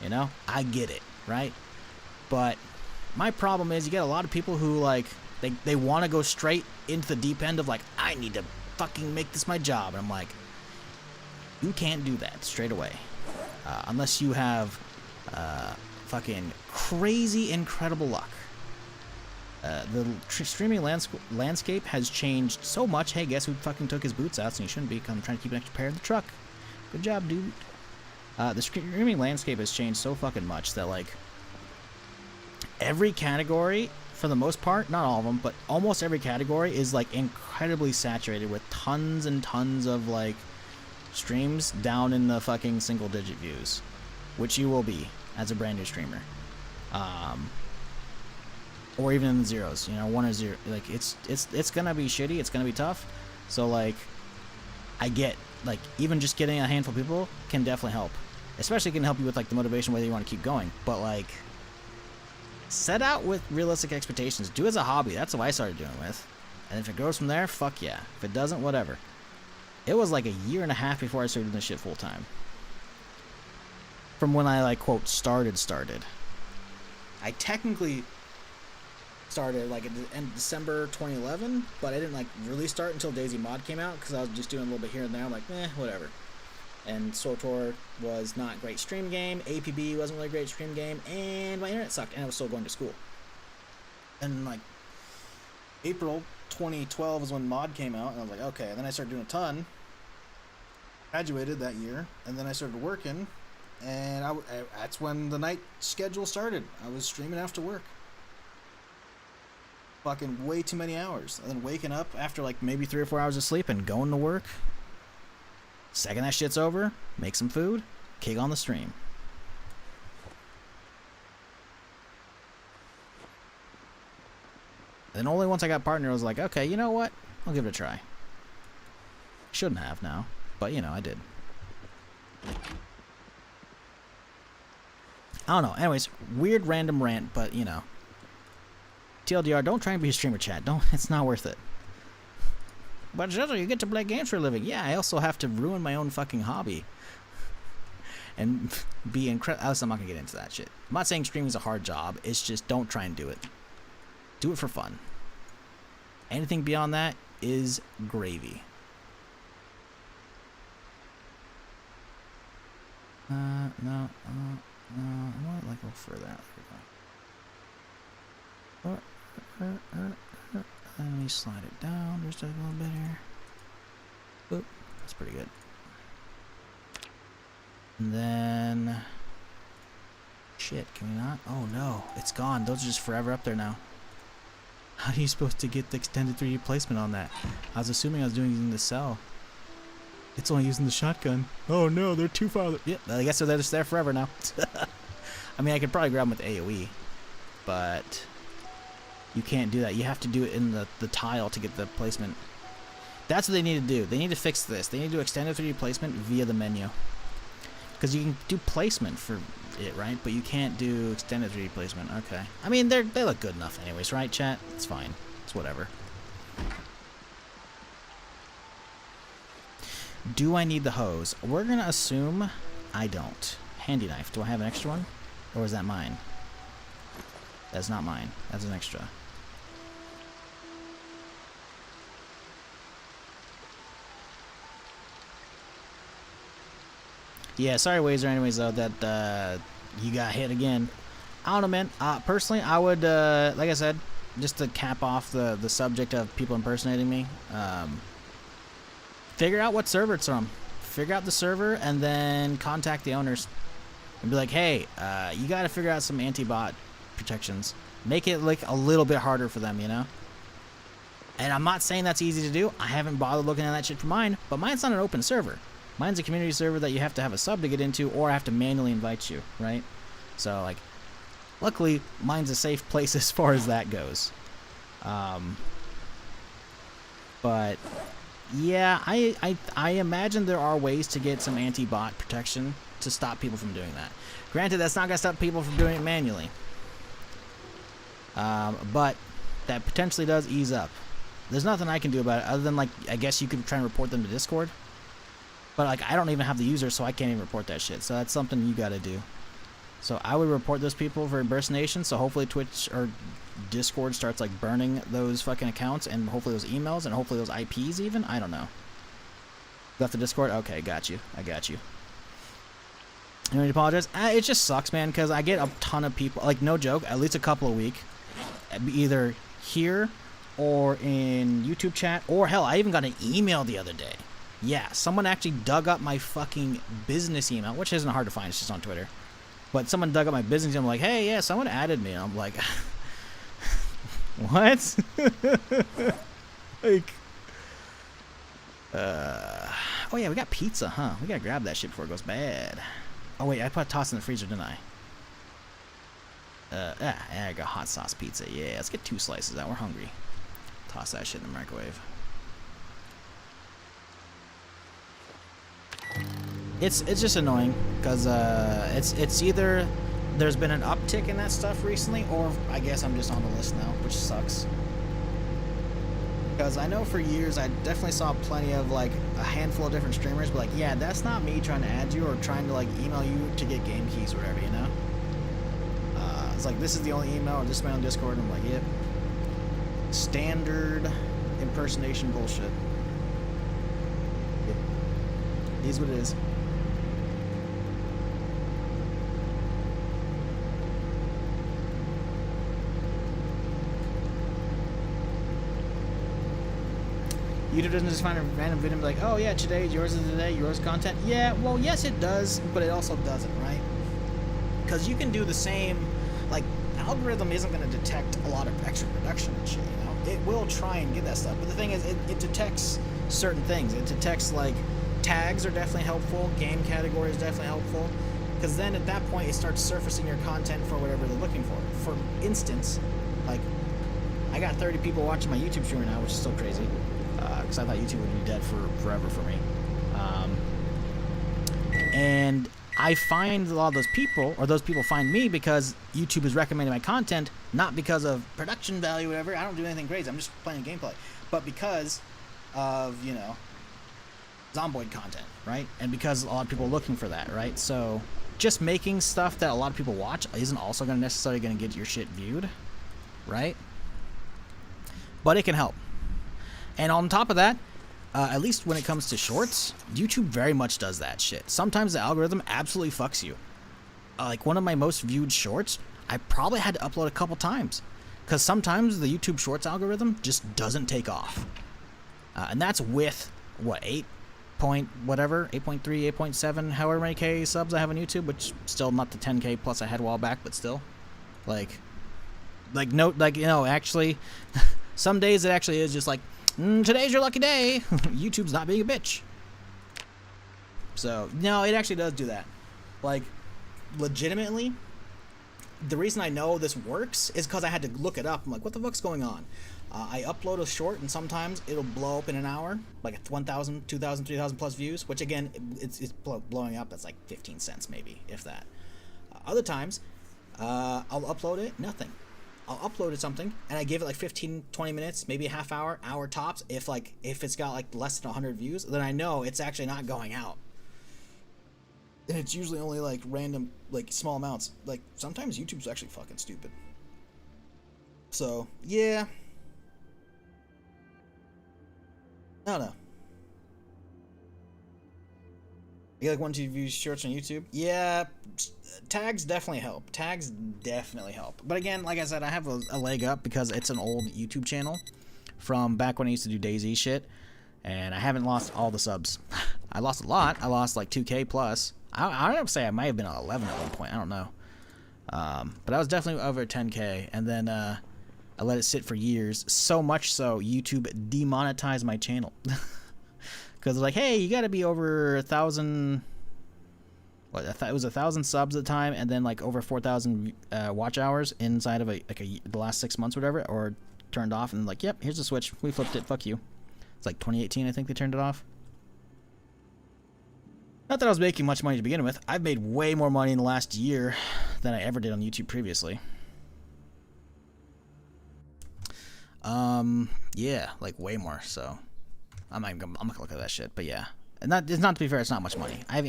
You know? I get it, right? But my problem is you get a lot of people who, like, they want to go straight into the deep end of, like, I need to fucking make this my job. And I'm like, you can't do that straight away. Unless you have fucking crazy, incredible luck. The streaming landscape has changed so much. Hey, guess who fucking took his boots out? So you shouldn't be. I'm trying to keep an extra pair in the truck. Good job, dude. The streaming landscape has changed so fucking much that, like, every category, for the most part, not all of them, but almost every category is, like, incredibly saturated with tons and tons of, like, streams down in the fucking single-digit views, which you will be as a brand new streamer. Or even in the zeros, you know, 1 or 0. Like, it's gonna be shitty. It's gonna be tough. So, like, I get, like, even just getting a handful of people can definitely help. Especially can help you with, like, the motivation whether you want to keep going. But, like, set out with realistic expectations. Do it as a hobby. That's what I started doing with. And if it goes from there, fuck yeah. If it doesn't, whatever. It was like a year and a half before I started doing this shit full time. From when I, like, quote, started. I technically started like in December 2011, but I didn't like really start until Daisy Mod came out because I was just doing a little bit here and there. I'm like, whatever. And SWTOR was not a great stream game. APB wasn't really a great stream game, and my internet sucked, and I was still going to school. And like April 2012 is when Mod came out, and I was like, okay. And then I started doing a ton. Graduated that year, and then I started working, and that's when the night schedule started. I was streaming after work. Fucking way too many hours, and then waking up after like maybe 3 or 4 hours of sleep and going to work. Second that shit's over, make some food, kick on the stream. Then only once I got partner, I was like, okay, you know what? I'll give it a try. Shouldn't have now, but you know, I did. I don't know. Anyways, weird random rant, but you know. TLDR, don't try and be a streamer, chat. It's not worth it. But Zezo, you get to play games for a living. Yeah, I also have to ruin my own fucking hobby. And be incredible. I'm not gonna get into that shit. I'm not saying streaming is a hard job. It's just don't try and do it. Do it for fun. Anything beyond that is gravy. No. I want to like go further. There we go. Let me slide it down just a little bit here. Oop, that's pretty good. And then, shit, can we not? Oh no, it's gone. Those are just forever up there now. How are you supposed to get the extended 3D placement on that? I was assuming I was using the cell. It's only using the shotgun. Oh no, they're too far. Yeah, I guess they're just there forever now. I mean, I could probably grab them with AoE, but you can't do that. You have to do it in the tile to get the placement. That's what they need to do. They need to fix this. They need to do extended 3D placement via the menu. Because you can do placement for it, right? But you can't do extended 3D placement. Okay. I mean, they look good enough anyways, right, chat? It's fine. It's whatever. Do I need the hose? We're going to assume I don't. Handy knife. Do I have an extra one? Or is that mine? That's not mine. That's an extra. Yeah, sorry, Wazer, anyways, though, that you got hit again. I don't know, man. Personally, I would, like I said, just to cap off the subject of people impersonating me, figure out what server it's from. Figure out the server and then contact the owners and be like, hey, you got to figure out some anti-bot protections. Make it like a little bit harder for them, you know? And I'm not saying that's easy to do. I haven't bothered looking at that shit for mine, but mine's not an open server. Mine's a community server that you have to have a sub to get into, or I have to manually invite you, right? So, like, luckily, mine's a safe place as far as that goes. But yeah, I imagine there are ways to get some anti-bot protection to stop people from doing that. Granted, that's not gonna stop people from doing it manually. But that potentially does ease up. There's nothing I can do about it other than, like, I guess you could try and report them to Discord. But, like, I don't even have the user, so I can't even report that shit. So that's something you gotta do. So I would report those people for impersonation, so hopefully Twitch or Discord starts, like, burning those fucking accounts, and hopefully those emails, and hopefully those IPs even. I don't know. Left the Discord? Okay, got you. I got you. You need to apologize? It just sucks, man, because I get a ton of people, like, no joke, at least a couple a week, either here or in YouTube chat, or hell, I even got an email the other day. Yeah, someone actually dug up my fucking business email, which isn't hard to find, it's just on Twitter. But someone dug up my business email, like, hey, yeah, someone added me. And I'm like, what? Like, oh yeah, we got pizza, huh? We gotta grab that shit before it goes bad. Oh wait, I put a toss in the freezer, didn't I? I got hot sauce pizza. Yeah, let's get 2 slices out. We're hungry. Toss that shit in the microwave. It's just annoying because it's either there's been an uptick in that stuff recently, or I guess I'm just on the list now, which sucks. Because I know for years I definitely saw plenty of, like, a handful of different streamers be like, yeah, that's not me trying to add you or trying to, like, email you to get game keys or whatever, you know? It's like, this is the only email, or this is my own Discord, and I'm like, yep. Standard impersonation bullshit. Yep. It is what it is. YouTube doesn't just find a random video and be like, oh yeah, today, yours is today, yours content. Yeah, well, yes it does, but it also doesn't, right? Because you can do the same, like, algorithm isn't going to detect a lot of extra production and shit, you know? It will try and get that stuff, but the thing is, it detects certain things. It detects, like, tags are definitely helpful, game category is definitely helpful, because then at that point, it starts surfacing your content for whatever they're looking for. For instance, like, I got 30 people watching my YouTube stream right now, which is still crazy. Because I thought YouTube would be dead forever for me. And I find a lot of those people, or those people find me because YouTube is recommending my content, not because of production value or whatever. I don't do anything crazy. I'm just playing gameplay. But because of, you know, Zomboid content, right? And because a lot of people are looking for that, right? So just making stuff that a lot of people watch isn't also going to necessarily going to get your shit viewed, right? But it can help. And on top of that, at least when it comes to shorts, YouTube very much does that shit. Sometimes the algorithm absolutely fucks you. Like one of my most viewed shorts, I probably had to upload a couple times. Because sometimes the YouTube Shorts algorithm just doesn't take off. And that's with, what, 8 point whatever, 8.3, 8.7, however many K subs I have on YouTube, which still not the 10K plus I had a while back, but still. Like, you know, actually, some days it actually is just like, today's your lucky day. YouTube's not being a bitch. So, no, it actually does do that. Like, legitimately, the reason I know this works is because I had to look it up. I'm like, what the fuck's going on? I upload a short, and sometimes it'll blow up in an hour, like 1,000, 2,000, 3,000 plus views, which, again, it's blowing up. That's like 15 cents, maybe, if that. Other times, I'll upload it, nothing. I'll upload something and I give it like 15, 20 minutes, maybe a half hour, hour tops. If it's got like less than 100 views, then I know it's actually not going out. And it's usually only like random, like small amounts. Like sometimes YouTube's actually fucking stupid. So yeah, I don't know. You like 1-2 views shorts on YouTube? Yeah, tags definitely help. Tags definitely help. But again, like I said, I have a leg up because it's an old YouTube channel from back when I used to do DayZ shit. And I haven't lost all the subs. I lost a lot. I lost like 2K plus. I would say I might have been at 11 at one point. I don't know. But I was definitely over 10K. And then I let it sit for years. So much so, YouTube demonetized my channel. Because they're like, hey, you got to be over 1,000... What, it was 1,000 subs at the time, and then like over 4,000 watch hours inside of the last 6 months, or whatever, or turned off, and like, yep, here's the switch. We flipped it. Fuck you. It's like 2018, I think they turned it off. Not that I was making much money to begin with. I've made way more money in the last year than I ever did on YouTube previously. Yeah, like way more. So I'm not gonna look at that shit. But yeah. It's not to be fair, it's not much money. I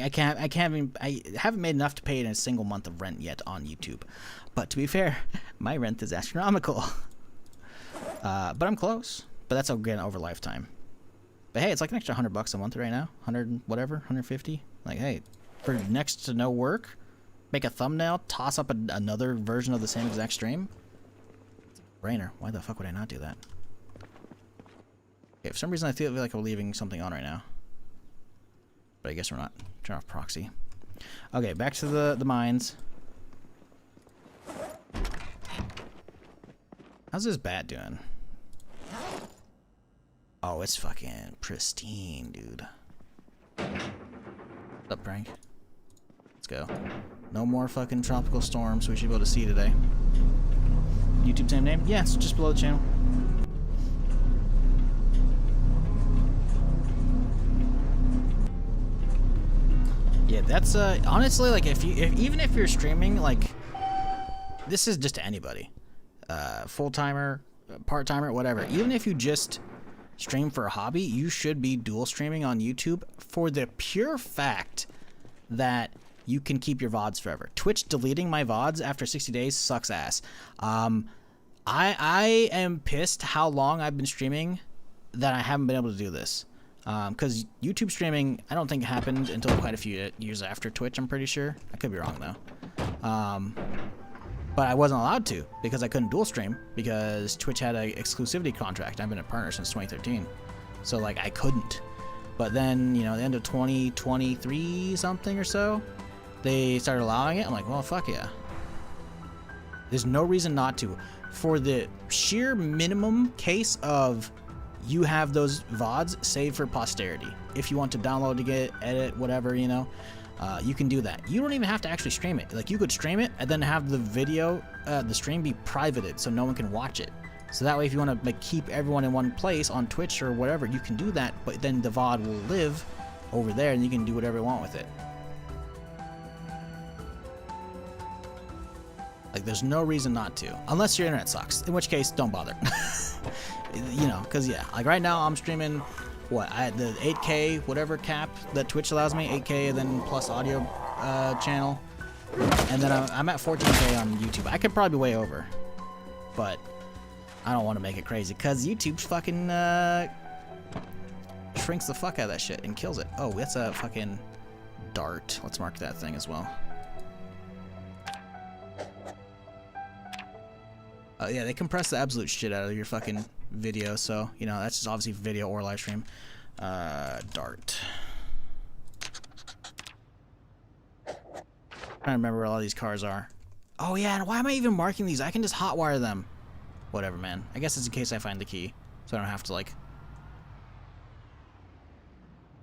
haven't made enough to pay in a single month of rent yet on YouTube. But to be fair, my rent is astronomical. But I'm close. But that's again over lifetime. But hey, it's like an extra $100 a month right now. 100 whatever, 150. Like hey, for next to no work, make a thumbnail, toss up another version of the same exact stream. It's a brainer. Why the fuck would I not do that? Okay, for some reason I feel like I'm leaving something on right now. But I guess we're not. Turn off proxy. Okay, back to the mines. How's this bat doing? Oh, it's fucking pristine, dude. What's up, Frank? Let's go. No more fucking tropical storms we should be able to see today. YouTube same name? Yeah, it's just below the channel. Yeah, that's honestly, like, even if you're streaming, like, this is just to anybody, full timer, part timer, whatever. Even if you just stream for a hobby, you should be dual streaming on YouTube for the pure fact that you can keep your VODs forever. Twitch deleting my VODs after 60 days sucks ass. I am pissed how long I've been streaming that I haven't been able to do this. Because YouTube streaming, I don't think happened until quite a few years after Twitch, I'm pretty sure. I could be wrong, though. But I wasn't allowed to, because I couldn't dual stream, because Twitch had an exclusivity contract. I've been a partner since 2013. So, like, I couldn't. But then, you know, the end of 2023 something or so, they started allowing it. I'm like, well, fuck yeah. There's no reason not to. For the sheer minimum case of you have those VODs saved for posterity. If you want to download to get, edit, whatever, you know, you can do that. You don't even have to actually stream it. Like, you could stream it and then have the video, the stream be privated so no one can watch it. So that way, if you want to like keep everyone in one place on Twitch or whatever, you can do that, but then the VOD will live over there and you can do whatever you want with it. Like, there's no reason not to. Unless your internet sucks, in which case, don't bother. You know, because, yeah, like right now I'm streaming, what, the 8K whatever cap that Twitch allows me, 8K and then plus audio channel. And then I'm at 14K on YouTube. I could probably be way over. But I don't want to make it crazy because YouTube fucking shrinks the fuck out of that shit and kills it. Oh, that's a fucking dart. Let's mark that thing as well. Yeah, they compress the absolute shit out of your fucking video, so, you know, that's just obviously video or live stream. Dart. Trying to remember where all these cars are. Oh, yeah, and why am I even marking these? I can just hotwire them. Whatever, man. I guess it's in case I find the key, so I don't have to, like,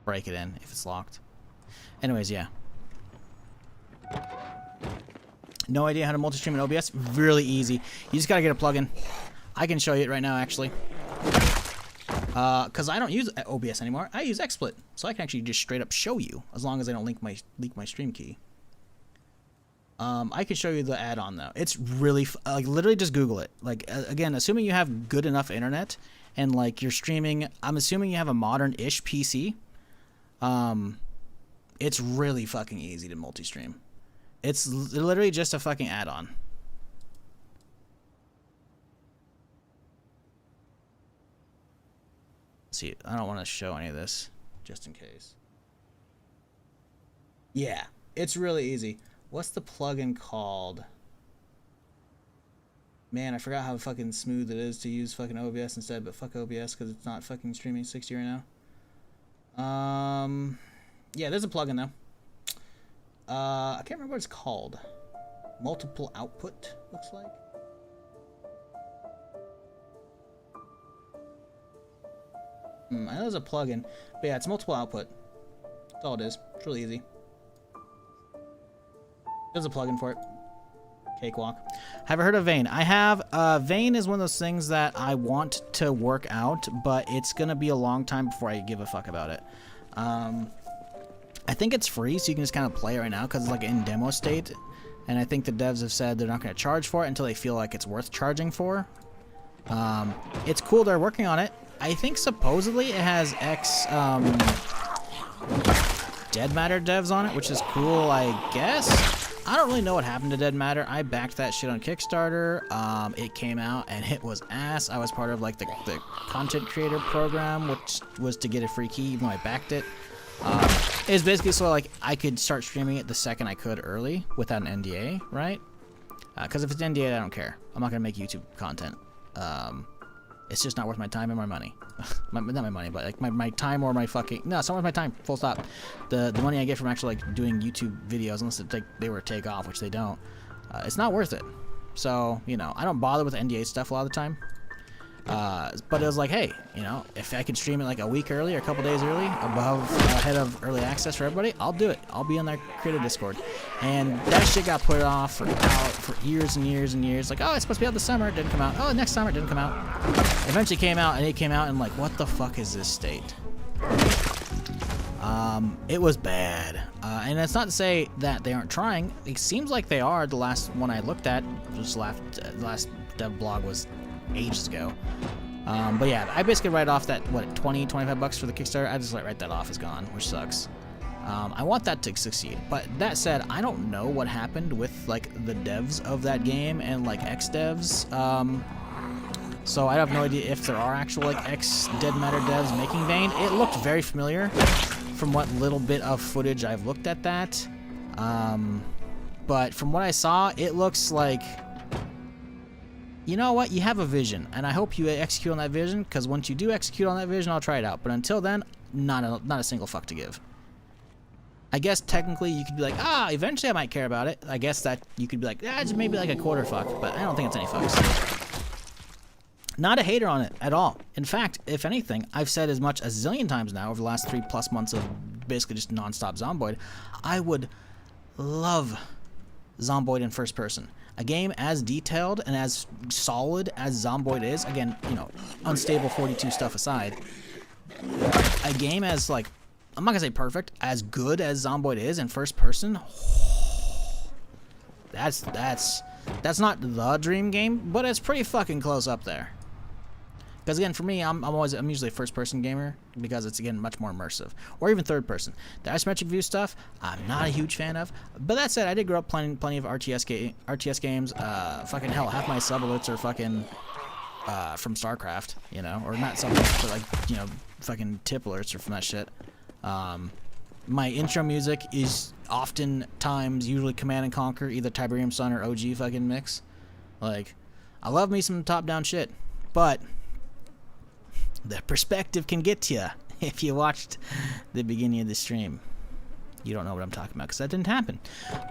break it in if it's locked. Anyways, yeah. No idea how to multi-stream in OBS? Really easy. You just gotta get a plugin. I can show you it right now, actually. Because I don't use OBS anymore. I use XSplit, so I can actually just straight up show you, as long as I don't leak my stream key. I can show you the add-on though. It's really like literally just Google it. Like again, assuming you have good enough internet and like you're streaming. I'm assuming you have a modern-ish PC. It's really fucking easy to multi-stream. It's literally just a fucking add-on. See, I don't want to show any of this, just in case. Yeah, it's really easy. What's the plugin called? Man, I forgot how fucking smooth it is to use fucking OBS instead, but fuck OBS because it's not fucking streaming 60 right now. Yeah, there's a plugin though. I can't remember what it's called. Multiple output, looks like. I know there's a plugin, but yeah, it's multiple output. That's all it is. It's really easy. There's a plugin for it. Cakewalk. Have I heard of Vayne? I have. Vayne is one of those things that I want to work out, but it's gonna be a long time before I give a fuck about it. I think it's free, so you can just kind of play it right now because it's like in demo state, and I think the devs have said they're not going to charge for it until they feel like it's worth charging for. It's cool they're working on it. I think supposedly it has Dead Matter devs on it, which is cool, I guess. I don't really know what happened to Dead Matter. I backed that shit on Kickstarter. It came out and it was ass. I was part of like the content creator program, which was to get a free key, even though I backed it. It was basically so like I could start streaming it the second I could early without an NDA, right? Because if it's NDA, I don't care. I'm not gonna make YouTube content. It's just not worth my time and my money. Not my money, but like my time or my fucking... No, it's not worth my time, full stop. The money I get from actually like doing YouTube videos, unless they were to take off, which they don't, it's not worth it. So, you know, I don't bother with NDA stuff a lot of the time. But it was like, hey, you know, if I could stream it like a week early or a couple days early, ahead of early access for everybody, I'll do it. I'll be on their creator Discord. And that shit got put off for years and years and years. Like, oh, it's supposed to be out this summer. It didn't come out. Oh, next summer it didn't come out. Eventually came out, and it came out, and like, what the fuck is this state? It was bad. And it's not to say that they aren't trying. It seems like they are. The last one I looked at, the last dev blog was ages ago. But yeah, I basically write off that, what, 20, 25 bucks for the Kickstarter. I just write that off as gone, which sucks. I want that to succeed. But that said, I don't know what happened with like the devs of that game and like ex-devs. So I have no idea if there are actual like ex-Dead Matter devs making Vayne. It looked very familiar from what little bit of footage I've looked at that. But from what I saw, it looks like, you know what, you have a vision, and I hope you execute on that vision, because once you do execute on that vision, I'll try it out. But until then, not a single fuck to give. I guess technically you could be like, eventually I might care about it. I guess that you could be like, just maybe like a quarter fuck, but I don't think it's any fucks. Not a hater on it at all. In fact, if anything, I've said as much as a zillion times now over the last 3+ months of basically just non-stop Zomboid, I would love Zomboid in first person. A game as detailed and as solid as Zomboid is, again, you know, unstable 42 stuff aside, a game as, like, I'm not gonna say perfect, as good as Zomboid is in first person, that's not the dream game, but it's pretty fucking close up there. Because again, for me, I'm usually a first-person gamer because it's, again, much more immersive, or even third-person. The isometric view stuff, I'm not a huge fan of. But that said, I did grow up playing plenty of RTS games. Fucking hell, half my sub alerts are fucking from StarCraft, you know, or not sub alerts, but like, you know, fucking tip alerts are from that shit. My intro music is oftentimes usually Command and Conquer, either Tiberium Sun or OG fucking mix. Like, I love me some top-down shit, but the perspective can get to you if you watched the beginning of the stream. You don't know what I'm talking about because that didn't happen.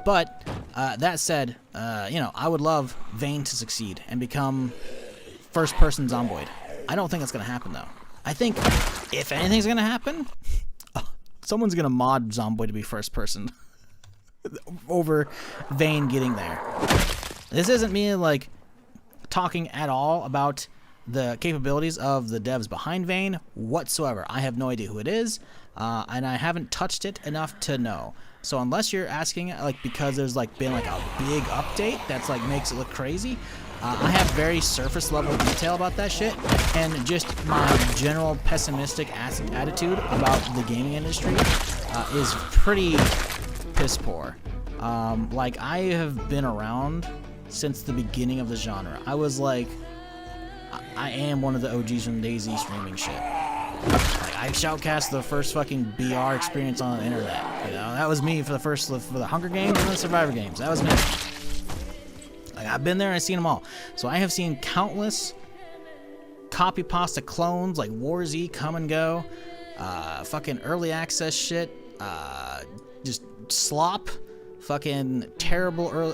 But that said, you know, I would love Vayne to succeed and become first-person Zomboid. I don't think that's going to happen, though. I think if anything's going to happen, someone's going to mod Zomboid to be first-person over Vayne getting there. This isn't me, like, talking at all about the capabilities of the devs behind Vayne whatsoever. I have no idea who it is, and I haven't touched it enough to know. So unless you're asking, like, because there's like been like a big update that's like makes it look crazy, I have very surface level detail about that shit, and just my general pessimistic attitude about the gaming industry is pretty piss poor. Like, I have been around since the beginning of the genre. I was like, I am one of the OGs from DayZ streaming shit. Like, I shoutcast the first fucking BR experience on the internet. You know, that was me for the Hunger Games and the Survivor Games. That was me. Like, I've been there and I've seen them all. So I have seen countless copy pasta clones like War Z come and go. fucking early access shit, just slop, fucking terrible early,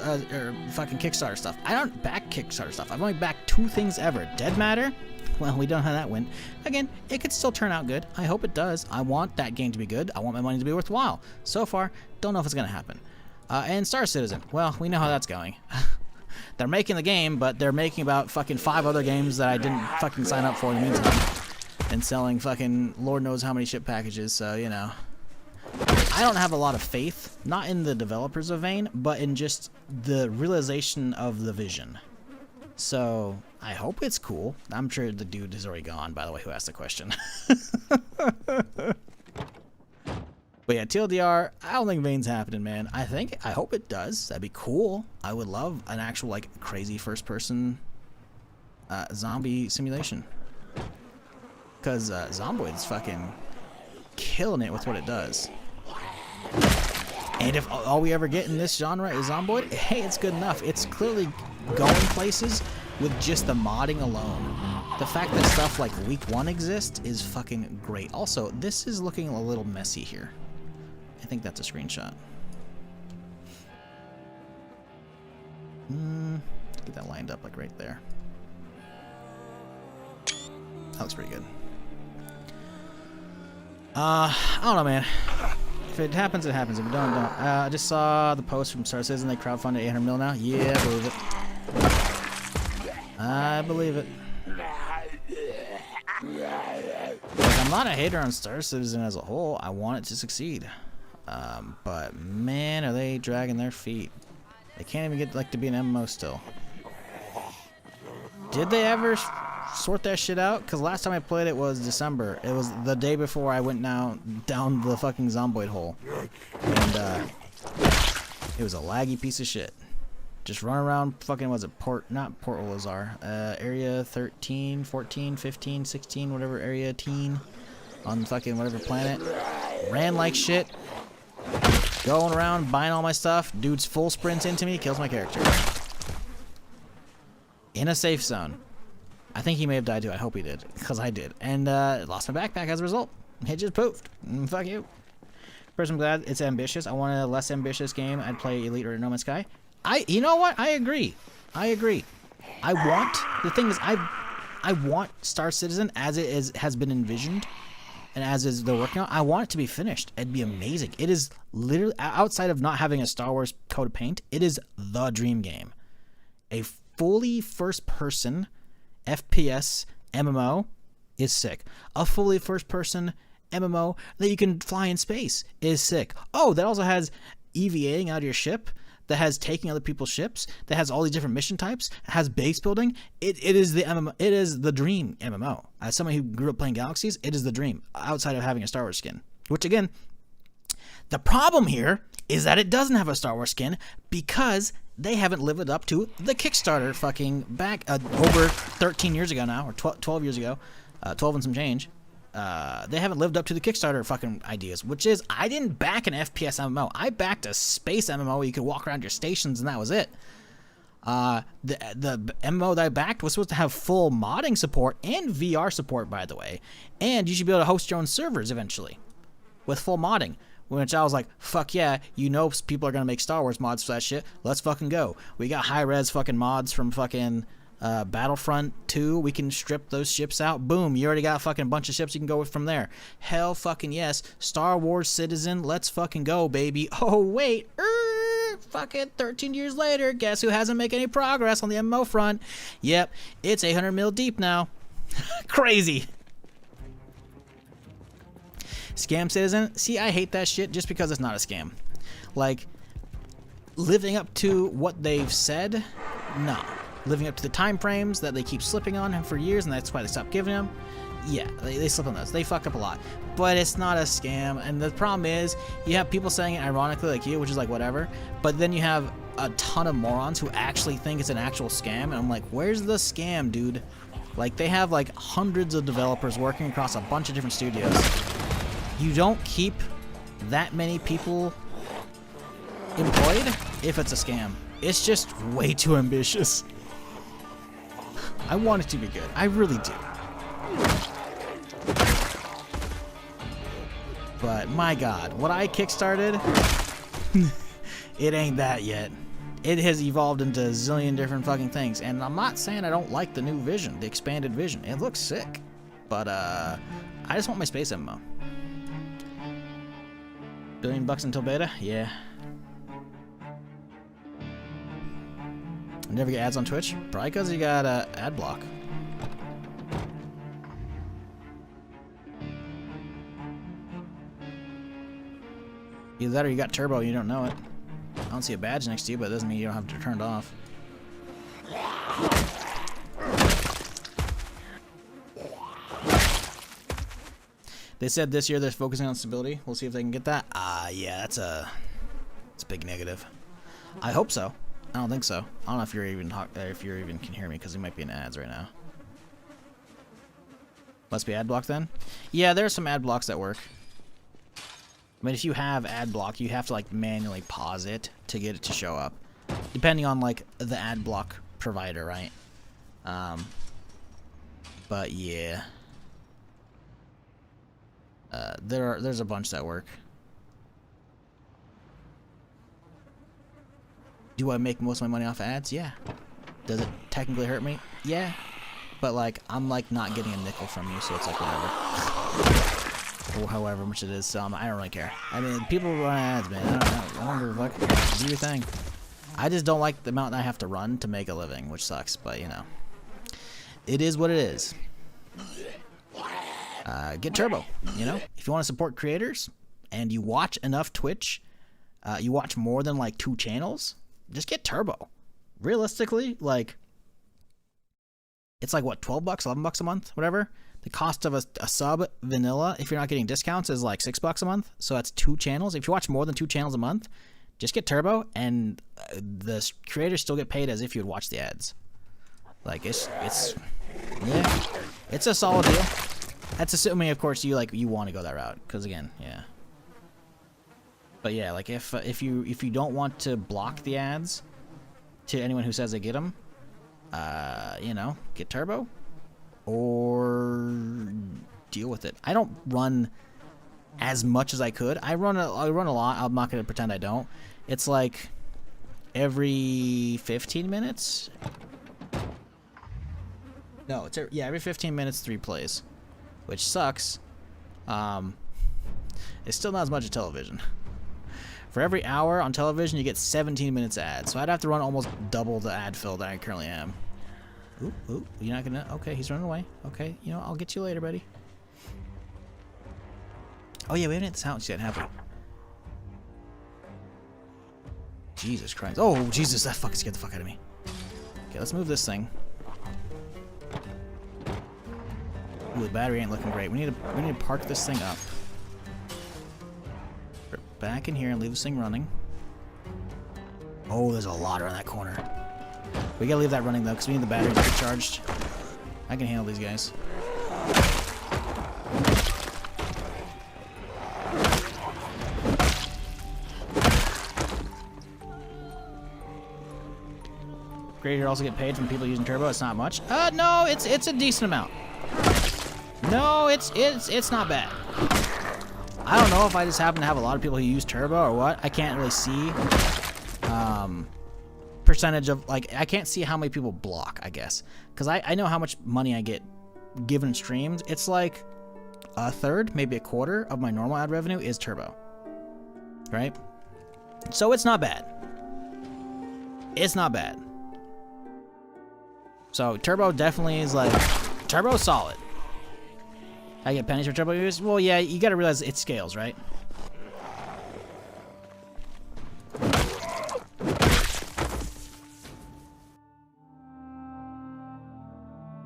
fucking Kickstarter stuff. I don't back Kickstarter stuff. I've only backed 2 things ever. Dead Matter. Well, we don't know how that went. Again, it could still turn out good. I hope it does. I want that game to be good. I want my money to be worthwhile. So far, don't know if it's going to happen. And Star Citizen. Well, we know how that's going. They're making the game, but they're making about fucking 5 other games that I didn't fucking sign up for in the meantime. And selling fucking Lord knows how many ship packages, so, you know. I don't have a lot of faith, not in the developers of Vane, but in just the realization of the vision. So, I hope it's cool. I'm sure the dude is already gone, by the way, who asked the question. But yeah, TLDR, I don't think Vane's happening, man. I hope it does. That'd be cool. I would love an actual, like, crazy first-person zombie simulation. Because Zomboid's fucking killing it with what it does. And if all we ever get in this genre is Zomboid, hey, it's good enough. It's clearly going places with just the modding alone. The fact that stuff like Week 1 exists is fucking great. Also, this is looking a little messy here. I think that's a screenshot. Get that lined up like right there. That looks pretty good. I don't know, man. If it happens, it happens. If it don't, don't. I just saw the post from Star Citizen. They crowdfunded 800 mil now. Yeah, I believe it. I believe it. Like, I'm not a hater on Star Citizen as a whole. I want it to succeed. But man, are they dragging their feet. They can't even get like to be an MMO still. Did they ever sort that shit out? Because last time I played it was December. It was the day before I went down the fucking Zomboid hole. And it was a laggy piece of shit. Just run around fucking, was it not Port Olazar, area 13, 14, 15, 16, whatever area teen on fucking whatever planet. Ran like shit. Going around, buying all my stuff. Dude's full sprints into me, kills my character. In a safe zone. I think he may have died too. I hope he did, because I did. And lost my backpack as a result. It just poofed. Fuck you. First, I'm glad it's ambitious. I want a less ambitious game. I'd play Elite or No Man's Sky. You know what? I agree. The thing is, I want Star Citizen as it has been envisioned, and as is they're working on. I want it to be finished. It'd be amazing. It is literally, outside of not having a Star Wars coat of paint, it is the dream game. A fully first-person FPS MMO is sick. A fully first-person MMO that you can fly in space is sick. Oh, that also has EVAing out of your ship, that has taking other people's ships, that has all these different mission types, has base building. It is the MMO. It is the dream MMO. As someone who grew up playing Galaxies, it is the dream outside of having a Star Wars skin. Which again, the problem here is that it doesn't have a Star Wars skin because they haven't lived up to the Kickstarter fucking back over 13 years ago now, or 12 years ago, 12 and some change. They haven't lived up to the Kickstarter fucking ideas, which is, I didn't back an FPS MMO. I backed a space MMO where you could walk around your stations and that was it. The MMO that I backed was supposed to have full modding support and VR support, by the way. And you should be able to host your own servers eventually with full modding. Which I was like, fuck yeah, you know people are going to make Star Wars mods for that shit. Let's fucking go. We got high-res fucking mods from fucking Battlefront 2. We can strip those ships out. Boom, you already got a fucking bunch of ships you can go with from there. Hell fucking yes. Star Wars Citizen, let's fucking go, baby. Oh, wait. Fucking 13 years later, guess who hasn't made any progress on the MMO front? Yep, it's 800 mil deep now. Crazy. Scam Citizen? See, I hate that shit just because it's not a scam. Like, living up to what they've said? No. Living up to the time frames that they keep slipping on him for years, and that's why they stopped giving him? Yeah, they slip on those. They fuck up a lot. But it's not a scam, and the problem is, you have people saying it ironically like you, which is like whatever, but then you have a ton of morons who actually think it's an actual scam, and I'm like, where's the scam, dude? Like, they have like hundreds of developers working across a bunch of different studios. You don't keep that many people employed if it's a scam. It's just way too ambitious. I want it to be good. I really do. but my God, what I kickstarted, it ain't that yet. It has evolved into a zillion different fucking things, and I'm not saying I don't like the new vision, the expanded vision. It looks sick, but I just want my space MMO. $1 billion until beta? Yeah. Never get ads on Twitch? Probably because you got ad block. Either that or you got turbo and you don't know it. I don't see a badge next to you, but it doesn't mean you don't have to turn it off. They said this year they're focusing on stability. We'll see if they can get that. Yeah, that's a big negative. I hope so. I don't think so. I don't know if you're even can hear me because it might be in ads right now. Must be ad block then. Yeah, there's some ad blocks that work. I mean, if you have ad block, you have to like manually pause it to get it to show up, depending on like the ad block provider, right? But yeah, there's a bunch that work. Do I make most of my money off ads? Yeah. Does it technically hurt me? Yeah. But like, I'm like not getting a nickel from you, so it's like whatever. Or however much it is, so I don't really care. I mean, people run ads, man. I don't know. I don't give a fuck. Do your thing. I just don't like the amount I have to run to make a living, which sucks, but you know. It is what it is. Get turbo, you know? If you want to support creators and you watch enough Twitch, you watch more than like 2 channels, just get turbo. Realistically, like, it's like what, $12, $11 a month, whatever. The cost of a sub vanilla, if you're not getting discounts, is like $6 a month. So that's 2 channels. If you watch more than 2 channels a month, just get turbo, and the creators still get paid as if you would watch the ads. Like it's yeah, it's a solid deal. That's assuming, of course, you want to go that route, because again, yeah. But yeah, like if you don't want to block the ads to anyone who says they get them, you know, get turbo or deal with it. I don't run as much as I could. I run a lot. I'm not going to pretend I don't. It's like every 15 minutes. No, it's every 15 minutes 3 plays, which sucks. It's still not as much as television. For every hour on television, you get 17 minutes ads. So I'd have to run almost double the ad fill that I currently am. Ooh, you're not gonna... Okay, he's running away. Okay, you know, I'll get you later, buddy. Oh yeah, we haven't hit the sounds yet, have we? Jesus Christ. Oh, Jesus, that fucking scared the fuck out of me. Okay, let's move this thing. Ooh, the battery ain't looking great. We need to park this thing up. Put back in here and leave this thing running. Oh, there's a lot around that corner. We gotta leave that running though, because we need the battery to be charged. I can handle these guys. Great, you also get paid from people using turbo. It's not much. No, it's a decent amount. No, it's not bad. I don't know if I just happen to have a lot of people who use turbo or what. I can't really see percentage of, like, I can't see how many people block, I guess, because I know how much money I get given streams. It's like a third, maybe a quarter of my normal ad revenue is turbo, right? So it's not bad. It's not bad. So turbo definitely is like, turbo's solid. I get pennies for turbo use. Well, yeah, you gotta realize it scales, right?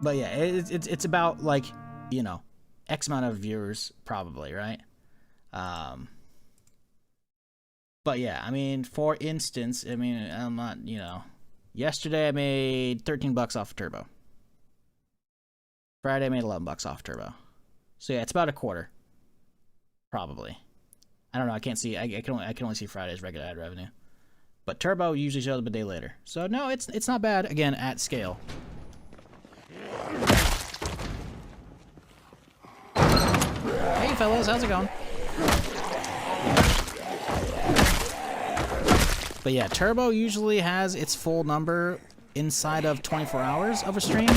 But yeah, it's about, like, you know, X amount of viewers probably, right? But yeah, I mean, for instance, I mean, I'm not, you know, yesterday I made $13 off of turbo. Friday I made $11 off turbo. So yeah, it's about a quarter, probably. I don't know. I can't see. I can only see Friday's regular ad revenue, but turbo usually shows up a day later. So no, it's not bad. Again, at scale. Hey fellas, how's it going? But yeah, Turbo usually has its full number inside of 24 hours of a stream.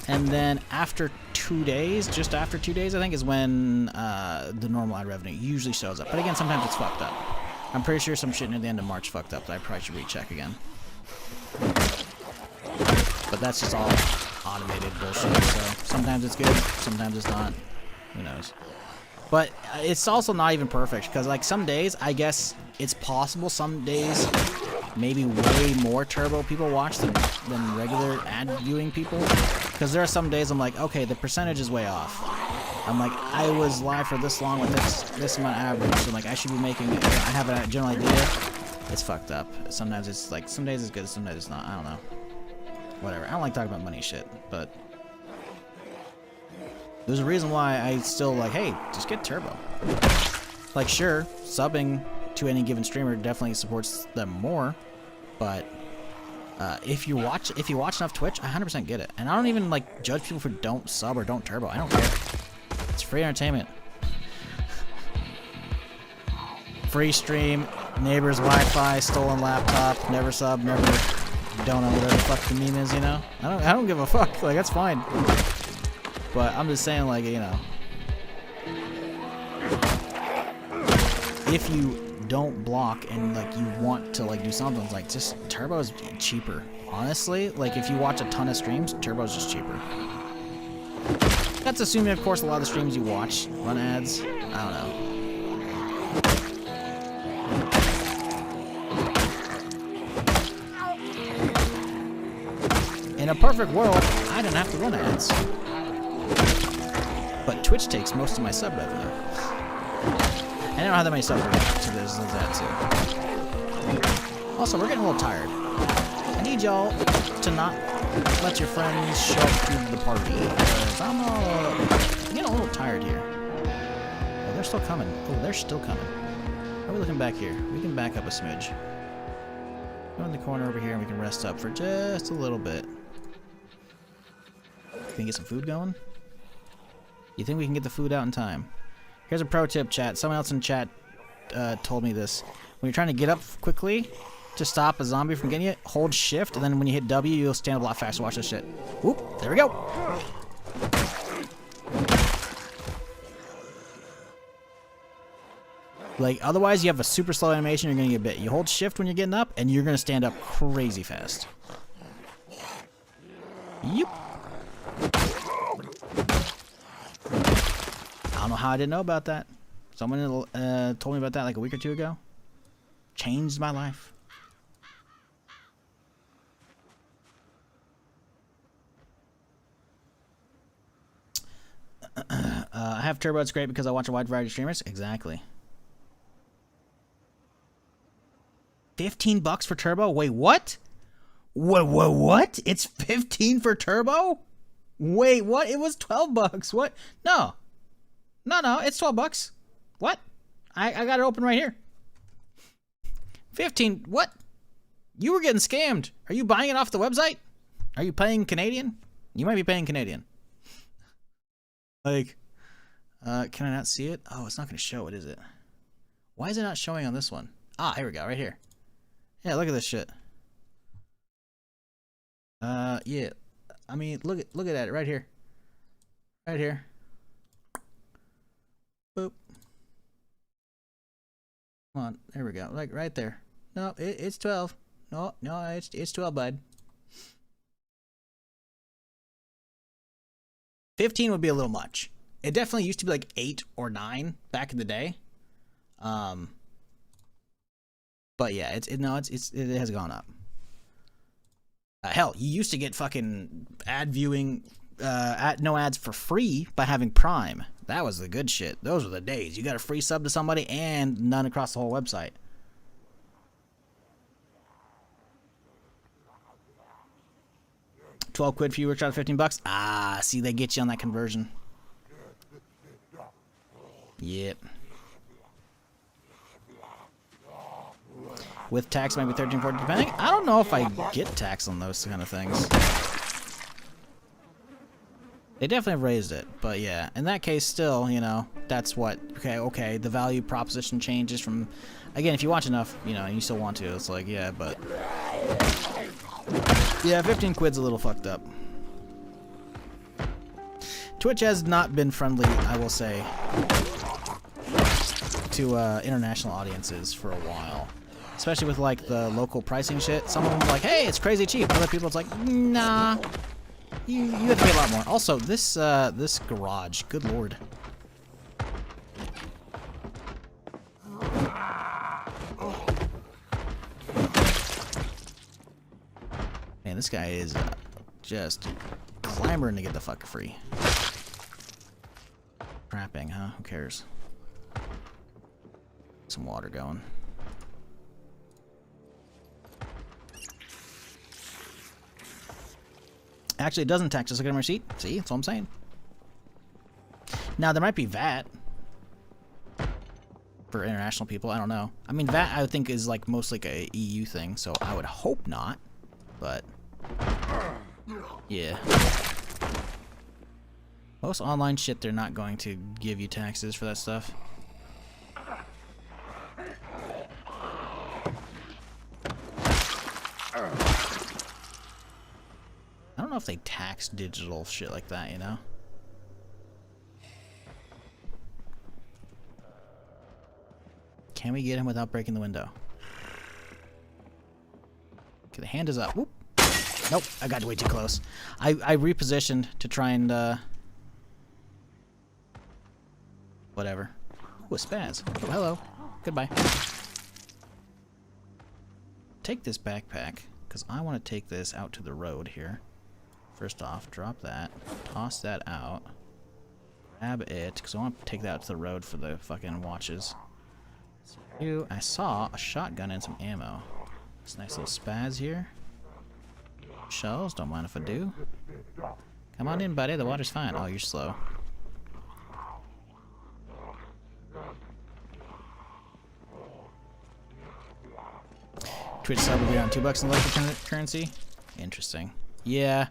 And then after 2 days, just after 2 days, I think, is when the normal ad revenue usually shows up. But again, sometimes it's fucked up. I'm pretty sure some shit near the end of March fucked up that I probably should recheck again. But that's just all automated bullshit. So sometimes it's good, sometimes it's not. Who knows? But it's also not even perfect, because like some days, I guess it's possible some days maybe way more Turbo people watch than regular ad viewing people. Because there are some days I'm like, okay, the percentage is way off. I'm like, I was live for this long with this amount of average, so like I should be making, I have a general idea. It's fucked up. Sometimes it's like, some days it's good, sometimes it's not. I don't know. Whatever. I don't like talking about money shit, but there's a reason why I still like, hey, just get Turbo. Like, sure, subbing to any given streamer definitely supports them more, but if you watch enough Twitch, I 100% get it. And I don't even like judge people for don't sub or don't Turbo. I don't care. It's free entertainment. Free stream, neighbor's Wi-Fi, stolen laptop, never sub, never don't know whatever the fuck the meme is, you know? I don't give a fuck. Like, that's fine. But I'm just saying, like, you know, if you don't block and like you want to like do something, like just Turbo is cheaper. Honestly, like if you watch a ton of streams, Turbo's just cheaper. That's assuming, of course, a lot of the streams you watch run ads. I don't know. In a perfect world, I didn't have to run ads. But Twitch takes most of my sub revenue. And I don't have that many subs right now, so there's that too. Also, we're getting a little tired. I need y'all to not let your friends show up to the party, because I'm getting a little tired here. Oh, they're still coming. Oh, they're still coming. How are we looking back here? We can back up a smidge. Go in the corner over here and we can rest up for just a little bit. Can we get some food going? You think we can get the food out in time? Here's a pro tip, chat. Someone else in chat told me this. When you're trying to get up quickly to stop a zombie from getting you, hold shift, and then when you hit W, you'll stand up a lot faster. Watch this shit. Whoop, there we go. Like, otherwise you have a super slow animation, you're gonna get bit. You hold shift when you're getting up, and you're gonna stand up crazy fast. Yep. I don't know how I didn't know about that. Someone told me about that like a week or two ago. Changed my life. I have Turbo. It's great because I watch a wide variety of streamers. Exactly. $15 for Turbo? Wait, what? What? It's 15 for Turbo? Wait, what? It was $12. What? No, it's $12. What? I got it open right here. 15. What? You were getting scammed. Are you buying it off the website? Are you paying Canadian? You might be paying Canadian. Like, can I not see it? Oh, it's not going to show it, is it? Why is it not showing on this one? Ah, here we go, right here. Yeah, look at this shit. Yeah. I mean, look at it right here. Right here. Boop. Come on, there we go. Like right there. No, it's 12. No, it's 12, bud. 15 would be a little much. It definitely used to be like 8 or 9 back in the day. But yeah, it has gone up. Hell, you used to get fucking ad viewing, no ads for free by having Prime. That was the good shit. Those were the days. You got a free sub to somebody and none across the whole website. $12 for you, workshop, $15. Ah, see, they get you on that conversion. Yep. With tax, maybe 13, 14, depending. I don't know if I get tax on those kind of things. They definitely raised it, but yeah, in that case, still, you know, that's what, okay, the value proposition changes from, again, if you watch enough, you know, and you still want to, it's like, yeah, but, yeah, 15 quid's a little fucked up. Twitch has not been friendly, I will say, to international audiences for a while. Especially with, like, the local pricing shit. Some of them are like, hey, it's crazy cheap. Other people, it's like, nah. You have to pay a lot more. Also, this this garage, good lord. Man, this guy is just clamoring to get the fuck free. Trapping, huh? Who cares? Some water going. Actually, it doesn't tax. Just look at my receipt. See, that's what I'm saying. Now, there might be VAT for international people. I don't know. I mean, VAT, I would think, is like mostly like a EU thing, so I would hope not. But yeah, most online shit, they're not going to give you taxes for that stuff. I don't know if they tax digital shit like that, you know? Can we get him without breaking the window? Okay, the hand is up. Whoop. Nope, I got way too close. I repositioned to try and, whatever. Ooh, a spaz. Oh, hello. Goodbye. Take this backpack, because I want to take this out to the road here. First off, drop that, toss that out, grab it, because I want to take that out to the road for the fucking watches. So, I saw a shotgun and some ammo. This nice little spaz here. Shells, don't mind if I do. Come on in, buddy, the water's fine. Oh, you're slow. Twitch sub will be around $2 in local currency. Interesting. Yeah.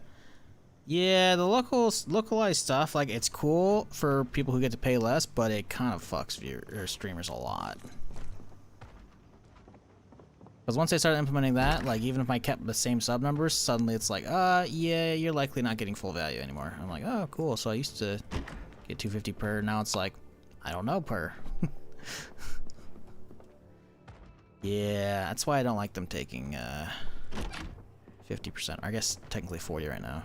Yeah, the localized stuff, like, it's cool for people who get to pay less, but it kind of fucks your streamers a lot. Because once they started implementing that, like, even if I kept the same sub numbers, suddenly it's like, yeah, you're likely not getting full value anymore. I'm like, oh, cool, so I used to get $2.50 per, now it's like, I don't know, per. Yeah, that's why I don't like them taking, 50%, or I guess technically 40 right now.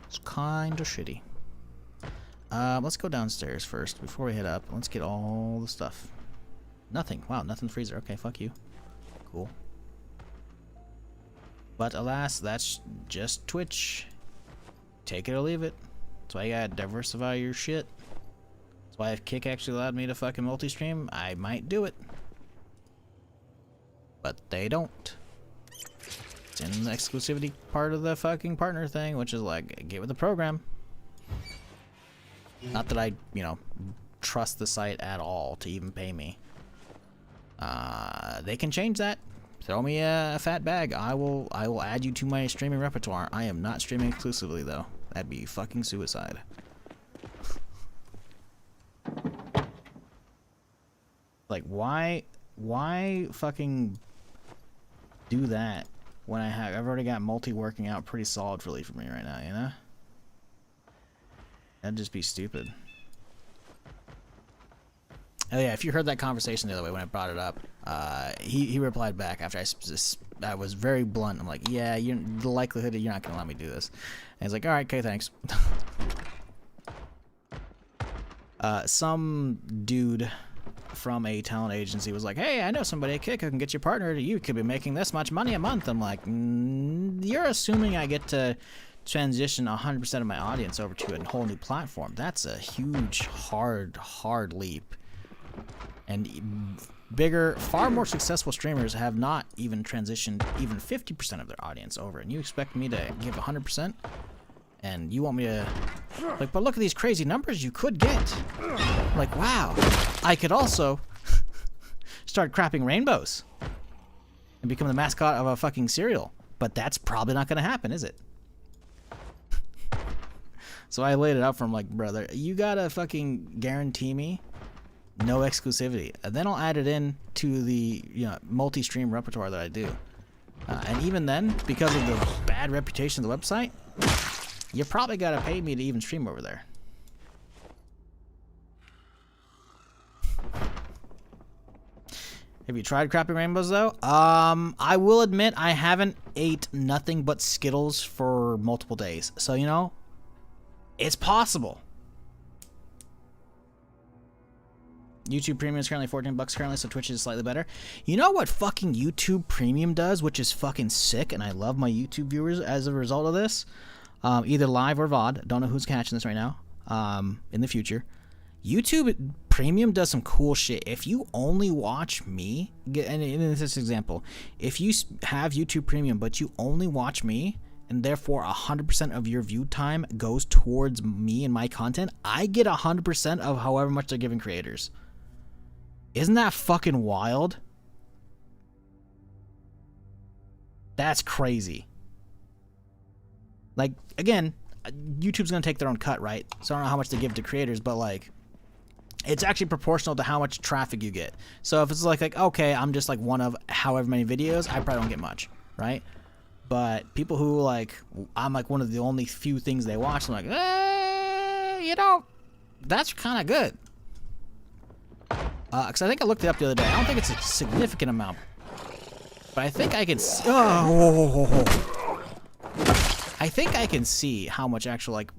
It's kinda shitty. Let's go downstairs first before we head up. Let's get all the stuff. Nothing. Wow, nothing freezer. Okay, fuck you. Cool. But alas, that's just Twitch. Take it or leave it. That's why you gotta diversify your shit. That's why if Kick actually allowed me to fucking multi-stream, I might do it. But they don't. It's in the exclusivity part of the fucking partner thing, which is like, get with the program. Not that I, you know, trust the site at all to even pay me. They can change that. Throw me a fat bag. I will add you to my streaming repertoire. I am not streaming exclusively though. That'd be fucking suicide. Like, why fucking do that when I've already got multi working out pretty solidly for me right now, you know? That'd just be stupid. Oh yeah, if you heard that conversation the other way when I brought it up, he replied back after I was very blunt. I'm like, yeah, the likelihood that you're not gonna let me do this. And he's like, all right, okay, thanks. Some dude from a talent agency was like, hey, I know somebody at Kick who can get you partnered. You could be making this much money a month. I'm like, you're assuming I get to transition 100% of my audience over to a whole new platform. That's a huge, hard leap. And bigger, far more successful streamers have not even transitioned even 50% of their audience over. And you expect me to give 100%? And you want me to, like, but look at these crazy numbers you could get. Like, wow, I could also start crapping rainbows and become the mascot of a fucking cereal. But that's probably not going to happen, is it? So I laid it out for him like, brother, you got to fucking guarantee me no exclusivity. And then I'll add it in to the multi-stream repertoire that I do. And even then, because of the bad reputation of the website, you probably got to pay me to even stream over there. Have you tried Crappy Rainbows, though? I will admit I haven't ate nothing but Skittles for multiple days. So, it's possible. YouTube Premium is currently $14 currently, so Twitch is slightly better. You know what fucking YouTube Premium does, which is fucking sick, and I love my YouTube viewers as a result of this? Either live or VOD. Don't know who's catching this right now. In the future. YouTube Premium does some cool shit. If you only watch me, and in this example, if you have YouTube Premium but you only watch me, and therefore 100% of your view time goes towards me and my content, I get 100% of however much they're giving creators. Isn't that fucking wild? That's crazy. Like, again, YouTube's gonna take their own cut, right? So I don't know how much they give to creators, but like, it's actually proportional to how much traffic you get. So if it's like okay, I'm just like one of however many videos, I probably don't get much, right? But people who like, I'm like one of the only few things they watch, I'm like, that's kind of good. Because I think I looked it up the other day. I don't think it's a significant amount, but I think I can see, I think I can see how much actual like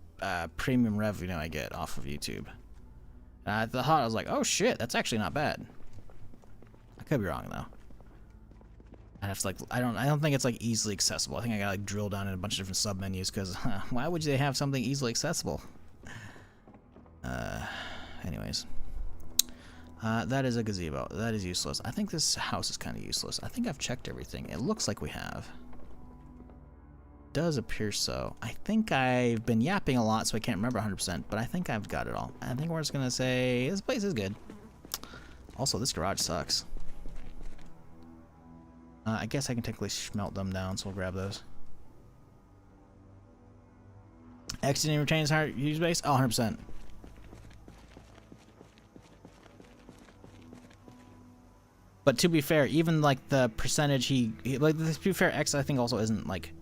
premium revenue I get off of YouTube. I thought, I was like, oh shit, that's actually not bad. I could be wrong though. I have to like, I don't think it's like easily accessible. I think I gotta like drill down in a bunch of different sub menus because why would they have something easily accessible? Anyways, that is a gazebo. That is useless. I think this house is kind of useless. I think I've checked everything. It looks like we have. Does appear so. I think I've been yapping a lot, so I can't remember 100%, but I think I've got it all. I think we're just gonna say this place is good. Also, this garage sucks. I guess I can technically smelt them down, so we'll grab those. Exiting retains higher user base? Oh, 100%. But to be fair, even like the percentage he like, to be fair, X I think also isn't like,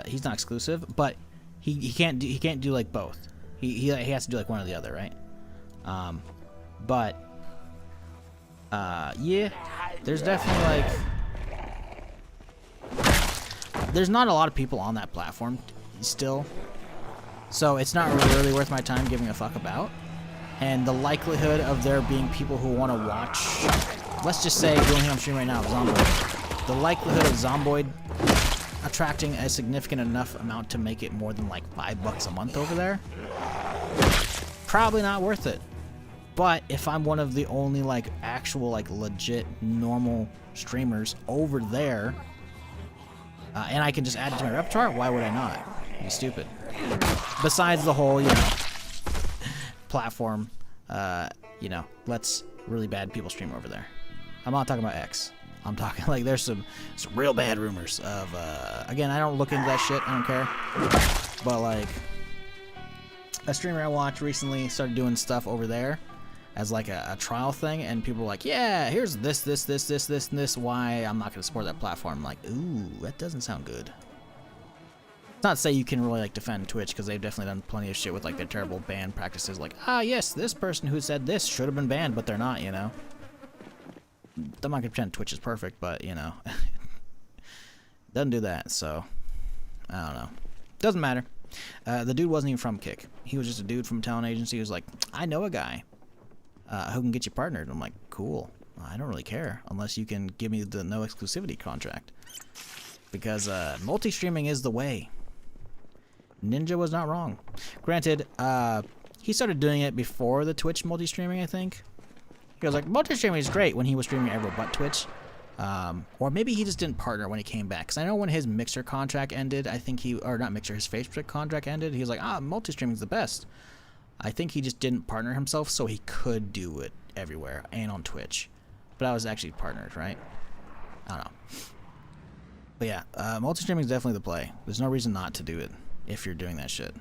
he's not exclusive, but he can't do like both. He has to do like one or the other, right? Yeah, there's definitely like, there's not a lot of people on that platform still, so it's not really worth my time giving a fuck about. And the likelihood of there being people who want to watch, let's just say the only thing I'm streaming right now is Zomboid. The likelihood of Zomboid attracting a significant enough amount to make it more than like $5 a month over there, probably not worth it. But if I'm one of the only like actual like legit normal streamers over there, and I can just add it to my repertoire, why would I not? Be stupid. Besides the whole, platform, lets really bad people stream over there. I'm not talking about X. I'm talking like there's some real bad rumors of, again, I don't look into that shit, I don't care. But like, a streamer I watched recently started doing stuff over there as like a trial thing, and people were like, yeah, here's this, and this, why I'm not going to support that platform. I'm like, ooh, that doesn't sound good. It's not to say you can really like defend Twitch, because they've definitely done plenty of shit with like their terrible ban practices, like, yes, this person who said this should have been banned, but they're not, I'm not going to pretend Twitch is perfect, but, doesn't do that, so, I don't know. Doesn't matter. The dude wasn't even from Kick. He was just a dude from a talent agency who was like, I know a guy who can get you partnered. I'm like, cool. I don't really care unless you can give me the no exclusivity contract, because multi-streaming is the way. Ninja was not wrong. Granted, he started doing it before the Twitch multi-streaming, I think. He was like, multi-streaming is great when he was streaming everywhere but Twitch. Or maybe he just didn't partner when he came back. Because I know when his Mixer contract ended, I think or not Mixer, his Facebook contract ended, he was like, multi-streaming is the best. I think he just didn't partner himself so he could do it everywhere and on Twitch. But I was actually partnered, right? I don't know. But yeah, multi-streaming is definitely the play. There's no reason not to do it if you're doing that shit.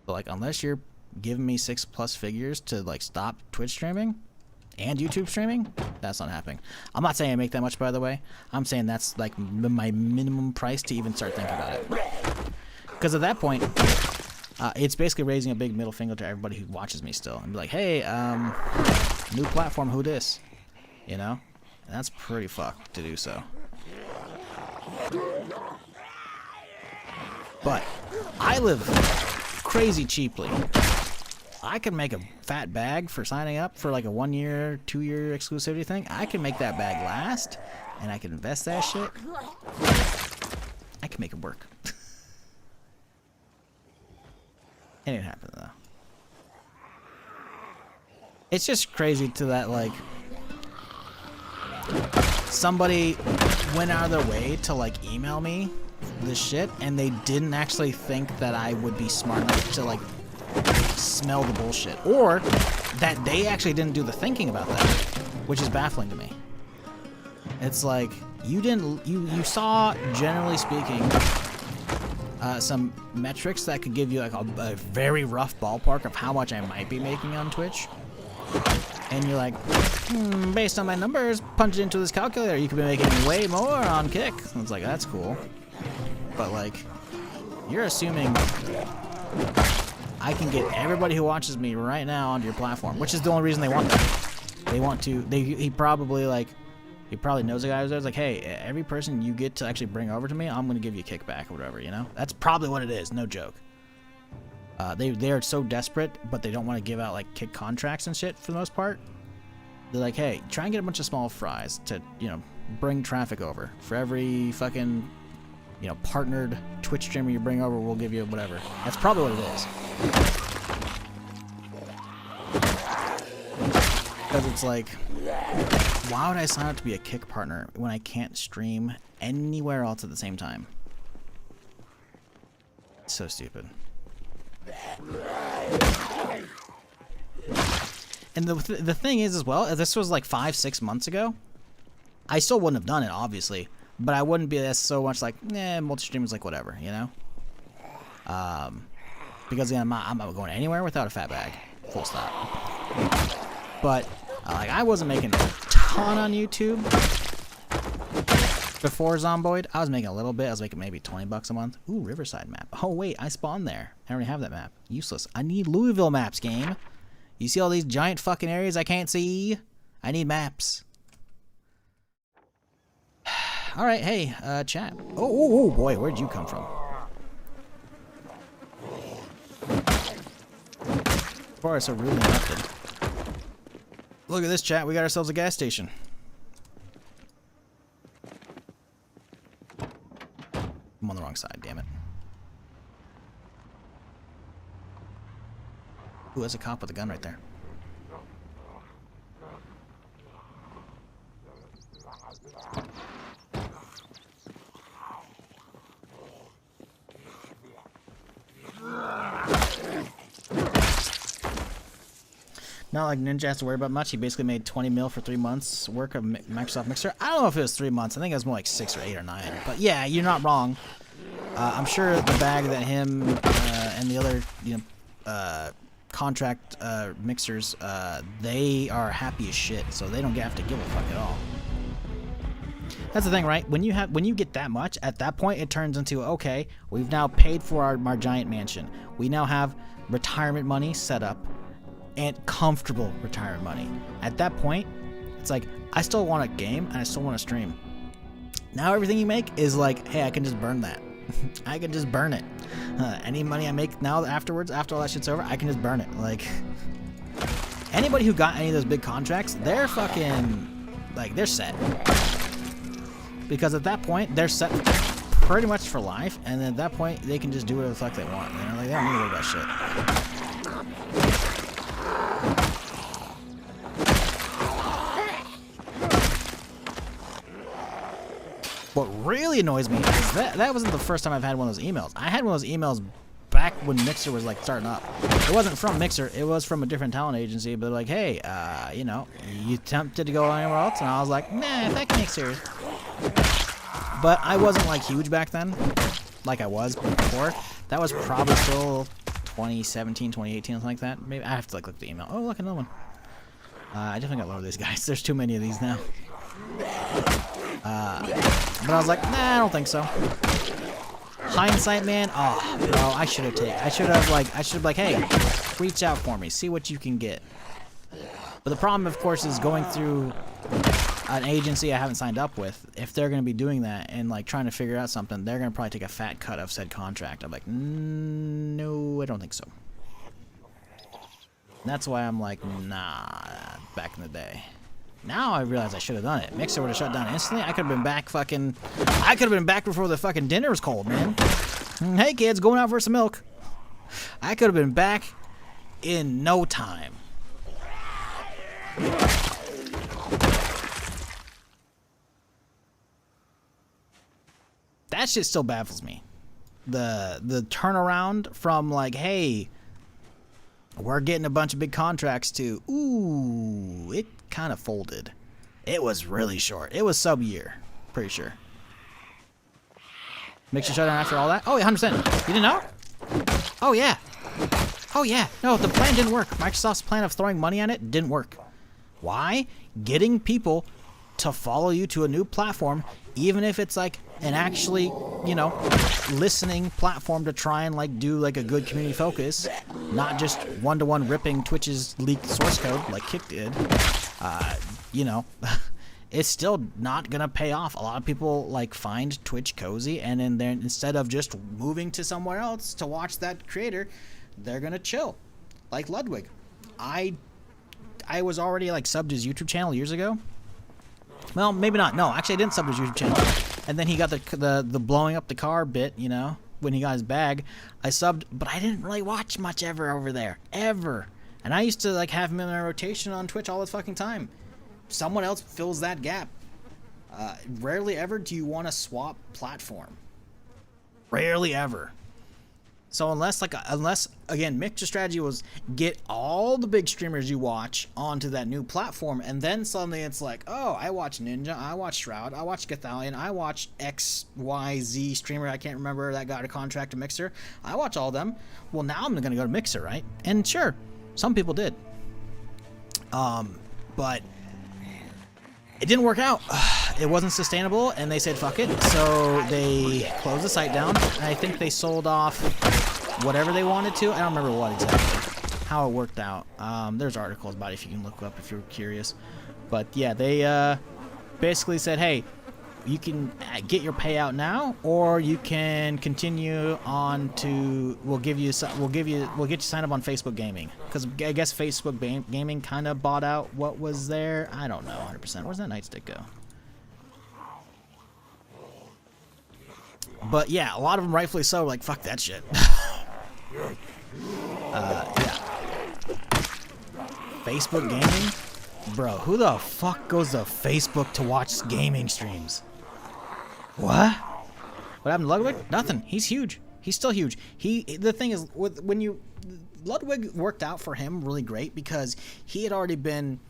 But like, unless you're giving me 6+ figures to like stop Twitch streaming and YouTube streaming, that's not happening. I'm not saying I make that much, by the way. I'm saying that's like my minimum price to even start thinking about it. Because at that point, it's basically raising a big middle finger to everybody who watches me still and be like, hey, new platform, who dis? You know? And that's pretty fucked to do so. But I live crazy cheaply. I can make a fat bag for signing up for like a 1-year, 2-year exclusivity thing. I can make that bag last, and I can invest that shit. I can make it work. It didn't happen though. It's just crazy to that, like, somebody went out of their way to like email me this shit, and they didn't actually think that I would be smart enough to like smell the bullshit, or that they actually didn't do the thinking about that, which is baffling to me. It's like, you saw, generally speaking, some metrics that could give you like a very rough ballpark of how much I might be making on Twitch, and you're like, based on my numbers, punch it into this calculator, you could be making way more on Kick. And it's like, that's cool, but like, you're assuming I can get everybody who watches me right now onto your platform, which is the only reason they want that. They want to. He probably knows a guy who's like, hey, every person you get to actually bring over to me, I'm gonna give you a kickback or whatever. You know, that's probably what it is. No joke. They are so desperate, but they don't want to give out like kick contracts and shit for the most part. They're like, hey, try and get a bunch of small fries to, you know, bring traffic over. For every fucking, you know, partnered Twitch streamer you bring over, we'll give you whatever. That's probably what it is. Because it's like, why would I sign up to be a Kick partner when I can't stream anywhere else at the same time? It's so stupid. And the thing is as well, if this was like 5-6 months ago, I still wouldn't have done it, obviously, but I wouldn't be as so much like, multi-stream is like whatever, you know? Because again, I'm not going anywhere without a fat bag, full stop. But like, I wasn't making a ton on YouTube before Zomboid. I was making a little bit. I was making maybe $20 a month. Ooh, Riverside map. Oh wait, I spawned there. I already have that map. Useless. I need Louisville maps, game. You see all these giant fucking areas I can't see? I need maps. All right, hey, chat. Oh boy, where'd you come from? Before I so rudely interrupted. Look at this, chat. We got ourselves a gas station. I'm on the wrong side, damn it. Ooh, there's a cop with a gun right there. Not like Ninja has to worry about much. He basically made 20 mil for 3 months work of Microsoft Mixer. I don't know if it was 3 months. I think it was more like 6 or 8 or 9. But yeah, you're not wrong. I'm sure the bag that him and the other, you know, contract mixers, they are happy as shit, so they don't have to give a fuck at all. That's the thing, right? When you get that much, at that point it turns into, okay, we've now paid for our giant mansion. We now have retirement money set up, and comfortable retirement money. At that point, it's like, I still want a game and I still want to stream. Now everything you make is like, hey, I can just burn that. I can just burn it. Any money I make now afterwards, after all that shit's over, I can just burn it. Like, anybody who got any of those big contracts, they're fucking, like, they're set. Because at that point, they're set pretty much for life, and then at that point, they can just do whatever the fuck they want. You know, like, they don't need to worry about shit. What really annoys me is that wasn't the first time I've had one of those emails. I had one of those emails back when Mixer was like starting up. It wasn't from Mixer, it was from a different talent agency, but like, hey, you know, you tempted to go anywhere else? And I was like, nah, fuck Mixer. But I wasn't like huge back then, like I was before. That was probably still 2017, 2018, something like that. Maybe I have to like look at the email. Oh, look, another one. I definitely got to lower these guys. There's too many of these now. But I was like, nah, I don't think so. Hindsight, man. Oh, bro, I should have like, hey, reach out for me, see what you can get. But the problem, of course, is going through an agency I haven't signed up with. If they're going to be doing that and like trying to figure out something, they're going to probably take a fat cut of said contract. I'm like, no, I don't think so. That's why I'm like, nah, back in the day. Now I realize I should have done it. Mixer would have shut down instantly. I could have been back before the fucking dinner was cold, man. Hey kids, going out for some milk. I could have been back in no time. That shit still baffles me. The turnaround from like, hey, we're getting a bunch of big contracts to, ooh, it kind of folded. It was really short. It was sub-year, pretty sure. Mixer shutdown after all that? Oh, yeah, 100%. You didn't know? Oh, yeah. Oh, yeah. No, the plan didn't work. Microsoft's plan of throwing money at it didn't work. Why? Getting people to follow you to a new platform, even if it's like an actually, you know, listening platform to try and like do like a good community focus, not just one-to-one ripping Twitch's leaked source code like Kick did. You know, it's still not gonna pay off. A lot of people like find Twitch cozy, and then they're, instead of just moving to somewhere else to watch that creator, they're gonna chill. Like Ludwig. I was already like subbed his YouTube channel years ago. Well, maybe not. No, actually I didn't sub his YouTube channel. And then he got the blowing up the car bit, you know, when he got his bag. I subbed, but I didn't really watch much ever over there. Ever. And I used to like have him in my rotation on Twitch all the fucking time. Someone else fills that gap. Rarely ever do you want to swap platform. Rarely ever. So unless again, Mixer strategy was get all the big streamers you watch onto that new platform, and then suddenly it's like, oh, I watch Ninja, I watch Shroud, I watch Gathalion, I watch XYZ streamer, I can't remember, that got a contract to Mixer. I watch all of them. Well, now I'm gonna go to Mixer, right? And sure, some people did. But it didn't work out. It wasn't sustainable, and they said fuck it, so they closed the site down, and I think they sold off whatever they wanted to. I don't remember what exactly, how it worked out. There's articles about it if you can look up if you're curious. But yeah, they basically said, hey, you can get your payout now, or you can continue on to, we'll get you signed up on Facebook Gaming, because I guess Facebook Gaming kind of bought out what was there. I don't know 100%. Where's that nightstick go? But yeah, a lot of them rightfully so, like, fuck that shit. Yeah. Facebook Gaming? Bro, who the fuck goes to Facebook to watch gaming streams? What? What happened to Ludwig? Nothing. He's huge. He's still huge. The thing is, Ludwig worked out for him really great because he had already been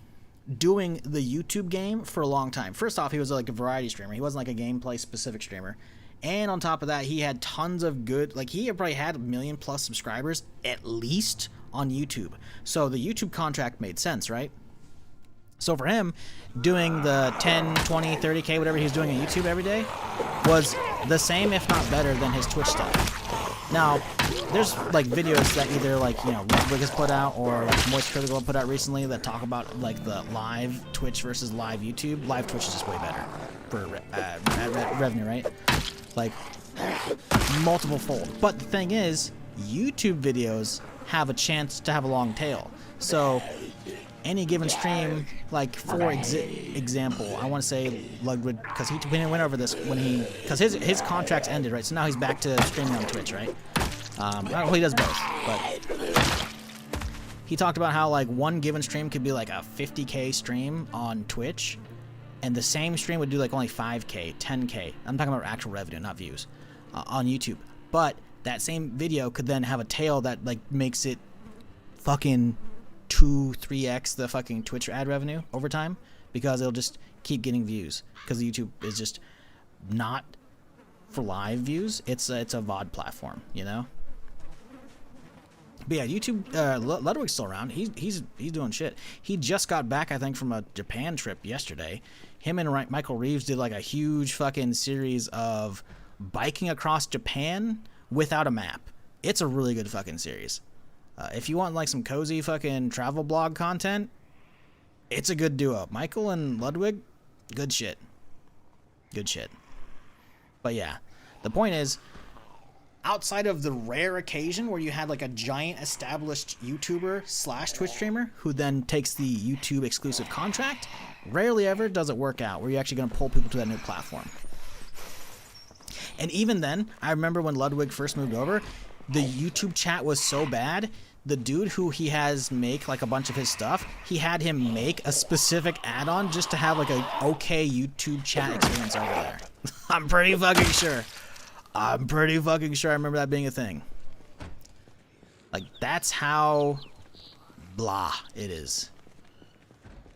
doing the YouTube game for a long time. First off, he was like a variety streamer. He wasn't like a gameplay specific streamer. And on top of that, he had tons of good, like he probably had 1 million plus subscribers at least on YouTube. So the YouTube contract made sense, right? So for him, doing the 10, 20, 30K, whatever he was doing on YouTube every day was the same, if not better, than his Twitch stuff. Now, there's like videos that either like, you know, Ludwig has put out or like Moist Critical put out recently that talk about like the live Twitch versus live YouTube. Live Twitch is just way better for revenue, right? Like multiple fold. But the thing is, YouTube videos have a chance to have a long tail. So any given stream, like for example, I want to say Ludwig, because he went over this because his contracts ended, right? So now he's back to streaming on Twitch, right? Well, he does both, but he talked about how like one given stream could be like a 50K stream on Twitch, and the same stream would do like only 5K, 10K. I'm talking about actual revenue, not views, on YouTube. But that same video could then have a tail that like makes it fucking 2-3x the fucking Twitch ad revenue over time, because it'll just keep getting views, because YouTube is just not for live views. It's a VOD platform, you know. But yeah, YouTube. Ludwig's still around. He's doing shit. He just got back, I think, from a Japan trip yesterday. Him and Michael Reeves did like a huge fucking series of biking across Japan without a map. It's a really good fucking series. If you want like some cozy fucking travel blog content, it's a good duo. Michael and Ludwig, good shit. Good shit. But yeah, the point is, outside of the rare occasion where you had like a giant established YouTuber / Twitch streamer who then takes the YouTube exclusive contract, rarely ever does it work out where you're actually going to pull people to that new platform. And even then, I remember when Ludwig first moved over, the YouTube chat was so bad, the dude who he has make like a bunch of his stuff, he had him make a specific add-on just to have like a okay YouTube chat experience over there. I'm pretty fucking sure I remember that being a thing. Like, that's how blah it is.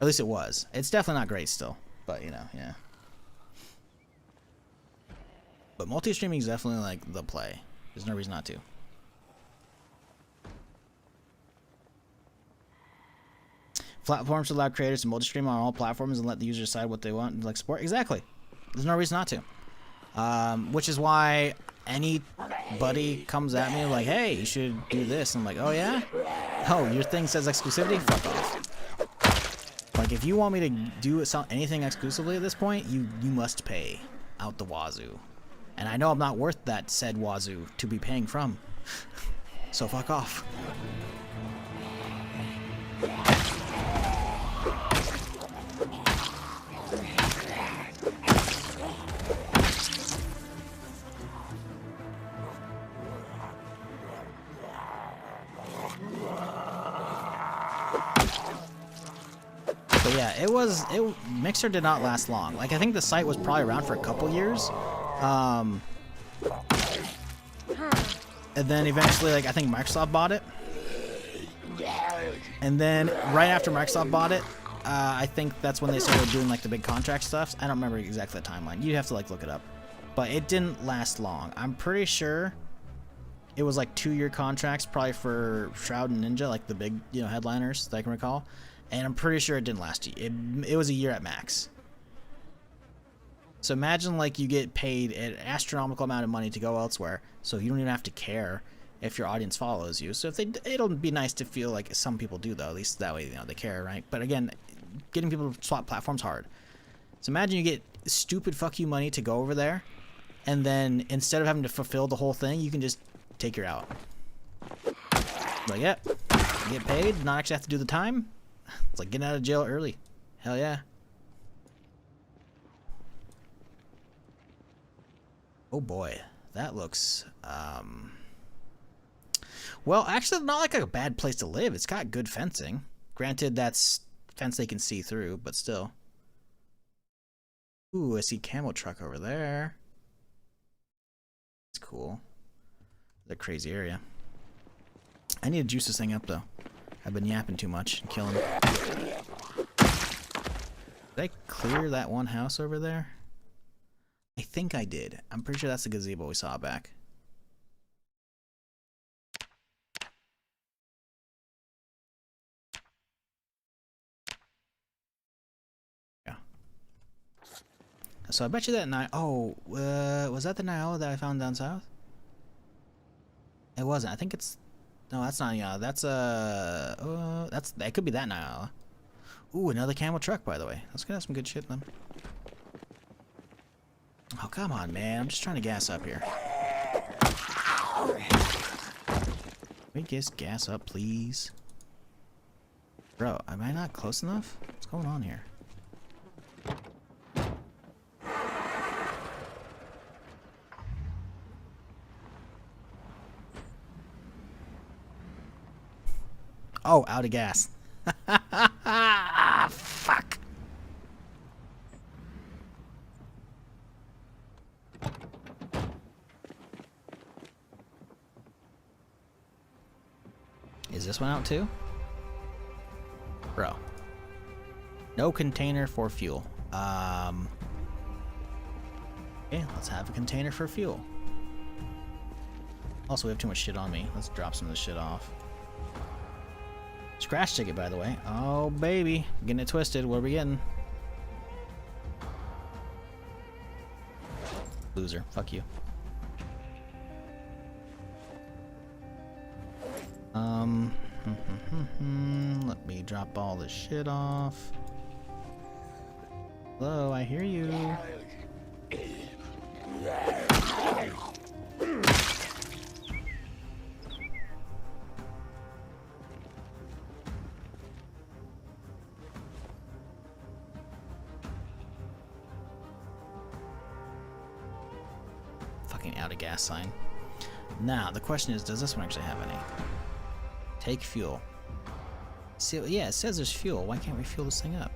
At least it was. It's definitely not great still, but you know, yeah. But multi-streaming is definitely like the play. There's no reason not to. Platforms should allow creators to multi-stream on all platforms and let the user decide what they want and like support. Exactly. There's no reason not to. Which is why anybody comes at me like, hey, you should do this. I'm like, oh yeah? Oh, your thing says exclusivity? Fuck off. Like, if you want me to do anything exclusively at this point, you must pay out the wazoo. And I know I'm not worth that said wazoo to be paying from. So fuck off. But yeah, Mixer did not last long. Like, I think the site was probably around for a couple years. And then eventually, like, I think Microsoft bought it. And then right after Microsoft bought it, I think that's when they started doing like the big contract stuff. I don't remember exactly the timeline. You'd have to like look it up. But it didn't last long. I'm pretty sure it was like 2-year contracts, probably for Shroud and Ninja, like the big, you know, headliners that I can recall. And I'm pretty sure it didn't last. It was a year at max. So imagine like you get paid an astronomical amount of money to go elsewhere, so you don't even have to care if your audience follows you. So if it'll be nice to feel like some people do, though. At least that way, you know, they care, right? But again, getting people to swap platforms hard. So imagine you get stupid fuck you money to go over there, and then instead of having to fulfill the whole thing, you can just take your out. Like, yep, you get paid, not actually have to do the time. It's like getting out of jail early. Hell yeah. Oh boy, that looks well, actually not like a bad place to live. It's got good fencing. Granted, that's fence they can see through, but still. Ooh, I see camo truck over there. It's cool. The crazy area. I need to juice this thing up though. I've been yapping too much and killing. Did I clear that one house over there? I think I did. I'm pretty sure that's the gazebo we saw back. Yeah. So I bet you that was that the Nyala that I found down south? It wasn't. I think it's... No, that's not Nyala. That's that could be that Nyala. Ooh, another camel truck, by the way. That's gonna have some good shit in them. Oh, come on, man. I'm just trying to gas up here. Can we just gas up, please? Bro, am I not close enough? What's going on here? Oh, out of gas. Fuck. Is this one out too? No container for fuel. Okay, let's have a container for fuel. Also, we have too much shit on me. Let's drop some of this shit off. Scratch ticket, by the way. Oh, baby. Getting it twisted. What are we getting? Loser. Fuck you. Let me drop all this shit off. Hello, I hear you. Fucking out of gas sign. Now, the question is, does this one actually have any? Take fuel. See, yeah, it says there's fuel. Why can't we fuel this thing up?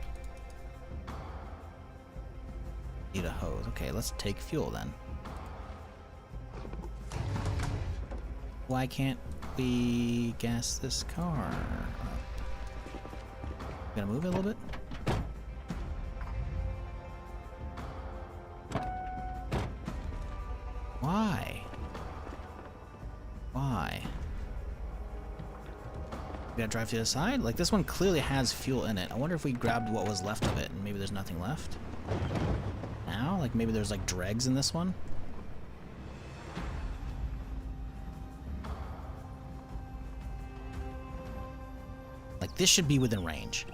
Need a hose. Okay, let's take fuel then. Why can't we gas this car up? Gonna move it a little bit? Why? Why? We gotta drive to the other side? Like, this one clearly has fuel in it. I wonder if we grabbed what was left of it and maybe there's nothing left. Now? Like, maybe there's, like, dregs in this one? Like, this should be within range.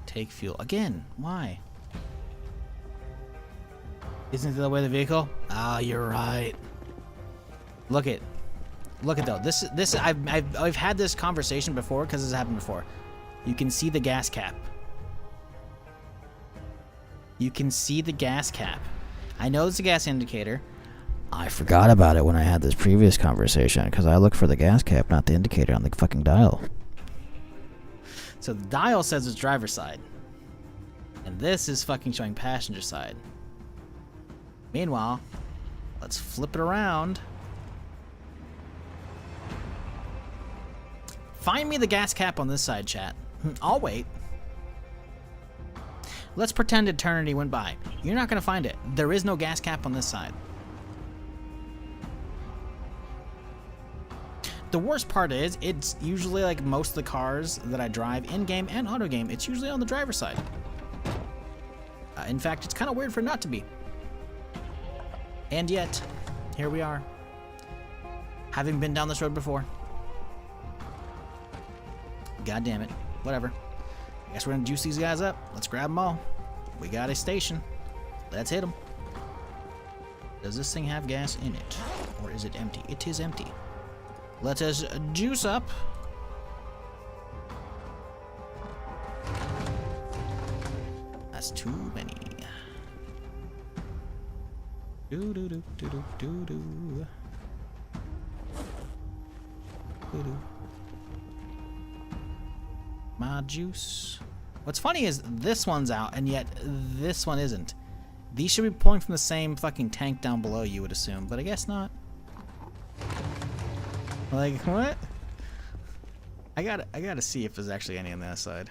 Take fuel. Again, why? Isn't it the way of the vehicle? Ah, you're right. Look at though. This I've had this conversation before because this happened before. You can see the gas cap. You can see the gas cap. I know it's a gas indicator. I forgot about it when I had this previous conversation because I look for the gas cap, not the indicator on the fucking dial. So the dial says it's driver's side. And this is fucking showing passenger side. Meanwhile, let's flip it around. Find me the gas cap on this side, chat. I'll wait. Let's pretend eternity went by. You're not gonna find it. There is no gas cap on this side. The worst part is, it's usually like most of the cars that I drive in-game and auto-game, it's usually on the driver's side. In fact, it's kind of weird for it not to be. And yet, here we are. Having been down this road before. God damn it. Whatever. I guess we're gonna juice these guys up. Let's grab them all. We got a station. Let's hit them. Does this thing have gas in it? Or is it empty? It is empty. Let us juice up. That's too many. Do do do do do do do. Do do. My juice. What's funny is this one's out, and yet this one isn't. These should be pulling from the same fucking tank down below, you would assume, but I guess not. Like, what? I gotta see if there's actually any on that side.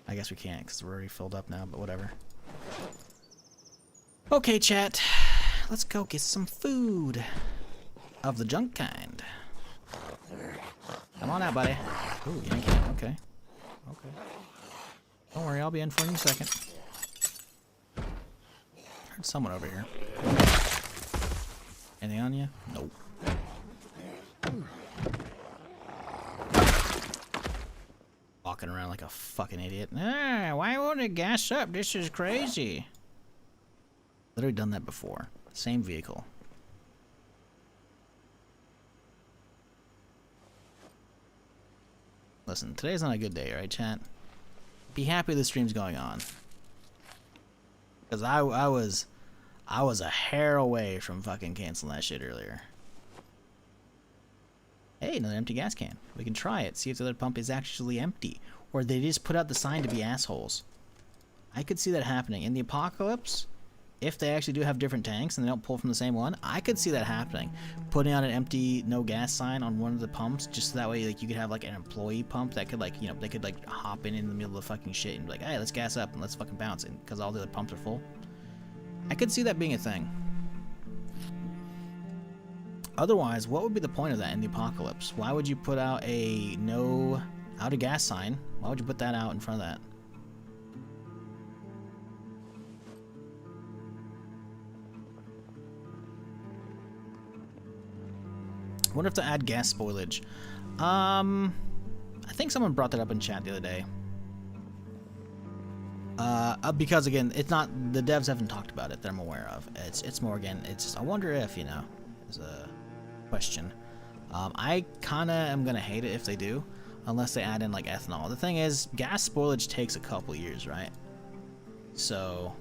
I guess we can't, because we're already filled up now, but whatever. Okay, chat. Let's go get some food. Of the junk kind. Come on out, buddy. Ooh, yank it. Okay. Okay. Don't worry, I'll be in for any second. Heard someone over here. Anything on you? Nope. Walking around like a fucking idiot. Ah, why won't it gas up? This is crazy. Literally done that before. Same vehicle. Listen, today's not a good day, right, chat? Be happy the stream's going on. Because I was a hair away from fucking canceling that shit earlier. Hey, another empty gas can. We can try it, see if the other pump is actually empty. Or they just put out the sign to be assholes. I could see that happening. In the apocalypse, if they actually do have different tanks and they don't pull from the same one, I could see that happening. Putting out an empty no gas sign on one of the pumps, just so that way like you could have like an employee pump that could like, you know, they could like hop in the middle of the fucking shit and be like, hey, let's gas up and let's fucking bounce it because all the other pumps are full. I could see that being a thing. Otherwise, what would be the point of that in the apocalypse? Why would you put out a no out of gas sign? Why would you put that out in front of that? I wonder if to add gas spoilage. I think someone brought that up in chat the other day. Because again, it's not, the devs haven't talked about it that I'm aware of. It's more again, it's just, I wonder if, you know, is a question. I kinda am gonna hate it if they do, unless they add in like ethanol. The thing is, gas spoilage takes a couple years, right? So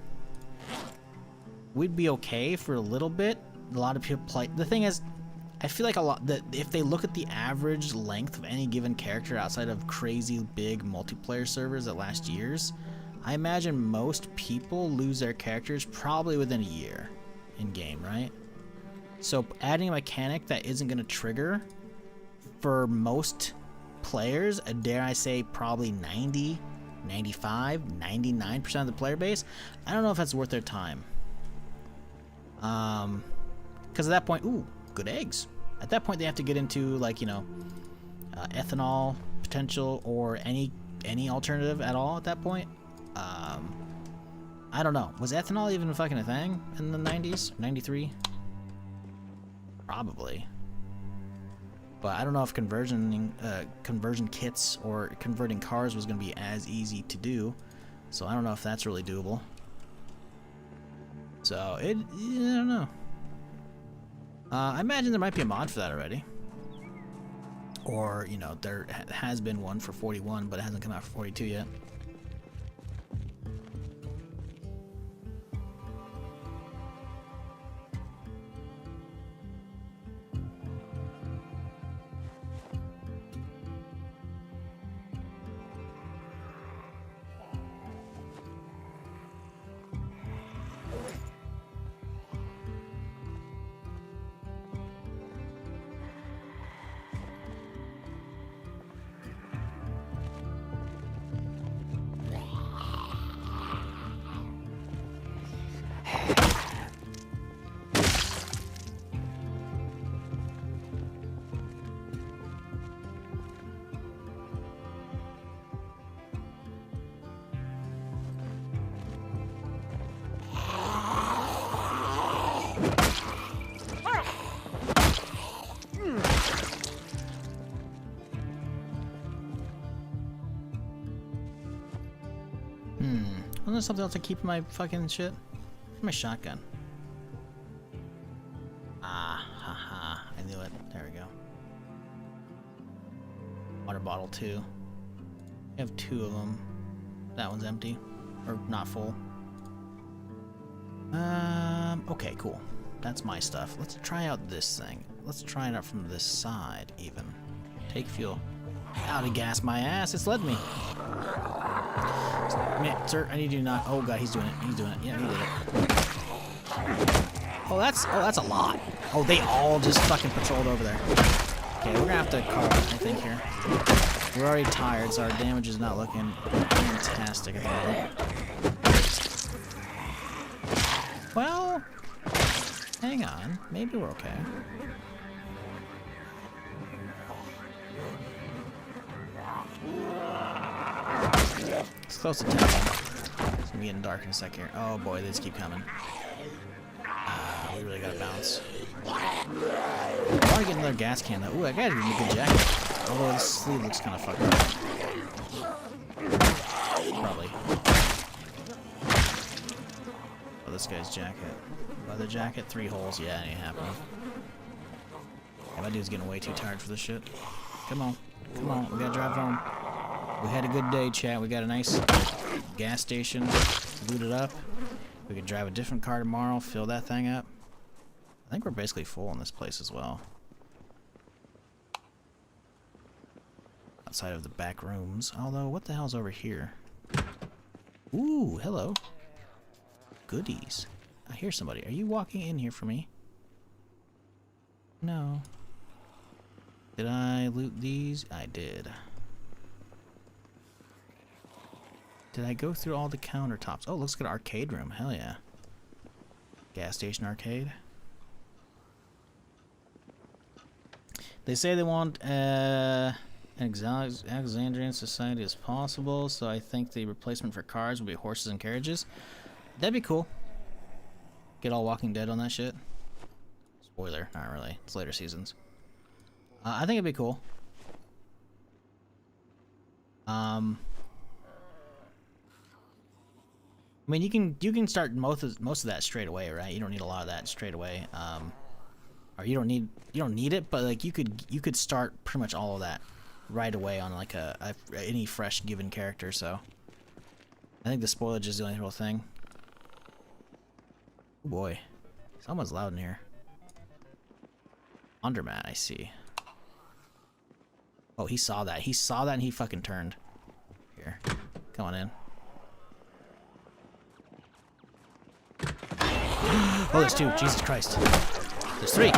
we'd be okay for a little bit. A lot of people play. The thing is, I feel like a lot that if they look at the average length of any given character outside of crazy big multiplayer servers that last years, I imagine most people lose their characters probably within a year in game, right? So adding a mechanic that isn't going to trigger for most players, dare I say probably 90, 95, 99% of the player base, I don't know if that's worth their time. Because at that point, ooh, good eggs. At that point, they have to get into like, you know, ethanol potential or any alternative at all at that point. I don't know. Was ethanol even fucking a thing in the 90s? 93? Probably. But I don't know if conversion kits or converting cars was going to be as easy to do. So I don't know if that's really doable. So I don't know. I imagine there might be a mod for that already. Or, you know, there has been one for 41, but it hasn't come out for 42 yet. Wasn't there something else to keep my fucking shit? My shotgun. Ah, haha. I knew it. There we go. Water bottle too. I have 2 of them. That one's empty. Or not full. Okay, cool. That's my stuff. Let's try out this thing. Let's try it out from this side, even. Take fuel. Out of gas my ass. It's led me. Man, sir, I need you to not. Oh god, he's doing it. He's doing it. Yeah, he did it. Oh, that's a lot. Oh, they all just fucking patrolled over there. Okay, we're gonna have to call it, I think, here. We're already tired, so our damage is not looking fantastic at the moment. Well, hang on. Maybe we're okay. It's close to 10. It's gonna be getting dark in a sec here. Oh boy, they just keep coming. We really gotta bounce. I want to get another gas can though. Ooh, I gotta give me a good jacket. Although this sleeve looks kind of fucked up. Probably. Oh, this guy's jacket. Leather jacket, 3 holes. Yeah, it ain't happening. Yeah, my dude's getting way too tired for this shit. Come on. Come on, we gotta drive home. We had a good day, chat. We got a nice gas station looted up. We could drive a different car tomorrow, fill that thing up. I think we're basically full in this place as well. Outside of the back rooms. Although, what the hell's over here? Ooh, hello. Goodies. I hear somebody. Are you walking in here for me? No. Did I loot these? I did. Did I go through all the countertops? Oh, looks like an arcade room. Hell yeah. Gas station arcade. They say they want an Alexandrian society as possible, so I think the replacement for cars will be horses and carriages. That'd be cool. Get all Walking Dead on that shit. Spoiler, not really. It's later seasons. I think it'd be cool. I mean, you can start most of that straight away, right? You don't need a lot of that straight away. Or you don't need it, but like you could start pretty much all of that right away on like any fresh given character. So I think the spoilage is the only real thing. Oh boy, someone's loud in here. Undermat, I see. Oh, he saw that. He saw that and he fucking turned. Here, come on in. Oh, there's two. Jesus Christ. There's three.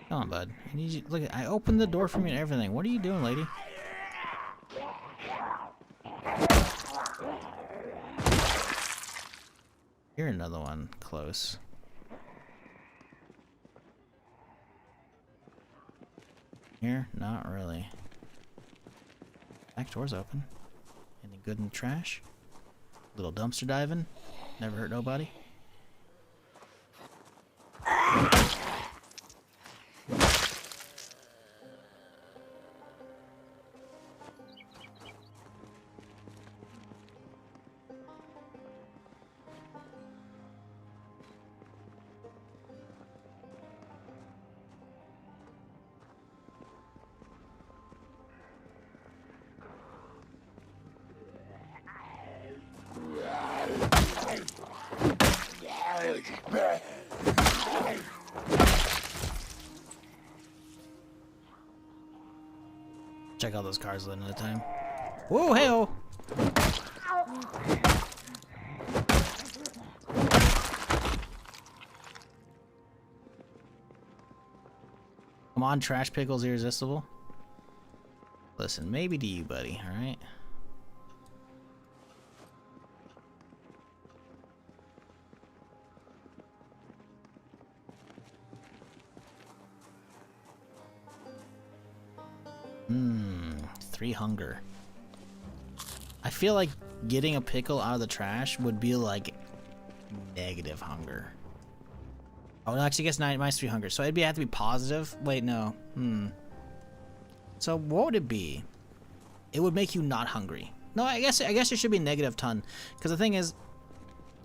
Come on, bud. I need you. Look, I opened the door for you and everything. What are you doing, lady? You're another one close. Here? Not really. Back door's open. Any good in the trash? Little dumpster diving. Never hurt nobody. Check out those cars one at a time. Whoa, hey-oh! Come on, Trash Pickle's irresistible. Listen, maybe to you, buddy, alright? Three hunger. I feel like getting a pickle out of the trash would be like negative hunger. Oh, no, actually, I guess minus 3 hunger. So it'd have to be positive. Wait, no. So what would it be? It would make you not hungry. No, I guess it should be negative ton. Because the thing is,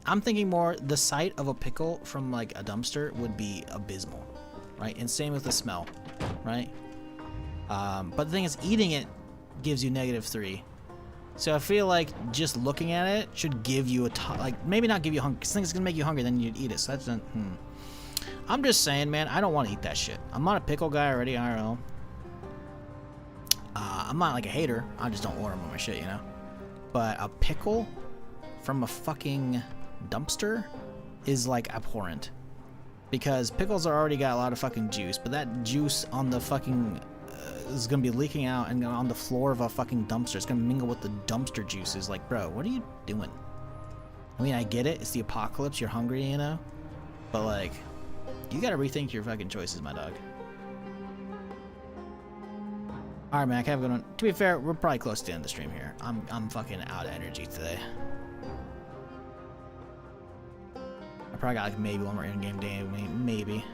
I'm thinking more the sight of a pickle from like a dumpster would be abysmal, right? And same with the smell, right? But the thing is, eating it gives you negative 3. So I feel like just looking at it should give you a like maybe not give you hunger. Cause it's gonna make you hungry, then you'd eat it. So that's not. I'm just saying, man. I don't want to eat that shit. I'm not a pickle guy already. I don't know. I'm not like a hater. I just don't order them on my shit, you know. But a pickle from a fucking dumpster is like abhorrent, because pickles are already got a lot of fucking juice, but that juice on the fucking is gonna be leaking out and on the floor of a fucking dumpster. It's gonna mingle with the dumpster juices. Like, bro, what are you doing? I mean, I get it. It's the apocalypse. You're hungry, you know. But like, you gotta rethink your fucking choices, my dog. All right, Mac. Have a good one. To be fair, we're probably close to the end of the stream here. I'm fucking out of energy today. I probably got like maybe one more in-game day, maybe.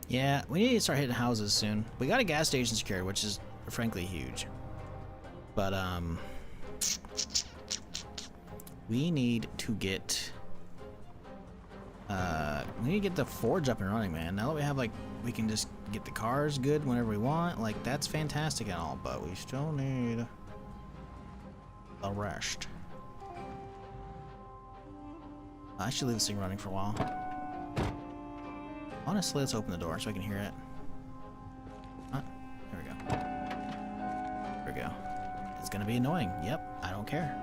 Yeah, we need to start hitting houses soon. We got a gas station secured, which is frankly huge. But we need to get We need to get the forge up and running, man. Now that we have, like, we can just get the cars good whenever we want. Like, that's fantastic and all, but we still need the rest. I should leave this thing running for a while. Honestly, let's open the door so I can hear it. There we go. There we go. It's gonna be annoying. Yep, I don't care.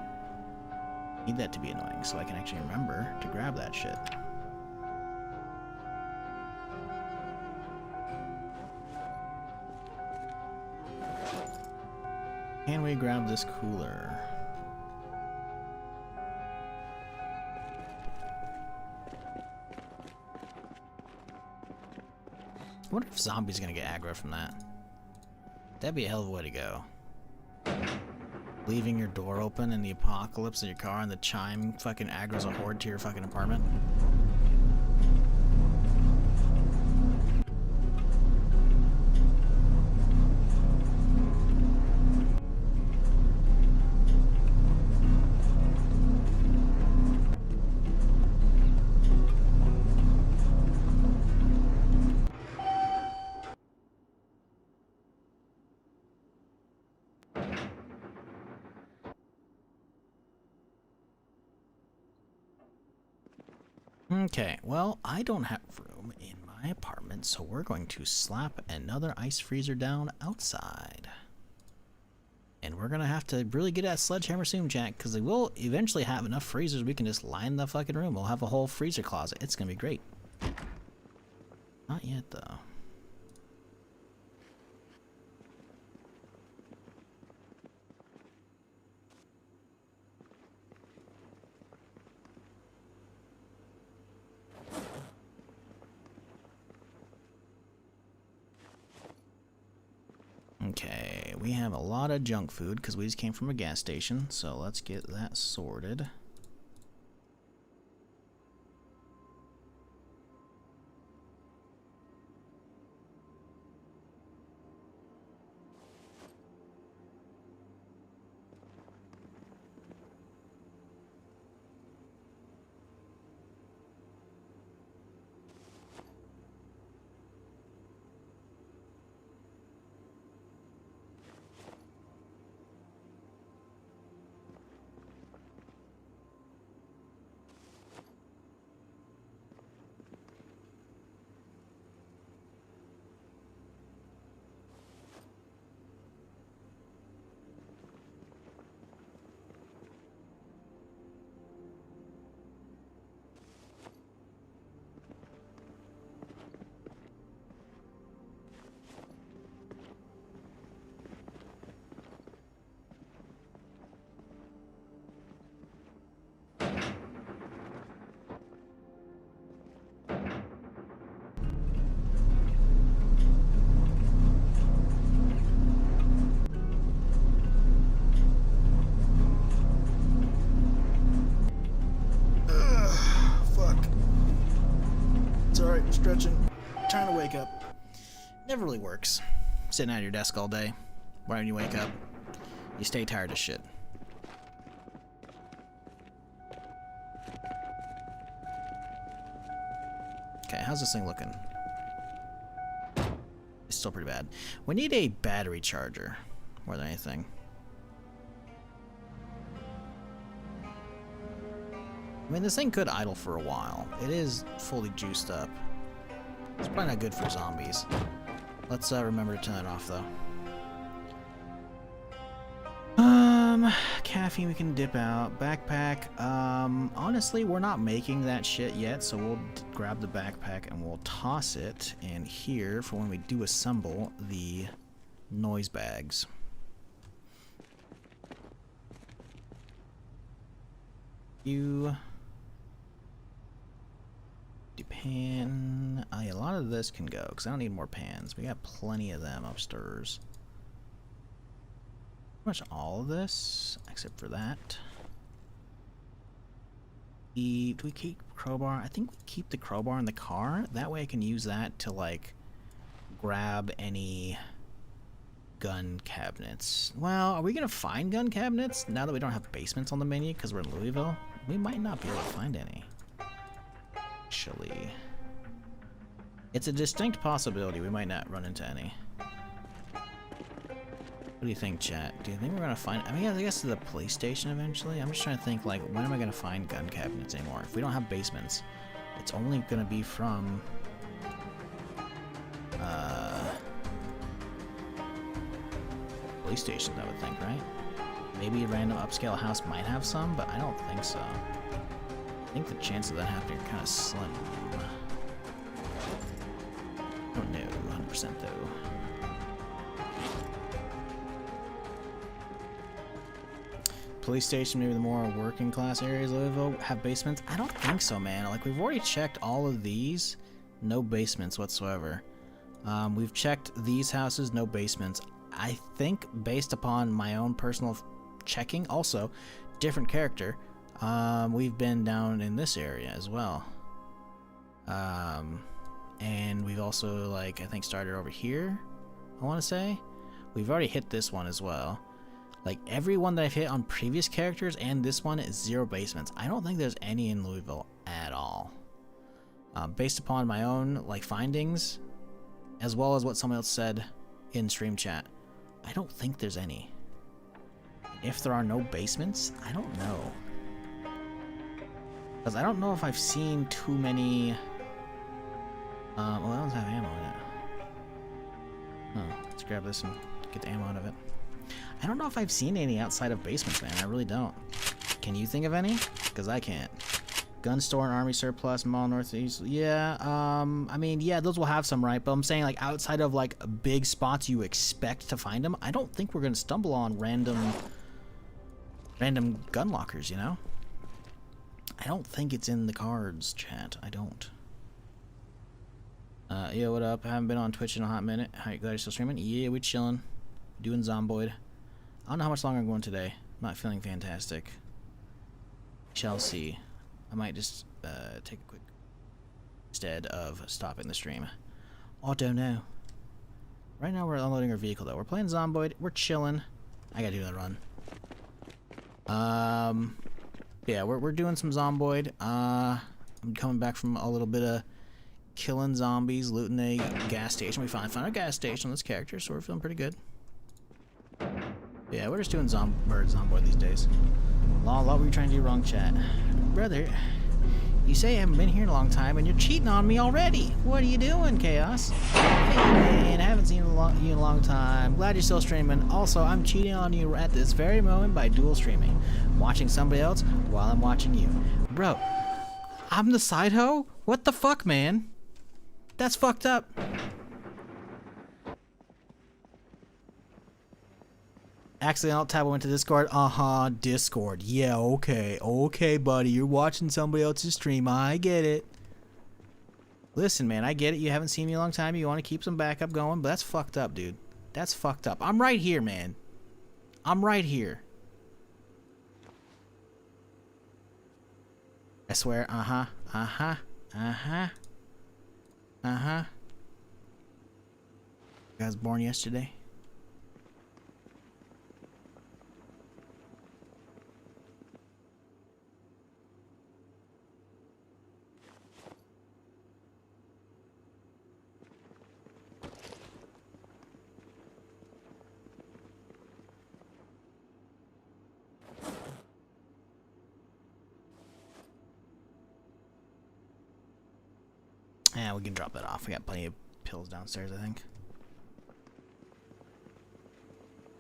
Need that to be annoying so I can actually remember to grab that shit. Can we grab this cooler? I wonder if zombies are gonna get aggro from that. That'd be a hell of a way to go. Leaving your door open in the apocalypse in your car and the chime fucking aggro's a horde to your fucking apartment. Okay, well, I don't have room in my apartment, so we're going to slap another ice freezer down outside. And we're going to have to really get that sledgehammer soon, Jack, because we will eventually have enough freezers we can just line the fucking room. We'll have a whole freezer closet. It's going to be great. Not yet, though. Okay, we have a lot of junk food because we just came from a gas station, so let's get that sorted. Stretching, trying to wake up. Never really works. Sitting at your desk all day. Right when you wake up, you stay tired as shit. Okay, how's this thing looking? It's still pretty bad. We need a battery charger more than anything. I mean, this thing could idle for a while. It is fully juiced up. It's probably not good for zombies. Let's remember to turn it off, though. Caffeine we can dip out. Backpack. Honestly, we're not making that shit yet, so we'll grab the backpack and we'll toss it in here for when we do assemble the noise bags. Pan. A lot of this can go because I don't need more pans. We got plenty of them upstairs. Pretty much all of this except for that. Do we keep crowbar? I think we keep the crowbar in the car. That way I can use that to like grab any gun cabinets. Well, are we gonna find gun cabinets now that we don't have basements on the menu because we're in Louisville? We might not be able to find any. Actually, it's a distinct possibility we might not run into any. What do you think, chat? Do you think we're gonna find? I mean, I guess to the police station eventually. I'm just trying to think, like, when am I gonna find gun cabinets anymore? If we don't have basements, it's only gonna be from police stations, I would think, right? Maybe a random upscale house might have some, but I don't think so. I think the chances of that happening are kind of slim. I don't know 100% though. Police station, maybe the more working class areas of Louisville have basements? I don't think so, man. Like, we've already checked all of these. No basements whatsoever. We've checked these houses, no basements. I think based upon my own personal checking, also, different character, we've been down in this area as well. And we've also, like, I think started over here, I want to say. We've already hit this one as well. Like, every one that I've hit on previous characters and this one is 0 basements. I don't think there's any in Louisville at all. Based upon my own, like, findings, as well as what someone else said in stream chat, I don't think there's any. If there are no basements, I don't know. Because I don't know if I've seen too many... well, I don't have ammo in it. Oh, let's grab this and get the ammo out of it. I don't know if I've seen any outside of basements, man. I really don't. Can you think of any? Because I can't. Gun store and army surplus, mall northeast. Yeah, I mean, yeah, those will have some, right? But I'm saying, like, outside of, like, big spots you expect to find them, I don't think we're going to stumble on random gun lockers, you know? I don't think it's in the cards, chat. I don't. Yeah, what up? I haven't been on Twitch in a hot minute. How you glad you're still streaming? Yeah, we chilling. Doing Zomboid. I don't know how much longer I'm going today. I'm not feeling fantastic. Shall see. I might just take a quick instead of stopping the stream. Oh, don't know. Right now we're unloading our vehicle though. We're playing Zomboid. We're chilling. I gotta do that run. Yeah, we're doing some Zomboid. I'm coming back from a little bit of killing zombies, looting a gas station. We finally found a gas station on this character, so we're feeling pretty good. Yeah, we're just doing Zomboid these days. What were you trying to do wrong, chat? Brother, you say you haven't been here in a long time, and you're cheating on me already. What are you doing, Chaos? Hey, man, I haven't seen you in a long time. Glad you're still streaming. Also, I'm cheating on you at this very moment by dual streaming. Watching somebody else while I'm watching you. Bro, I'm the side hoe? What the fuck, man? That's fucked up. Accidentally tab went to Discord. Discord. Yeah, okay. Okay, buddy. You're watching somebody else's stream. I get it. Listen, man, I get it. You haven't seen me in a long time. You want to keep some backup going, but that's fucked up, dude. That's fucked up. I'm right here, man. I'm right here. I swear. You guys born yesterday? Yeah, we can drop that off. We got plenty of pills downstairs, I think.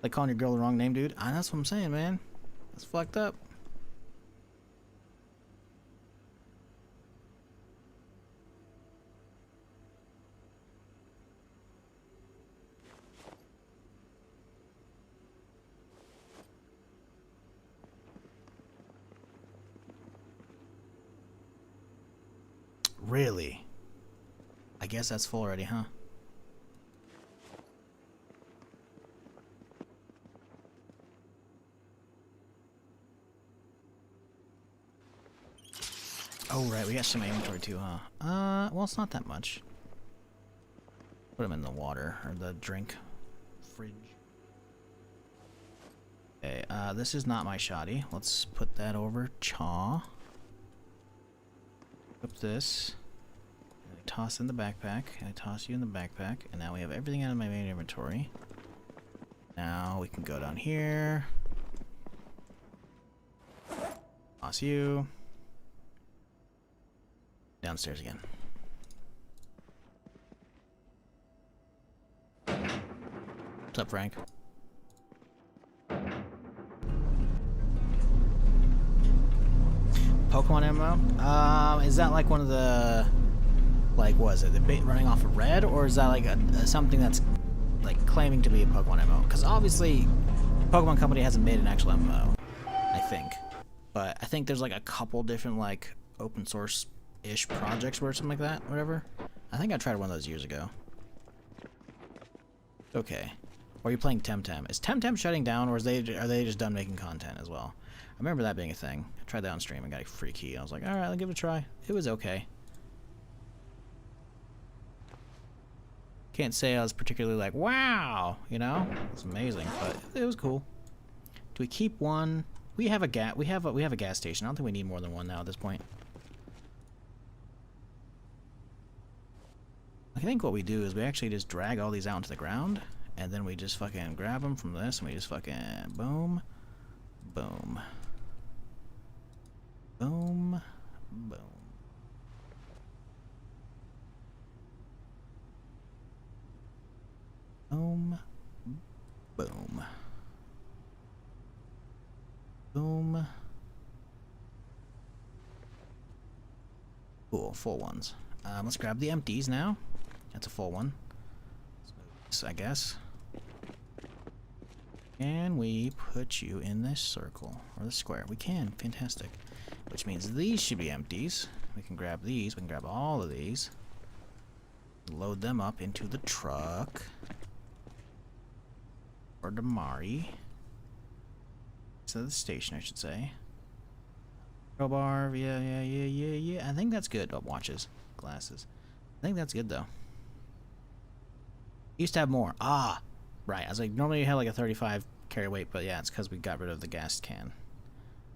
Like calling your girl the wrong name, dude? That's what I'm saying, man. That's fucked up. Really? I guess that's full already, huh? Oh, right, we got some inventory too, huh? Well, it's not that much. Put them in the water, or the drink fridge. Okay, this is not my shoddy. Let's put that over. Chaw. Equip this. And I toss in the backpack. And I toss you in the backpack. And now we have everything out of my main inventory. Now we can go down here. Toss you. Downstairs again. What's up, Frank? Pokemon MMO? Is that like one of the, like, what is it, the bait running off of red, or is that like something that's like claiming to be a Pokemon MMO? Because obviously, Pokemon Company hasn't made an actual MMO, I think. But I think there's like a couple different like open source-ish projects or something like that, whatever. I think I tried one of those years ago. Okay. Or are you playing Temtem? Is Temtem shutting down, or are they just done making content as well? I remember that being a thing. I tried that on stream and got a free key. I was like, alright, I'll give it a try. It was okay. Can't say I was particularly like, wow, you know? It's amazing, but it was cool. Do we keep one? We have a gas station. I don't think we need more than one now at this point. I think what we do is we actually just drag all these out into the ground, and then we just fucking grab them from this, and we just fucking boom, boom, boom, boom. Boom, boom, boom. Cool, full ones. Let's grab the empties now. That's a full one. So I guess. Can we put you in this circle or the square? We can. Fantastic. Which means these should be empties. We can grab these. We can grab all of these. Load them up into the truck. Or the Mari. So the station, I should say. Crowbar. Yeah. I think that's good. Oh, watches. Glasses. I think that's good, though. Used to have more. Ah! Right. I was like, normally you have like a 35 carry weight, but yeah, it's because we got rid of the gas can.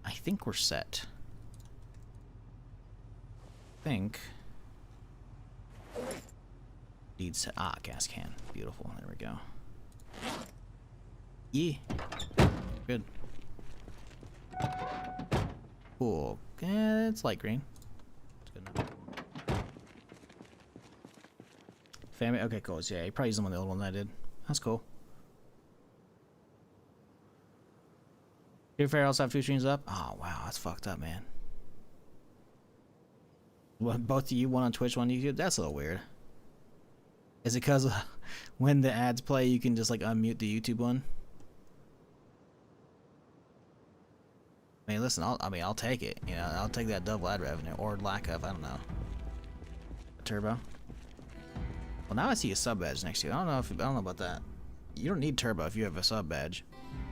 I think we're set. Need set. Ah, gas can. Beautiful. There we go. Yeah. Good. Cool. It's light green. It's good enough. Family. Okay, cool. So yeah, you probably used them on the old one that I did. That's cool. Your Fair also have 2 streams up? Oh, wow. That's fucked up, man. What, both of you, one on Twitch, one on YouTube? That's a little weird. Is it because when the ads play, you can just like unmute the YouTube one? I mean, listen, I'll take it. You know, I'll take that double ad revenue or lack of. I don't know. Turbo. Well, now I see a sub badge next to you. I don't know about that. You don't need turbo if you have a sub badge.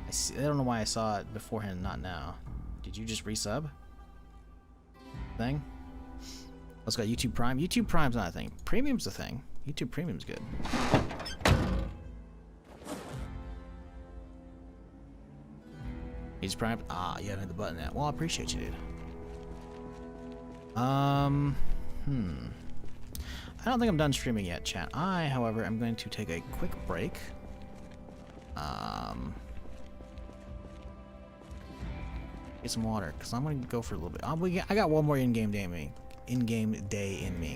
I don't know why I saw it beforehand and not now. Did you just resub? Thing? Let's go YouTube Prime. YouTube Prime's not a thing. Premium's a thing. YouTube Premium's good. He's Prime. Ah, you haven't hit the button yet. Well, I appreciate you, dude. I don't think I'm done streaming yet, chat. I, however, am going to take a quick break. Get some water, because I'm going to go for a little bit. I got one more in-game day in me.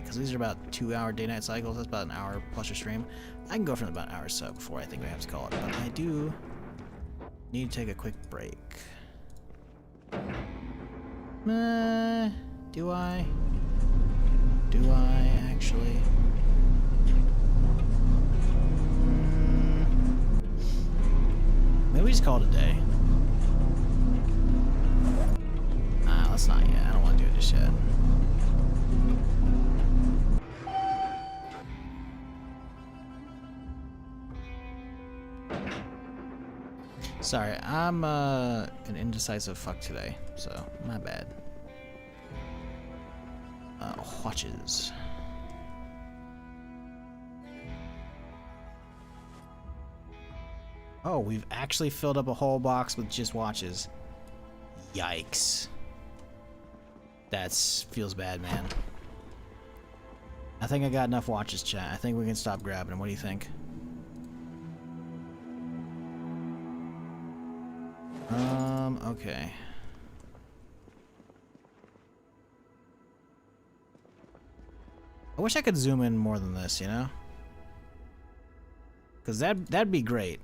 Because these are about 2-hour day-night cycles. That's about an hour plus a stream. I can go for about an hour or so before I think we have to call it. But I do need to take a quick break. Do I? Do I actually? Maybe we just call it a day. Let's not yet. I don't want to do it just yet. Sorry, I'm an indecisive fuck today, so my bad. Watches. Oh, we've actually filled up a whole box with just watches. Yikes. That feels bad, man. I think I got enough watches, chat. I think we can stop grabbing them. What do you think? Okay. I wish I could zoom in more than this, you know? Cause that'd be great.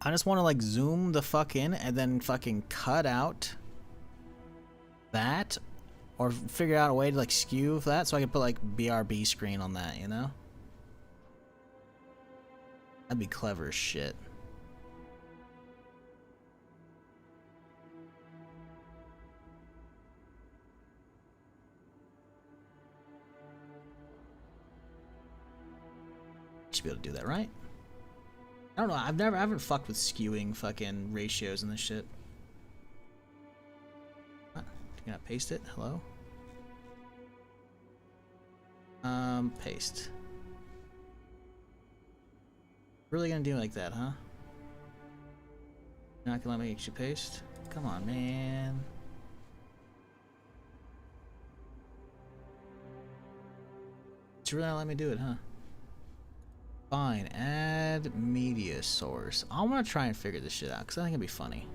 I just want to like zoom the fuck in and then fucking cut out that, or figure out a way to like skew that so I can put like BRB screen on that, you know? That'd be clever as shit. Should be able to do that, right? I don't know. I haven't fucked with skewing fucking ratios and this shit. What? Can I paste it? Hello? Paste. Really gonna do it like that, huh? You're not gonna let me actually paste? Come on, man. You really not let me do it, huh? Fine, add media source. I want to try and figure this shit out because I think it'd be funny.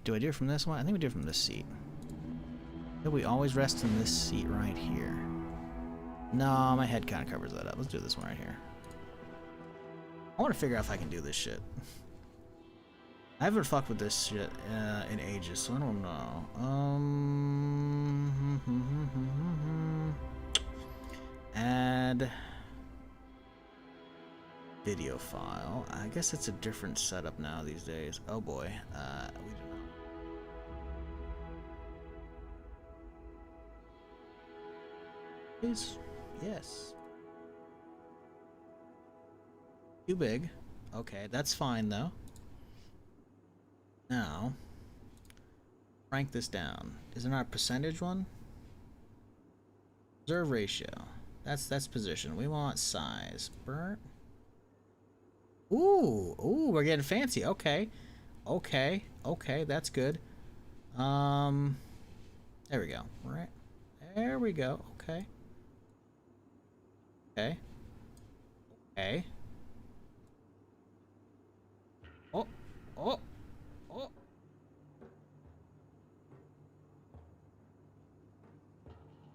Do I do it from this one? I think we do it from this seat. Do we always rest in this seat right here? No, my head kind of covers that up. Let's do this one right here. I want to figure out if I can do this shit. I haven't fucked with this shit in ages, so I don't know. Add video file. I guess it's a different setup now these days. Oh boy. We do not. Please. Yes. Too big. Okay, that's fine though. Now, crank this down. Is there not a percentage one? Reserve ratio. That's position. We want size. Burnt. Ooh, we're getting fancy. Okay. Okay, that's good. There we go. Right. There we go. Okay. Oh.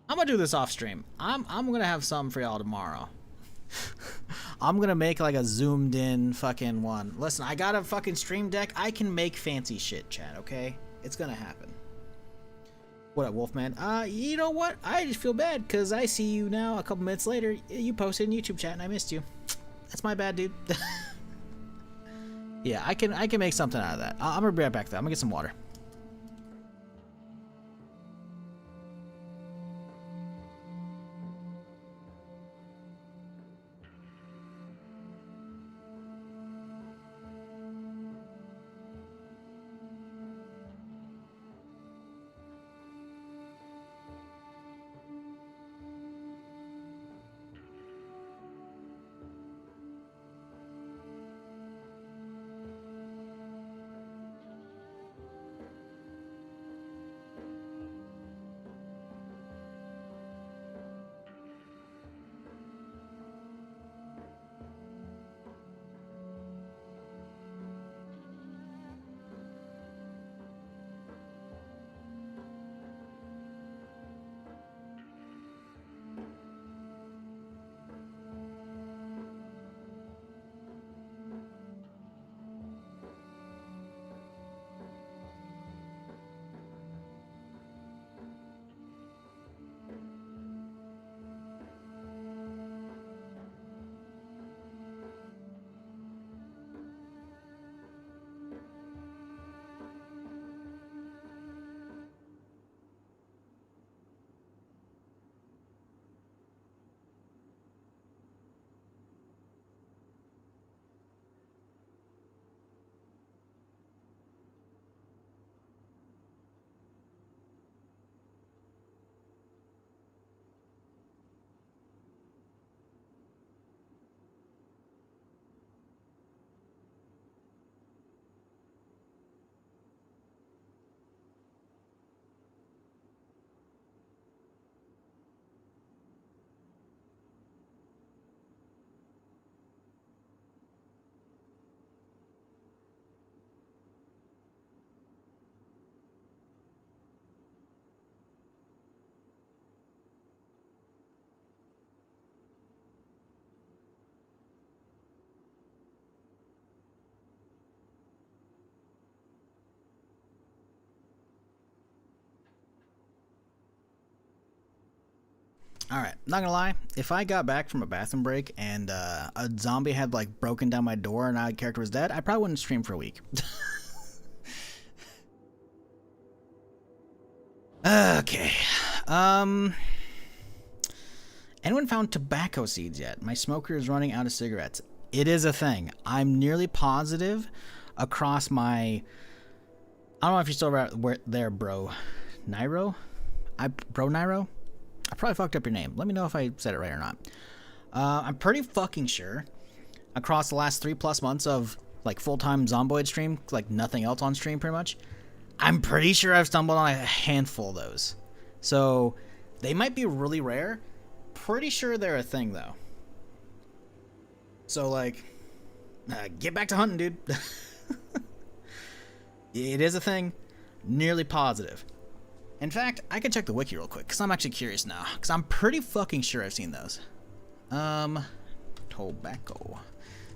I'm gonna do this off stream. I'm gonna have something for y'all tomorrow. I'm gonna make like a zoomed in fucking one. Listen, I got a fucking stream deck. I can make fancy shit, chat, okay? It's gonna happen. What up, Wolfman? You know what? I just feel bad because I see you now a couple minutes later. You posted in YouTube chat and I missed you. That's my bad, dude. Yeah, I can make something out of that. I'm gonna be right back though. I'm gonna get some water. Alright, not gonna lie, if I got back from a bathroom break and a zombie had like broken down my door and my character was dead, I probably wouldn't stream for a week. Okay. Anyone found tobacco seeds yet? My smoker is running out of cigarettes. It is a thing. I'm nearly positive across my... I don't know if you're still there, bro. Nairo? Bro Nairo? I probably fucked up your name. Let me know if I said it right or not. I'm pretty fucking sure across the last 3+ months of like full-time Zomboid stream, like nothing else on stream pretty much, I'm pretty sure I've stumbled on a handful of those. So they might be really rare. Pretty sure they're a thing though. So like, get back to hunting, dude. It is a thing. Nearly positive. In fact, I can check the wiki real quick, because I'm actually curious now. Because I'm pretty fucking sure I've seen those. Tobacco.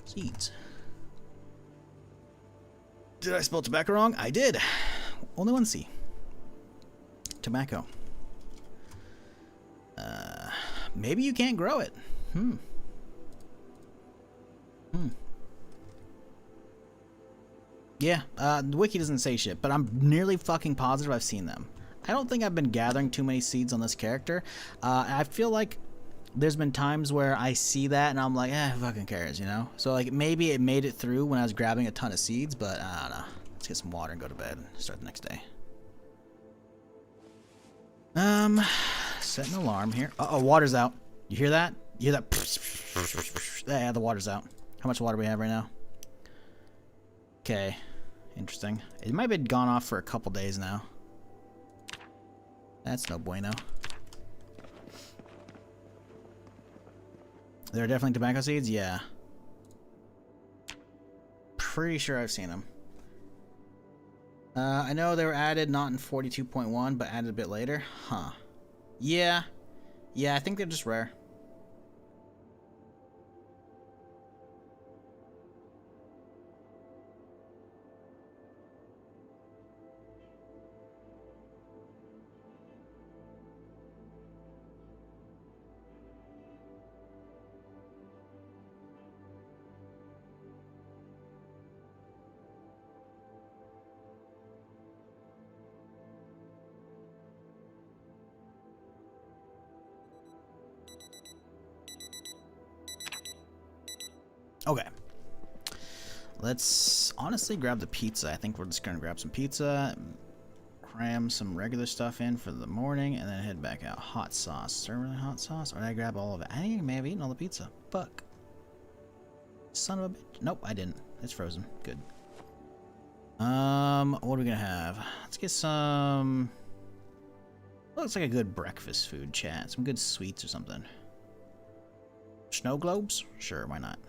Seeds. Did I spell tobacco wrong? I did. Only one C. Tobacco. Maybe you can't grow it. Yeah, the wiki doesn't say shit, but I'm nearly fucking positive I've seen them. I don't think I've been gathering too many seeds on this character. I feel like there's been times where I see that and I'm like, who fucking cares, you know? So like maybe it made it through when I was grabbing a ton of seeds, but I don't know. Let's get some water and go to bed and start the next day. Set an alarm here. Uh-oh, water's out. You hear that? You hear that? Yeah, the water's out. How much water do we have right now? Okay. Interesting. It might have been gone off for a couple days now. That's no bueno. There are definitely tobacco seeds? Yeah. Pretty sure I've seen them. I know they were added not in 42.1, but added a bit later. Huh. Yeah. Yeah, I think they're just rare. Okay. Let's honestly grab the pizza. I think we're just going to grab some pizza, cram some regular stuff in for the morning, and then head back out. Hot sauce. Is there really hot sauce? Or did I grab all of it? I may have eaten all the pizza. Fuck. Son of a bitch. Nope, I didn't. It's frozen. Good. What are we going to have? Let's get some... Looks like a good breakfast food, chat. Some good sweets or something. Snow globes? Sure, why not?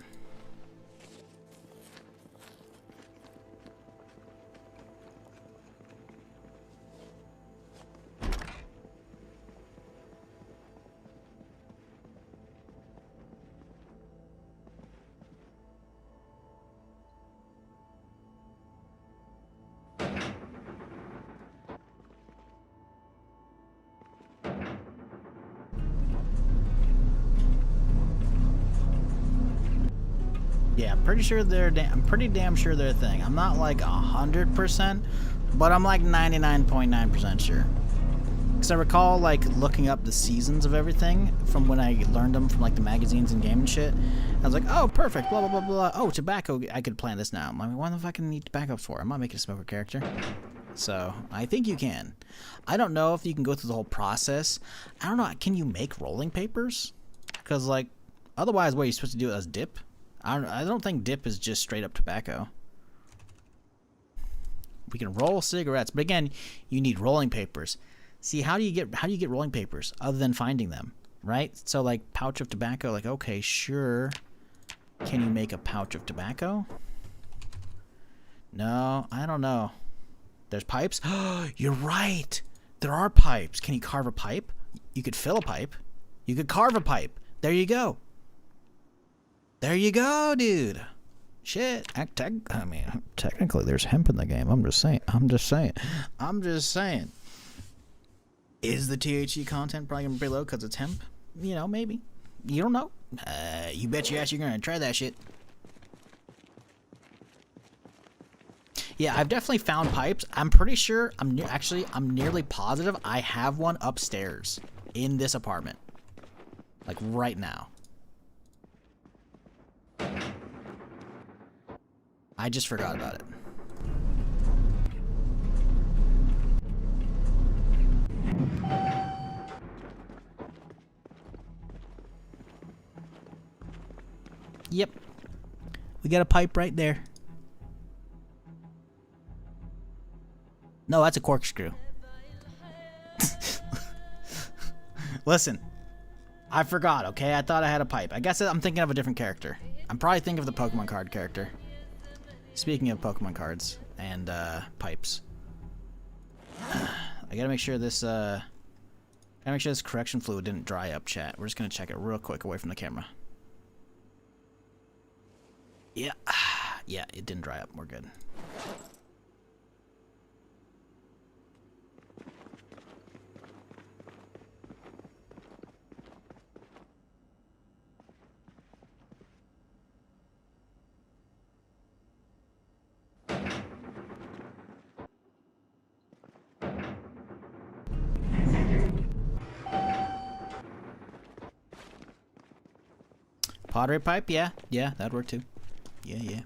Yeah, I'm pretty sure I'm pretty damn sure they're a thing. I'm not like 100%, but I'm like 99.9% sure. Because I recall like looking up the seasons of everything from when I learned them from like the magazines and game and shit. I was like, oh, perfect, blah, blah, blah, blah. Oh, tobacco, I could plant this now. I mean, why the fuck can I need tobacco for? I'm not making a smoker character. So, I think you can. I don't know if you can go through the whole process. I don't know, can you make rolling papers? Because like, otherwise what are you supposed to do as dip? I don't think dip is just straight up tobacco. We can roll cigarettes, but again, you need rolling papers. See, how do you get rolling papers other than finding them, right? So like pouch of tobacco, like okay, sure. Can you make a pouch of tobacco? No, I don't know. There's pipes? You're right. There are pipes. Can you carve a pipe? You could fill a pipe. You could carve a pipe. There you go. There you go, dude. Shit. I mean, technically there's hemp in the game. I'm just saying. Is the THC content probably going to be low because it's hemp? you know, maybe. You don't know. You bet your ass you're gonna try that shit. Yeah, I've definitely found pipes. I'm pretty sure, I'm nearly positive I have one upstairs in this apartment. Like right now. I just forgot about it. Yep. We got a pipe right there. No, that's a corkscrew. Listen. I forgot, okay? I thought I had a pipe. I guess I'm thinking of a different character. I'm probably thinking of the Pokemon card character. Speaking of Pokemon cards and pipes. I gotta make sure this correction fluid didn't dry up, chat. We're just gonna check it real quick away from the camera. Yeah. Yeah, it didn't dry up. We're good. Pottery pipe? Yeah. Yeah, that'd work too. Yeah, yeah.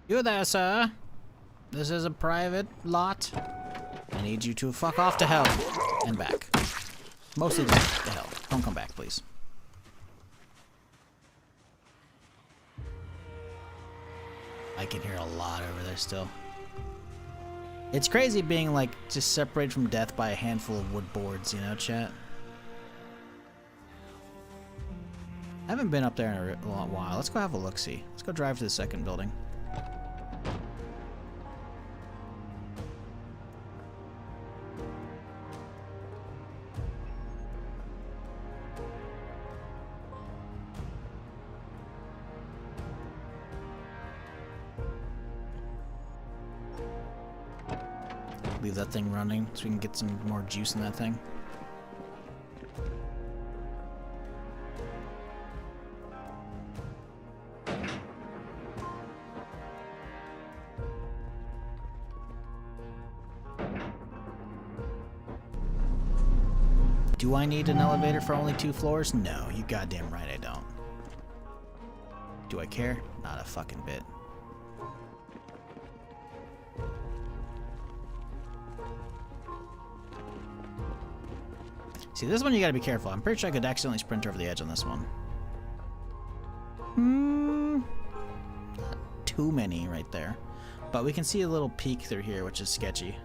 You there, sir? This is a private lot. I need you to fuck off to hell and back. Mostly just to hell. Don't come back, please. I can hear a lot over there still. It's crazy being like just separated from death by a handful of wood boards, you know, chat? I haven't been up there in a long while. Let's go have a look-see. Let's go drive to the second building. Leave that thing running so we can get some more juice in that thing. Do I need an elevator for only 2 floors? No, you goddamn right I don't. Do I care? Not a fucking bit. See, this one you gotta be careful. I'm pretty sure I could accidentally sprint over the edge on this one. Not too many right there. But we can see a little peek through here, which is sketchy.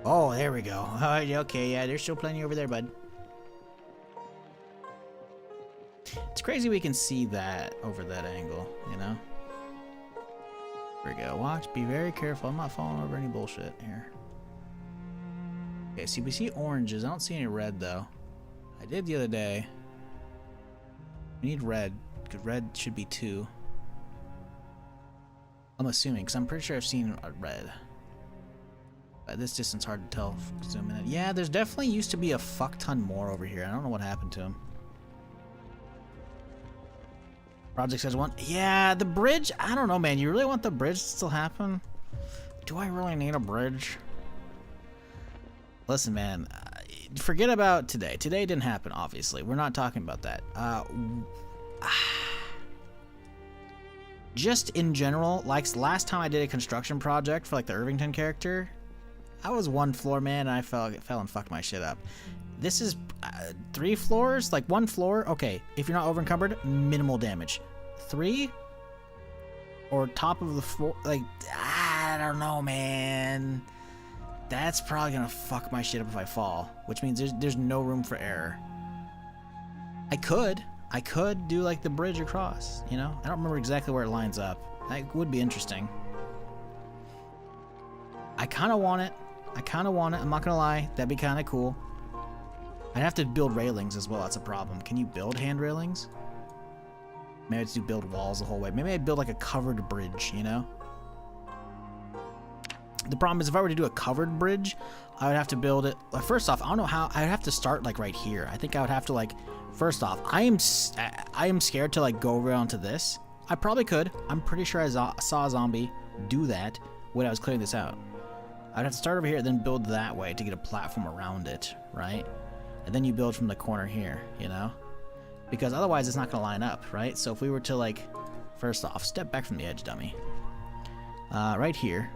Oh, there we go. Okay, yeah, there's still plenty over there, bud. It's crazy we can see that over that angle, you know? There we go. Watch, be very careful. I'm not falling over any bullshit here. Okay, see, we see oranges. I don't see any red, though. I did the other day. We need red, because red should be 2. I'm assuming, because I'm pretty sure I've seen a red. At this distance, hard to tell. Zoom in. Yeah, there's definitely used to be a fuck ton more over here. I don't know what happened to them. Project says 1. Yeah, the bridge. I don't know, man. You really want the bridge to still happen? Do I really need a bridge? Listen, man, forget about today. Today didn't happen, obviously. We're not talking about that. Just in general, like last time I did a construction project for like the Irvington character, I was 1 floor, man, and I fell and fucked my shit up. This is 3 floors, like 1 floor. Okay, if you're not over encumbered, minimal damage. 3 or top of the floor, like I don't know, man. That's probably gonna fuck my shit up if I fall, which means there's no room for error. I could do like the bridge across, you know? I don't remember exactly where it lines up. That would be interesting. I kind of want it. I'm not gonna lie. That'd be kind of cool. I'd have to build railings as well. That's a problem. Can you build hand railings? Maybe I have to build walls the whole way. Maybe I'd build like a covered bridge, you know? The problem is if I were to do a covered bridge, I would have to build it. Like, first off, I don't know how. I'd have to start like right here. I think I would have to like. First off, I am scared to like go around to this. I probably could. I'm pretty sure I saw a zombie do that when I was clearing this out. I'd have to start over here, then build that way to get a platform around it, right? And then you build from the corner here, you know? Because otherwise it's not gonna line up, right? So if we were to like, first off, step back from the edge, dummy. Right here,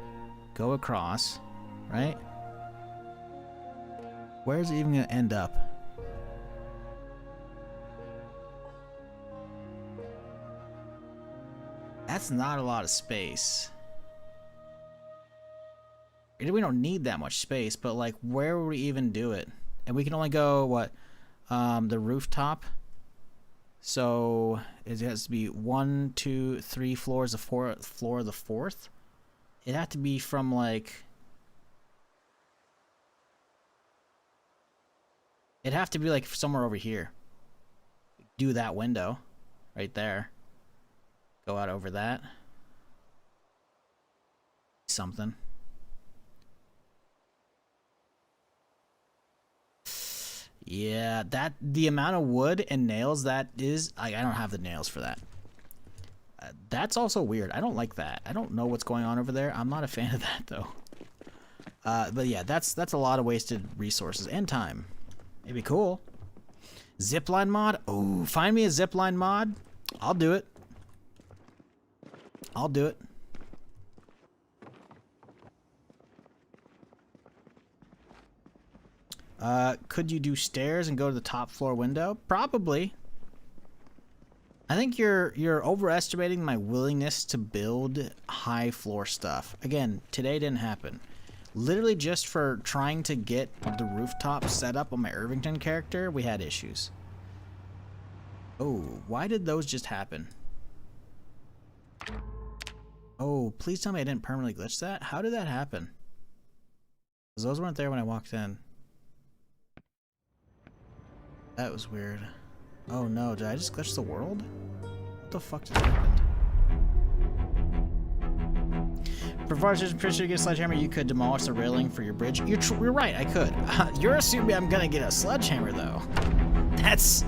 go across, right? Where is it even gonna end up? That's not a lot of space. We don't need that much space, but like, where would we even do it? And we can only go, what, the rooftop? So it has to be 1, 2, 3 floors, the floor of the 4th. It'd have to be from like... It'd have to be like somewhere over here. Do that window right there. Go out over that. Something. Yeah, the amount of wood and nails that is, I don't have the nails for that. That's also weird. I don't like that. I don't know what's going on over there. I'm not a fan of that though. But yeah, that's a lot of wasted resources and time. It'd be cool. Zipline mod? Oh, find me a zipline mod. I'll do it. I'll do it. Could you do stairs and go to the top floor window? Probably. I think you're overestimating my willingness to build high floor stuff. Again, today didn't happen. Literally just for trying to get the rooftop set up on my Irvington character, we had issues. Oh, why did those just happen? Oh, please tell me I didn't permanently glitch that? How did that happen? Because those weren't there when I walked in. That was weird. Oh no, did I just glitch the world? What the fuck just happened? Provided you're pretty sure you get a sledgehammer, you could demolish the railing for your bridge. You're right, I could. You're assuming I'm gonna get a sledgehammer though. That's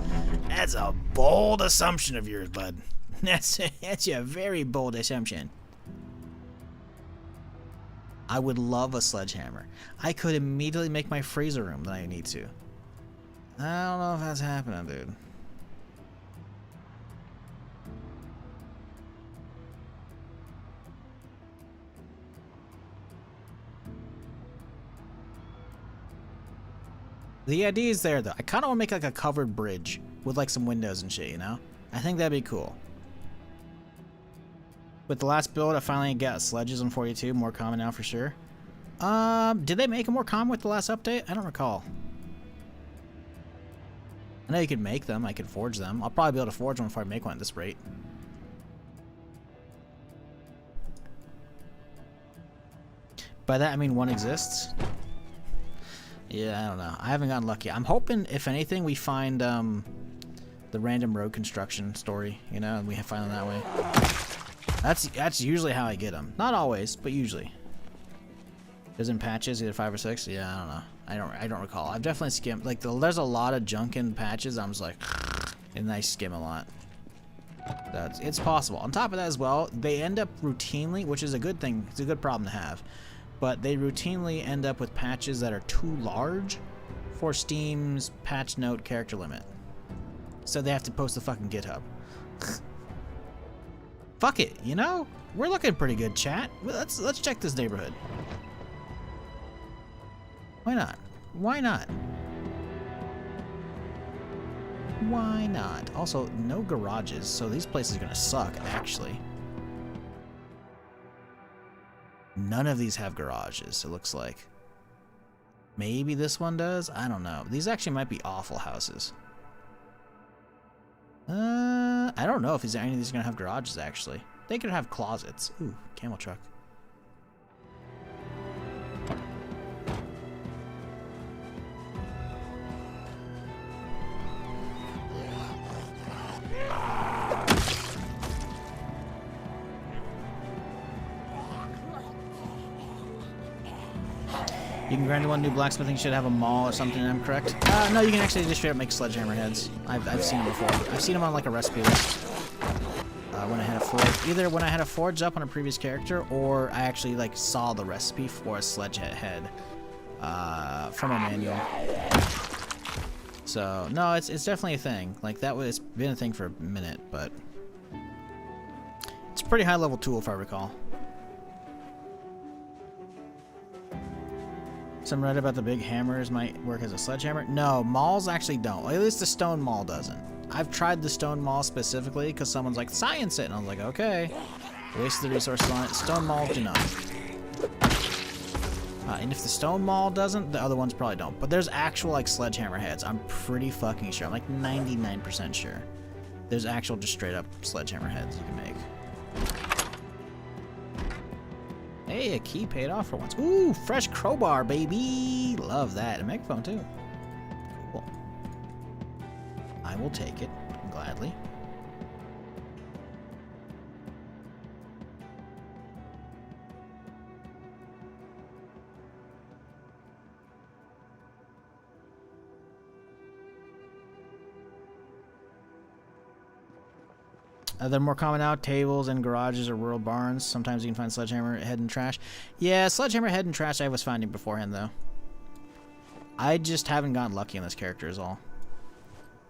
a bold assumption of yours, bud. That's a very bold assumption. I would love a sledgehammer. I could immediately make my freezer room that I need to. I don't know if that's happening, dude. The idea is there, though. I kind of want to make like a covered bridge with like some windows and shit, you know? I think that'd be cool. With the last build, I finally got sledges on 42, more common now for sure. Did they make it more common with the last update? I don't recall. I know you could make them, I could forge them. I'll probably be able to forge one before I make one at this rate. By that I mean one exists. Yeah, I don't know. I haven't gotten lucky. I'm hoping, if anything, we find the random road construction story, you know, and we find them that way. That's usually how I get them. Not always, but usually. Is in patches, either 5 or 6? Yeah, I don't know. I don't recall. I've definitely skimmed. Like, there's a lot of junk in patches. I'm just like, and I skim a lot. It's possible. On top of that as well, they end up routinely, which is a good thing. It's a good problem to have. But they routinely end up with patches that are too large for Steam's patch note character limit. So they have to post the fucking GitHub. Fuck it, you know? We're looking pretty good, chat. Let's check this neighborhood. Why not? Why not? Why not? Also, no garages, so these places are gonna suck, actually. None of these have garages, it looks like. Maybe this one does? I don't know. These actually might be awful houses. I don't know if any of these are gonna have garages, actually. They could have closets. Ooh, camel truck. You can grind one new blacksmithing should have a maul or something, I'm correct? No, you can actually just straight up make sledgehammer heads. I've seen them before. I've seen them on like a recipe list. When I had a forge, either when I had a forge up on a previous character, or I actually like saw the recipe for a sledge head from a manual. So no, it's definitely a thing. Like that was, it's been a thing for a minute, but it's a pretty high level tool if I recall. Some read about the big hammers might work as a sledgehammer. No, mauls actually don't. At least the stone maul doesn't. I've tried the stone maul specifically because someone's like, science it, and I was like, okay. Wasted the resources on it. Stone mauls do not. And if the stone maul doesn't, the other ones probably don't. But there's actual like sledgehammer heads. I'm pretty fucking sure. I'm like 99% sure. There's actual just straight up sledgehammer heads you can make. Hey, a key paid off for once. Ooh, fresh crowbar, baby. Love that. A megaphone too. Cool. I will take it gladly. They're more common now. Tables and garages or rural barns. Sometimes you can find sledgehammer head and trash. Yeah, sledgehammer head and trash I was finding beforehand though. I just haven't gotten lucky on this character is all.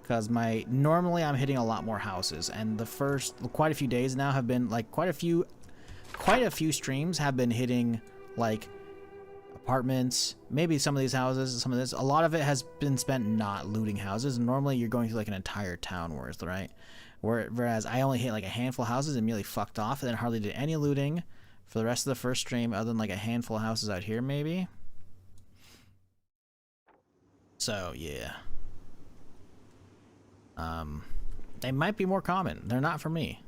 Because normally I'm hitting a lot more houses, and the first quite a few days now have been like quite a few streams have been hitting like apartments, maybe some of these houses, some of this. A lot of it has been spent not looting houses, and normally you're going through like an entire town worth, right? Whereas I only hit like a handful of houses and immediately fucked off, and then hardly did any looting for the rest of the first stream, other than like a handful of houses out here maybe. So yeah. They might be more common. They're not for me.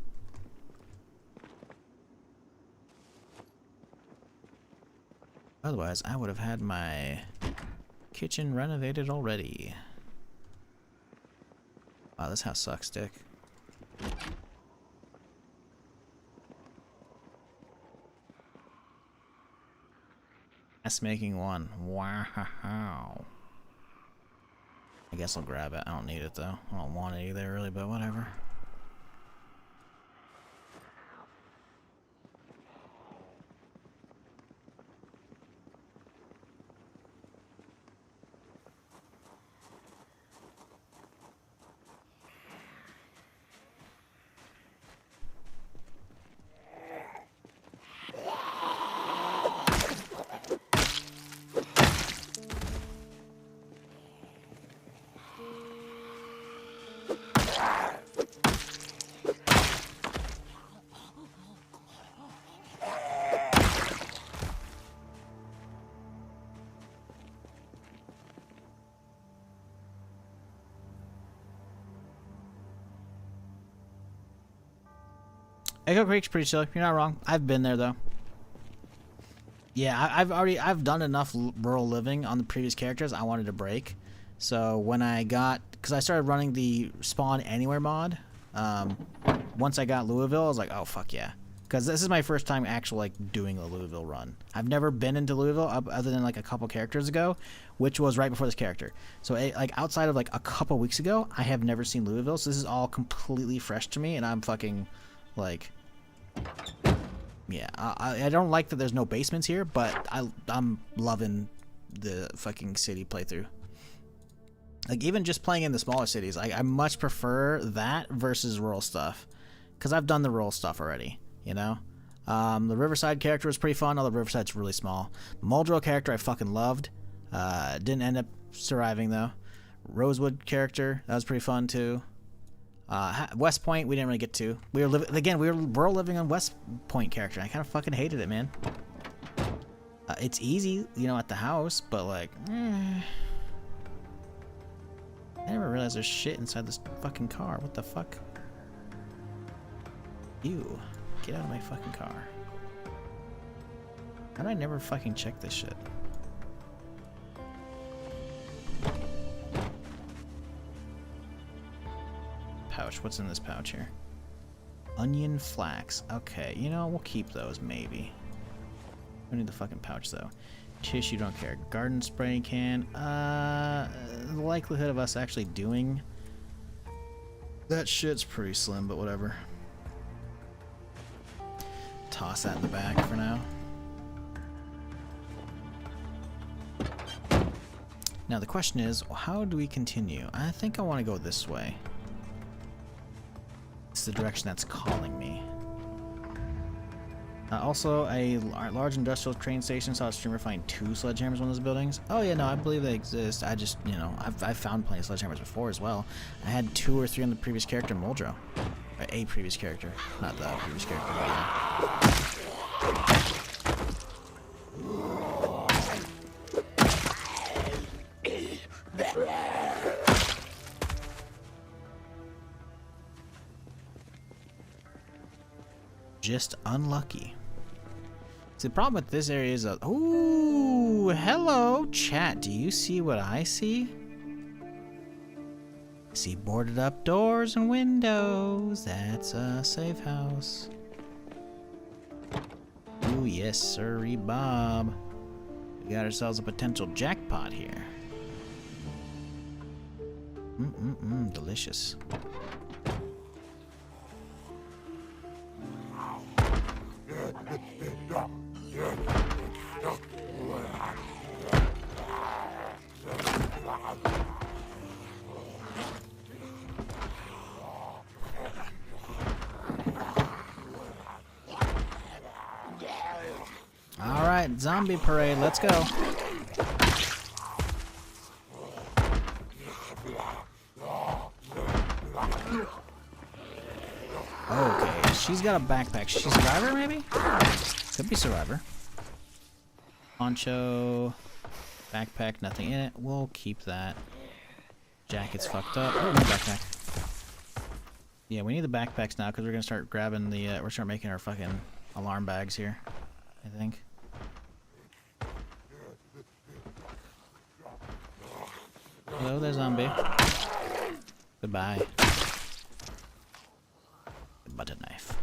Otherwise, I would have had my kitchen renovated already. Wow, this house sucks, dick. That's making one. Wow. I guess I'll grab it. I don't need it though. I don't want it either really, but whatever. Echo Creek's pretty chill. You're not wrong. I've been there though. Yeah, I've done enough rural living on the previous characters. I wanted to break. So when I got, because I started running the spawn anywhere mod. Once I got Louisville, I was like, oh fuck yeah, because this is my first time actually like doing a Louisville run. I've never been into Louisville other than like a couple characters ago, which was right before this character. So like outside of like a couple weeks ago, I have never seen Louisville. So this is all completely fresh to me, and I'm fucking like. Yeah, I don't like that there's no basements here, but I'm loving the fucking city playthrough. Like, even just playing in the smaller cities, I much prefer that versus rural stuff. Because I've done the rural stuff already, you know? The Riverside character was pretty fun, although Riverside's really small. Muldrow character I fucking loved. Didn't end up surviving, though. Rosewood character, that was pretty fun, too. West Point, we didn't really get to. We were living on West Point character. I kind of fucking hated it, man. It's easy, you know, at the house, but like, I never realized there's shit inside this fucking car. What the fuck? You, get out of my fucking car. How did I never fucking check this shit? Pouch. What's in this pouch here? Onion flax. Okay, you know, we'll keep those maybe. We need the fucking pouch though. Tissue, don't care. Garden spray can. The likelihood of us actually doing that shit's pretty slim, but whatever. Toss that in the back for now. Now the question is, how do we continue? I think I want to go this way. It's the direction that's calling me. Also, a large industrial train station saw a streamer find 2 sledgehammers in one of those buildings. Oh yeah, no, I believe they exist. I just, you know, I've found plenty of sledgehammers before as well. I had 2 or 3 on the previous character, Muldrow. Or a previous character, not the previous character. But yeah. Just unlucky. See, the problem with this area is ooh, hello, chat. Do you see what I see? I see boarded up doors and windows. That's a safe house. Ooh, yes, sirree, Bob. We got ourselves a potential jackpot here. Delicious. All right, zombie parade, let's go. Okay, she's got a backpack. She's Survivor, maybe? Could be Survivor. Poncho, backpack, nothing in it. We'll keep that. Jacket's fucked up. Oh, no backpack. Yeah, we need the backpacks now because we're gonna start grabbing the. We're start making our fucking alarm bags here. I think. Hello there, zombie. Goodbye. Butter knife.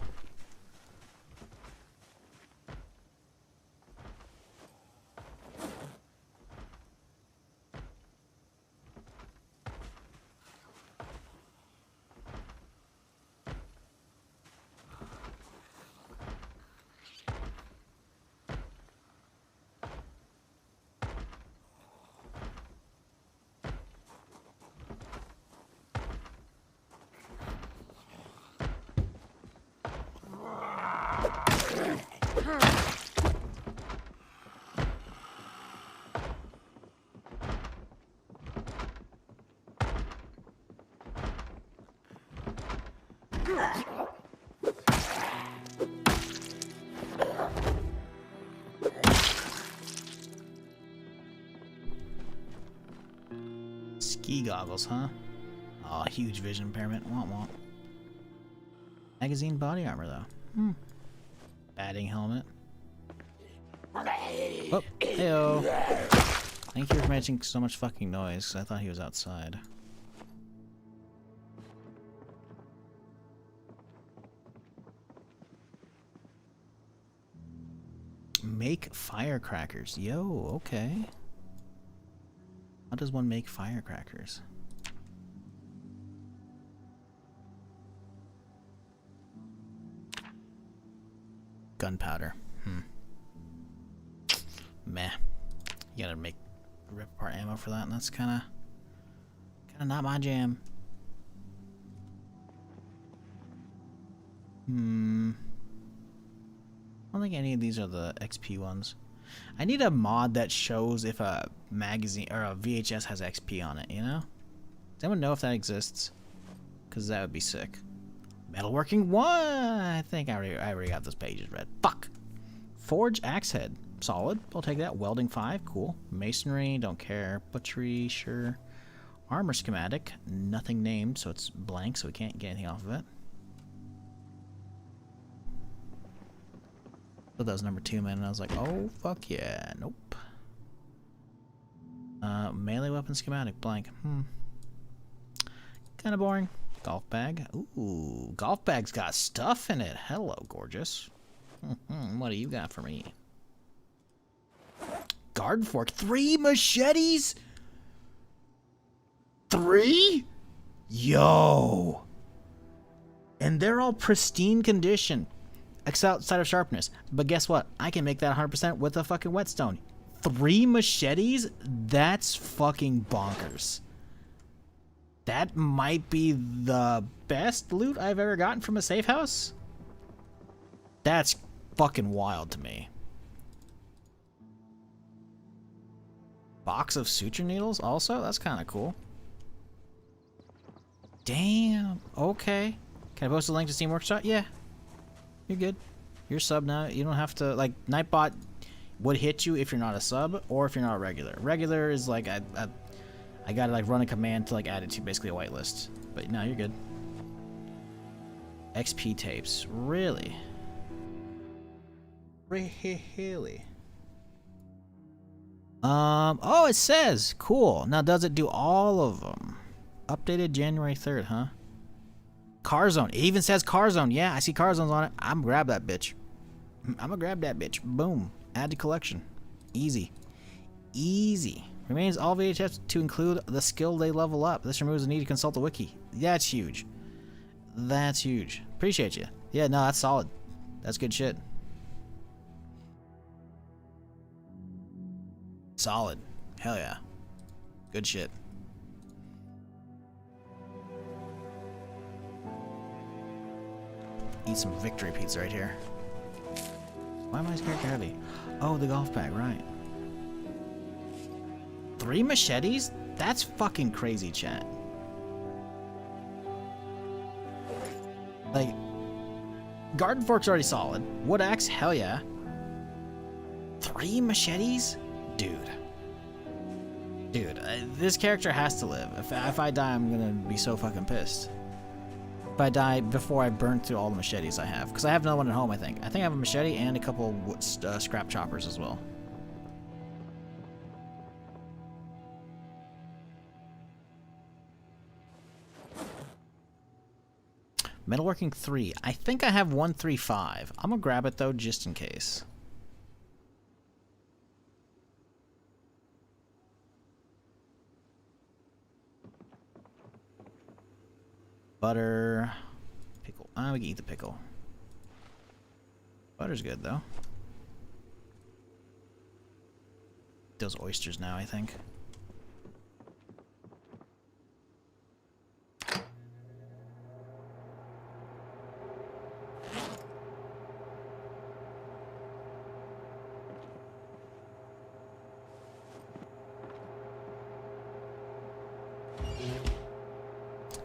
Ski goggles, huh? Oh, huge vision impairment. Want. Magazine body armor, though. Batting helmet. Oh, heyo. Thank you for making so much fucking noise, 'cause I thought he was outside. Make firecrackers. Yo, okay. How does one make firecrackers? Gunpowder. Meh. You gotta rip apart ammo for that, and that's kinda not my jam. I don't think any of these are the XP ones. I need a mod that shows if a magazine or a VHS has XP on it, you know? Does anyone know if that exists? Because that would be sick. Metalworking 1! I think I already got those pages read. Fuck! Forge axe head. Solid. I'll take that. Welding 5. Cool. Masonry. Don't care. Butchery. Sure. Armor schematic. Nothing named, so it's blank, so we can't get anything off of it. But that was number 2, man, and I was like, oh, fuck yeah. Nope. Melee weapon schematic. Blank. Kinda boring. Golf bag. Ooh, golf bag's got stuff in it. Hello, gorgeous. What do you got for me? garden fork. 3 machetes? 3? Yo. And they're all pristine condition. Except outside of sharpness. But guess what? I can make that 100% with a fucking whetstone. 3 machetes? That's fucking bonkers. That might be the best loot I've ever gotten from a safe house. That's fucking wild to me. Box of suture needles also? That's kind of cool. Damn. Okay. Can I post a link to Steam Workshop? Yeah. You're good. You're sub now. You don't have to, like, Nightbot would hit you if you're not a sub or if you're not a regular. Regular is like, I gotta, like, run a command to, like, add it to basically a whitelist. But no, you're good. XP tapes. Really? Really? Oh, it says. Cool. Now, does it do all of them? Updated January 3rd, huh? Car Zone. It even says Car Zone. Yeah, I see Car Zones on it. I'm gonna grab that bitch. I'm gonna grab that bitch. Boom. Add to collection. Easy. Easy. Remains all VHFs to include the skill they level up. This removes the need to consult the wiki. That's huge. That's huge. Appreciate you. Yeah, no, that's solid. That's good shit. Solid. Hell yeah. Good shit. Eat some victory pizza right here. Why am I character heavy? Oh, the golf bag, right. 3 machetes? That's fucking crazy, chat. Like, garden fork's already solid. Wood axe, hell yeah. 3 machetes? Dude. Dude, this character has to live. If I die, I'm gonna be so fucking pissed. If I die before I burn through all the machetes I have. Because I have another one at home, I think. I think I have a machete and a couple wood, scrap choppers as well. Metalworking 3. I think I have 135. I'm gonna grab it though, just in case. Butter. Pickle. We can eat the pickle. Butter's good though. Those oysters now, I think.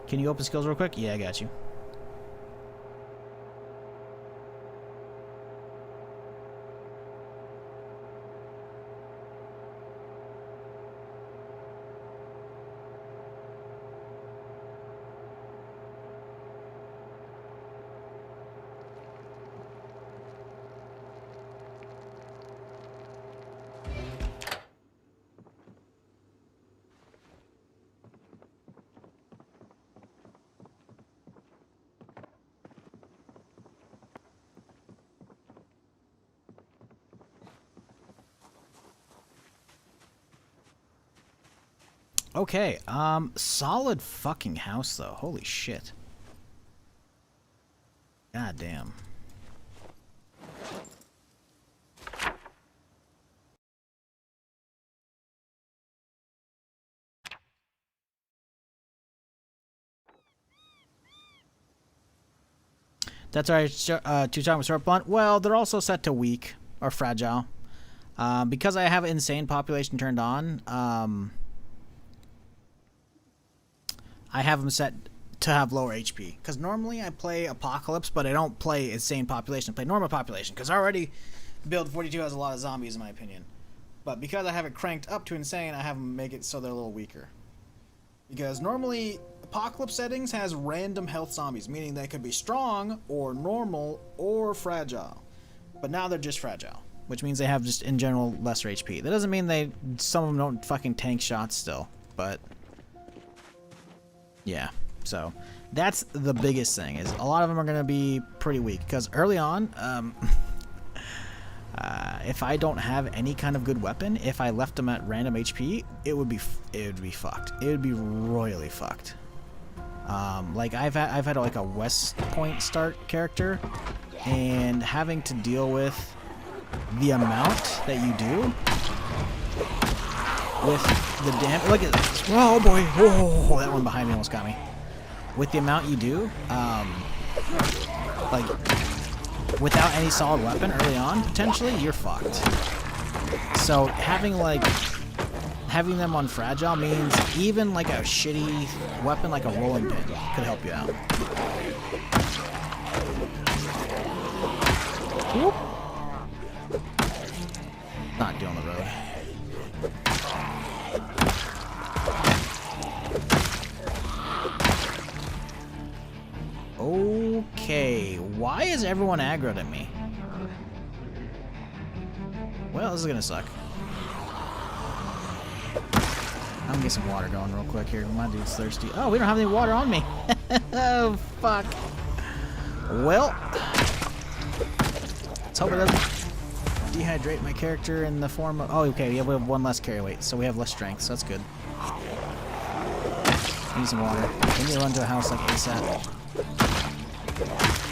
Can you open skills real quick? Yeah, I got you. Okay, solid fucking house though. Holy shit. God damn. That's alright. Two-time with short blunt. Well, they're also set to weak or fragile. Because I have insane population turned on, I have them set to have lower HP. Because normally I play Apocalypse, but I don't play insane population. I play normal population. Because already build 42 has a lot of zombies, in my opinion. But because I have it cranked up to insane, I have them make it so they're a little weaker. Because normally Apocalypse settings has random health zombies, meaning they could be strong, or normal, or fragile. But now they're just fragile, which means they have just, in general, lesser HP. That doesn't mean some of them don't fucking tank shots still, but yeah, so that's the biggest thing, is a lot of them are going to be pretty weak, because early on, If I don't have any kind of good weapon, if I left them at random HP, it would be fucked. It would be royally fucked. Like I've had like a West Point start character, and having to deal with the amount that you do with the damage. Look at this. Oh boy! Oh, that one behind me almost got me. With the amount you do, like without any solid weapon early on, potentially you're fucked. So having them on fragile means even like a shitty weapon like a rolling pin could help you out. Whoop. Not doing the road. Okay, why is everyone aggroed at me? Well, this is gonna suck. I'm gonna get some water going real quick here. My dude's thirsty. Oh, we don't have any water on me. Oh, fuck. Well, let's hope it doesn't dehydrate my character in the form of... Oh, okay, yeah, we have one less carry weight, so we have less strength, so that's good. Need some water. I need to run to a house like ASAP.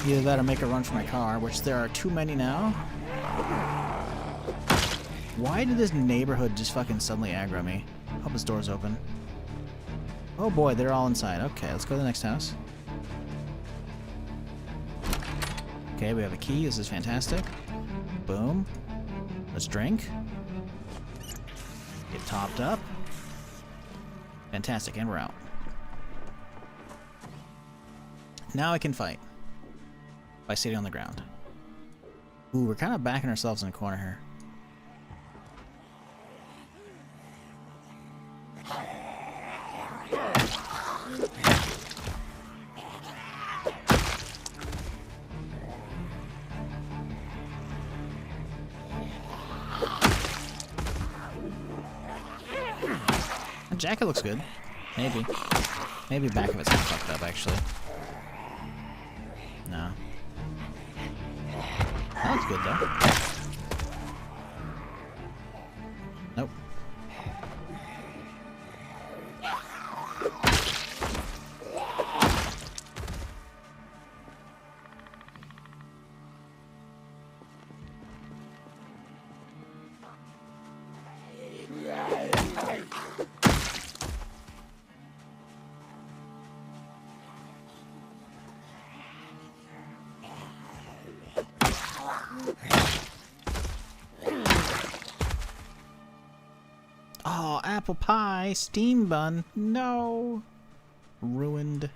Either that or make a run for my car, which there are too many now. Why did this neighborhood just fucking suddenly aggro me? Hope this door's open. Oh boy, they're all inside. Okay, let's go to the next house. Okay, we have a key. This is fantastic. Boom. Let's drink. Get topped up. Fantastic, and we're out. Now I can fight. By sitting on the ground. Ooh, we're kind of backing ourselves in a corner here. The jacket looks good. Maybe. Maybe back of it's kind of fucked up, actually. No. That looks good, though. Nope. Oh, apple pie, steam bun. No. Ruined.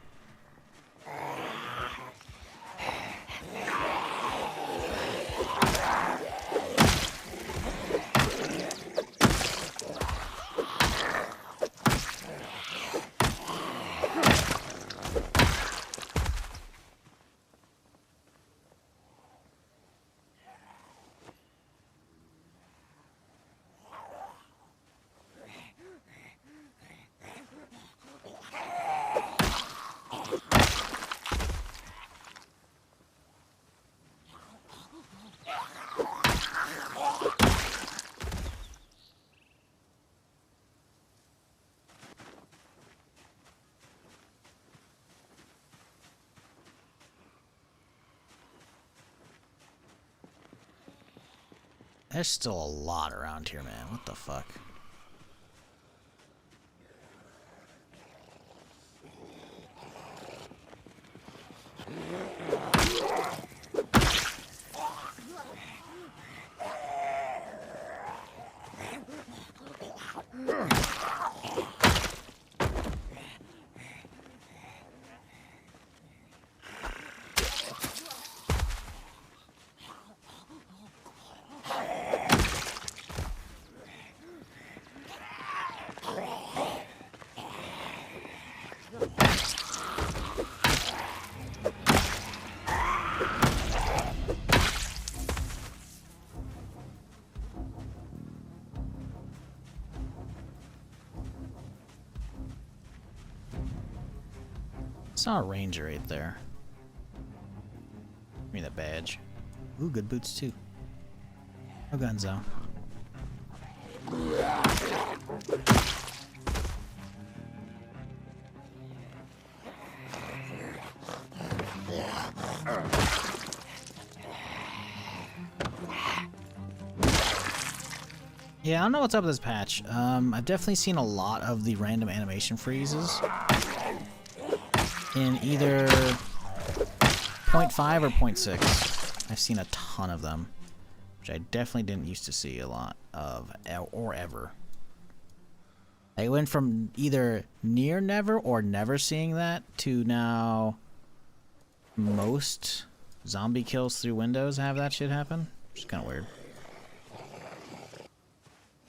There's still a lot around here, man. What the fuck? Saw a ranger right there. Give me the badge. Ooh, good boots too. No guns though. Yeah, I don't know what's up with this patch. I've definitely seen a lot of the random animation freezes in either 0.5 or 0.6. I've seen a ton of them, which I definitely didn't used to see a lot of, or ever. I went from either near never or never seeing that to now most zombie kills through windows have that shit happen, which is kind of weird.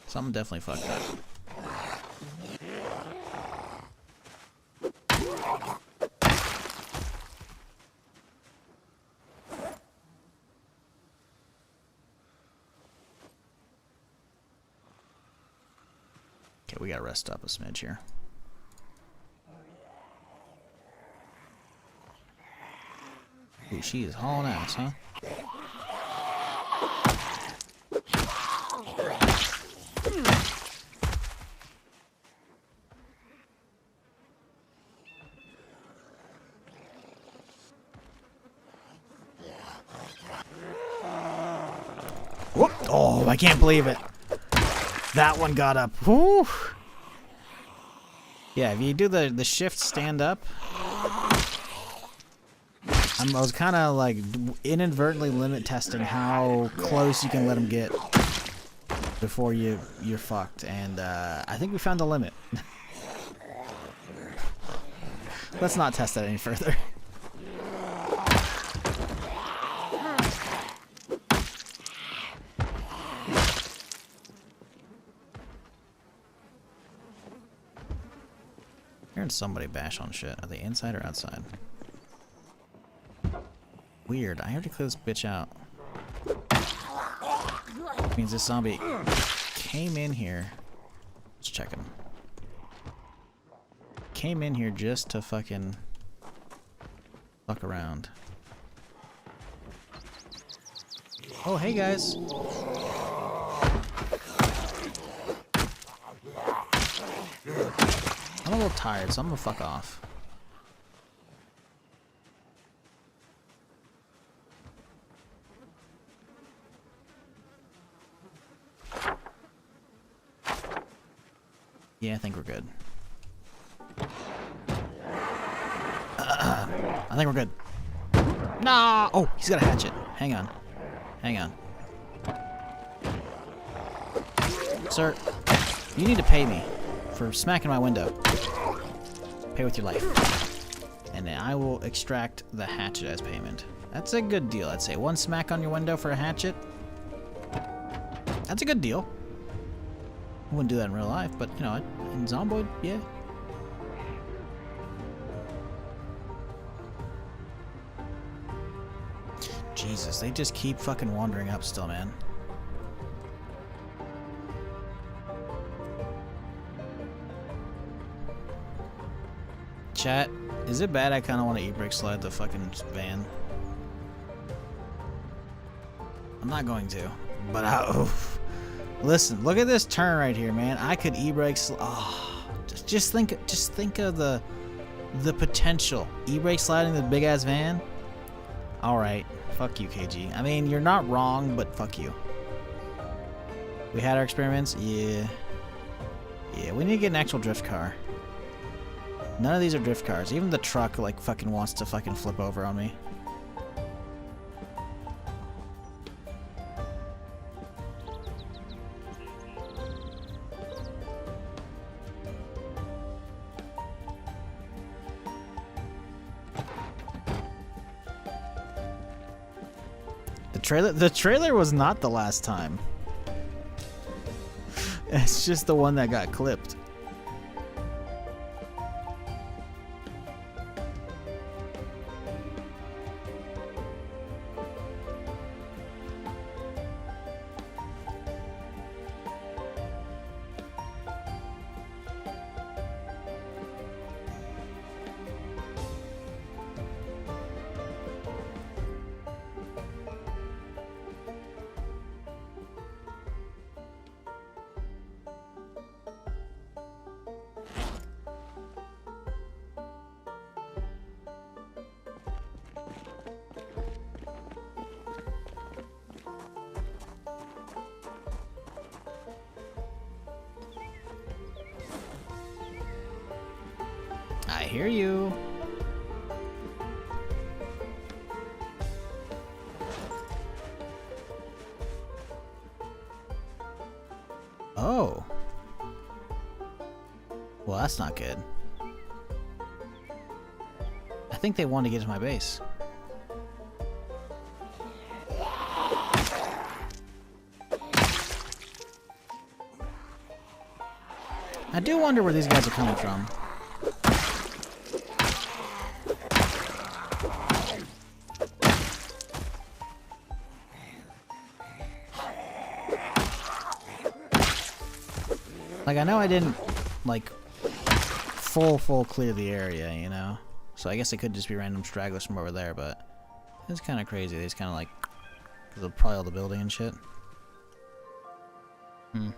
Something definitely fucked up. Okay, we gotta rest up a smidge here. Ooh, she is hauling ass, huh? Whoop. Oh, I can't believe it. That one got up. Whew. Yeah, if you do the shift stand up, I was kind of like inadvertently limit testing how close you can let them get before you're fucked, and I think we found the limit. Let's not test that any further. Hearing somebody bash on shit. Are they inside or outside? Weird. I already cleared this bitch out. Means this zombie came in here. Let's check him. Came in here just to fucking fuck around. Oh, hey guys. I'm a little tired, so I'm gonna fuck off. Yeah, I think we're good. I think we're good. Nah! Oh, he's got a hatchet. Hang on. Hang on. Sir, you need to pay me for smacking my window. Pay with your life. And then I will extract the hatchet as payment. That's a good deal, I'd say. One smack on your window for a hatchet. That's a good deal. I wouldn't do that in real life, but, you know, in Zomboid, yeah. Jesus, they just keep fucking wandering up still, man. Chat, is it bad I kind of want to e-brake slide the fucking van? I'm not going to, but oof. Listen, look at this turn right here, man. I could e-brake oh, just think of the potential. E-brake sliding the big ass van. All right, fuck you, KG. I mean, you're not wrong, but fuck you. We had our experiments, yeah. Yeah, we need to get an actual drift car. None of these are drift cars. Even the truck, like, fucking wants to fucking flip over on me. The trailer was not the last time. It's just the one that got clipped. hear you. Oh. Well, that's not good. I think they want to get to my base. I do wonder where these guys are coming from. Like, I know I didn't, like, full clear the area, you know? So I guess it could just be random stragglers from over there, but it's kind of crazy. They just kind of, like, probably all the building and shit. Hmm.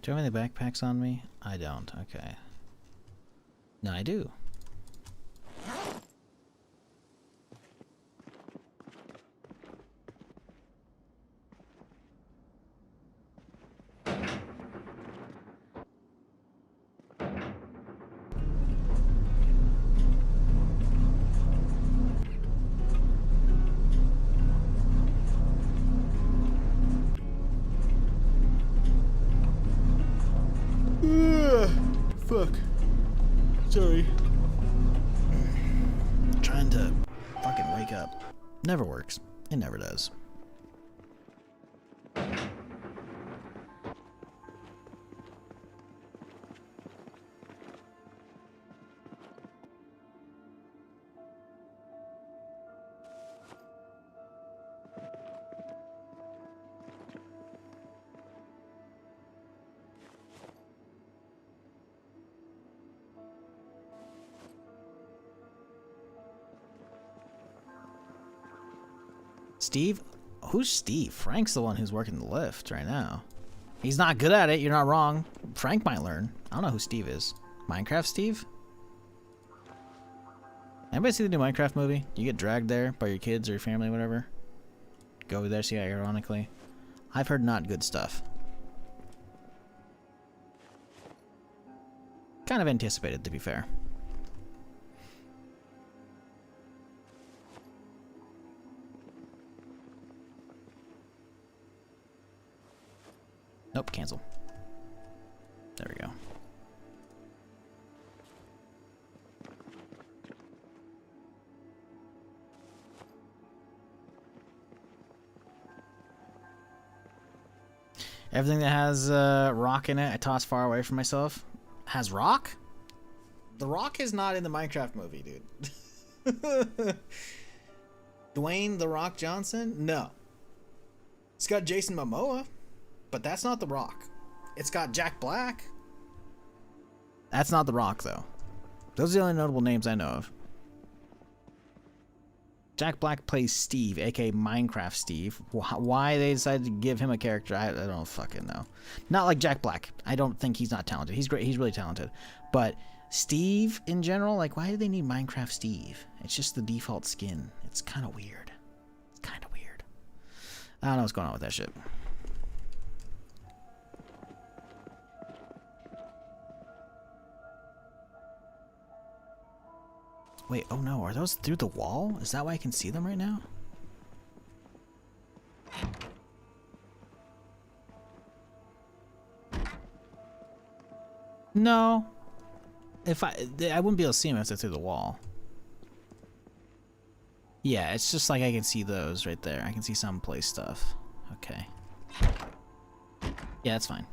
Do I have any backpacks on me? I don't. Okay. No, I do. Fuck. Sorry. Trying to fucking wake up. Never works. It never does. Steve? Who's Steve? Frank's the one who's working the lift right now. He's not good at it, you're not wrong. Frank might learn. I don't know who Steve is. Minecraft Steve? Anybody see the new Minecraft movie? You get dragged there by your kids or your family or whatever? Go over there, see how ironically. I've heard not good stuff. Kind of anticipated, to be fair. Nope, cancel. There we go. Everything that has rock in it, I toss far away from myself. Has rock? The rock is not in the Minecraft movie, dude. Dwayne The Rock Johnson? No. It's got Jason Momoa. But that's not The Rock. It's got Jack Black. That's not The Rock, though. Those are the only notable names I know of. Jack Black plays Steve, aka Minecraft Steve. Why they decided to give him a character, I don't fucking know. Not like Jack Black. I don't think he's not talented. He's great. He's really talented. But Steve, in general, like, why do they need Minecraft Steve? It's just the default skin. It's kind of weird. Kind of weird. I don't know what's going on with that shit. Wait, oh no, are those through the wall? Is that why I can see them right now? No. If I wouldn't be able to see them if they're through the wall. Yeah, it's just like I can see those right there. I can see some place stuff. Okay. Yeah, that's fine.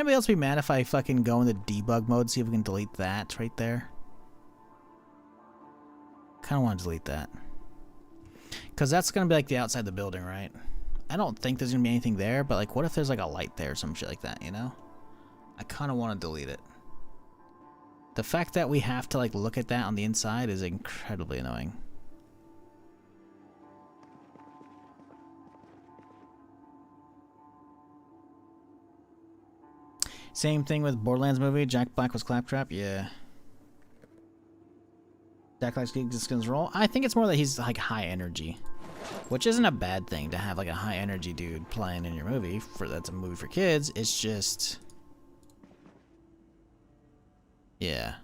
anybody else be mad if I fucking go into debug mode, see if we can delete that right there? Kind of want to delete that. Because that's going to be like the outside of the building, right? I don't think there's going to be anything there, but like what if there's like a light there or some shit like that, you know? I kind of want to delete it. The fact that we have to like look at that on the inside is incredibly annoying. Same thing with Borderlands movie. Jack Black was Claptrap. Yeah. Jack Black's skins roll. I think it's more that he's like high energy, which isn't a bad thing to have like a high energy dude playing in your movie. That's a movie for kids. It's just, yeah.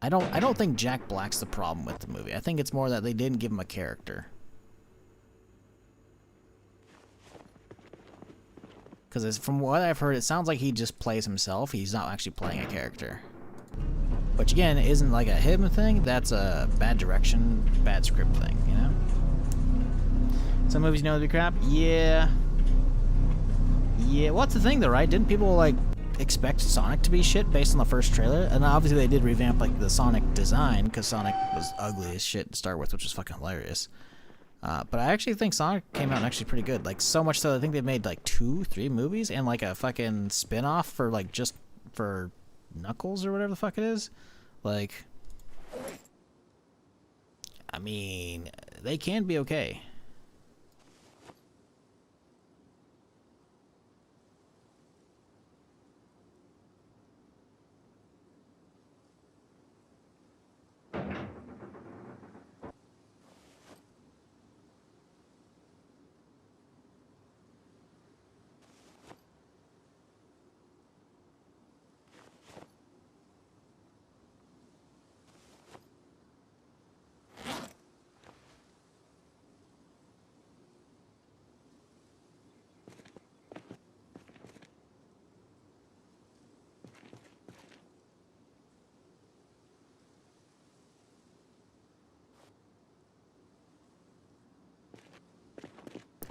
I don't think Jack Black's the problem with the movie. I think it's more that they didn't give him a character. Because from what I've heard, it sounds like he just plays himself. He's not actually playing a character. Which again, isn't like a him thing. That's a bad direction, bad script thing, you know? Some movies know to be crap? Yeah. Yeah, what's the thing though, right? Didn't people like expect Sonic to be shit based on the first trailer? And obviously they did revamp like the Sonic design, because Sonic was ugly as shit to start with, which was fucking hilarious. But I actually think Sonic came out actually pretty good. Like, so much so I think they made like 2-3 movies and like a fucking spin-off for like just for Knuckles or whatever the fuck it is. Like, I mean, they can be okay.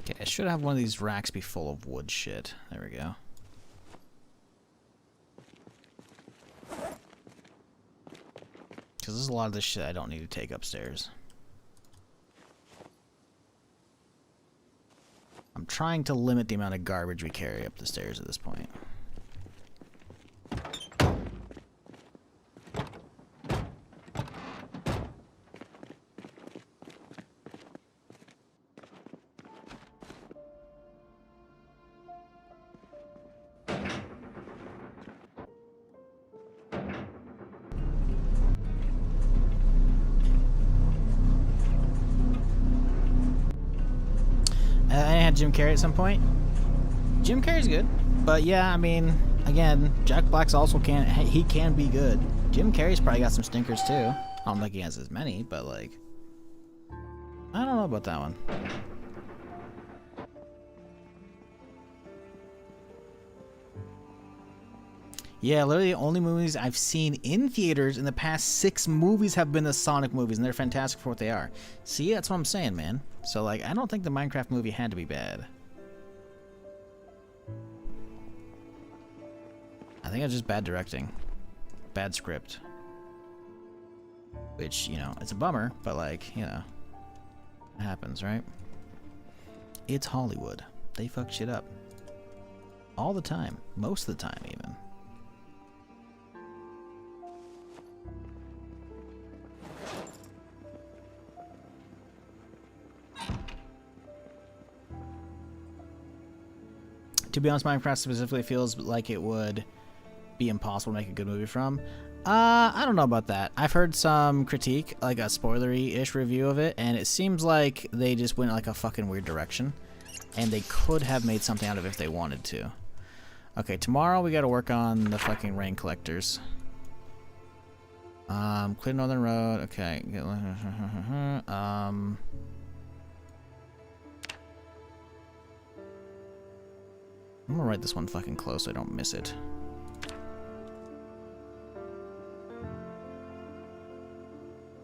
Okay, I should have one of these racks be full of wood shit. There we go. Because there's a lot of this shit I don't need to take upstairs. I'm trying to limit the amount of garbage we carry up the stairs at this point. I had Jim Carrey at some point. Jim Carrey's good, but yeah, I mean, again, Jack Black's also he can be good. Jim Carrey's probably got some stinkers too. I don't think he has as many, but like, I don't know about that one. Yeah, literally the only movies I've seen in theaters in the past 6 movies have been the Sonic movies, and they're fantastic for what they are. See, that's what I'm saying, man. So, like, I don't think the Minecraft movie had to be bad. I think it's just bad directing. Bad script. Which, you know, it's a bummer, but, like, you know, it happens, right? It's Hollywood. They fuck shit up. All the time. Most of the time, even. To be honest, Minecraft specifically feels like it would be impossible to make a good movie from. I don't know about that. I've heard some critique, like a spoilery-ish review of it, and it seems like they just went like a fucking weird direction. And they could have made something out of it if they wanted to. Okay, tomorrow we gotta work on the fucking rain collectors. Clear Northern Road, okay. I'm gonna write this one fucking close so I don't miss it.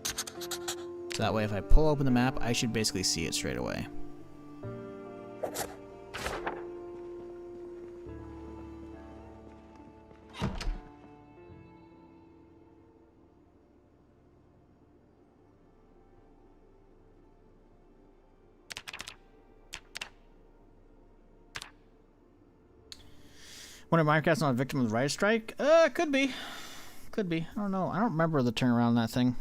So that way if I pull open the map, I should basically see it straight away. When a Minecraft's not a victim of the writer's strike? Could be. Could be. I don't know. I don't remember the turnaround on that thing.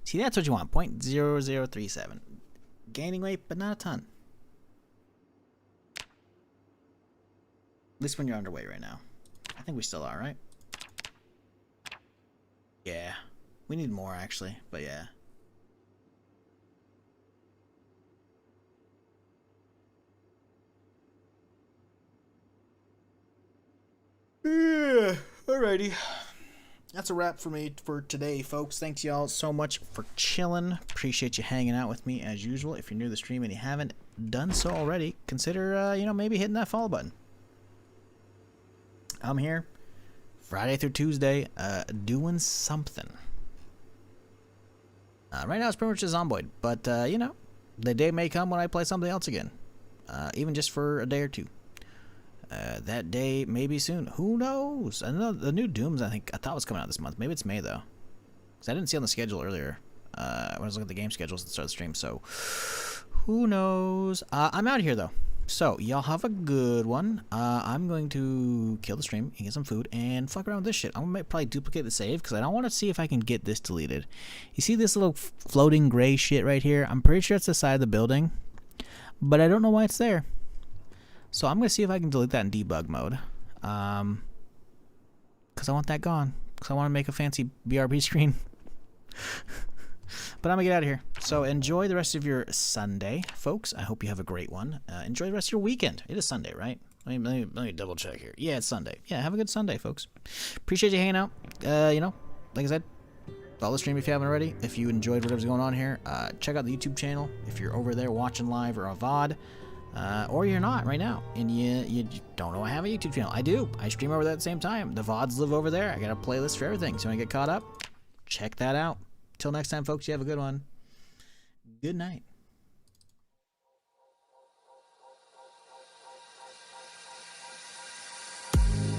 See, that's what you want. 0.0037. Gaining weight, but not a ton. At least when you're underweight right now. I think we still are, right? Yeah. We need more, actually. But yeah. Yeah, alrighty. That's a wrap for me for today, folks. Thanks y'all so much For chilling. Appreciate you hanging out with me as usual. If you're new to the stream and you haven't done so already, consider, maybe hitting that follow button. I'm here Friday through Tuesday, doing something. Right now it's pretty much just Zomboid, but, the day may come when I play something else again. Even just for a day or two. That day maybe soon. Who knows? I know the new Dooms, I thought was coming out this month. Maybe it's May, though. Because I didn't see on the schedule earlier. When I was looking at the game schedules at the start of the stream, so who knows? I'm out of here, though. So, y'all have a good one. I'm going to kill the stream and get some food and fuck around with this shit. I'm going to probably duplicate the save because I don't want to see if I can get this deleted. You see this little floating gray shit right here? I'm pretty sure it's the side of the building, but I don't know why it's there. So I'm going to see if I can delete that in debug mode. Because I want that gone. Because I want to make a fancy BRB screen. But I'm going to get out of here. So enjoy the rest of your Sunday, folks. I hope you have a great one. Enjoy the rest of your weekend. It is Sunday, right? Let me double check here. Yeah, it's Sunday. Yeah, have a good Sunday, folks. Appreciate you hanging out. Like I said, follow the stream if you haven't already. If you enjoyed whatever's going on here, check out the YouTube channel. If you're over there watching live or a VOD. Or you're not right now, and you don't know I have a YouTube channel. I do. I stream over there at the same time. The VODs live over there. I got a playlist for everything. So when I get caught up, check that out. Till next time, folks, you have a good one. Good night.